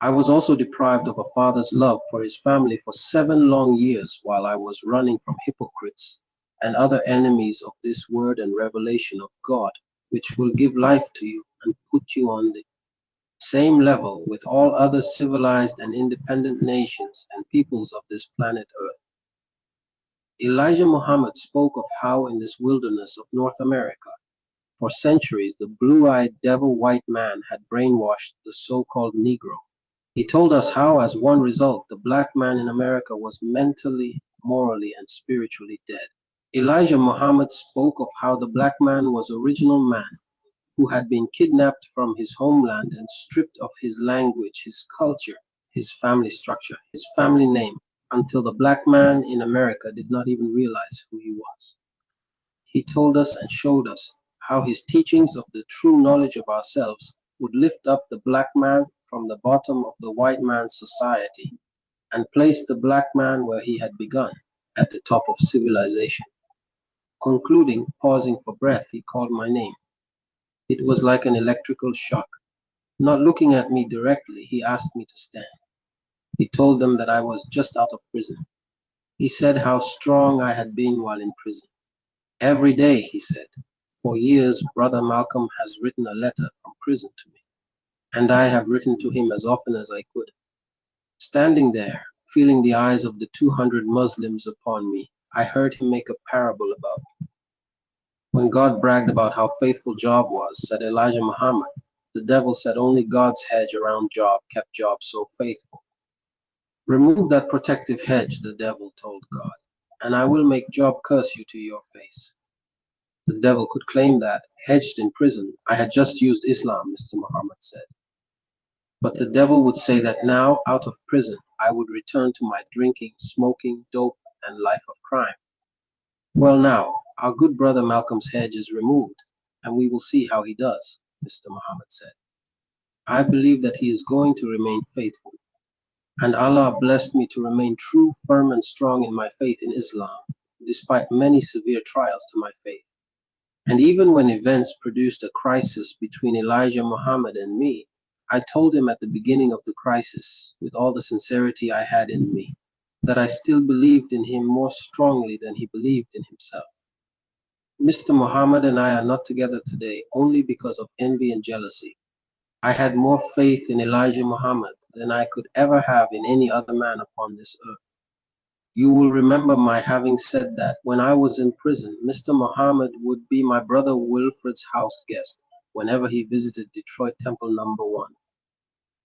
I was also deprived of a father's love for his family for 7 long years while I was running from hypocrites and other enemies of this word and revelation of God, which will give life to you and put you on the same level with all other civilized and independent nations and peoples of this planet Earth. Elijah Muhammad spoke of how in this wilderness of North America, for centuries the blue-eyed devil white man had brainwashed the so-called Negro. He told us how, as one result, the black man in America was mentally, morally, and spiritually dead. Elijah Muhammad spoke of how the black man was original man who had been kidnapped from his homeland and stripped of his language, his culture, his family structure, his family name, until the black man in America did not even realize who he was. He told us and showed us how his teachings of the true knowledge of ourselves would lift up the black man from the bottom of the white man's society and place the black man where he had begun, at the top of civilization. Concluding, pausing for breath, he called my name. It was like an electrical shock. Not looking at me directly, he asked me to stand. He told them that I was just out of prison. He said how strong I had been while in prison. Every day, he said, for years, Brother Malcolm has written a letter from prison to me, and I have written to him as often as I could. Standing there, feeling the eyes of the 200 Muslims upon me, I heard him make a parable about when God bragged about how faithful Job was, said Elijah Muhammad. The devil said only God's hedge around Job kept Job so faithful. Remove that protective hedge, the devil told God, and I will make Job curse you to your face. The devil could claim that, hedged in prison, I had just used Islam, Mr. Muhammad said. But the devil would say that now, out of prison, I would return to my drinking, smoking, dope, and life of crime. Well now, our good brother Malcolm's hedge is removed, and we will see how he does, Mr. Muhammad said. I believe that he is going to remain faithful, and Allah blessed me to remain true, firm, and strong in my faith in Islam, despite many severe trials to my faith. And even when events produced a crisis between Elijah Muhammad and me, I told him at the beginning of the crisis, with all the sincerity I had in me, that I still believed in him more strongly than he believed in himself. Mr. Muhammad and I are not together today only because of envy and jealousy. I had more faith in Elijah Muhammad than I could ever have in any other man upon this earth. You will remember my having said that when I was in prison, Mr. Muhammad would be my brother Wilfred's house guest whenever he visited Detroit Temple Number 1.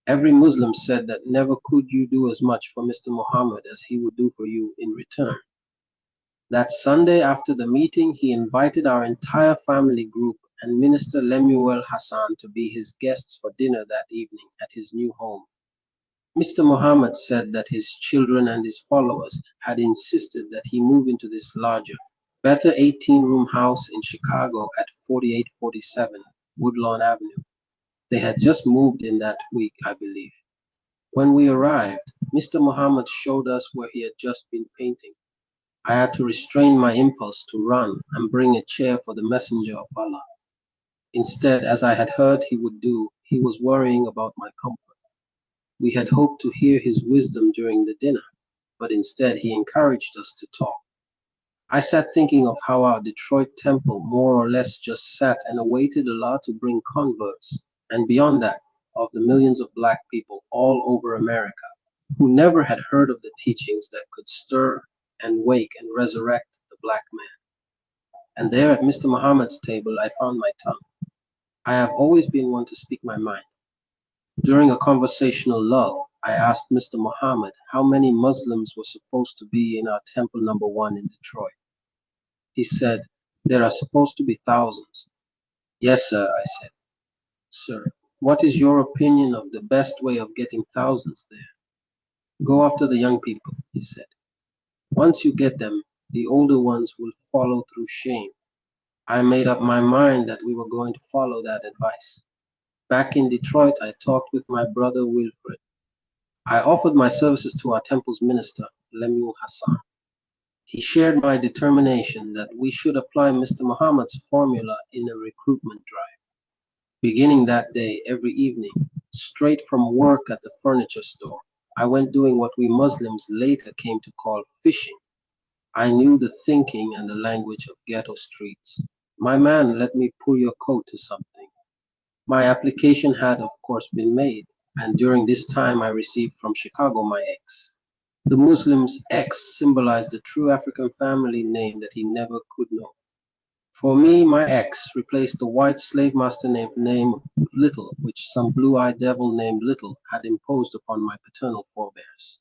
Every Muslim said that never could you do as much for Mr. Muhammad as he would do for you in return. That Sunday after the meeting, he invited our entire family group and Minister Lemuel Hassan to be his guests for dinner that evening at his new home. Mr. Muhammad said that his children and his followers had insisted that he move into this larger, better 18-room house in Chicago at 4847 Woodlawn Avenue. They had just moved in that week, I believe. When we arrived, Mr. Muhammad showed us where he had just been painting. I had to restrain my impulse to run and bring a chair for the messenger of Allah. Instead, as I had heard he would do, he was worrying about my comfort. We had hoped to hear his wisdom during the dinner, but instead he encouraged us to talk. I sat thinking of how our Detroit temple more or less just sat and awaited Allah to bring converts, and beyond that, of the millions of black people all over America who never had heard of the teachings that could stir and wake and resurrect the black man. And there at Mr. Muhammad's table, I found my tongue. I have always been one to speak my mind. During a conversational lull, I asked Mr. Muhammad how many Muslims were supposed to be in our temple number 1 in Detroit. He said, there are supposed to be thousands. Yes, sir, I said. Sir, what is your opinion of the best way of getting thousands there? Go after the young people, he said. Once you get them, the older ones will follow through shame. I made up my mind that we were going to follow that advice. Back in Detroit, I talked with my brother Wilfred. I offered my services to our temple's minister, Lemuel Hassan. He shared my determination that we should apply Mr. Muhammad's formula in a recruitment drive. Beginning that day, every evening, straight from work at the furniture store, I went doing what we Muslims later came to call fishing. I knew the thinking and the language of ghetto streets. My man, let me pull your coat to something. My application had, of course, been made, and during this time I received from Chicago my X. The Muslim's X symbolized the true African family name that he never could know. For me, my ex replaced the white slave master name Little, which some blue-eyed devil named Little had imposed upon my paternal forebears.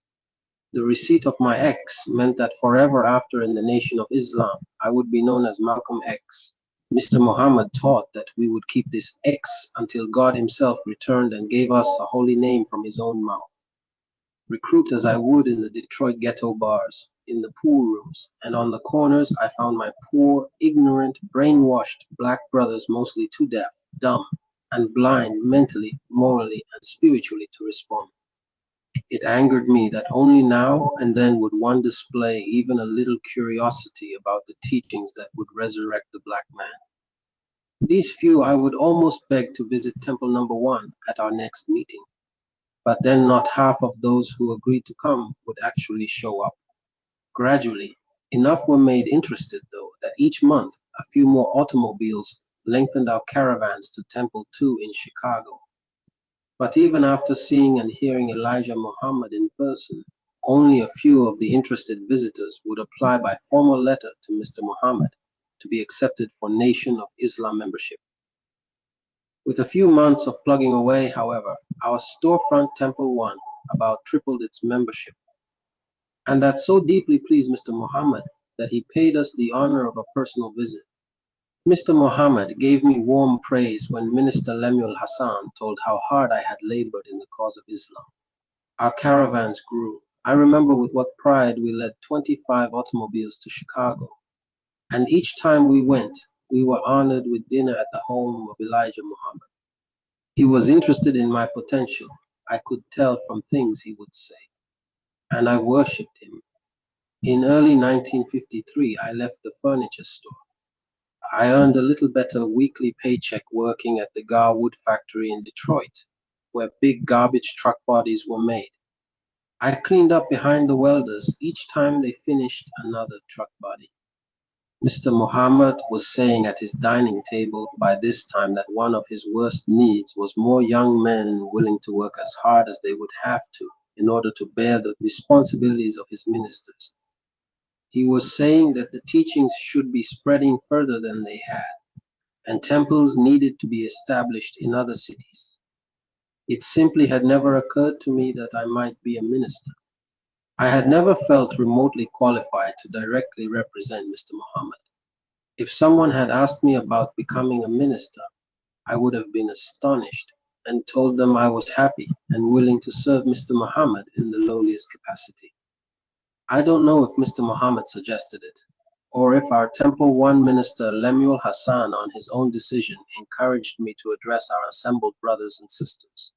The receipt of my X meant that forever after in the nation of Islam, I would be known as Malcolm X. Mr. Muhammad taught that we would keep this X until God himself returned and gave us a holy name from his own mouth. Recruit as I would in the Detroit ghetto bars, in the pool rooms, and on the corners, I found my poor, ignorant, brainwashed black brothers mostly too deaf, dumb, and blind mentally, morally, and spiritually to respond. It angered me that only now and then would one display even a little curiosity about the teachings that would resurrect the black man. These few I would almost beg to visit Temple Number 1 at our next meeting, but then not half of those who agreed to come would actually show up. Gradually, enough were made interested, though, that each month a few more automobiles lengthened our caravans to Temple 2 in Chicago. But even after seeing and hearing Elijah Muhammad in person, only a few of the interested visitors would apply by formal letter to Mr. Muhammad to be accepted for Nation of Islam membership. With a few months of plugging away, however, our storefront Temple 1 about tripled its membership. And that so deeply pleased Mr. Muhammad that he paid us the honor of a personal visit. Mr. Muhammad gave me warm praise when Minister Lemuel Hassan told how hard I had labored in the cause of Islam. Our caravans grew. I remember with what pride we led 25 automobiles to Chicago. And each time we went, we were honored with dinner at the home of Elijah Muhammad. He was interested in my potential, I could tell from things he would say, and I worshipped him. In early 1953, I left the furniture store. I earned a little better weekly paycheck working at the Gar Wood factory in Detroit, where big garbage truck bodies were made. I cleaned up behind the welders each time they finished another truck body. Mr. Muhammad was saying at his dining table by this time that one of his worst needs was more young men willing to work as hard as they would have to in order to bear the responsibilities of his ministers. He was saying that the teachings should be spreading further than they had, and temples needed to be established in other cities. It simply had never occurred to me that I might be a minister. I had never felt remotely qualified to directly represent Mr. Muhammad. If someone had asked me about becoming a minister, I would have been astonished and told them I was happy and willing to serve Mr. Muhammad in the lowliest capacity. I don't know if Mr. Muhammad suggested it, or if our Temple 1 minister Lemuel Hassan on his own decision encouraged me to address our assembled brothers and sisters.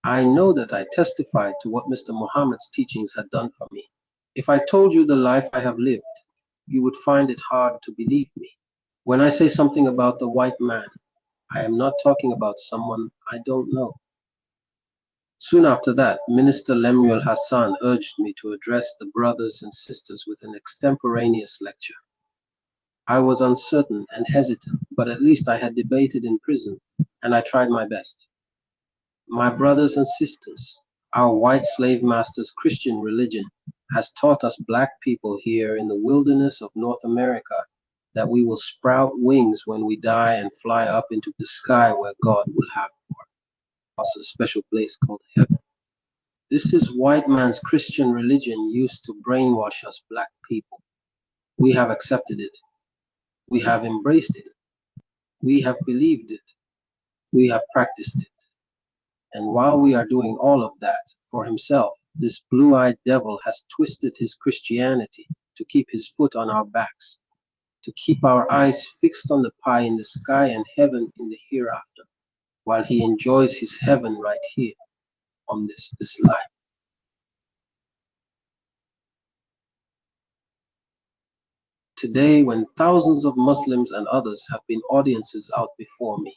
I know that I testified to what Mr. Muhammad's teachings had done for me. If I told you the life I have lived, you would find it hard to believe me. When I say something about the white man, I am not talking about someone I don't know. Soon after that, Minister Lemuel Hassan urged me to address the brothers and sisters with an extemporaneous lecture. I was uncertain and hesitant, but at least I had debated in prison, and I tried my best. My brothers and sisters, our white slave masters' Christian religion has taught us black people here in the wilderness of North America that we will sprout wings when we die and fly up into the sky where God will have for us a special place called heaven. This is white man's Christian religion used to brainwash us black people. We have accepted it. We have embraced it. We have believed it. We have practiced it. And while we are doing all of that for himself, this blue-eyed devil has twisted his Christianity to keep his foot on our backs, to keep our eyes fixed on the pie in the sky and heaven in the hereafter, while he enjoys his heaven right here on this life. Today, when thousands of Muslims and others have been audiences out before me,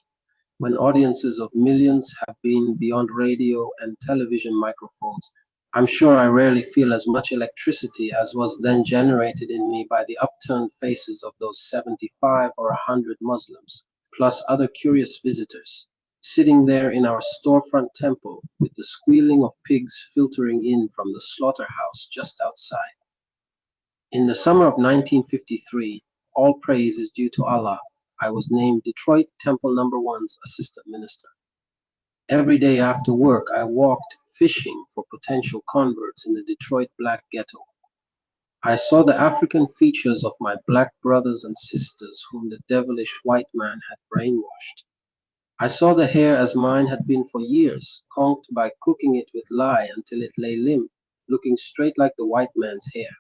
when audiences of millions have been beyond radio and television microphones, I'm sure I rarely feel as much electricity as was then generated in me by the upturned faces of those 75 or 100 Muslims, plus other curious visitors, sitting there in our storefront temple with the squealing of pigs filtering in from the slaughterhouse just outside. In the summer of 1953, All praise is due to Allah. I was named Detroit Temple Number One's assistant minister. Every day after work, I walked fishing for potential converts in the Detroit black ghetto. I saw the African features of my black brothers and sisters whom the devilish white man had brainwashed. I saw the hair as mine had been for years, conked by cooking it with lye until it lay limp, looking straight like the white man's hair.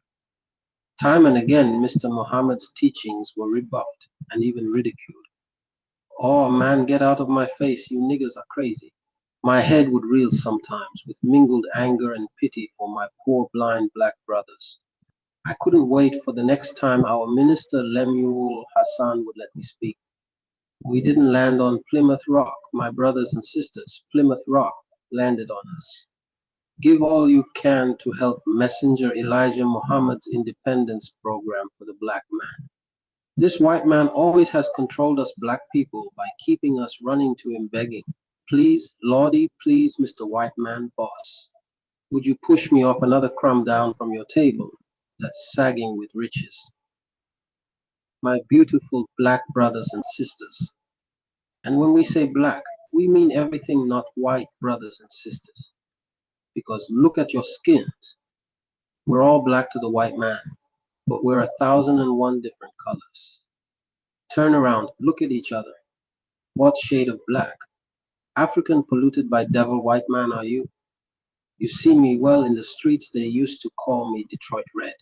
Time and again, Mr. Muhammad's teachings were rebuffed and even ridiculed. "Oh, man, get out of my face, you niggers are crazy." My head would reel sometimes with mingled anger and pity for my poor blind black brothers. I couldn't wait for the next time our minister Lemuel Hassan would let me speak. We didn't land on Plymouth Rock, my brothers and sisters. Plymouth Rock landed on us. Give all you can to help Messenger Elijah Muhammad's independence program for the black man. This white man always has controlled us black people by keeping us running to him begging, "Please, Lordy, please, Mr. White Man, boss, would you push me off another crumb down from your table that's sagging with riches?" My beautiful black brothers and sisters. And when we say black, we mean everything not white, brothers and sisters. Because look at your skins. We're all black to the white man, but we're 1,001 different colors. Turn around, look at each other. What shade of black? African polluted by devil white man are you? You see me well in the streets, they used to call me Detroit Red.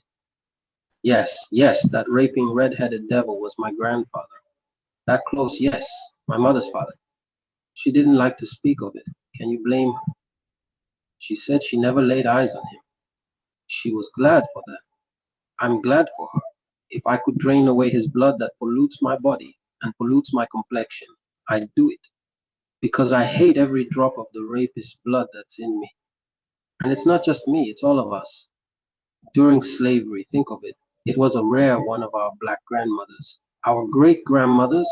Yes, yes, that raping red-headed devil was my grandfather. That close, yes, my mother's father. She didn't like to speak of it. Can you blame her? She said she never laid eyes on him. She was glad for that. I'm glad for her. If I could drain away his blood that pollutes my body and pollutes my complexion, I'd do it. Because I hate every drop of the rapist's blood that's in me. And it's not just me, it's all of us. During slavery, think of it, it was a rare one of our black grandmothers, our great-grandmothers,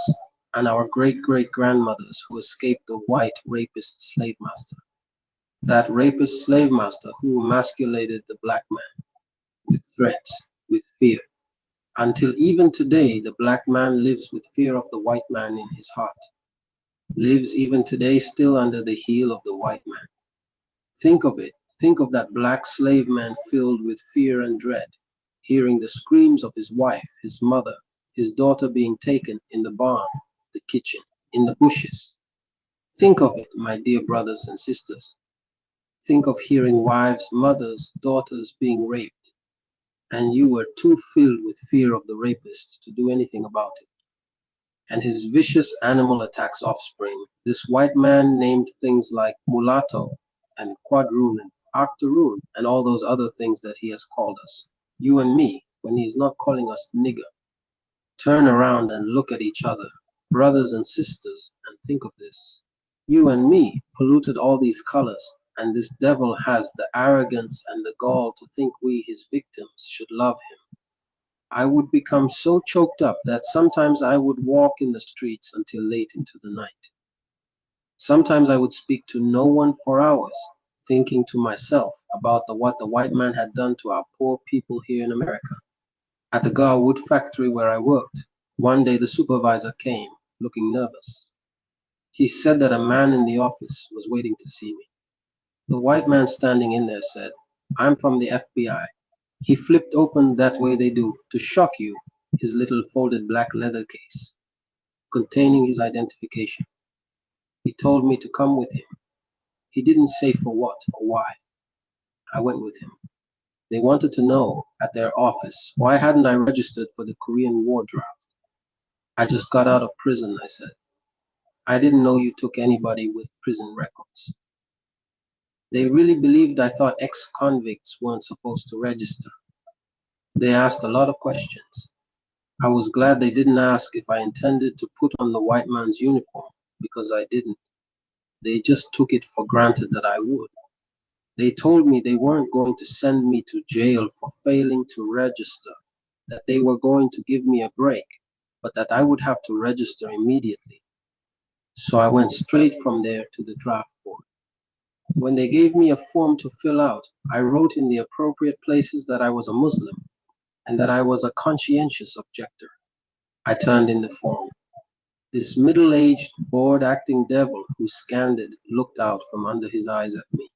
and our great-great-grandmothers who escaped the white rapist slave master. That rapist slave master who emasculated the black man with threats, with fear. Until even today, the black man lives with fear of the white man in his heart. Lives even today still under the heel of the white man. Think of it. Think of that black slave man filled with fear and dread, hearing the screams of his wife, his mother, his daughter being taken in the barn, the kitchen, in the bushes. Think of it, my dear brothers and sisters. Think of hearing wives, mothers, daughters being raped, and you were too filled with fear of the rapist to do anything about it. And his vicious animal attacks offspring, this white man named things like mulatto and quadroon and octoroon and all those other things that he has called us, you and me, when he is not calling us nigger. Turn around and look at each other, brothers and sisters, and think of this. You and me polluted all these colors, and this devil has the arrogance and the gall to think we, his victims, should love him. I would become so choked up that sometimes I would walk in the streets until late into the night. Sometimes I would speak to no one for hours, thinking to myself about what the white man had done to our poor people here in America. At the Gar wood factory where I worked, one day the supervisor came, looking nervous. He said that a man in the office was waiting to see me. The white man standing in there said, "I'm from the FBI." He flipped open that way they do, to shock you, his little folded black leather case, containing his identification. He told me to come with him. He didn't say for what or why. I went with him. They wanted to know, at their office, why hadn't I registered for the Korean War draft. I just got out of prison, I said. I didn't know you took anybody with prison records. They really believed I thought ex-convicts weren't supposed to register. They asked a lot of questions. I was glad they didn't ask if I intended to put on the white man's uniform, because I didn't. They just took it for granted that I would. They told me they weren't going to send me to jail for failing to register, that they were going to give me a break, but that I would have to register immediately. So I went straight from there to the draft board. When they gave me a form to fill out, I wrote in the appropriate places that I was a Muslim and that I was a conscientious objector. I turned in the form. This middle-aged, bored-acting devil who scanned it looked out from under his eyes at me.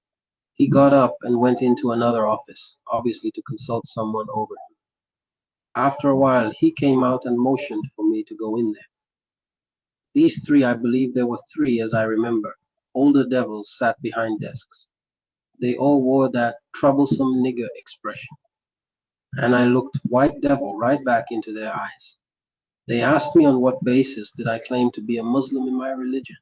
He got up and went into another office, obviously to consult someone over him. After a while, he came out and motioned for me to go in there. These three, I believe there were three as I remember, older devils sat behind desks. They all wore that troublesome nigger expression, and I looked white devil right back into their eyes. They asked me on what basis did I claim to be a Muslim in my religion.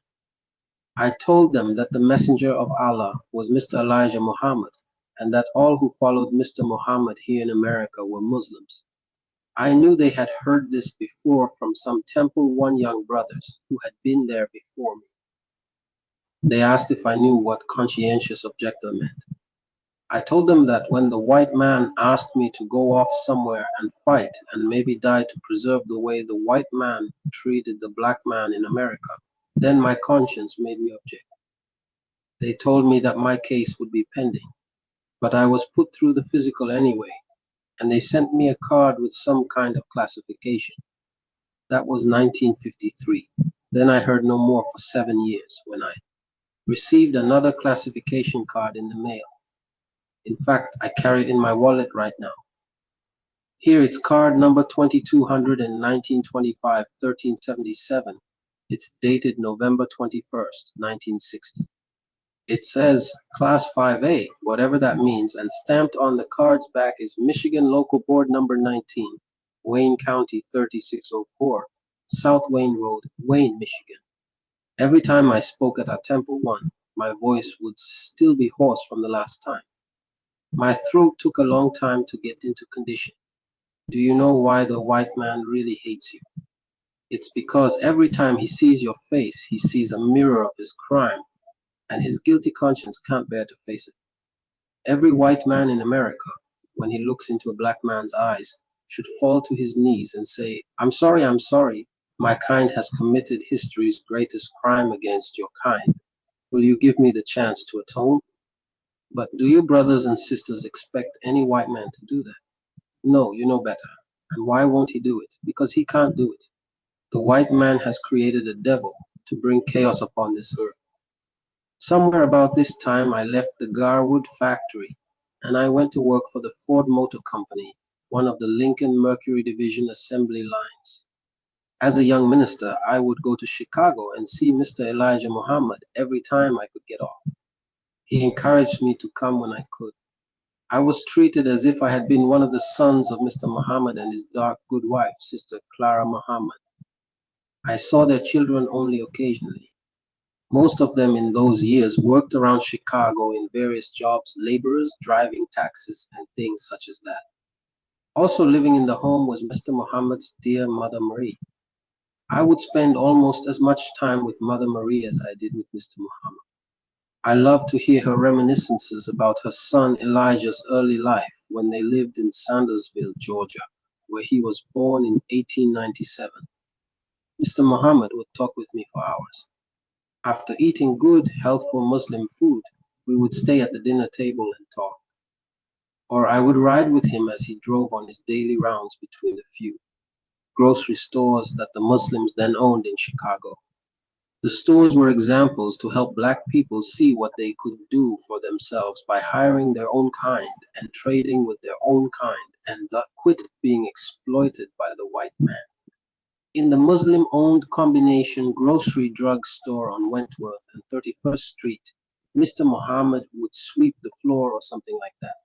I told them that the messenger of Allah was Mr. Elijah Muhammad, and that all who followed Mr. Muhammad here in America were Muslims. I knew they had heard this before from some Temple One young brothers who had been there before me. They asked if I knew what conscientious objector meant. I told them that when the white man asked me to go off somewhere and fight and maybe die to preserve the way the white man treated the black man in America, then my conscience made me object. They told me that my case would be pending, but I was put through the physical anyway, and they sent me a card with some kind of classification. That was 1953. Then I heard no more for 7 years when I received another classification card in the mail. In fact, I carry it in my wallet right now. Here it's card number 2200 and 1925 1377. It's dated November 21st, 1960. It says Class 5A, whatever that means, and stamped on the card's back is Michigan Local Board number 19, Wayne County 3604, South Wayne Road, Wayne, Michigan. Every time I spoke at our Temple One, my voice would still be hoarse from the last time. My throat took a long time to get into condition. Do you know why the white man really hates you? It's because every time he sees your face, he sees a mirror of his crime, and his guilty conscience can't bear to face it. Every white man in America, when he looks into a black man's eyes, should fall to his knees and say, I'm sorry, my kind has committed history's greatest crime against your kind. Will you give me the chance to atone? But do you brothers and sisters expect any white man to do that? No, you know better. And why won't he do it? Because he can't do it. The white man has created a devil to bring chaos upon this earth. Somewhere about this time, I left the Garwood factory and I went to work for the Ford Motor Company, one of the Lincoln Mercury Division assembly lines. As a young minister, I would go to Chicago and see Mr. Elijah Muhammad every time I could get off. He encouraged me to come when I could. I was treated as if I had been one of the sons of Mr. Muhammad and his dark good wife, Sister Clara Muhammad. I saw their children only occasionally. Most of them in those years worked around Chicago in various jobs, laborers, driving taxis, and things such as that. Also living in the home was Mr. Muhammad's dear Mother Marie. I would spend almost as much time with Mother Marie as I did with Mr. Muhammad. I loved to hear her reminiscences about her son Elijah's early life when they lived in Sandersville, Georgia, where he was born in 1897. Mr. Muhammad would talk with me for hours. After eating good, healthful Muslim food, we would stay at the dinner table and talk. Or I would ride with him as he drove on his daily rounds between the few grocery stores that the Muslims then owned in Chicago. The stores were examples to help black people see what they could do for themselves by hiring their own kind and trading with their own kind and quit being exploited by the white man. In the Muslim-owned combination grocery drug store on Wentworth and 31st Street, Mr. Muhammad would sweep the floor or something like that.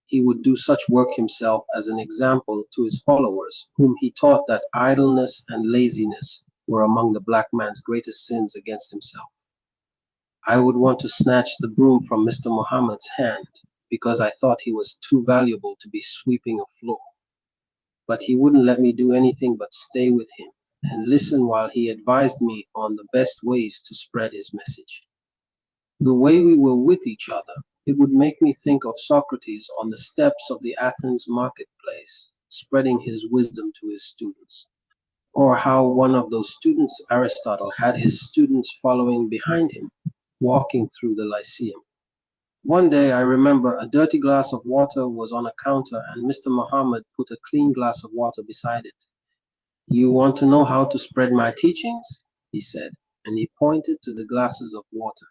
He would do such work himself as an example to his followers, whom he taught that idleness and laziness were among the black man's greatest sins against himself. I would want to snatch the broom from Mr. Muhammad's hand because I thought he was too valuable to be sweeping a floor. But he wouldn't let me do anything but stay with him and listen while he advised me on the best ways to spread his message. The way we were with each other, it would make me think of Socrates on the steps of the Athens marketplace, spreading his wisdom to his students. Or how one of those students, Aristotle, had his students following behind him, walking through the Lyceum. One day I remember a dirty glass of water was on a counter and Mr. Muhammad put a clean glass of water beside it. You want to know how to spread my teachings? He said, and he pointed to the glasses of water.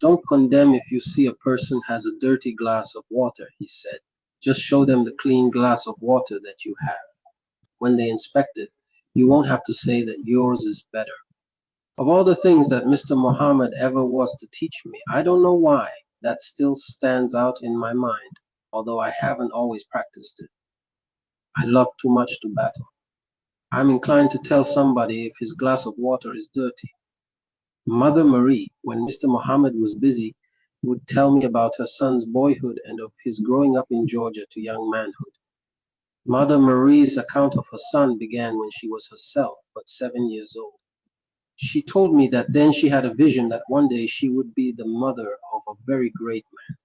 Don't condemn if you see a person has a dirty glass of water, he said. Just show them the clean glass of water that you have. When they inspect it, you won't have to say that yours is better. Of all the things that Mr. Muhammad ever was to teach me, I don't know why that still stands out in my mind, although I haven't always practiced it. I love too much to battle. I'm inclined to tell somebody if his glass of water is dirty. Mother Marie, when Mr. Muhammad was busy, would tell me about her son's boyhood and of his growing up in Georgia to young manhood. Mother Marie's account of her son began when she was herself but 7 years old. She told me that then she had a vision that one day she would be the mother of a very great man.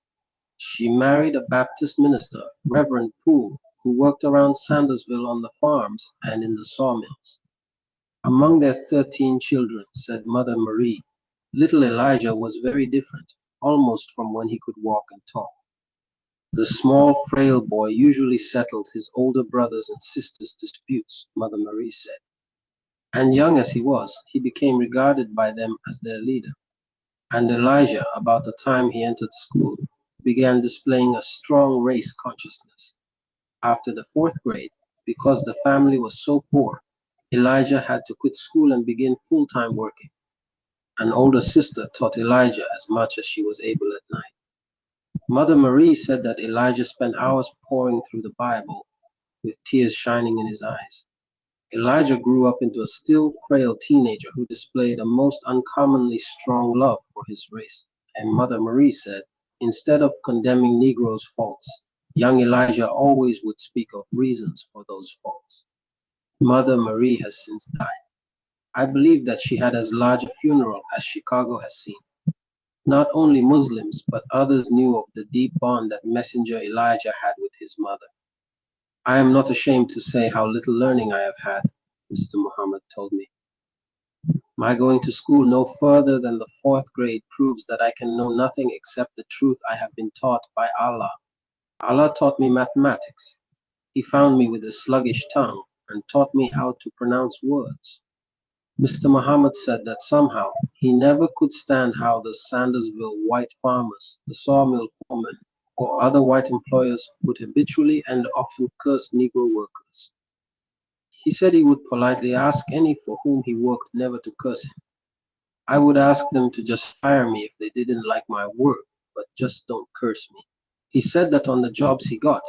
She married a Baptist minister, Reverend Poole, who worked around Sandersville on the farms and in the sawmills. Among their 13 children, said Mother Marie, little Elijah was very different, almost from when he could walk and talk. The small, frail boy usually settled his older brothers and sisters' disputes, Mother Marie said. And young as he was, he became regarded by them as their leader. And Elijah, about the time he entered school, began displaying a strong race consciousness. After the fourth grade, because the family was so poor, Elijah had to quit school and begin full-time working. An older sister taught Elijah as much as she was able at night. Mother Marie said that Elijah spent hours poring through the Bible, with tears shining in his eyes. Elijah grew up into a still frail teenager who displayed a most uncommonly strong love for his race. And Mother Marie said, instead of condemning Negroes' faults, young Elijah always would speak of reasons for those faults. Mother Marie has since died. I believe that she had as large a funeral as Chicago has seen. Not only Muslims, but others knew of the deep bond that Messenger Elijah had with his mother. I am not ashamed to say how little learning I have had, Mr. Muhammad told me. My going to school no further than the fourth grade proves that I can know nothing except the truth I have been taught by Allah. Allah taught me mathematics. He found me with a sluggish tongue and taught me how to pronounce words. Mr. Muhammad said that somehow he never could stand how the Sandersville white farmers, the sawmill foremen, or other white employers would habitually and often curse Negro workers. He said he would politely ask any for whom he worked never to curse him. I would ask them to just fire me if they didn't like my work, but just don't curse me. He said that on the jobs he got,